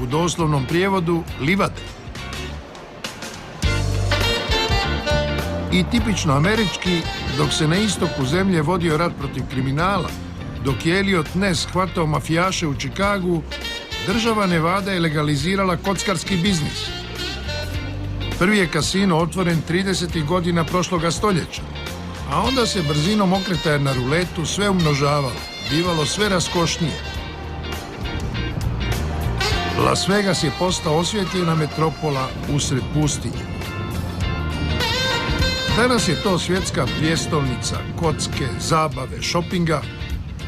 u doslovnom prijevodu livade. I tipično američki, dok se na istoku zemlje vodio rat protiv kriminala, dok je Elliot Ness hvatao mafijaše u Čikagu, država Nevada je legalizirala kockarski biznis. Prvi je kasino otvoren 30. godina prošloga stoljeća, a onda se brzinom okretaja na ruletu sve umnožavalo, bivalo sve raskošnije. Las Vegas je postao osvjetljena metropola usred pustinje. Danas je to svjetska prijestolnica kocke, zabave, šopinga,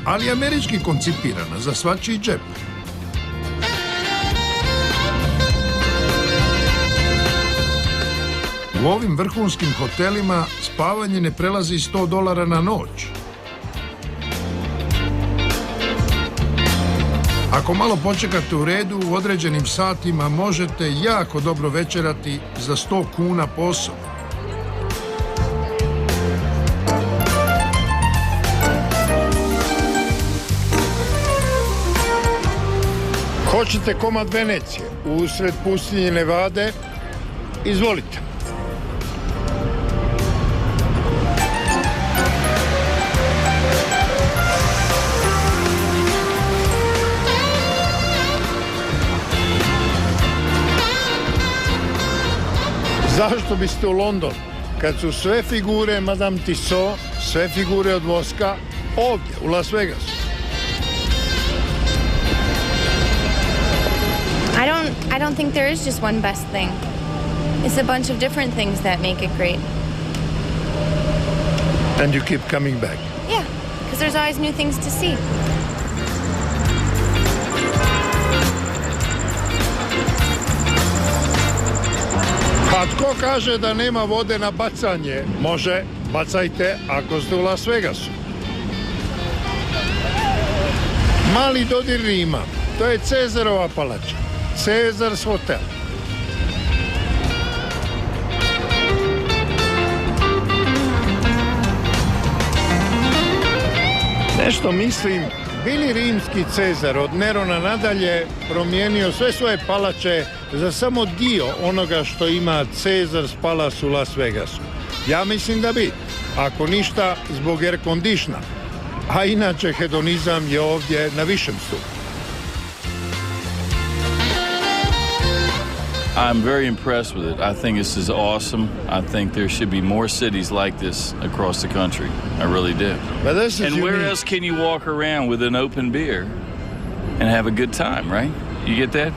ali američki koncipirana za svačiji džep. U ovim vrhunskim hotelima spavanje ne prelazi $100 na noć. Ako malo počekate u redu, u određenim satima možete jako dobro večerati za 100 kuna po osobi. Hoćete komad Venecije usred pustinje Nevade? Izvolite. Zašto biste u London, kad su sve figure Madame Tissot, sve figure od voska, ovdje, u Las Vegasu? I don't think there is just one best thing. It's a bunch of different things that make it great. And you keep coming back? Yeah, because there's always new things to see. A tko kaže da nema vode na bacanje? Može, bacajte ako ste u Las Vegasu. Mali dodir Rima, to je Cezarova palača, Cezars hotel. Nešto mislim, bili rimski Cezar od Nerona nadalje promijenio sve svoje palače za samo dio onoga što ima Cezars Palace u Las Vegasu? Ja mislim da bi, ako ništa zbog air conditiona, a inače hedonizam je ovdje na višem stupnju. I'm very impressed with it. I think this is awesome. I think there should be more cities like this across the country. I really do. But this is and where unique. else can you walk around with an open beer and have a good time, right? You get that?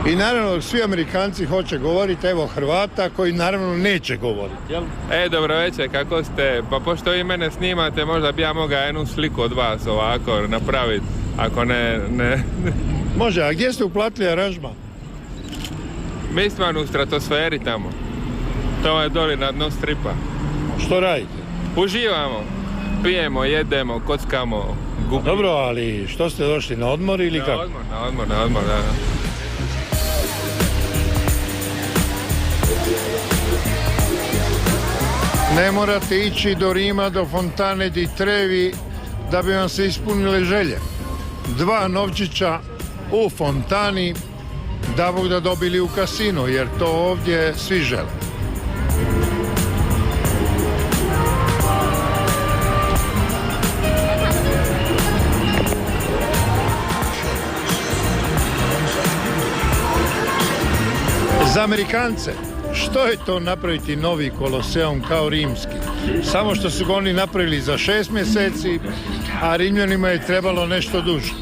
I naravno svi Amerikanci hoće govoriti, evo Hrvata koji naravno neće govoriti, jel? Dobro večer, kako ste? Pa pošto vi mene snimate, možda bi ja mogao jednu sliku od vas ovako napraviti, ako ne... Može, a gdje ste uplatili aranžman? Mi smo u stratosferi tamo. To je doli na dno stripa. Što radite? Uživamo. Pijemo, jedemo, kockamo, gubimo. Dobro, ali što ste došli, na odmor ili kako? Na odmor, da. Ne morate ići do Rima, do Fontane di Trevi da bi vam se ispunile želje. 2 novčića u fontani da Bog da dobili u kasino, jer to ovdje svi žele. Za Amerikance, što je to napraviti novi Koloseum kao rimski? Samo što su ga oni napravili za 6 mjeseci, a Rimljanima je trebalo nešto duže.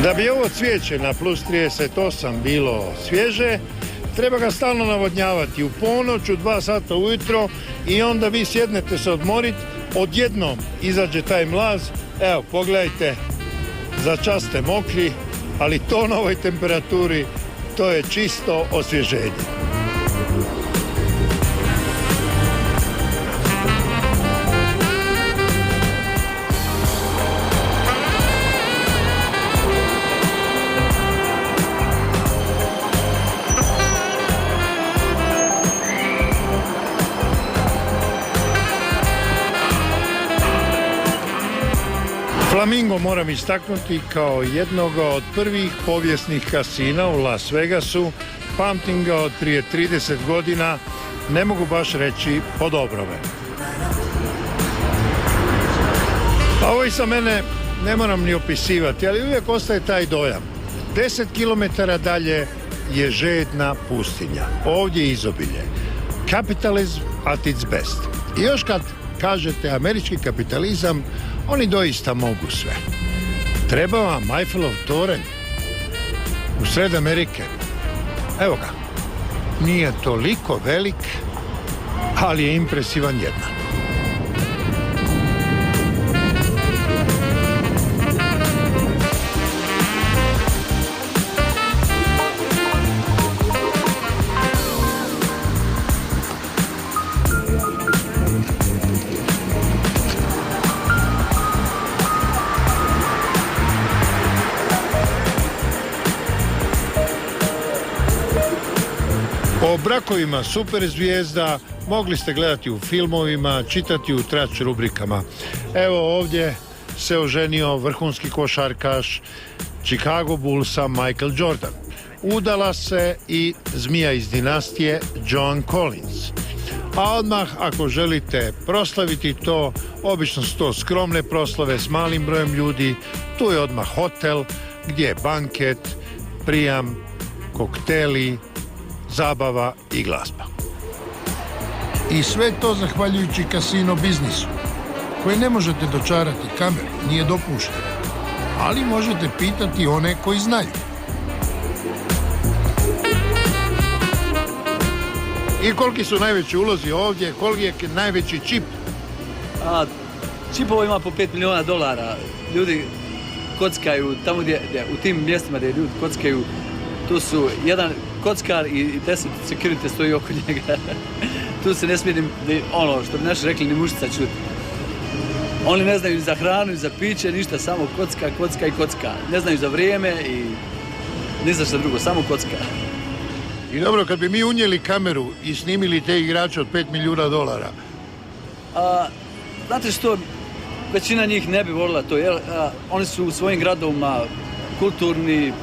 Da bi ovo cvijeće na plus 38 bilo svježe, treba ga stalno navodnjavati u ponoć, u 2 sata ujutro i onda vi sjednete se odmoriti, odjednom izađe taj mlaz, evo pogledajte, za čas ste mokri, ali to na ovoj temperaturi, to je čisto osvježenje. Flamingo moram istaknuti kao jednog od prvih povijesnih kasina u Las Vegasu. Pamtim ga od prije 30 godina, ne mogu baš reći po dobrome. A ovo iza mene ne moram ni opisivati, ali uvijek ostaje taj dojam. 10 km dalje je žedna pustinja. Ovdje je izobilje. Capitalism at its best. I još kad kažete američki kapitalizam, oni doista mogu sve. Treba vam Eiffelov toranj u sred Amerike. Evo ga. Nije toliko velik, ali je impresivan jednak. O brakovima super zvijezda mogli ste gledati u filmovima, čitati u trač rubrikama. Evo ovdje se oženio vrhunski košarkaš Chicago Bullsa Michael Jordan. Udala se i zmija iz dinastije John Collins. A odmah ako želite proslaviti to, obično su to skromne proslave s malim brojem ljudi, tu je odmah hotel gdje je banket, prijam, kokteli, zabava i glazba. I sve to zahvaljujući kasino biznisu, koje ne možete dočarati kameru, nije dopušteno, ali možete pitati one koji znaju. I koliki su najveći ulozi ovdje, koliki je najveći čip? Čipova ima po $5 milijuna. Ljudi kockaju tamo u tim mjestima gdje ljudi kockaju, tu su jedan kockar i 10 security stoji oko njega. Tu se ne smije ono što bi naši rekli ni mušica čuti. Oni ne znaju za hranu i za piće, ništa, samo kocka i kocka. Ne znaju za vrijeme i ni za što drugo, samo kocka. I dobro, kad bi mi unijeli kameru i snimili te igrače od $5 milijuna. Znate što, većina njih ne bi volila to, jer oni su u svojim gradovima kulturni,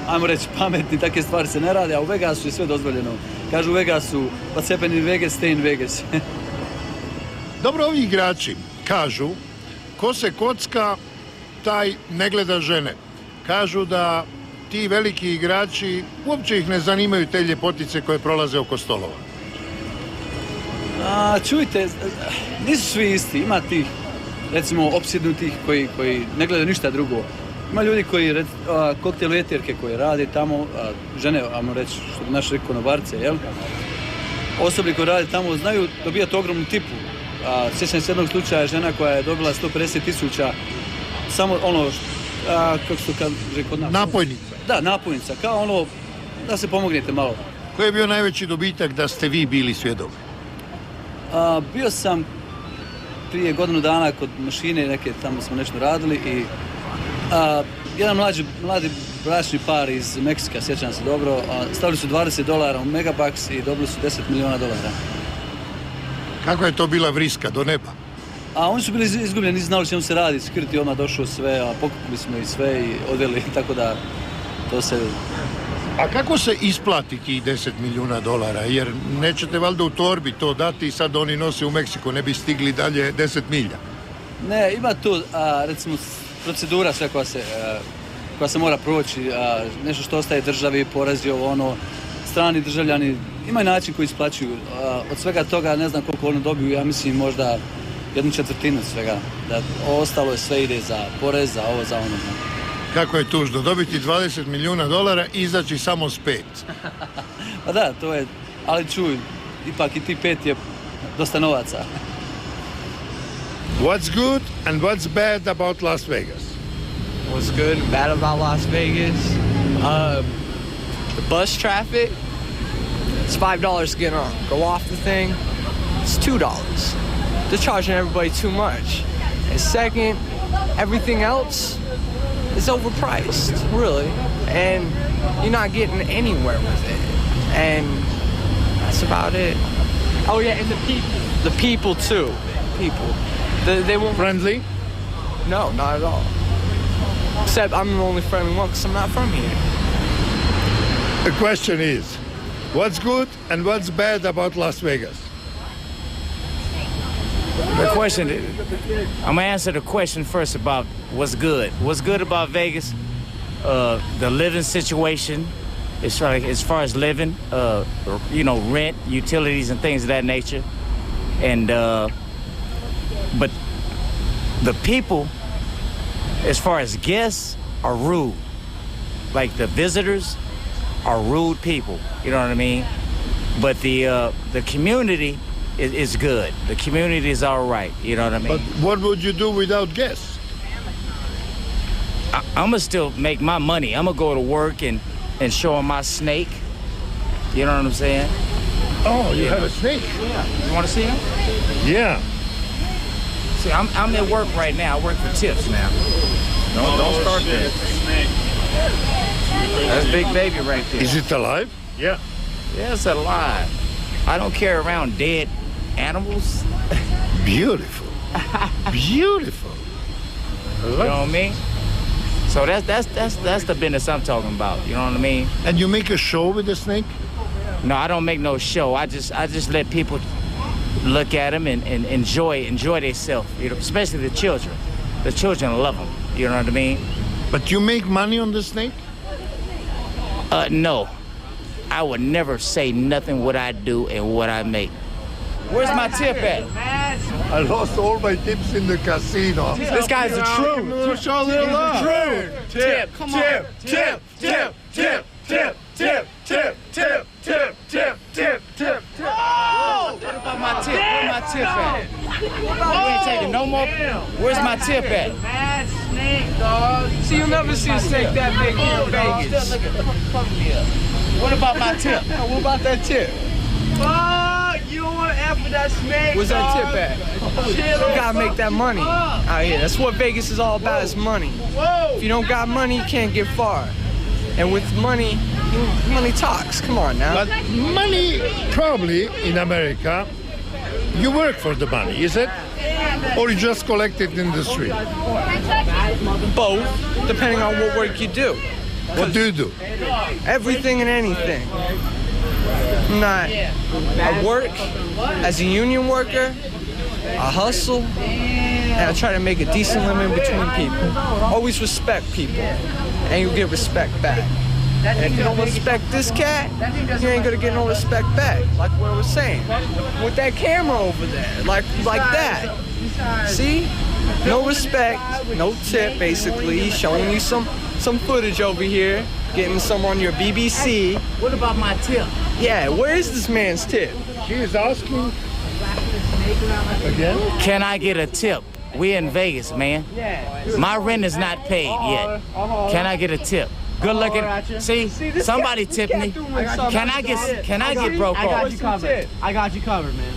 ajmo reći pametni, takve stvari se ne rade, a u Vegasu je sve dozvoljeno. Kažu u Vegasu, what's happening in Vegas, stay in Vegas. Dobro, ovi igrači kažu, ko se kocka, taj ne gleda žene. Kažu da ti veliki igrači, uopće ih ne zanimaju te ljepotice koje prolaze oko stolova. Čujte, nisu svi isti. Ima tih, recimo, opsjednutih koji ne gledaju ništa drugo. Ima ljudi koji, koktel eterke koji rade tamo, žene, ajmo reći, što bi naš rekao, konobarce, jel? Osobi koji rade tamo znaju dobijati ogromnu tipu. Sjećam se jednog slučaja žena koja je dobila 150.000, samo ono, kako se to kaže kod nas? Napojnica. Da, napojnica, kao ono, da se pomognete malo. Koji je bio najveći dobitak da ste vi bili svjedok? Bio sam prije godinu dana kod mašine, neke tamo smo nešto radili i jedan mladi bračni par iz Meksika, sjećam se dobro, stavili su $20 u Megabucks i dobili su $10 milijuna. Kako je to bila vriska do neba? Oni su bili izgubljeni, nisu znali čemu se radi, security odmah došao sve, pokupili smo i sve i odveli, tako da to se... A kako se isplati tih $10 milijuna? Jer nećete valjda u torbi to dati i sad oni nose u Meksiko, ne bi stigli dalje 10 milja. Ne, ima tu, recimo, procedura sve koja se mora proći, nešto što ostaje državi, porezi, strani državljani, ima način koji isplaćuju. Od svega toga ne znam koliko oni dobiju, ja mislim možda 1/4 svega. Da ostalo je sve ide za porez, za ovo, za ono. Kako je tužno, dobiti $20 milijuna i izaći samo s 5. Pa da, to je, ali čuj, ipak i ti 5 je dosta novaca. What's good and what's bad about Las Vegas? What's good and bad about Las Vegas? The bus traffic, it's $5 to get on. Go off the thing, it's $2. They're charging everybody too much. And second, everything else is overpriced, really. And you're not getting anywhere with it. And that's about it. Oh yeah, and the people. The people too. People. They won't... Friendly? No, not at all. Except I'm the only friendly one because I'm not from here. The question is, what's good and what's bad about Las Vegas? The question, I'm gonna answer the question first about what's good. What's good about Vegas? The living situation, as far as living, rent, utilities, and things of that nature. And but the people, as far as guests, are rude. Like the visitors are rude people. You know what I mean? But the community is good. The community is all right. You know what I mean? But what would you do without guests? I'm going to still make my money. I'm going to go to work and show them my snake. You know what I'm saying? Oh, you have a snake? Yeah. You want to see him? Yeah. See, I'm at work right now. I work for tips now. Don't start there. That's Big Baby right there. Is it alive? Yeah. Yeah, it's alive. I don't carry around dead animals. Beautiful. Beautiful. You know what I mean? So that's the business I'm talking about. You know what I mean? And you make a show with the snake? No, I don't make no show. I just let people look at them and enjoy themselves. You know, especially the children. The children love them. You know what I mean? But you make money on the snake? No. I would never say nothing what I do and what I make. Where's my tip at? I lost all my tips in the casino. This guy's the truth. Show a little love. Tip, come on. Tip. Oh! What about my tip? Where's my tip at? You ain't taking no more. Where's my tip at? Mad snake, dog. See, you'll never see a snake that big here in Vegas. What about my tip? What about that tip? Fuck, you don't want to F with that snake. Where's that tip at? You gotta make that money out here. That's what Vegas is all about, is money. If you don't got money, you can't get far. And with money, money talks. Come on now. But money, probably in America, you work for the money, is it? Or you just collect it in the street? Both, depending on what work you do. What do you do? Everything and anything. I work as a union worker, I hustle, and I try to make a decent living between people. Always respect people, and you get respect back. And if you don't respect this cat, you ain't gonna get no respect back, like what I was saying. With that camera over there, like that. See? No respect, no tip, basically. He's showing you some footage over here, getting some on your BBC. What about my tip? Yeah, where is this man's tip? He is asking again. Can I get a tip? We're in Vegas, man. My rent is not paid yet. Can I get a tip? Good looking. See, somebody tipped me. Can I get broke off? I got you covered. I got you covered, man.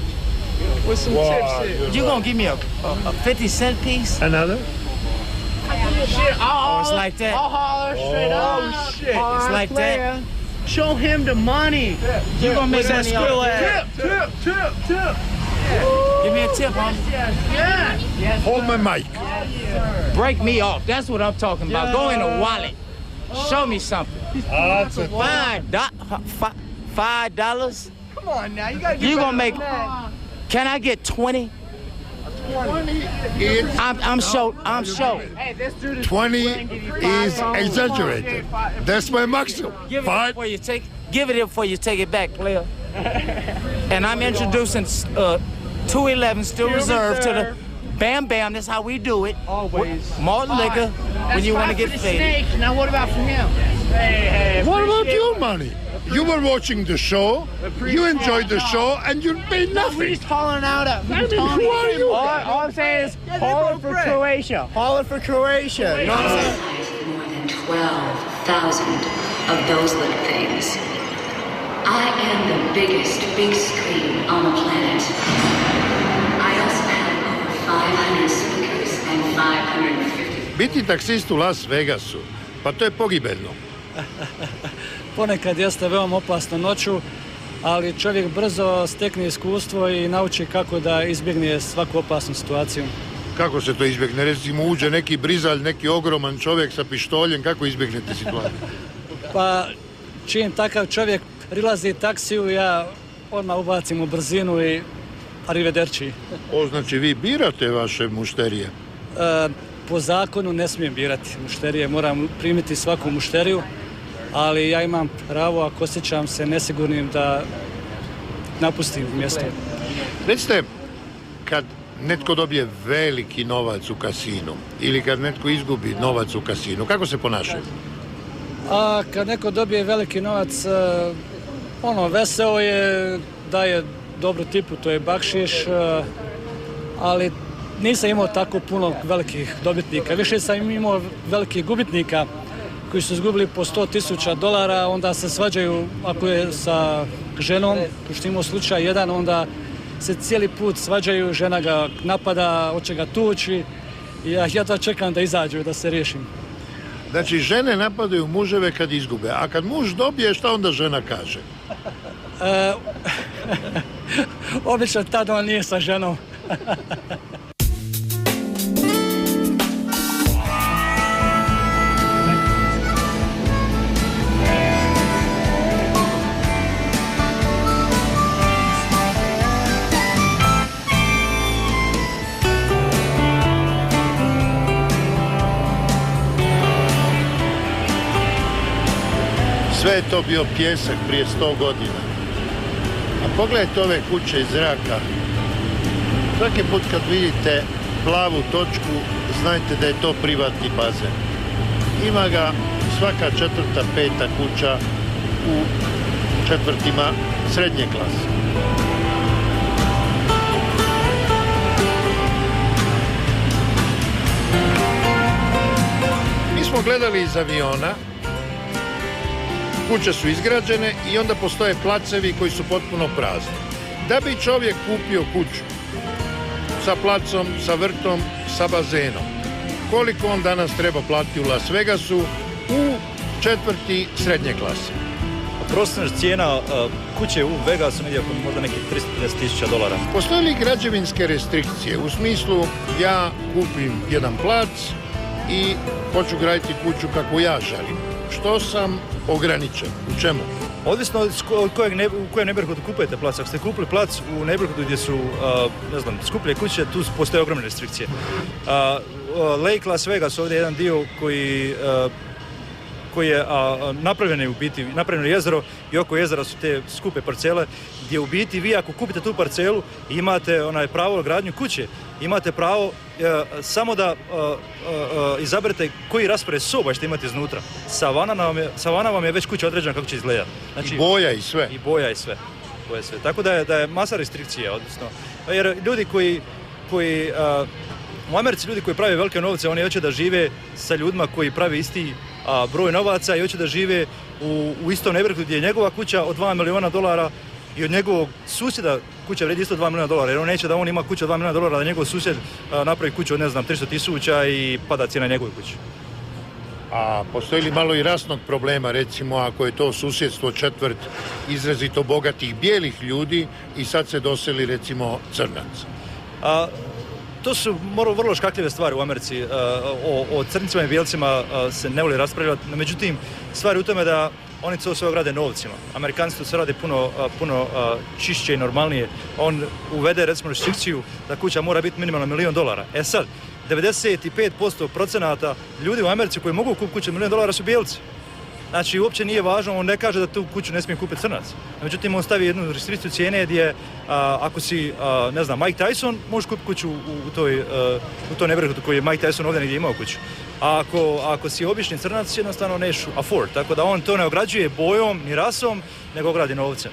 With some tips here. You gonna give me a 50-cent piece? Another? Shit, Oh, it's like that. I'll holler straight up. Oh, shit. It's like that. Show him the money. You gonna make money off Tip. Give me a tip, homie. Yeah. Hold my mic. Break me off. That's what I'm talking about. Go in a wallet. Show me something. That's it. $5? Come on now, you gotta get You better gonna make? than that. Can I get 20? 20 I'm sure. Hey, this dude is 20 is exaggerated. That's my maximum. Give it Five. before you take. Give it before you take it back, player. And I'm introducing 211 still reserved to the Bam Bam. That's how we do it. Always. Malt liquor when you want to get faded. Now what about for him? Hey, What about your money? You were watching the show, you enjoyed the show, and you paid We're nothing. just hollering out at I mean, who are you? All I'm saying is holler for Croatia. Holler for Croatia. You know what I'm saying? More than 12,000 of those little things. I am the biggest big screen on the planet. I also have over 500 speakers and 550. Biti taksist u Las Vegasu, pa to je pogibeljno. Ponekad jeste veoma opasno noću, ali čovjek brzo stekne iskustvo i nauči kako da izbjegne svaku opasnu situaciju. Kako se to izbjegne? Recimo uđe neki brizalj, neki ogroman čovjek sa pištoljem, kako izbjegnete situaciju? Pa čim takav čovjek prilazi taksiju, ja odmah ubacim u brzinu i arrivederci. O, znači vi birate vaše mušterije? Po zakonu ne smijem birati mušterije, moram primiti svaku mušteriju, ali ja imam pravo, ako osjećam se nesigurnim, da napustim mjesto. Recite, kad netko dobije veliki novac u kasinu ili kad netko izgubi novac u kasinu, kako se ponašaju? A kad neko dobije veliki novac, veseo je, daje dobru tipu, to je bakšiš, ali nisam imao tako puno velikih dobitnika. Više sam imao velikih gubitnika koji su izgubili po $100,000, onda se svađaju ako je sa ženom, što imao slučaj jedan, onda se cijeli put svađaju, žena ga napada, hoće ga tući i ja jedva čekam da izađu, da se riješim. Znači, žene napadaju muževe kad izgube, a kad muž dobije, šta onda žena kaže? Obično tada on nije sa ženom. Sve je to bio pjesak prije 100 godina. A pogledajte ove kuće iz zraka. Svaki put kad vidite plavu točku, znajte da je to privatni bazen. Ima ga svaka četvrta, peta kuća u četvrtima srednje klase. Mi smo gledali iz aviona, kuće su izgrađene i onda postoje placevi koji su potpuno prazni. Da bi čovjek kupio kuću sa placom, sa vrtom, sa bazenom, koliko on danas treba platiti u Las Vegasu u četvrti srednje klase? Prosječna cijena kuće u Vegasu negdje oko možda nekih $350,000. Postoje li građevinske restrikcije? U smislu, ja kupim jedan plac i hoću graditi kuću kako ja želim. Što sam ograničen? U čemu? Ovisno od u kojem neighborhoodu kupujete plac. Ako ste kupili plac u neighborhoodu gdje su, skuplje kuće, tu postoje ogromne restrikcije. Lake Las Vegas, ovdje je jedan dio koji je napravljeno jezero i oko jezera su te skupe parcele gdje u biti vi ako kupite tu parcelu imate pravo na gradnju kuće, imate pravo samo da izaberete koji raspored soba ćete imati iznutra. Savana vam je već kuća određena kako će izgledati. Znači, I boja i sve. I boja i sve. Tako da je masa restrikcija, odnosno. Jer ljudi koji u Americi ljudi koji prave velike novce, oni hoće da žive sa ljudima koji pravi isti broj novaca i hoće da žive u istom neighborhoodu gdje je njegova kuća od $2 miliona i od njegovog susjeda kuća vredi isto $2 miliona, jer on neće da on ima kuću od $2 miliona, da njegov susjed napravi kuću od 300,000 i pada cijena njegove kuće. A postoji li malo i rasnog problema, recimo ako je to susjedstvo četvrt izrazito bogatih bijelih ljudi i sad se doseli recimo crnac? To su vrlo škakljive stvari u Americi. O crncima i bijelcima se ne voli raspravljati, međutim, stvari u tome da oni to sve grade novcima. Amerikanci to sve rade puno čišće i normalnije. On uvede recimo restrikciju da kuća mora biti minimalno $1 milion. E sad, 95% ljudi u Americi koji mogu kupiti kuću $1 milion su bijelci. Znači, uopće nije važno, on ne kaže da tu kuću ne smije kupiti crnac. Međutim, on stavi jednu restrikciju cijene gdje, ako si, Mike Tyson, možeš kupiti kuću u toj neighborhoodu koji je Mike Tyson ovdje negdje imao kuću. A ako si obični crnac, jednostavno neš afford. Tako da on to ne ograđuje bojom ni rasom, nego ogradi novcem.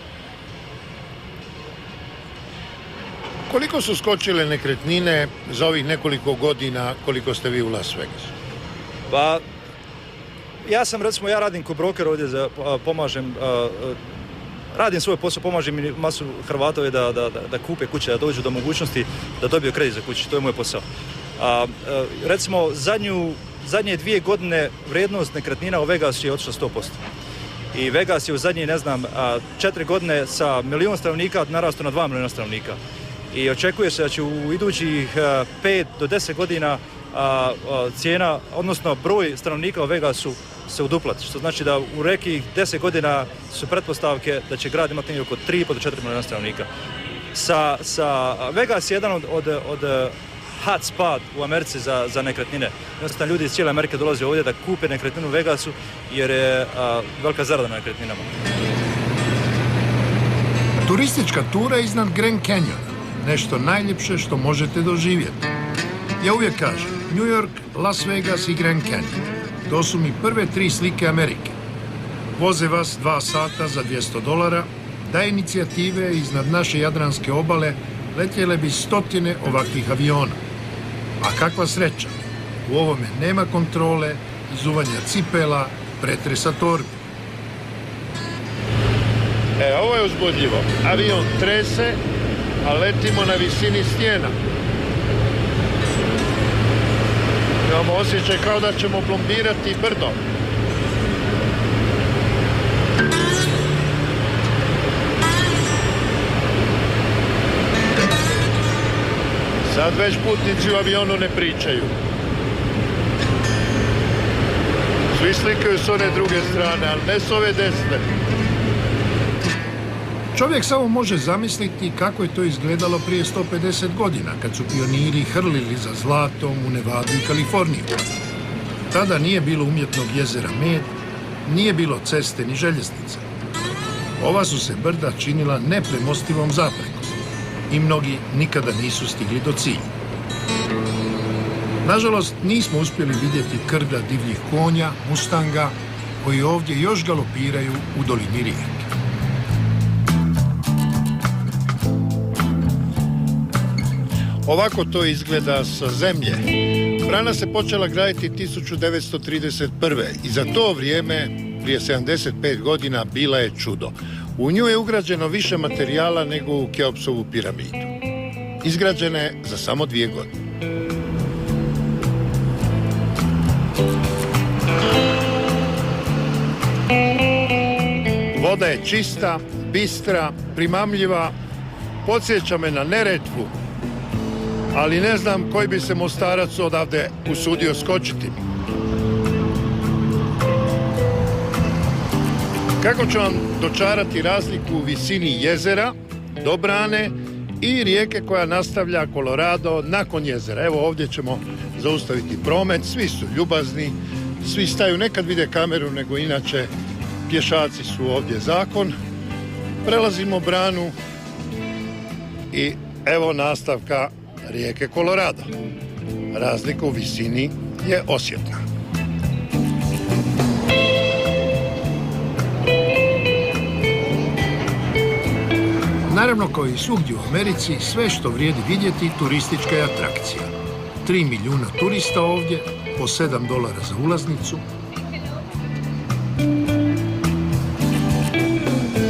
Koliko su skočile nekretnine za ovih nekoliko godina koliko ste vi u Las Vegasu? Pa, ja radim ko broker ovdje, pomažem, radim svoj posao, pomažem i masu Hrvata da kupe kuće, da dođu do mogućnosti da dobiju kredit za kuće, to je moj posao. Recimo, zadnje 2 godine vrijednost nekretnina u Vegasu je otišla 100%. I Vegas je u zadnje, 4 godine sa 1 milion stanovnika narastao na 2 miliona stanovnika. I očekuje se da će u idućih 5 do 10 godina cijena, odnosno broj stanovnika u Vegasu se uduplati, što znači da u nekih 10 godina su pretpostavke da će grad imati oko 3,5 do 4 miliona stanovnika. Vegas je jedan od hot spot u Americi za nekretnine. Jednostavno ljudi iz cijele Amerike dolaze ovdje da kupe nekretninu u Vegasu jer je velika zarada na nekretninama. Turistička tura iznad Grand Canyona, nešto najljepše što možete doživjeti. Ja uvijek kažem, New York, Las Vegas i Grand Canyon. To su mi prve 3 slike Amerike. Voze vas 2 sata za $200, da inicijative iznad naše jadranske obale letjele bi stotine ovakvih aviona. A kakva sreća, u ovome nema kontrole, izuvanja cipela, pretresa torbi. Ovo je uzbudljivo. Avion trese, a letimo na visini stijena. Imamo osjećaj kao da ćemo plombirati brdo. Sad već putnici u avionu ne pričaju. Svi slikaju s one druge strane, ali ne s ove desne. Čovjek samo može zamisliti kako je to izgledalo prije 150 godina, kad su pioniri hrlili za zlatom u Nevadu i Kaliforniju. Tada nije bilo umjetnog jezera Med, nije bilo ceste ni željeznice. Ova su se brda činila nepremostivom zaprekom. i mnogi nikada nisu stigli do cilja. Nažalost, nismo uspjeli vidjeti krda divljih konja, mustanga, koji ovdje još galopiraju u dolini rijeke. Ovako to izgleda sa zemlje. Brana se počela graditi 1931. i za to vrijeme, prije 75 godina, bila je čudo. U nju je ugrađeno više materijala nego u Keopsovu piramidu. Izgrađena je za samo 2 godine. Voda je čista, bistra, primamljiva, podsjeća me na Neretvu, ali ne znam koji bi se Mostarac odavde usudio skočiti. Kako ću vam dočarati razliku u visini jezera, do brane i rijeke koja nastavlja Colorado nakon jezera. Evo ovdje ćemo zaustaviti promet, svi su ljubazni, svi staju, nekad vide kameru, nego inače pješaci su ovdje zakon. Prelazimo branu i evo nastavka rijeke Colorado. Razlika u visini je osjetna. Naravno, kao i svugdje u Americi, sve što vrijedi vidjeti turistička je atrakcija. 3 milijuna turista ovdje, po $7 za ulaznicu.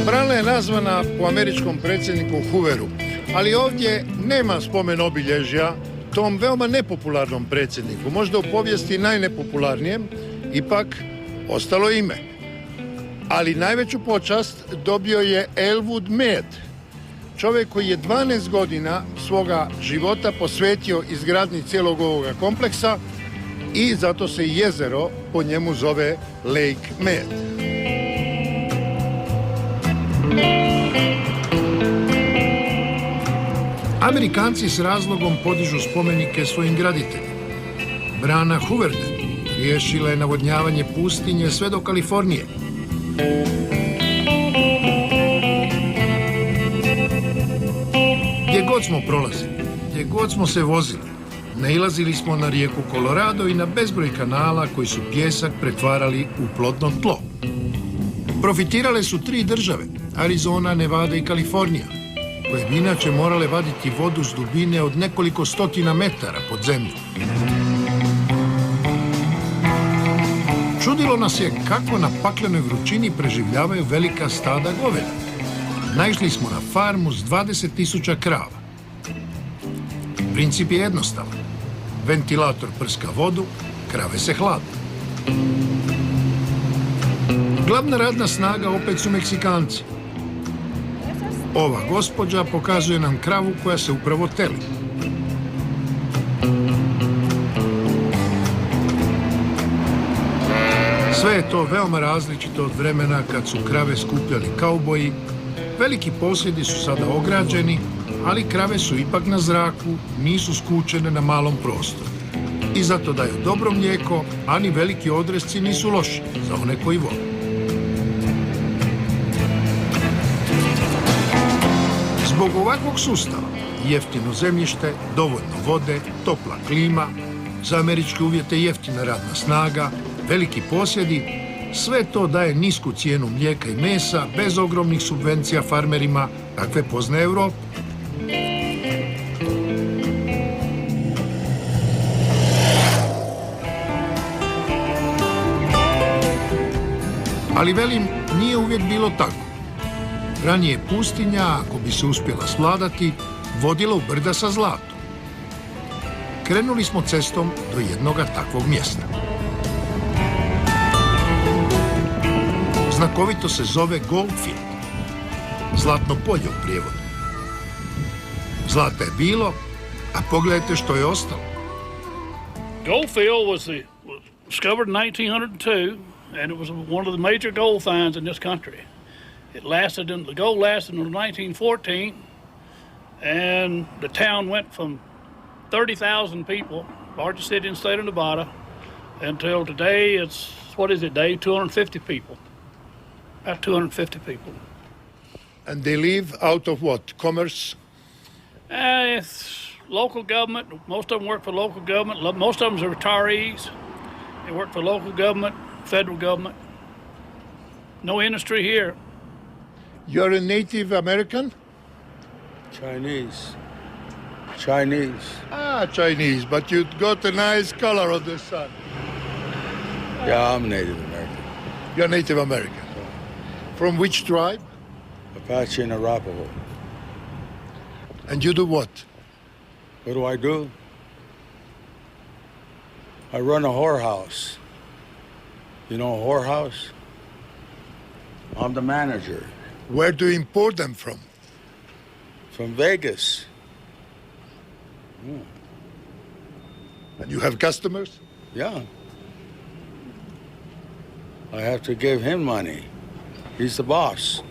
Brana je nazvana po američkom predsjedniku Hooveru, ali ovdje nema spomen obilježja tom veoma nepopularnom predsjedniku, možda u povijesti najnepopularnijem, ipak ostalo ime. Ali najveću počast dobio je Elwood Mead, čovjek koji je 12 godina svoga života posvetio izgradnji cijelog ovoga kompleksa i zato se i jezero po njemu zove Lake Mead. Amerikanci s razlogom podižu spomenike svojim graditeljima. Brana Hooverden riješila je navodnjavanje pustinje sve do Kalifornije. Gdje god smo prolazili, gdje god smo se vozili, nailazili smo na rijeku Colorado i na bezbroj kanala koji su pijesak pretvarali u plodno tlo. Profitirale su 3 države, Arizona, Nevada i Kalifornija, koje bi inače morale vaditi vodu s dubine od nekoliko stotina metara pod zemlju. Čudilo nas je kako na paklenoj vrućini preživljavaju velika stada goveda. Naišli smo na farmu s 20.000 krava. Princip je jednostavan. Ventilator prska vodu, krave se hlade. Glavna radna snaga opet su Meksikanci. Ova gospođa pokazuje nam kravu koja se upravo teli. Sve je to veoma različito od vremena kad su krave skupljali kauboji. Veliki posjedi su sada ograđeni, ali krave su ipak na zraku, nisu skučene na malom prostoru. I zato daju dobro mlijeko, a ni veliki odresci nisu loši za one koji vole. Zbog ovakvog sustava, jeftino zemljište, dovoljno vode, topla klima, za američke uvjete jeftina radna snaga, veliki posjedi, sve to daje nisku cijenu mlijeka i mesa bez ogromnih subvencija farmerima kakve poznaje Europa. Ali velim, nije uvijek bilo tako. Ranije pustinja, ako bi se uspjela svladati, vodila u brda sa zlatom. Krenuli smo cestom do jednoga takvog mjesta. Znakovito se zove Goldfield, zlatno polje u prijevodu. Zlata je bilo, a pogledajte što je ostalo. Goldfield was discovered in 1902, and it was one of the major gold finds in this country. The gold lasted until 1914, and the town went from 30,000 people, largest city in the state of Nevada, until today it's, what is it, Dave? 250 people. About 250 people. And they live out of what? Commerce? It's local government. Most of them work for local government. Most of them are retirees. They work for local government, federal government. No industry here. You're a Native American? Chinese. Chinese, but you got a nice color on the sun. Yeah, I'm Native American. You're Native American. From which tribe? Apache and Arapaho. And you do what? What do I do? I run a whorehouse. You know a whorehouse? I'm the manager. Where do you import them from? From Vegas. And you have customers? Yeah. I have to give him money. He's the boss.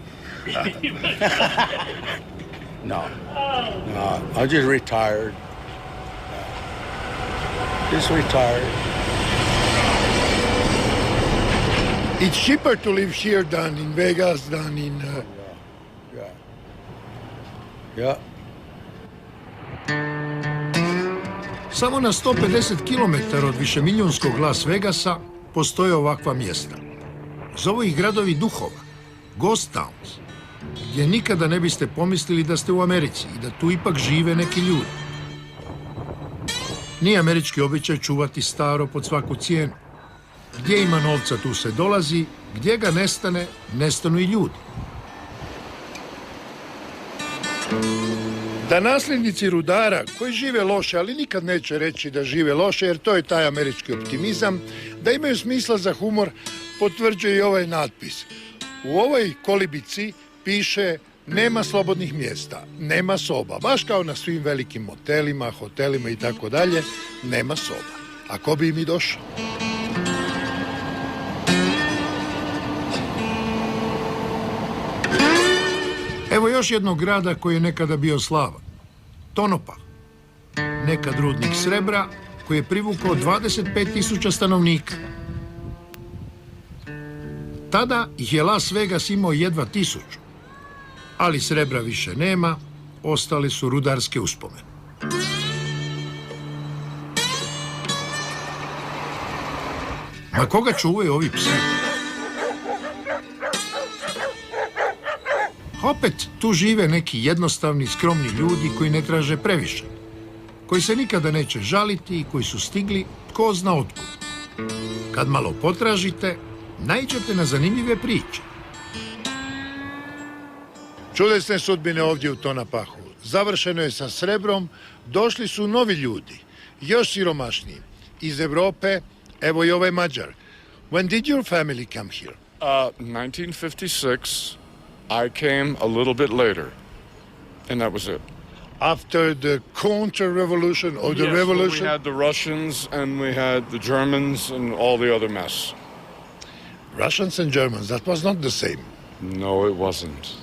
No, I just retired. Just retired. It's cheaper to live here than in Vegas, than in... Yeah. Samo na 150 km od višemilijunskog Las Vegasa postoje ovakva mjesta. Zovu ih gradovi duhova, ghost towns, gdje nikada ne biste pomislili da ste u Americi i da tu ipak žive neki ljudi. Nije američki običaj čuvati staro pod svaku cijenu. Gdje ima novca, tu se dolazi, gdje ga nestane, nestanu i ljudi. Da nasljednici rudara koji žive loše, ali nikad neće reći da žive loše, jer to je taj američki optimizam, da imaju smisla za humor, potvrđuje i ovaj natpis. U ovoj kolibici piše: nema slobodnih mjesta, nema soba, baš kao na svim velikim motelima, hotelima i tako dalje, nema soba. A ko bi im i došao? Evo još jednog grada koji je nekada bio slavan. Tonopah. Nekad rudnik srebra koji je privukao 25.000 stanovnika. Tada ih je Las Vegas imao jedva 1000. Ali srebra više nema, ostale su rudarske uspomene. Ma koga čuvaju ovi psi? Opet tu žive neki jednostavni, skromni ljudi koji ne traže previše, koji se nikada neće žaliti i koji su stigli tko zna otkud. Kad malo potražite, naiđete na zanimljive priče. Čudesne sudbine ovdje u Tonopahu. Završeno je sa srebrom, došli su novi ljudi, još siromašniji. Iz Evrope, evo i ovaj Mađar. When did your family come here? 1956. I came a little bit later, and that was it. After the counter-revolution or the revolution? We had the Russians and we had the Germans and all the other mess. Russians and Germans, that was not the same. No, it wasn't.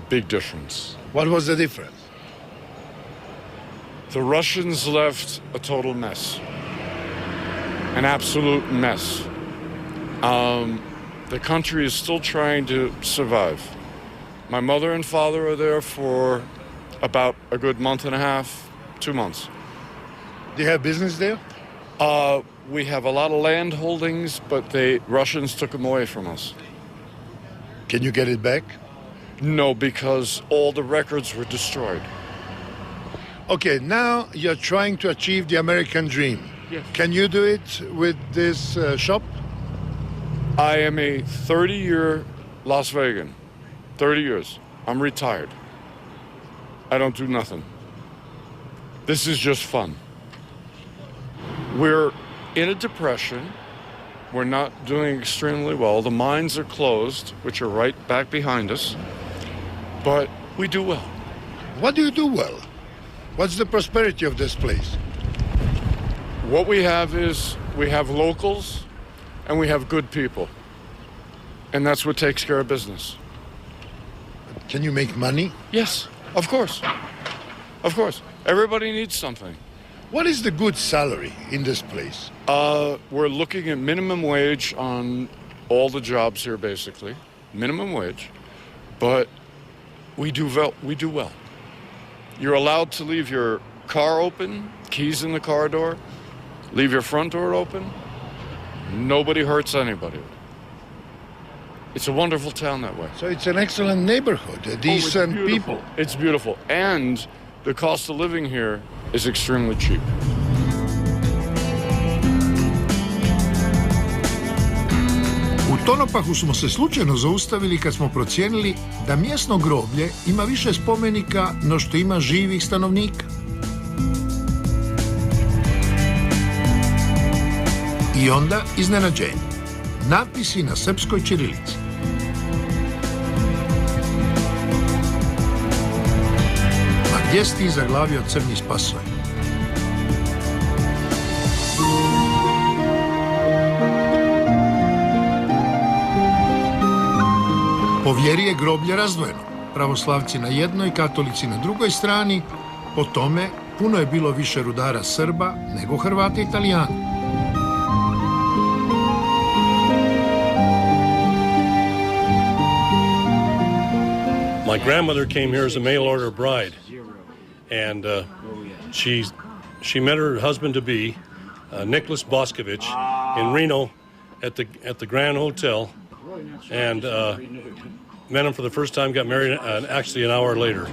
Big difference. What was the difference? The Russians left a total mess. An absolute mess. The country is still trying to survive. My mother and father are there for about a good month and a half, 2 months. Do you have business there? We have a lot of land holdings, but the Russians took them away from us. Can you get it back? No, because all the records were destroyed. Okay, now you're trying to achieve the American dream. Yes. Can you do it with this shop? I am a 30-year Las Vegan. 30 years. I'm retired. I don't do nothing. This is just fun. We're in a depression. We're not doing extremely well. The mines are closed, which are right back behind us. But we do well. What do you do well? What's the prosperity of this place? What we have is we have locals and we have good people. And that's what takes care of business. Can you make money? Yes, of course. Of course. Everybody needs something. What is the good salary in this place? We're looking at minimum wage on all the jobs here, basically. Minimum wage. But we do well. You're allowed to leave your car open, keys in the car door, leave your front door open. Nobody hurts anybody. It's a wonderful town that way. So it's an excellent neighborhood, decent people. It's beautiful. And the cost of living here is extremely cheap. U Tonopahu smo se slučajno zaustavili kad smo procijenili da mjesno groblje ima više spomenika no što ima živih stanovnika. I onda iznenađenje. Natpisi na srpskoj ćirilici. A gdje si ti zaglavio crni spasoj? Po vjeri je groblje razdvojeno. Pravoslavci na jednoj, katolici na drugoj strani. Po tome puno je bilo više rudara Srba nego Hrvata i Italijana. My grandmother came here as a mail order bride, and she met her husband to be Nicholas Boscovich in Reno at the Grand Hotel, and met him for the first time. Got married actually an hour later.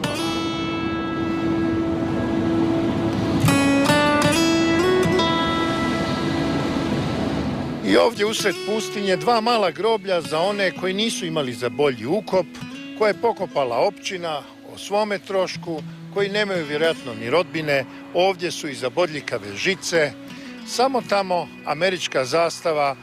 I ovdje usred pustinje dva mala groblja za one koji nisu imali za bolji ukop, koje je pokopala općina o svome trošku, koji nemaju vjerojatno ni rodbine. Ovdje su i za bodljikave žice. Samo tamo američka zastava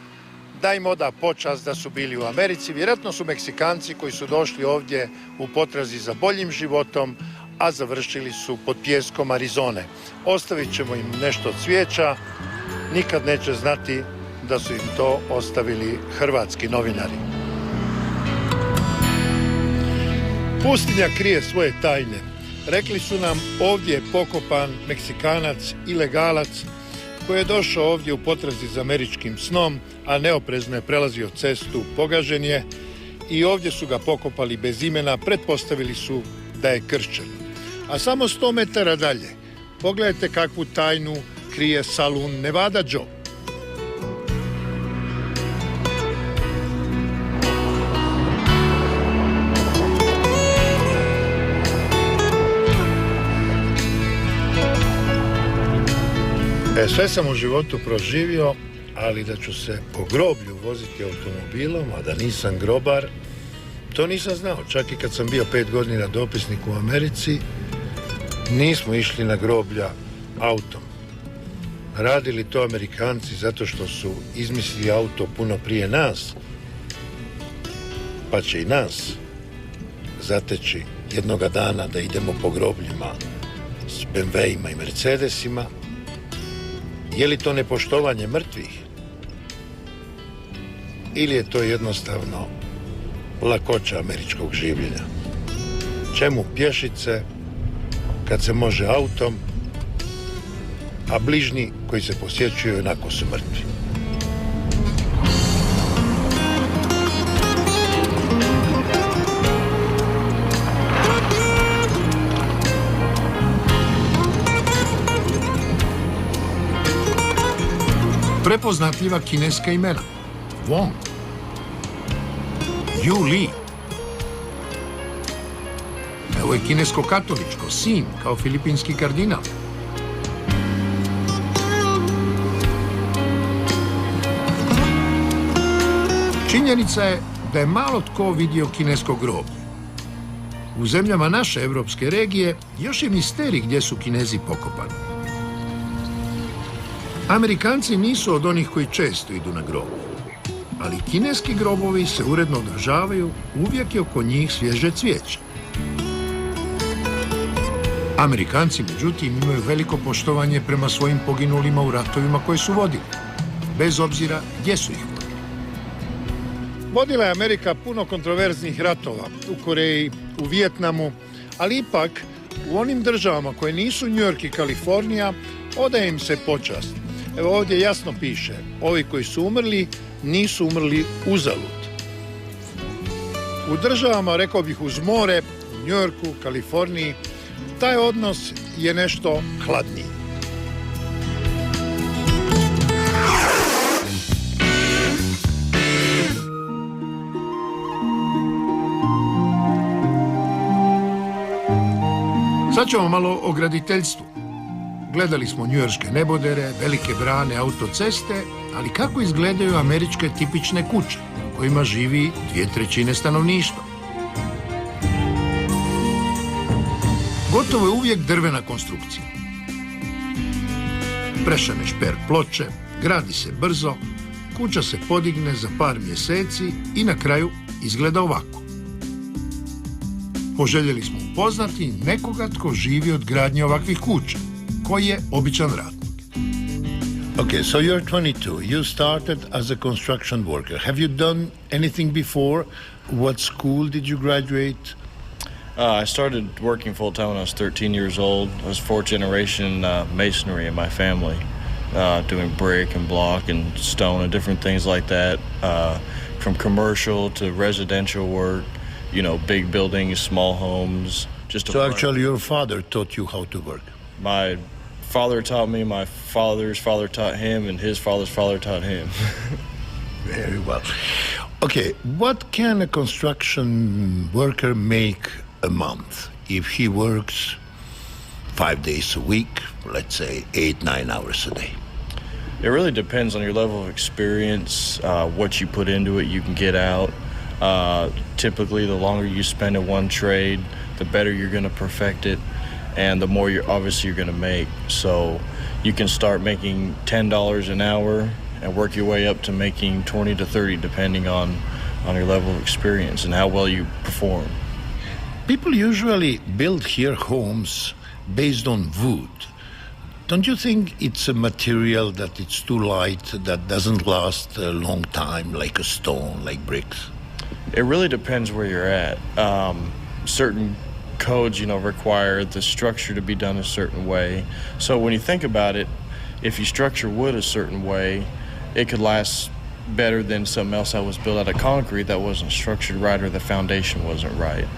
da im oda počast da su bili u Americi. Vjerojatno su Meksikanci koji su došli ovdje u potrazi za boljim životom, a završili su pod pijeskom Arizone. Ostavit ćemo im nešto cvijeća. Nikad neće znati da su im to ostavili hrvatski novinari. Pustinja krije svoje tajne. Rekli su nam ovdje je pokopan Meksikanac, ilegalac, koji je došao ovdje u potrazi za američkim snom, a neoprezno je prelazio cestu, pogažen je i ovdje su ga pokopali bez imena, pretpostavili su da je kršćan. A samo 100 metara dalje, pogledajte kakvu tajnu krije salun Nevada Joe. Sve sam u životu proživio, ali da ću se po groblju voziti automobilom, a da nisam grobar, to nisam znao. Čak i kad sam bio 5 godina dopisnik u Americi, nismo išli na groblja autom. Radili to Amerikanci zato što su izmislili auto puno prije nas, pa će i nas zateći jednoga dana da idemo po grobljima s BMW-ima i Mercedesima. Je li to nepoštovanje mrtvih? Ili je to jednostavno lakoća američkog življenja? Čemu pješice kad se može autom, a bližnji koji se posjećuju onako su mrtvi? Prepoznatljiva kineska imena. Wong, Yu Li. Evo je kinesko-katoličko, Sin, kao filipinski kardinal. Činjenica je da je malo tko vidio kinesko groblje. U zemljama naše evropske regije još je misterij gdje su Kinezi pokopani. Amerikanci nisu od onih koji često idu na groblje, ali kineski grobovi se uredno održavaju, uvijek je oko njih svježe cvijeće. Amerikanci, međutim, imaju veliko poštovanje prema svojim poginulima u ratovima koje su vodili, bez obzira gdje su ih vodili. Vodila je Amerika puno kontroverznih ratova u Koreji, u Vijetnamu, ali ipak u onim državama koje nisu New York i Kalifornija odaje im se počast. Evo ovdje jasno piše, ovi koji su umrli, nisu umrli uzalud. U državama, rekao bih uz more, u New Yorku, Kaliforniji, taj odnos je nešto hladniji. Sad ćemo malo o graditeljstvu. Gledali smo njujorške nebodere, velike brane, autoceste, ali kako izgledaju američke tipične kuće u kojima živi 2/3 stanovništva? Gotovo je uvijek drvena konstrukcija. Prešane šper ploče, gradi se brzo, kuća se podigne za par mjeseci i na kraju izgleda ovako. Poželjeli smo upoznati nekoga tko živi od gradnje ovakvih kuća, koji je običan radnik. Okay, so you're 22. You started as a construction worker. Have you done anything before? What school did you graduate? I started working full-time when I was 13 years old. I was fourth generation masonry in my family, doing brick and block and stone and different things like that, from commercial to residential work, you know, big buildings, small homes. So actually your father taught you how to work? My father taught me, my father's father taught him, and his father's father taught him. Very well. Okay, what can a construction worker make a month if he works 5 days a week, let's say 8-9 hours a day? It really depends on your level of experience, what you put into it, you can get out. Typically, the longer you spend in one trade, the better you're going to perfect it, and the more you're going to make. So you can start making $10 an hour and work your way up to making 20 to 30, depending on your level of experience and how well you perform. People usually build here homes based on wood. Don't you think it's a material that it's too light, that doesn't last a long time, like a stone, like bricks? It really depends where you're at. Certain codes, you know, require the structure to be done a certain way. So when you think about it, if you structure wood a certain way, it could last better than something else that was built out of concrete that wasn't structured right or the foundation wasn't right.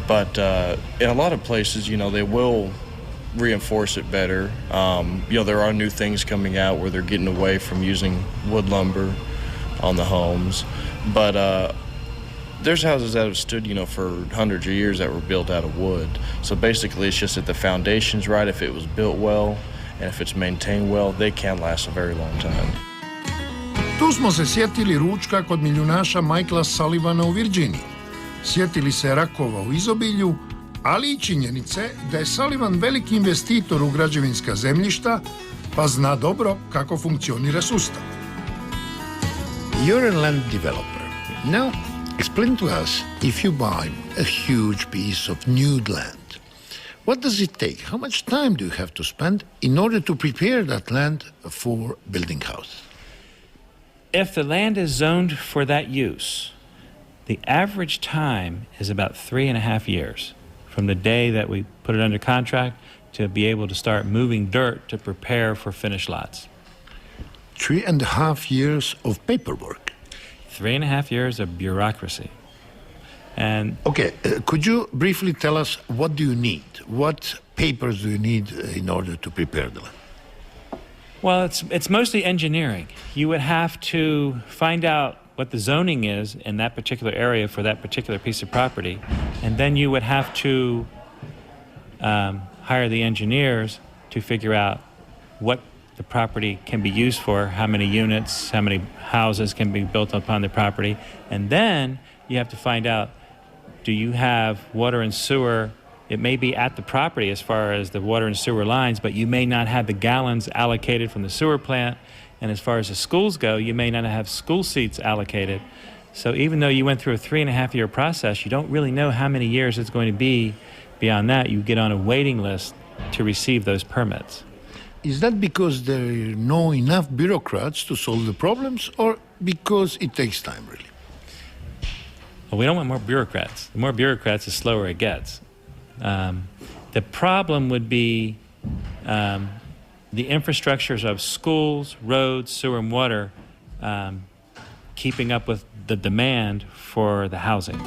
But in a lot of places, you know, they will reinforce it better. You know, there are new things coming out where they're getting away from using wood lumber on the homes. But there's houses that have stood, you know, for hundreds of years that were built out of wood. So basically it's just that the foundation's right. If it was built well and if it's maintained well, they can last a very long time. Tu smo se sjetili ručka kod milijunaša Michaela Sullivana u Virginiji. Sjetili se rakova u izobilju, ali i činjenice da je Sullivan veliki investitor u građevinska zemljišta, pa zna dobro kako funkcionira sustav. You're a land developer. Now, explain to us, if you buy a huge piece of new land, what does it take? How much time do you have to spend in order to prepare that land for building house? If the land is zoned for that use, the average time is about 3.5 years from the day that we put it under contract to be able to start moving dirt to prepare for finished lots. 3.5 years of paperwork. 3.5 years of bureaucracy. And okay, could you briefly tell us what do you need? What papers do you need in order to prepare the land? Well, it's mostly engineering. You would have to find out what the zoning is in that particular area for that particular piece of property, and then you would have to hire the engineers to figure out what the property can be used for, how many units, how many houses can be built upon the property, and then you have to find out, do you have water and sewer? It may be at the property as far as the water and sewer lines, but you may not have the gallons allocated from the sewer plant. And as far as the schools go, you may not have school seats allocated. So even though you went through a 3.5 year process, you don't really know how many years it's going to be. Beyond that, you get on a waiting list to receive those permits. Is that because there are no enough bureaucrats to solve the problems, or because it takes time, really? Well, we don't want more bureaucrats. The more bureaucrats, the slower it gets. The problem would be the infrastructures of schools, roads, sewer, and water keeping up with the demand for the housing.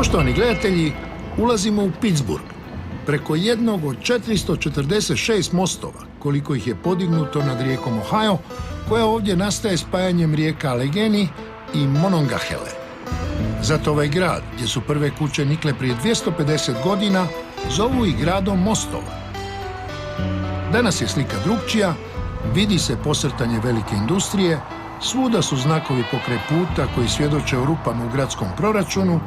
Poštovani gledatelji, ulazimo u Pittsburgh, preko jednog od 446 mostova, koliko ih je podignuto nad rijekom Ohio, koja ovdje nastaje spajanjem rijeka Allegheny i Monongahele. Zato ovaj grad, gdje su prve kuće nikle prije 250 godina, zovu i gradom mostova. Danas je slika drukčija, vidi se posrtanje velike industrije, svuda su znakovi pokraj puta koji svjedoče o rupama u gradskom proračunu,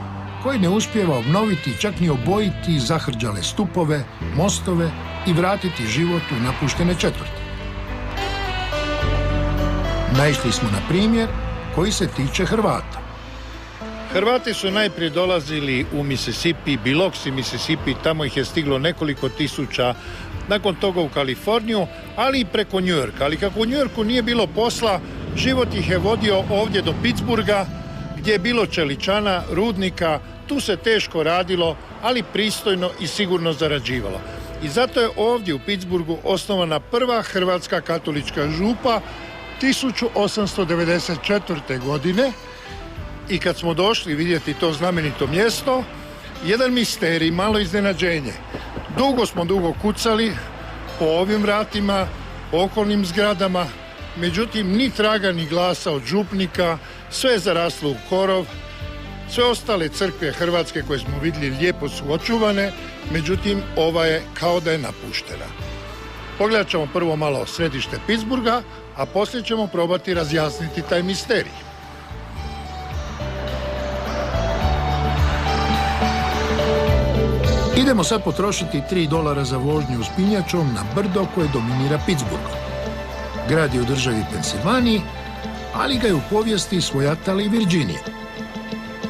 koji ne uspijeva obnoviti, čak ni obojiti zahrđale stupove, mostove i vratiti život u napuštene četvrti. Naišli smo na primjer koji se tiče Hrvata. Hrvati su najprije dolazili u Mississippi, Biloxi, Mississippi, tamo ih je stiglo nekoliko tisuća, nakon toga u Kaliforniju, ali i preko New Yorka. Ali kako u New Yorku nije bilo posla, život ih je vodio ovdje do Pittsburgha, gdje je bilo čeličana, rudnika, tu se teško radilo, ali pristojno i sigurno zarađivalo. I zato je ovdje u Pittsburghu osnovana prva hrvatska katolička župa 1894. godine. I kad smo došli vidjeti to znamenito mjesto, jedan misterij, malo iznenađenje. Dugo smo kucali po ovim vratima, po okolnim zgradama, međutim ni traga ni glasa od župnika, sve je zaraslo u korov, sve ostale crkve hrvatske koje smo vidjeli lijepo su očuvane, međutim ova je kao da je napuštena. Pogledat ćemo prvo malo središte Pittsburgha, a poslije ćemo probati razjasniti taj misterij. Idemo sad potrošiti $3 za vožnju uspinjačom na brdo koje dominira Pittsburghom. Grad je u državi Pensilvaniji, ali ga je u povijesti svojatala i Virginija.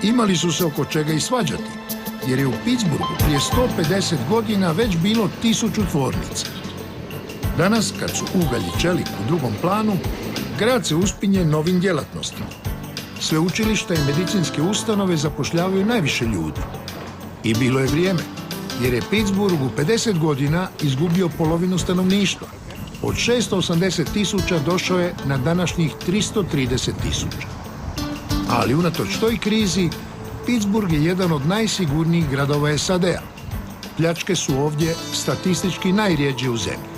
Imali su se oko čega i svađati, jer je u Pittsburghu prije 150 godina već bilo 1000 tvornica. Danas, kad su ugalj i čelik u drugom planu, grad se uspinje novim djelatnostima. Sveučilišta i medicinske ustanove zapošljavaju najviše ljudi. I bilo je vrijeme, jer je Pittsburgh u 50 godina izgubio polovinu stanovništva. Od 680.000 došao je na današnjih 330.000. Ali unatoč toj krizi, Pittsburgh je jedan od najsigurnijih gradova SAD-a. Pljačke su ovdje statistički najrjeđe u zemlji.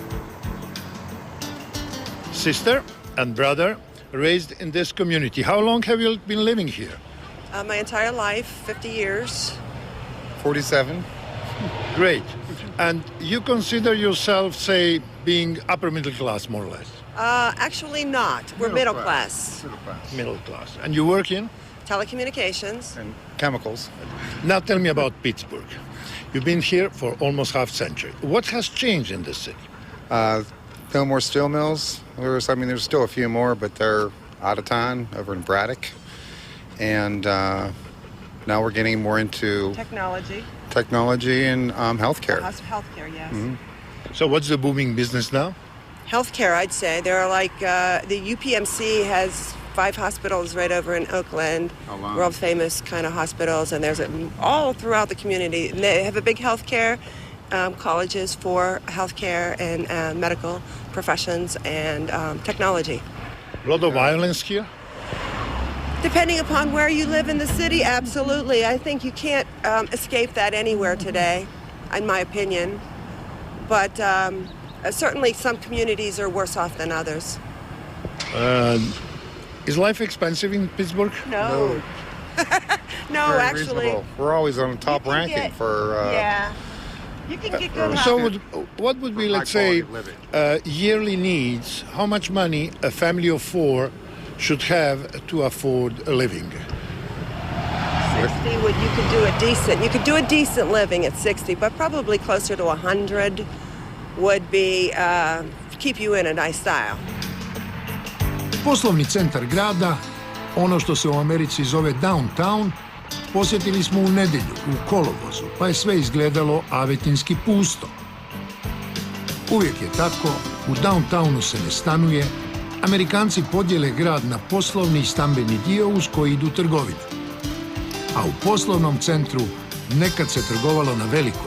Sister and brother raised in this community. How long have you been living here? My entire life, 50 years. 47. Great. And you consider yourself, say, being upper middle class, more or less? Actually not. We're middle class. Middle class. And you work in? Telecommunications. And chemicals. Now tell me about Pittsburgh. You've been here for almost half a century. What has changed in this city? Fillmore steel mills. There's still a few more, but they're out of town over in Braddock. And now we're getting more into technology and healthcare. Healthcare, yes. Mm-hmm. So what's the booming business now? Healthcare, I'd say. There are the UPMC has 5 hospitals right over in Oakland, world famous kind of hospitals, and there's all throughout the community. And they have a big healthcare, colleges for healthcare and medical professions and technology. A lot of violence here? Depending upon where you live in the city, absolutely. I think you can't escape that anywhere today, in my opinion. But certainly some communities are worse off than others. Is life expensive in Pittsburgh? No. No, Very actually. reasonable. We're always on top ranking for... yeah. You can get good So what would be, let's say, yearly needs? How much money a family of 4 should have to afford a living? 60 you could do a decent living at 60, but probably closer to 100 would be keep you in a nice style. Poslovni centar grada, ono što se u Americi zove downtown, posjetili smo u nedjelju, u kolovozu, pa je sve izgledalo avetinski pusto. Uvijek je tako, u downtownu se ne stanuje, Amerikanci podijele grad na poslovni i stambeni dio uz koji idu trgovine. A u poslovnom centru nekad se trgovalo na veliko,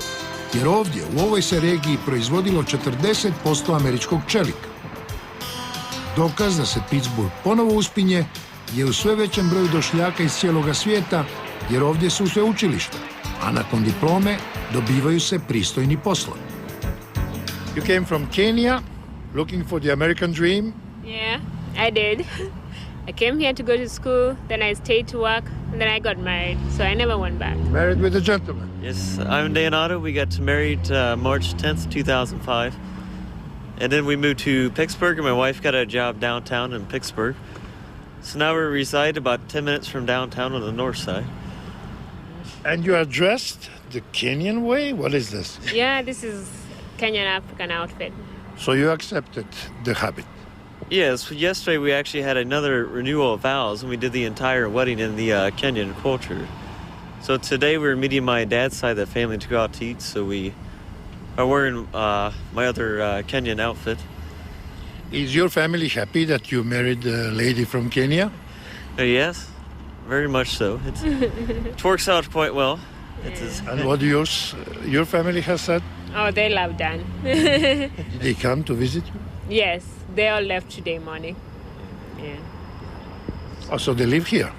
jer ovdje, u ovoj se regiji, proizvodilo 40% američkog čelika. Dokaz da se Pittsburgh ponovo uspinje je u sve većem broju došljaka iz cijeloga svijeta, jer ovdje su sveučilišta. a nakon diplome dobivaju se pristojni poslovi. You came from Kenya, looking for the American dream. Yeah, I did. I came here to go to school, then I stayed to work, and then I got married, so I never went back. Married with a gentleman. Yes, I'm Leonardo. We got married March 10th, 2005. And then we moved to Pittsburgh, and my wife got a job downtown in Pittsburgh. So now we reside about 10 minutes from downtown on the north side. And you are dressed the Kenyan way? What is this? Yeah, this is Kenyan African outfit. So you accepted the habit? Yes, yesterday we actually had another renewal of vows, and we did the entire wedding in the Kenyan culture. So today we're meeting my dad's side of the family to go out to eat, so we are wearing my other Kenyan outfit. Is your family happy that you married a lady from Kenya? Yes, very much so. It works out quite well. And what your family has said? Oh, they love Dan. Did they come to visit you? Yes, they all left today morning. Yeah. Oh, so they live here?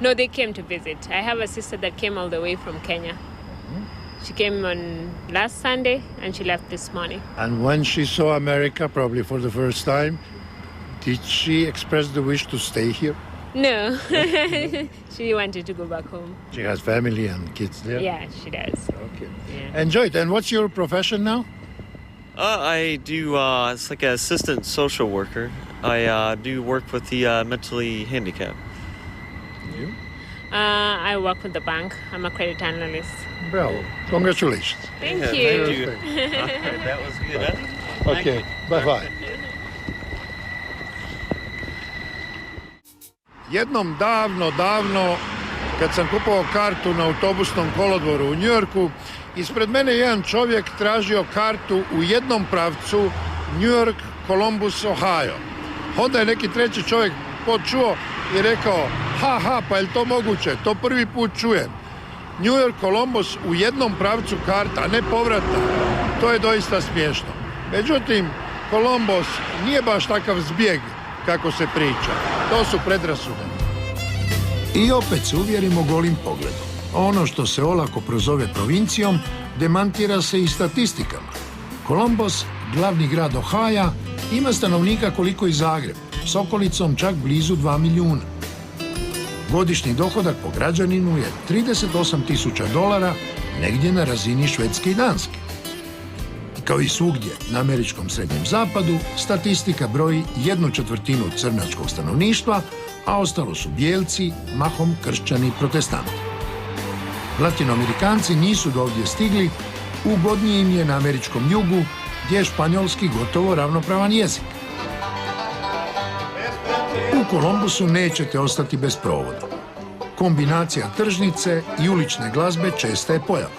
No, they came to visit. I have a sister that came all the way from Kenya. She came on last Sunday and she left this morning. And when she saw America, probably for the first time, did she express the wish to stay here? No, she wanted to go back home. She has family and kids there? Yeah, she does. Okay. Yeah. Enjoy it. And what's your profession now? I do, it's like an assistant social worker. I do work with the mentally handicapped. You? I work with the bank. I'm a credit analyst. Bravo. Congratulations. Thank Yeah, you. thank you. That was good, huh? Okay, bye-bye. Jednom davno, kad sam kupovao kartu na autobusnom kolodvoru u New Yorku, ispred mene jedan čovjek tražio kartu u jednom pravcu New York, Columbus, Ohio. Onda je neki treći čovjek počuo i rekao, pa je li to moguće? To prvi put čujem. New York, Columbus u jednom pravcu karta, a ne povratna. To je doista smiješno. Međutim, Columbus nije baš takav zbjeg kako se priča. To su predrasude. I opet se uvjerimo golim pogledom. Ono što se olako prozove provincijom, demantira se i statistikama. Columbus, glavni grad Ohaja, ima stanovnika koliko i Zagreb, s okolicom čak blizu 2 milijuna. Godišnji dohodak po građaninu je $38.000, negdje na razini Švedske i Danske. Kao i svugdje na američkom srednjem zapadu, statistika broji 1/4 crnačkog stanovništva, a ostalo su bijelci, mahom kršćani i protestanti. Latinoamerikanci nisu do ovdje stigli, ugodnije im je na američkom jugu, gdje je španjolski gotovo ravnopravan jezik. U Kolumbusu nećete ostati bez provoda. Kombinacija tržnice i ulične glazbe česta je pojava.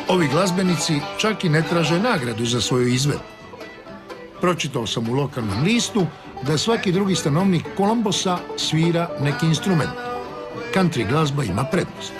Ovi glazbenici čak i ne traže nagradu za svoju izvedbu. Pročitao sam u lokalnom listu da svaki drugi stanovnik Kolumbusa svira neki instrument. Country glazba ima prednost.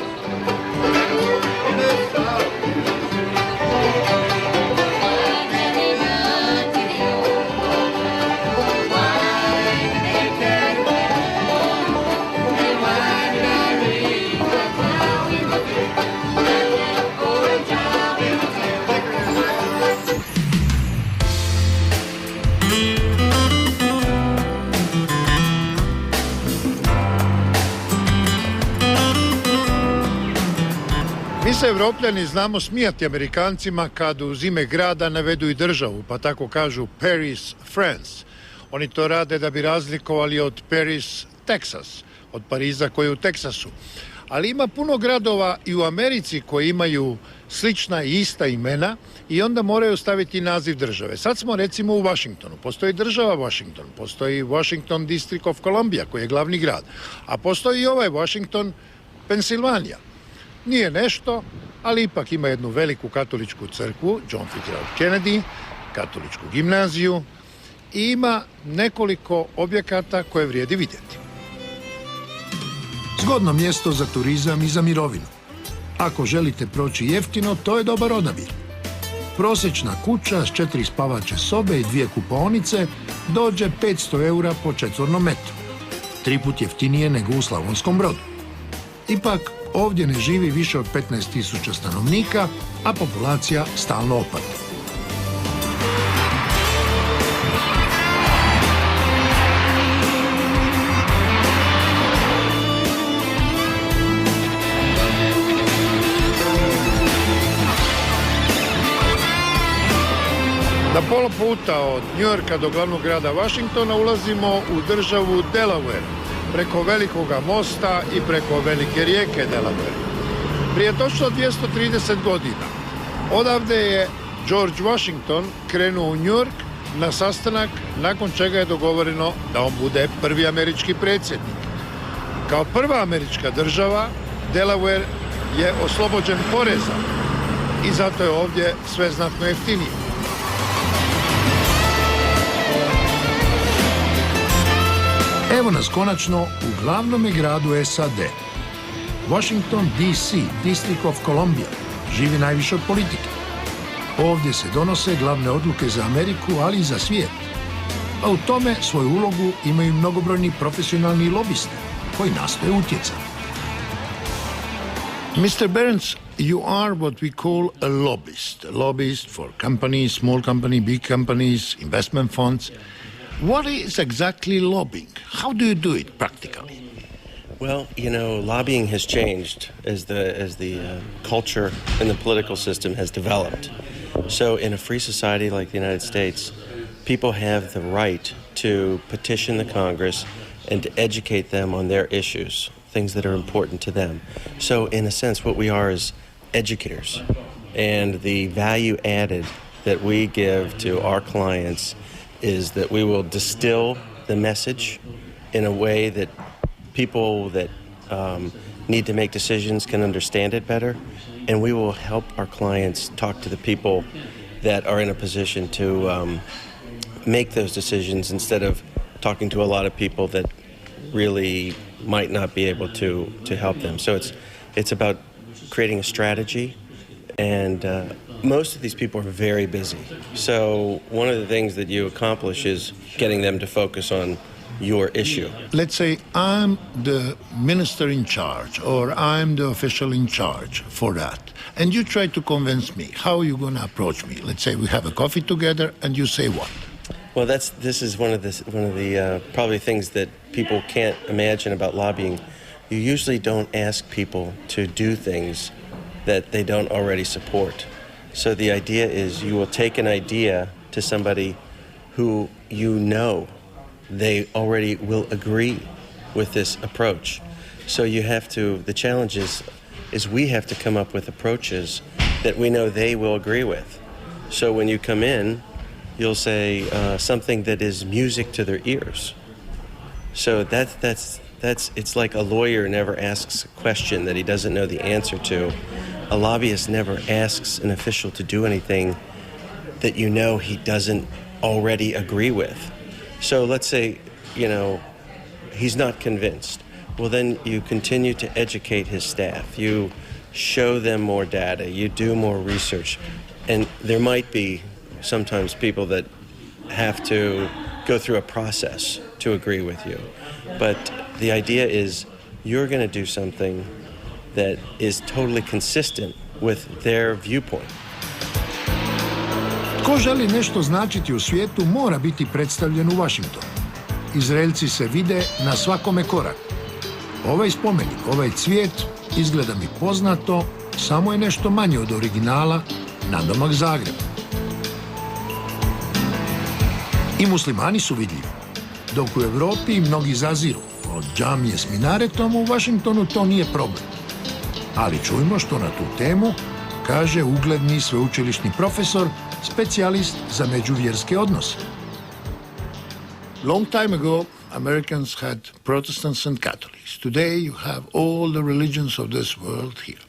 Mi se Evropljani znamo smijati Amerikancima kad uz ime grada navedu i državu, pa tako kažu Paris, France. Oni to rade da bi razlikovali od Paris, Texas, od Pariza koji je u Teksasu. Ali ima puno gradova i u Americi koji imaju slična i ista imena i onda moraju staviti naziv države. Sad smo recimo u Washingtonu. Postoji država Washington, postoji Washington District of Columbia koji je glavni grad, a postoji i ovaj Washington, Pensilvanija. Nije nešto, ali ipak ima jednu veliku katoličku crkvu, John Fitzgerald Kennedy, katoličku gimnaziju i ima nekoliko objekata koje vrijedi vidjeti. Zgodno mjesto za turizam i za mirovinu. Ako želite proći jeftino, to je dobar odabir. Prosječna kuća s 4 spavače sobe i 2 kupaonice dođe 500 eura po četvornom metru. 3 put jeftinije nego u Slavonskom Brodu. Ipak, ovdje ne živi više od 15.000 stanovnika, a populacija stalno opada. Na pola puta od New Yorka do glavnog grada Washingtona ulazimo u državu Delaware, preko velikoga mosta i preko velike rijeke Delaware. Prije točno 230 godina odavde je George Washington krenuo u New York na sastanak nakon čega je dogovoreno da on bude prvi američki predsjednik. Kao prva američka država, Delaware je oslobođen poreza i zato je ovdje sve znatno jeftinije. Evo nas konačno u glavnom gradu SAD. Washington, D.C., District of Columbia, živi najviše od politike. Ovdje se donose glavne odluke za Ameriku, ali i za svijet. A u tome svoju ulogu imaju mnogobrojni profesionalni lobisti koji nastoje utjecati. Mr. Burns, you are what we call a lobbyist. A lobbyist for companies, small companies, big companies, investment funds. What is exactly lobbying? How do you do it practically? Well, you know, lobbying has changed as the culture and the political system has developed. So in a free society like the United States, people have the right to petition the Congress and to educate them on their issues, things that are important to them. So in a sense, what we are is educators. And the value added that we give to our clients is that we will distill the message in a way that people that need to make decisions can understand it better, and we will help our clients talk to the people that are in a position to make those decisions instead of talking to a lot of people that really might not be able to help them. So it's about creating a strategy, and most of these people are very busy. So one of the things that you accomplish is getting them to focus on your issue. Let's say I'm the minister in charge, or I'm the official in charge for that. And you try to convince me. How are you going to approach me? Let's say we have a coffee together and you say what? Well, this is one of the probably things that people can't imagine about lobbying. You usually don't ask people to do things that they don't already support. So the idea is you will take an idea to somebody who you know they already will agree with this approach. So you have to, the challenge is we have to come up with approaches that we know they will agree with. So when you come in, you'll say something that is music to their ears. So that's it's like a lawyer never asks a question that he doesn't know the answer to. A lobbyist never asks an official to do anything that you know he doesn't already agree with. So let's say, you know, he's not convinced. Well, then you continue to educate his staff. You show them more data. You do more research. And there might be sometimes people that have to go through a process to agree with you. But the idea is you're going to do something that is totally consistent with their viewpoint. Tko želi nešto značiti u svijetu mora biti predstavljen u Washingtonu. Izraelci se vide na svakome koraku. Ovaj spomenik, ovaj cvijet izgleda mi poznato, samo je nešto manje od originala, nadomak Zagreba. I muslimani su vidljivi, dok u Europi mnogi zaziru. Od džamije s minaretom u Washingtonu to nije problem. Ali čujmo što na tu temu kaže ugledni sveučilišni profesor, specijalist za međuvjerske odnose. Long time ago, Americans had Protestants and Catholics. Today you have all the religions of this world here.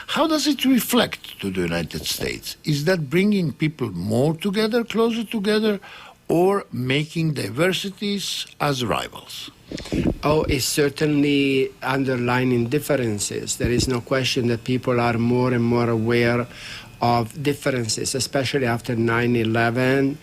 How does it reflect to the United States? Is that bringing people more together, closer together, or making diversities as rivals? Oh, it's certainly underlining differences. There is no question that people are more and more aware of differences, especially after 9/11.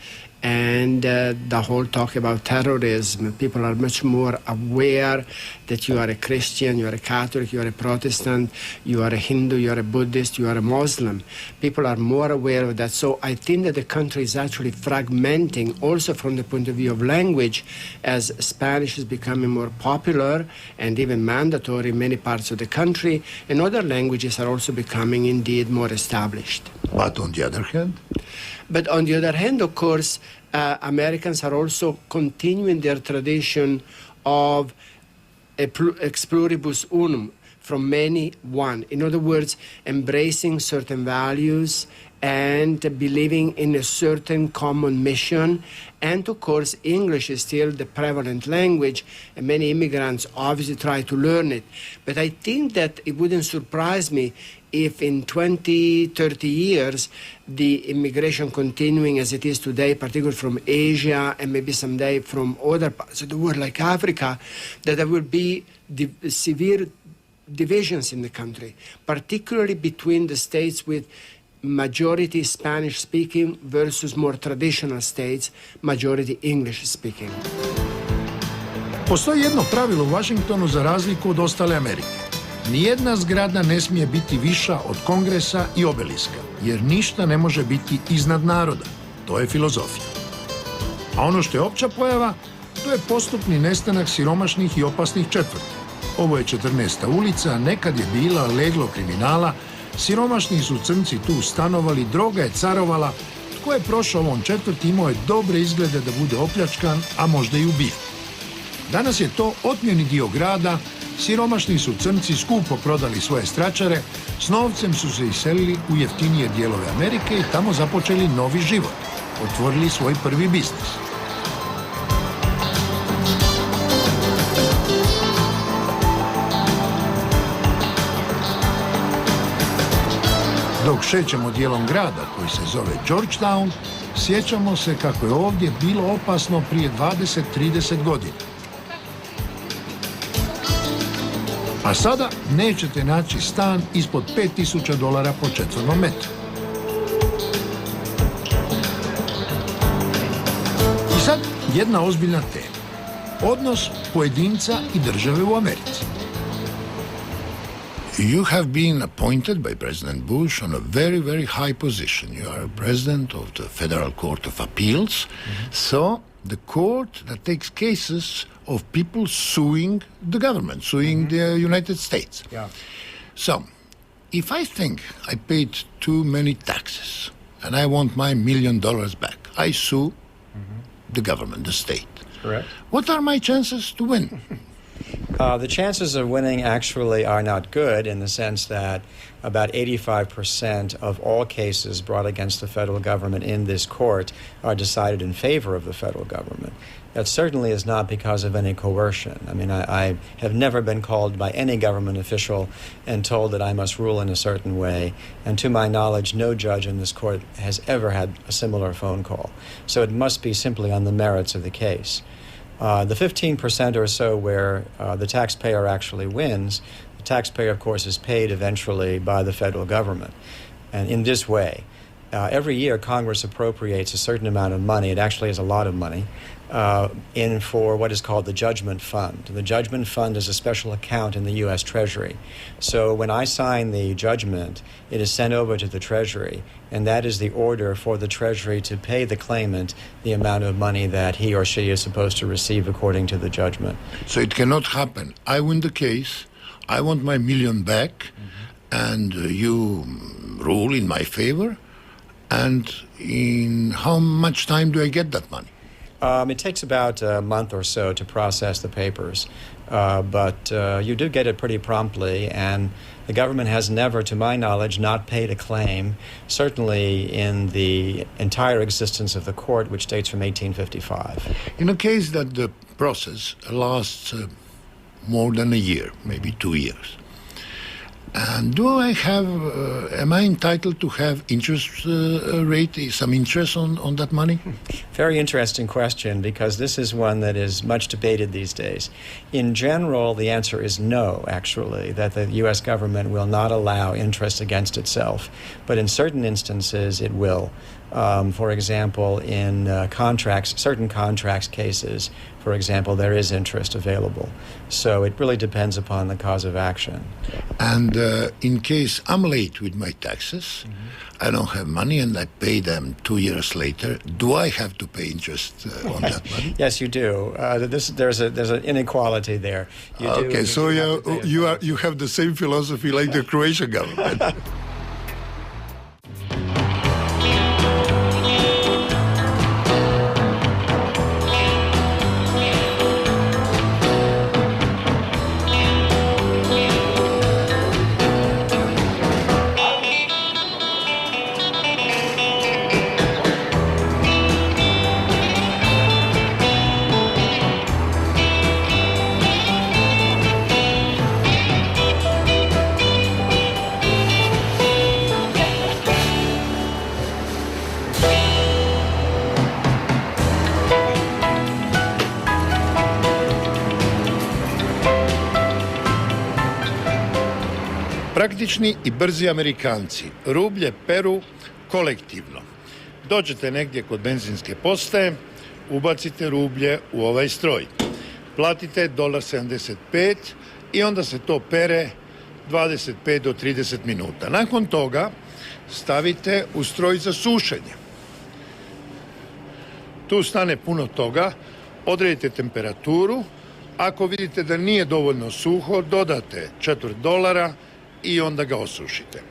and the whole talk about terrorism. People are much more aware that you are a Christian, you are a Catholic, you are a Protestant, you are a Hindu, you are a Buddhist, you are a Muslim. People are more aware of that. So I think that the country is actually fragmenting also from the point of view of language, as Spanish is becoming more popular and even mandatory in many parts of the country, and other languages are also becoming indeed more established. But on the other hand? But on the other hand, of course, Americans are also continuing their tradition of ex pluribus unum, from many one. In other words, embracing certain values and believing in a certain common mission. And of course, English is still the prevalent language, and many immigrants obviously try to learn it. But I think that it wouldn't surprise me if in 20, 30 years, the immigration continuing as it is today, particularly from Asia and maybe someday from other parts of the world like Africa, that there will be severe divisions in the country, particularly between the states with majority Spanish-speaking versus more traditional states, majority English-speaking. Postoji jedno pravilo u Washingtonu za razliku od ostale Amerike. Nijedna zgrada ne smije biti viša od Kongresa i obeliska, jer ništa ne može biti iznad naroda. To je filozofija. A ono što je opća pojava, to je postupni nestanak siromašnih i opasnih četvrti. Ovo je 14. ulica, nekad je bila leglo kriminala, siromašni su crnci tu stanovali, droga je carovala. Tko je prošao ovom četvrti imao je dobre izglede da bude opljačkan, a možda i ubijen. Danas je to otmjeni dio grada, siromašni su crnci skupo prodali svoje stračare, s novcem su se iselili u jeftinije dijelove Amerike i tamo započeli novi život. Otvorili svoj prvi biznis. Dok šećemo dijelom grada koji se zove Georgetown, sjećamo se kako je ovdje bilo opasno prije 20-30 godina. A sada nećete naći stan ispod $5,000 po četvornom metru. I sad jedna ozbiljna tema. Odnos pojedinca i države u Americi. You have been appointed by President Bush on a very, very high position. You are a president of the Federal Court of Appeals. So the court that takes cases of people suing the government, suing the United States. Yeah. So, if I think I paid too many taxes and I want my $1 million back, I sue the government, the state. Correct. What are my chances to win? The chances of winning actually are not good, in the sense that about 85% of all cases brought against the federal government in this court are decided in favor of the federal government. That certainly is not because of any coercion. I mean, I have never been called by any government official and told that I must rule in a certain way. And to my knowledge, no judge in this court has ever had a similar phone call. So it must be simply on the merits of the case. The 15% or so where the taxpayer actually wins, the taxpayer, of course, is paid eventually by the federal government. And in this way, every year Congress appropriates a certain amount of money, it actually is a lot of money, in for what is called the Judgment Fund. The Judgment Fund is a special account in the U.S. Treasury. So when I sign the judgment, it is sent over to the Treasury, and that is the order for the Treasury to pay the claimant the amount of money that he or she is supposed to receive according to the judgment. So it cannot happen. I win the case, I want my $1 million back, and you rule in my favor, and in how much time do I get that money? It takes about a month or so to process the papers, but you do get it pretty promptly, and the government has never, to my knowledge, not paid a claim, certainly in the entire existence of the court, which dates from 1855. In a case that the process lasts more than a year, maybe 2 years, and am I entitled to have interest rate, some interest on that money? Very interesting question, because this is one that is much debated these days. In general, the answer is no, actually, that the U.S. government will not allow interest against itself. But in certain instances, it will. For example, in certain contracts cases, for example, there is interest available. So it really depends upon the cause of action. And in case I'm late with my taxes, I don't have money and I pay them 2 years later, do I have to pay interest on that money? Yes, you do. There's an inequality there. Okay, so you have the same philosophy like the Croatian government. Praktični i brzi Amerikanci rublje peru kolektivno. Dođete negdje kod benzinske postaje, ubacite rublje u ovaj stroj. Platite $1.75 i onda se to pere 25 do 30 minuta. Nakon toga stavite u stroj za sušenje. Tu stane puno toga, odredite temperaturu. Ako vidite da nije dovoljno suho, dodate $4 i onda ga osušite.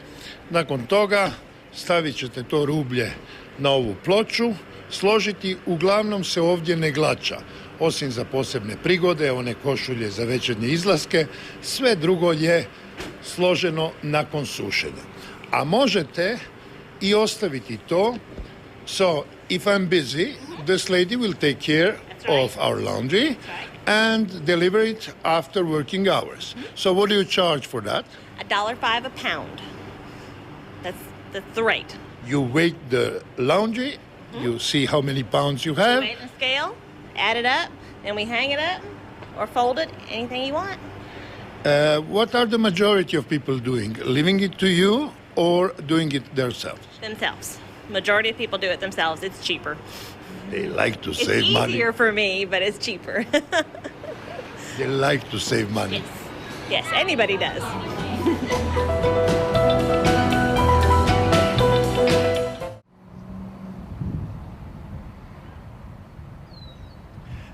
Nakon toga stavit ćete to rublje na ovu ploču, složiti, uglavnom se ovdje ne glača, osim za posebne prigode, one košulje za večernje izlaske, sve drugo je složeno nakon sušenja. A možete i ostaviti to, so if I'm busy, this lady will take care of our laundry and deliver it after working hours. So what do you charge for that? $1.05 a pound. That's the rate. You weigh the laundry, you see how many pounds you have. Weigh the scale, add it up, and we hang it up or fold it, anything you want. What are the majority of people doing? Leaving it to you or doing it themselves? Themselves. Majority of people do it themselves. It's cheaper. They like to save money. It's easier for me, but it's cheaper. They like to save money. Yes, anybody does.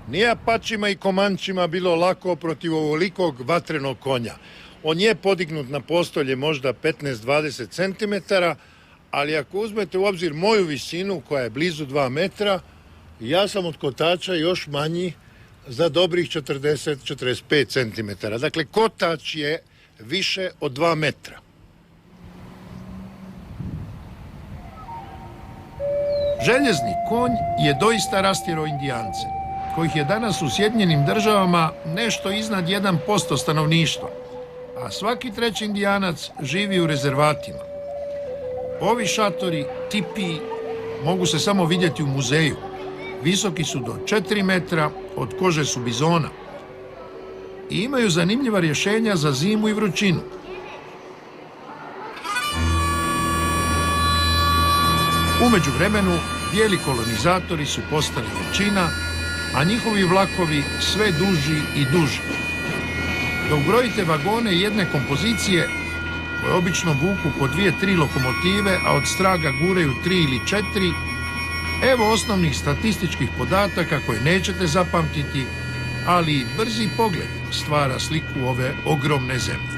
Nije Apačima i Komančima bilo lako protiv ovolikog vatrenog konja. On je podignut na postolje možda 15-20 cm, ali ako uzmete u obzir moju visinu, koja je blizu 2 metra, ja sam od kotača još manji za dobrih 40-45 cm. Dakle, kotač je više od 2 metra. Željezni konj je doista rastjerao Indijance, kojih je danas u Sjedinjenim Državama nešto iznad 1% stanovništva, a svaki treći Indijanac živi u rezervatima. Ovi šatori, tipiji, mogu se samo vidjeti u muzeju. Visoki su do 4 metra, od kože su bizona. I imaju zanimljiva rješenja za zimu i vrućinu. U međuvremenu, bijeli kolonizatori su postali većina, a njihovi vlakovi sve duži i duži. Dok brojite vagone jedne kompozicije, koje obično vuku po 2-3 lokomotive, a od straga guraju 3 ili 4, evo osnovnih statističkih podataka koje nećete zapamtiti, ali brzi pogled stvara sliku ove ogromne zemlje.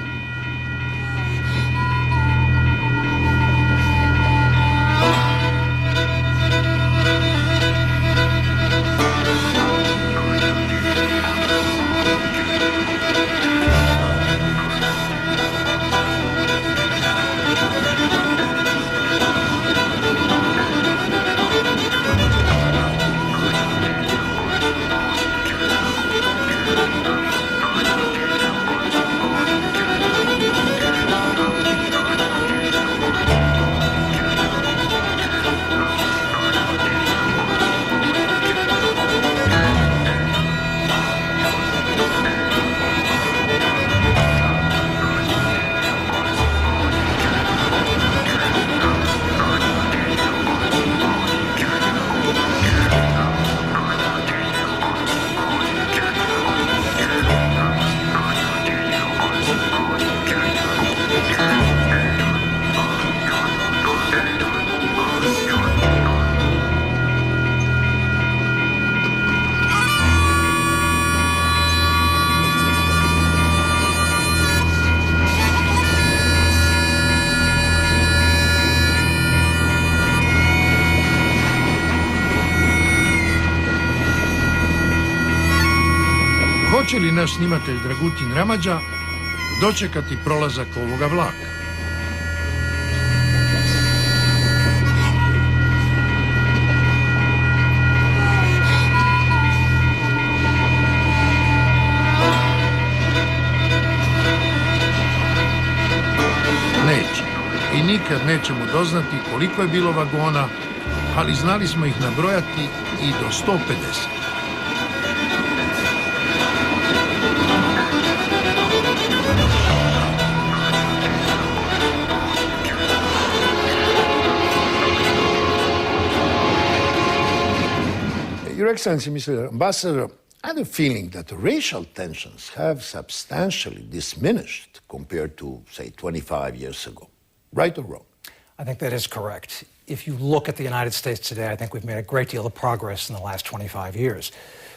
Hoće li naš snimatelj Dragutin Ramađa dočekati prolazak ovoga vlaka? Neće. I nikad nećemo doznati koliko je bilo vagona, ali znali smo ih nabrojati i do 150. Your Excellency, Mr. Ambassador, I have a feeling that the racial tensions have substantially diminished compared to, say, 25 years ago. Right or wrong? I think that is correct. If you look at the United States today, I think we've made a great deal of progress in the last 25 years.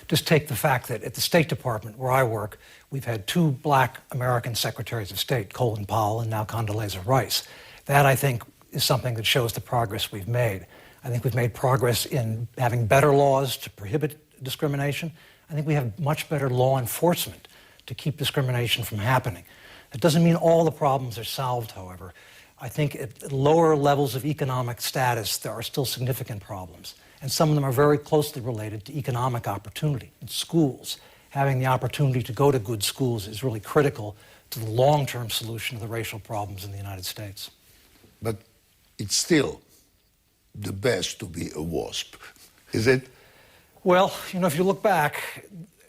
Just take the fact that at the State Department, where I work, we've had 2 black American Secretaries of State, Colin Powell and now Condoleezza Rice. That, I think, is something that shows the progress we've made. I think we've made progress in having better laws to prohibit discrimination. I think we have much better law enforcement to keep discrimination from happening. That doesn't mean all the problems are solved, however. I think at lower levels of economic status, there are still significant problems. And some of them are very closely related to economic opportunity. In schools, having the opportunity to go to good schools is really critical to the long-term solution of the racial problems in the United States. But it's still the best to be a WASP, is it? Well, you know, if you look back,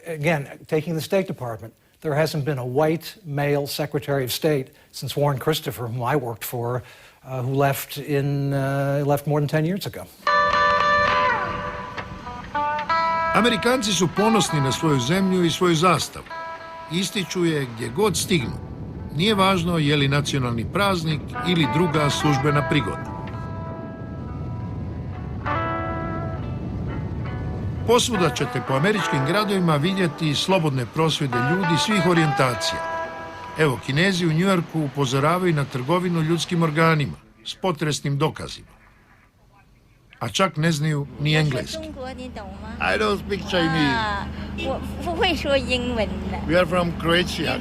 again, taking the State Department, there hasn't been a white male Secretary of State since Warren Christopher, whom I worked for, who left more than 10 years ago. Amerikanci su ponosni na svoju zemlju i svoju zastavu. Ističu je gdje god stignu. Nije važno je li nacionalni praznik ili druga službena prigoda. Posvuda ćete po američkim gradovima vidjeti slobodne prosvjede ljudi svih orijentacija. Evo, Kinezi u New Yorku upozoravaju na trgovinu ljudskim organima s potresnim dokazima. A čak ne znaju ni engleski. I don't speak Chinese. We are from Croatia.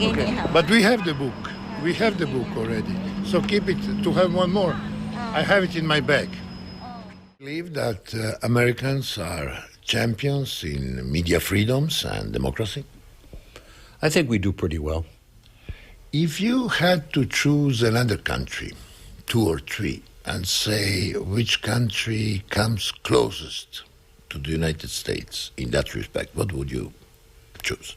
Okay. But we have the book. We have the book already. So keep it to have one more. I have it in my bag. I believe that Americans are champions in media freedoms and democracy. I think we do pretty well. If you had to choose another country, 2 or 3, and say which country comes closest to the United States in that respect, what would you choose?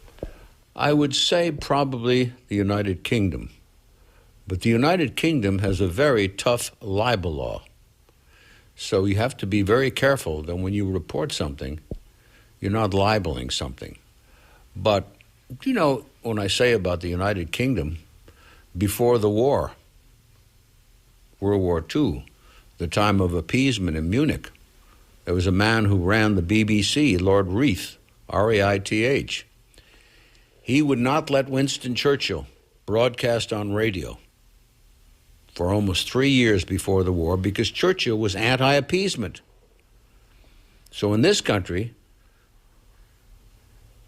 I would say probably the United Kingdom. But the United Kingdom has a very tough libel law. So you have to be very careful that when you report something, you're not libeling something. But, you know, when I say about the United Kingdom, before the war, World War II, the time of appeasement in Munich, there was a man who ran the BBC, Lord Reith, R-E-I-T-H. He would not let Winston Churchill broadcast on radio for almost 3 years before the war because Churchill was anti-appeasement. So in this country,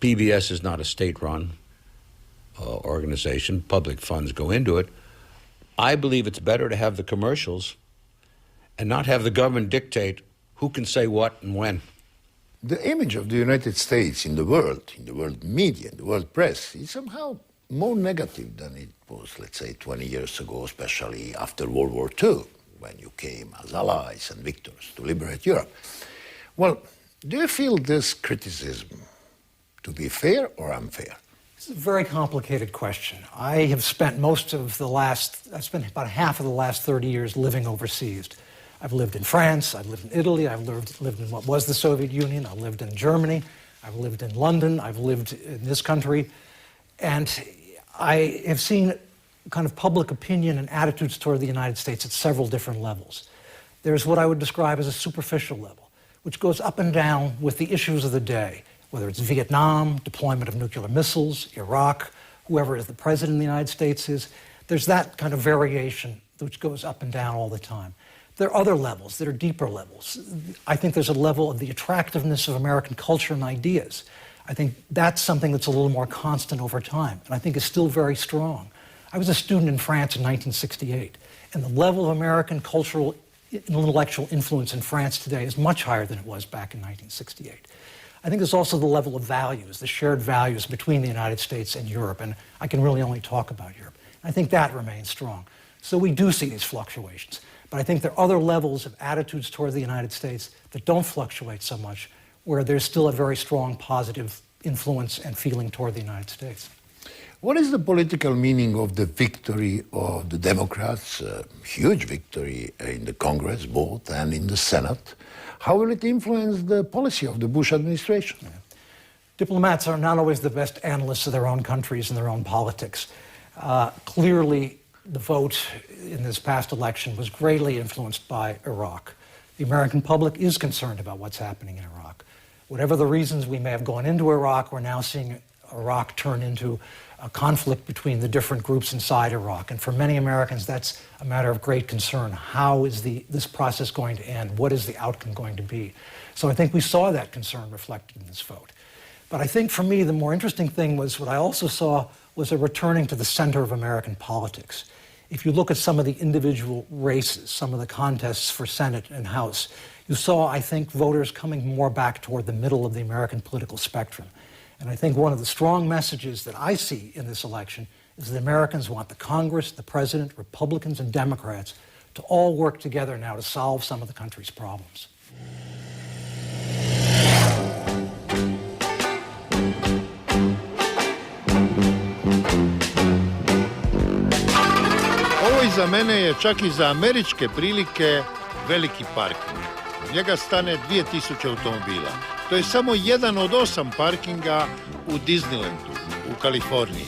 PBS is not a state-run organization. Public funds go into it. I believe it's better to have the commercials and not have the government dictate who can say what and when. The image of the United States in the world media, in the world press, is somehow more negative than it was, let's say, 20 years ago, especially after World War II, when you came as allies and victors to liberate Europe. Well, do you feel this criticism to be fair or unfair? It's a very complicated question. I have spent I've spent about half of the last 30 years living overseas. I've lived in France, I've lived in Italy, I've lived in what was the Soviet Union, I've lived in Germany, I've lived in London, I've lived in this country, and I have seen kind of public opinion and attitudes toward the United States at several different levels. There's what I would describe as a superficial level, which goes up and down with the issues of the day, whether it's Vietnam, deployment of nuclear missiles, Iraq, whoever is the president of the United States is. There's that kind of variation which goes up and down all the time. There are other levels that are deeper levels. I think there's a level of the attractiveness of American culture and ideas. I think that's something that's a little more constant over time, and I think is still very strong. I was a student in France in 1968, and the level of American cultural intellectual influence in France today is much higher than it was back in 1968. I think there's also the level of values, the shared values between the United States and Europe, and I can really only talk about Europe. I think that remains strong. So we do see these fluctuations, but I think there are other levels of attitudes toward the United States that don't fluctuate so much, where there's still a very strong positive influence and feeling toward the United States. What is the political meaning of the victory of the Democrats, huge victory in the Congress both and in the Senate? How will it influence the policy of the Bush administration? Yeah. Diplomats are not always the best analysts of their own countries and their own politics. Clearly, the vote in this past election was greatly influenced by Iraq. The American public is concerned about what's happening in Iraq. Whatever the reasons we may have gone into Iraq, we're now seeing Iraq turn into a conflict between the different groups inside Iraq. And for many Americans, that's a matter of great concern. How is this process going to end? What is the outcome going to be? So I think we saw that concern reflected in this vote. But I think for me, the more interesting thing was what I also saw was a returning to the center of American politics. If you look at some of the individual races, some of the contests for Senate and House, you saw, I think, voters coming more back toward the middle of the American political spectrum. And I think one of the strong messages that I see in this election is that Americans want the Congress, the President, Republicans, and Democrats to all work together now to solve some of the country's problems. Ovo iza mene je čak i za američke prilike veliki parking. U njega stane 2000 automobila. To je samo jedan od 8 parkinga u Disneylandu, u Kaliforniji.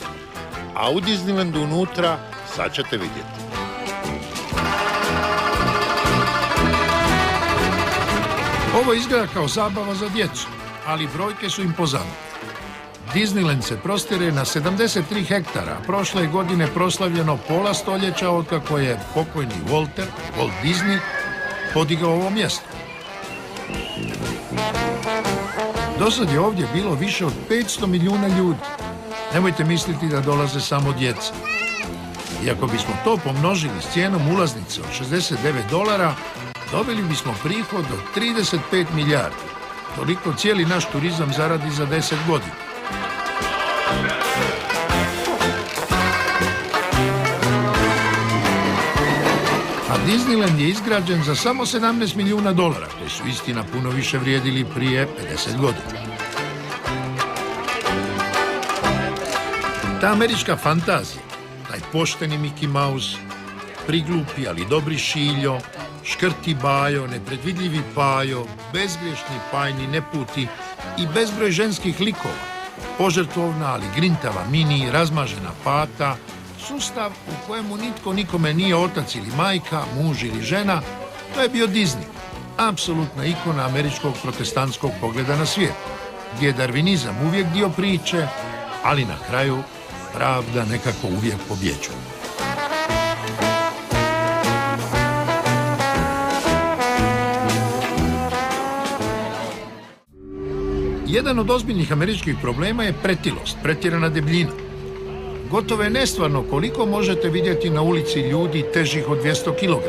A u Disneylandu unutra, sad ćete vidjeti. Ovo izgleda kao zabava za djecu, ali brojke su impozantne. Disneyland se prostire na 73 hektara. Prošle godine proslavljeno pola stoljeća otkako je pokojni Walt Disney, podigao ovo mjesto. Dosad je ovdje bilo više od 500 milijuna ljudi. Nemojte misliti da dolaze samo djeca. I ako bismo to pomnožili s cijenom ulaznice od $69, dobili bismo prihod od 35 milijardi. Toliko cijeli naš turizam zaradi za 10 godina. A Disneyland je izgrađen za samo $17 milijuna, koji su istina puno više vrijedili prije 50 godina. Ta američka fantazija, taj pošteni Mickey Mouse, priglupi ali dobri Šiljo, škrti Bajo, nepredvidljivi Pajo, bezgrešni Pajni Neputi i bezbroj ženskih likova, požrtvovna ali grintava Mini, razmažena Pata, sustav u kojemu nitko nikome nije otac ili majka, muž ili žena, to je bio Disney, apsolutna ikona američkog protestantskog pogleda na svijet, gdje je darvinizam uvijek dio priče, ali na kraju pravda nekako uvijek pobjeđuje. Jedan od ozbiljnih američkih problema je pretilost, pretjerana debljina. Gotovo je nestvarno koliko možete vidjeti na ulici ljudi težih od 200 kg.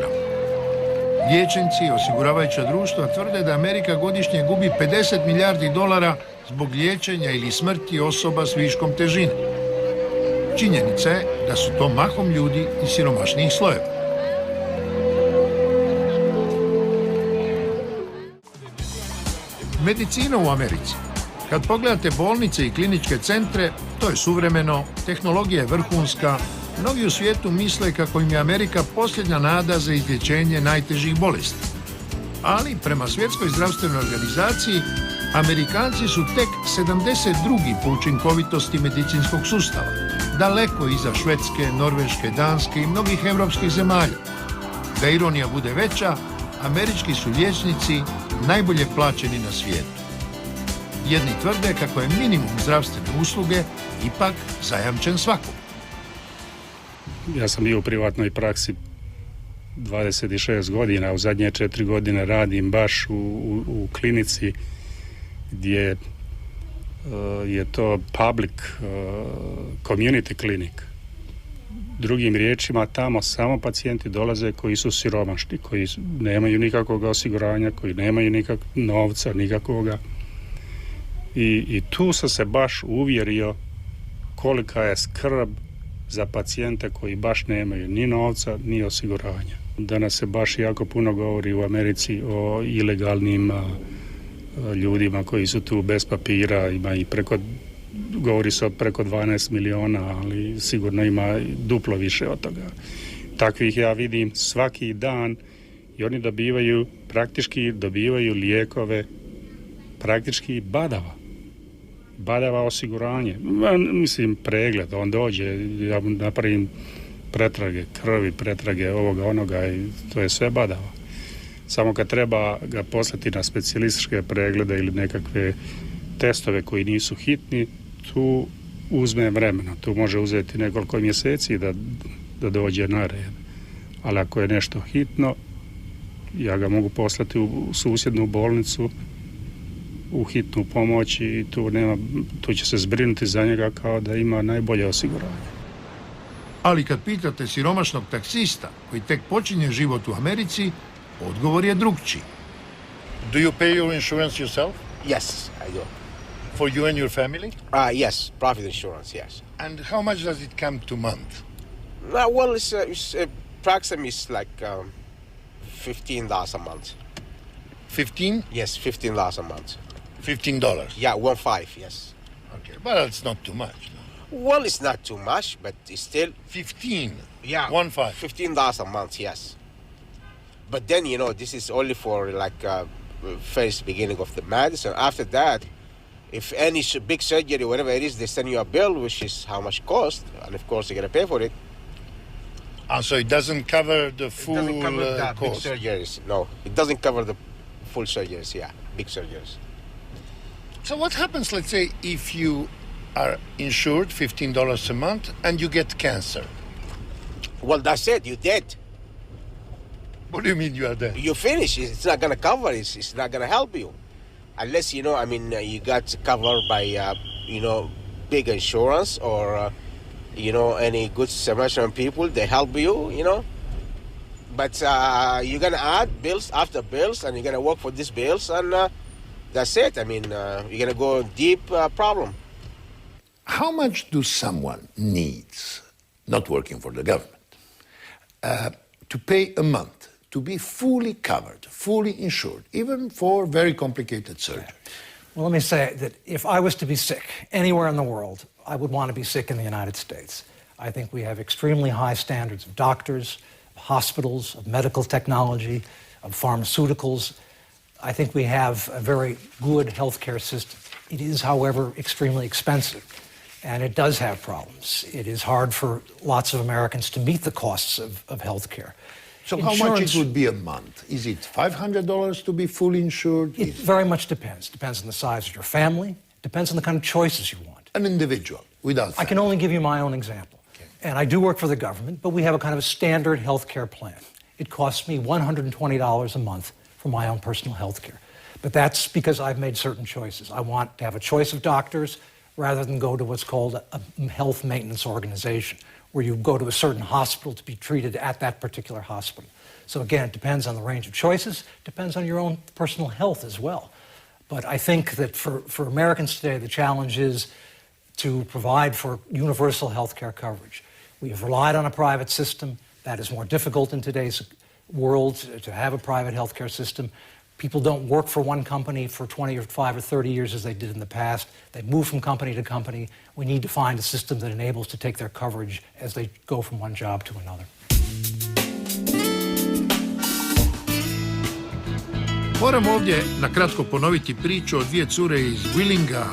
Liječnici i osiguravajuća društva tvrde da Amerika godišnje gubi $50 milijardi zbog liječenja ili smrti osoba s viškom težine. Činjenica je da su to mahom ljudi iz siromašnijih slojeva. Medicina u Americi. Kad pogledate bolnice i kliničke centre, to je suvremeno, tehnologija je vrhunska, mnogi u svijetu misle kako im je Amerika posljednja nada za izlječenje najtežih bolesti. Ali, prema Svjetskoj zdravstvenoj organizaciji, Amerikanci su tek 72. po učinkovitosti medicinskog sustava, daleko iza Švedske, Norveške, Danske i mnogih europskih zemalja. Da ironija bude veća, američki su liječnici najbolje plaćeni na svijetu. Jedni tvrde kako je minimum zdravstvene usluge ipak zajamčen svakom. Ja sam bio u privatnoj praksi 26 godina, u zadnje 4 godine radim baš u klinici gdje je to public community clinic. Drugim riječima, tamo samo pacijenti dolaze koji su siromašni, koji nemaju nikakvog osiguranja, koji nemaju novca nikakvoga. I tu sam se baš uvjerio kolika je skrb za pacijente koji baš nemaju ni novca, ni osiguranja. Danas se baš jako puno govori u Americi o ilegalnim ljudima koji su tu bez papira, ima i govori se o preko 12 miliona, ali sigurno ima duplo više od toga. Takvih ja vidim svaki dan i oni praktički dobivaju lijekove, praktički badava osiguranje. Mislim, pregled, on dođe, ja mu napravim pretrage krvi, pretrage ovoga, onoga i to je sve badava. Samo kad treba ga poslati na specijalističke preglede ili nekakve testove koji nisu hitni, tu uzme vremena. Tu može uzeti nekoliko mjeseci da dođe na red. Ali ako je nešto hitno, ja ga mogu poslati u susjednu bolnicu, u hitnu pomoć i tu će se zbrinuti za njega kao da ima najbolje osiguranje. Ali kad pitate siromašnog taksista koji tek počinje život u Americi, odgovor je drugčiji. Do you pay your insurance yourself? Yes, I do. For you and your family? Yes, profit insurance, yes. And how much does it come to month? Well, it's approximately like $15 a month. 15? Yes, $15 a month. $15? Yeah, 15, yes. Okay, but that's not too much. No? Well, it's not too much, but it's still... 15? Yeah. 15? $15 a month, yes. But then, this is only for first beginning of the medicine. After that, if any big surgery, whatever it is, they send you a bill, which is how much it costs, and of course you're going to pay for it. So it doesn't cover the full cost? It doesn't cover the big cost? surgeries, no. It doesn't cover the full surgeries, yeah, big surgeries. So what happens, let's say, if you are insured $15 a month and you get cancer? Well, that's it, you're dead. What do you mean you are dead? You finish, it's not going to cover, it's not going to help you. Unless, you got covered by, big insurance or, any good Samaritan people, they help you, But you're going to add bills after bills, and you're going to work for these bills, and that's it. You're going to go deep problem. How much do someone needs, not working for the government, to pay a month to be fully covered, fully insured, even for very complicated surgery? Well, let me say that if I was to be sick anywhere in the world, I would want to be sick in the United States. I think we have extremely high standards of doctors, of hospitals, of medical technology, of pharmaceuticals. I think we have a very good healthcare system. It is, however, extremely expensive, and it does have problems. It is hard for lots of Americans to meet the costs of healthcare. So how much it would be a month? Is it $500 to be fully insured? It very much depends. Depends on the size of your family. Depends on the kind of choices you want. An individual, without family. I can only give you my own example. Okay. And I do work for the government, but we have a kind of a standard health care plan. It costs me $120 a month for my own personal health care. But that's because I've made certain choices. I want to have a choice of doctors rather than go to what's called a health maintenance organization, where you go to a certain hospital to be treated at that particular hospital. So again, it depends on the range of choices, depends on your own personal health as well. But I think that for Americans today, the challenge is to provide for universal health care coverage. We have relied on a private system. That is more difficult in today's world, to have a private health care system. People don't work for one company for 25 or 30 years as they did in the past. They move from company to company. We need to find a system that enables to take their coverage as they go from one job to another. Moram ovdje nakratko ponoviti priču o dvije cure iz Willinga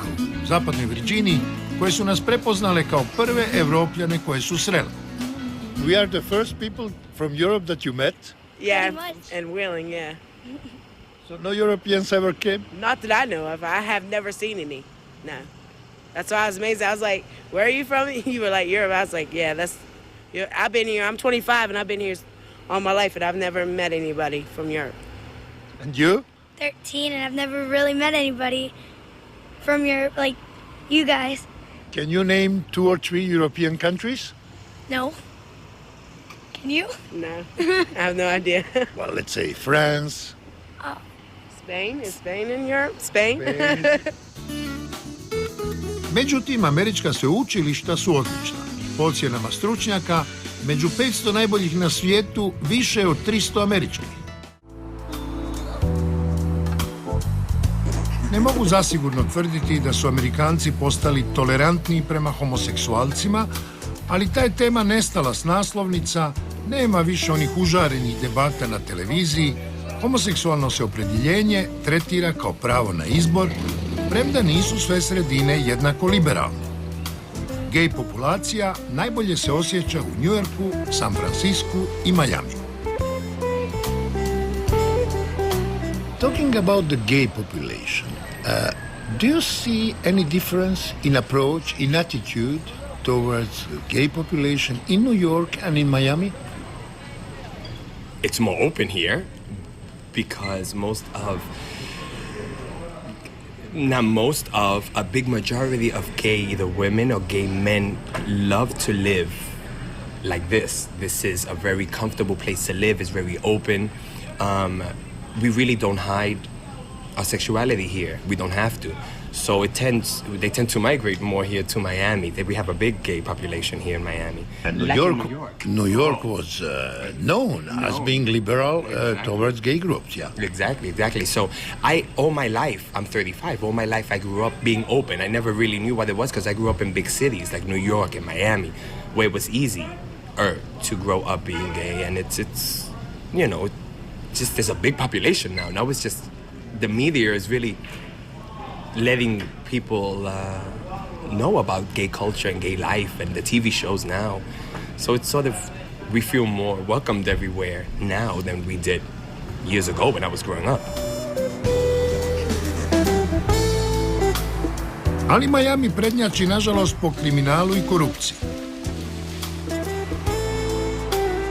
u zapadnoj Virginiji koje su nas prepoznale kao prve Evropljane koje su srele. We are the first people from Europe that you met? Yeah, and Wheeling, yeah. So no Europeans ever came? Not that I know of. I have never seen any. No. That's why I was amazed. I was like, where are you from? You were like, Europe. I was like, yeah, I've been here. I'm 25 and I've been here all my life, and I've never met anybody from Europe. And you? 13, and I've never really met anybody from Europe, like you guys. Can you name 2 or 3 European countries? No. Can you? No, I have no idea. Well, let's say France. Spain? Is Spain in Europe? Spain? Međutim, američka sveučilišta su odlična. Po ocjenama stručnjaka, među 500 najboljih na svijetu više od 300 američkih. Ne mogu zasigurno tvrditi da su Amerikanci postali tolerantniji prema homoseksualcima, ali ta je tema nestala s naslovnica, nema više onih užarenih debata na televiziji, homoseksualno se opredjeljenje tretira kao pravo na izbor, premda nisu sve sredine jednako liberalne. Gej populacija najbolje se osjeća u New Yorku, San Francisku i Miami. Talking about the gay population, do you see any difference in approach, in attitude towards the gay population in New York and in Miami? It's more open here because a big majority of gay either women or gay men love to live like this. This is a very comfortable place to live. It's very open. We really don't hide our sexuality here. We don't have to. So they tend to migrate more here to Miami. We have a big gay population here in Miami. And New York was known as being liberal towards gay groups, yeah. Exactly. So all my life, I'm 35, all my life I grew up being open. I never really knew what it was because I grew up in big cities like New York and Miami, where it was easier to grow up being gay. And it's just there's a big population now. Now it's just the media is really letting people know about gay culture and gay life and the TV shows now. So it's sort of, we feel more welcomed everywhere now than we did years ago when I was growing up. Ali Miami prednjači, nažalost, po kriminalu i korupciji.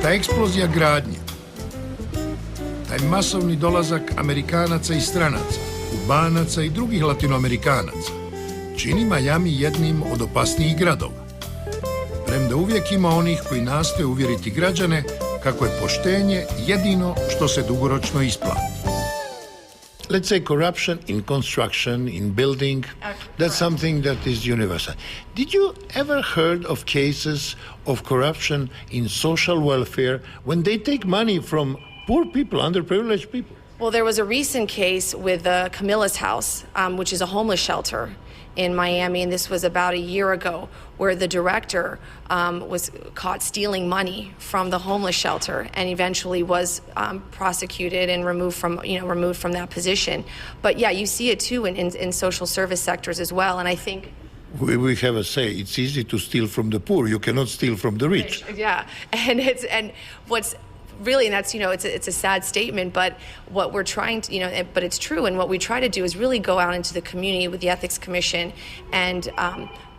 Ta eksplozija gradnje, taj masovni dolazak Amerikanaca i stranaca, Kubanaca i drugih Latinoamerikanaca čini Miami jednim od opasnijih gradova. Premda uvijek ima onih koji nastoje uvjeriti građane kako je poštenje jedino što se dugoročno isplati. Let's say corruption in construction, in building, that's something that is universal. Did you ever heard of cases of corruption in social welfare when they take money from poor people, underprivileged people? Well, there was a recent case with Camilla's House, which is a homeless shelter in Miami, and this was about a year ago, where the director was caught stealing money from the homeless shelter and eventually was prosecuted and removed from that position. But yeah, you see it too in social service sectors as well, and I think we have a say, it's easy to steal from the poor, you cannot steal from the rich. Yeah, and what's really, and that's, it's a sad statement, but what we're trying to, but it's true, and what we try to do is really go out into the community with the Ethics Commission and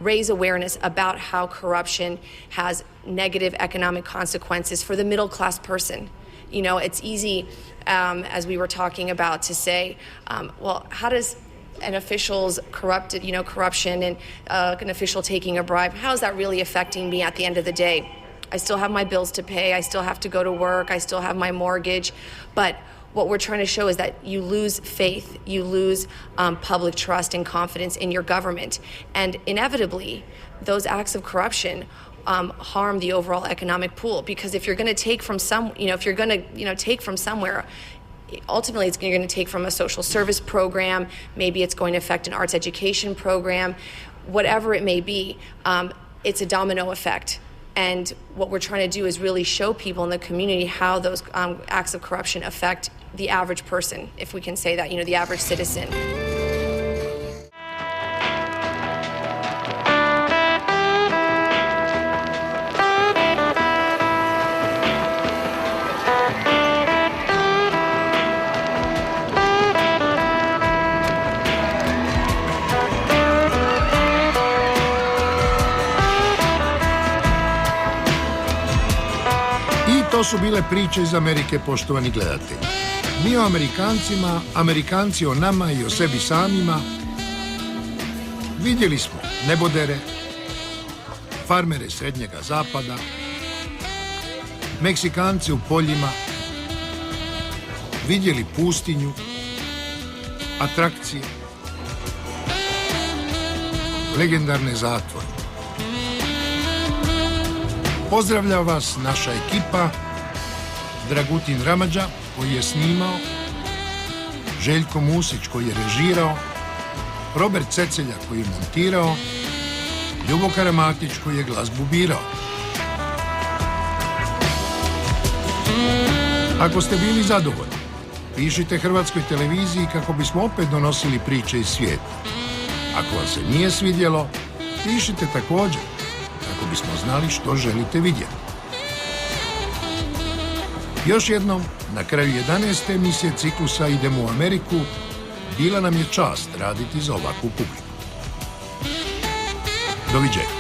raise awareness about how corruption has negative economic consequences for the middle class person. It's easy, as we were talking about, to say, well, how does an official's corruption and an official taking a bribe, how is that really affecting me at the end of the day? I still have my bills to pay, I still have to go to work, I still have my mortgage, but what we're trying to show is that you lose faith, you lose public trust and confidence in your government, and inevitably, those acts of corruption harm the overall economic pool, because if you're going to take from take from somewhere, ultimately it's you're going to take from a social service program, maybe it's going to affect an arts education program, whatever it may be, it's a domino effect. And what we're trying to do is really show people in the community how those acts of corruption affect the average person, if we can say that, the average citizen. To su bile priče iz Amerike, poštovani gledatelji. Mi o Amerikancima, Amerikanci o nama i o sebi samima. Vidjeli smo nebodere, farmere srednjega zapada, Meksikanci u poljima, vidjeli pustinju, atrakcije, legendarne zatvore. Pozdravlja vas naša ekipa, Dragutin Ramadža koji je snimao, Željko Musić koji je režirao, Robert Cecelja koji je montirao, Ljubo Karamatić koji je glazbu birao. Ako ste bili zadovoljni, pišite Hrvatskoj televiziji kako bismo opet donosili priče iz svijeta. Ako vam se nije svidjelo, pišite također kako bismo znali što želite vidjeti. Još jednom, na kraju 11. emisije ciklusa Idemo u Ameriku, bila nam je čast raditi za ovakvu publiku. Doviđenja.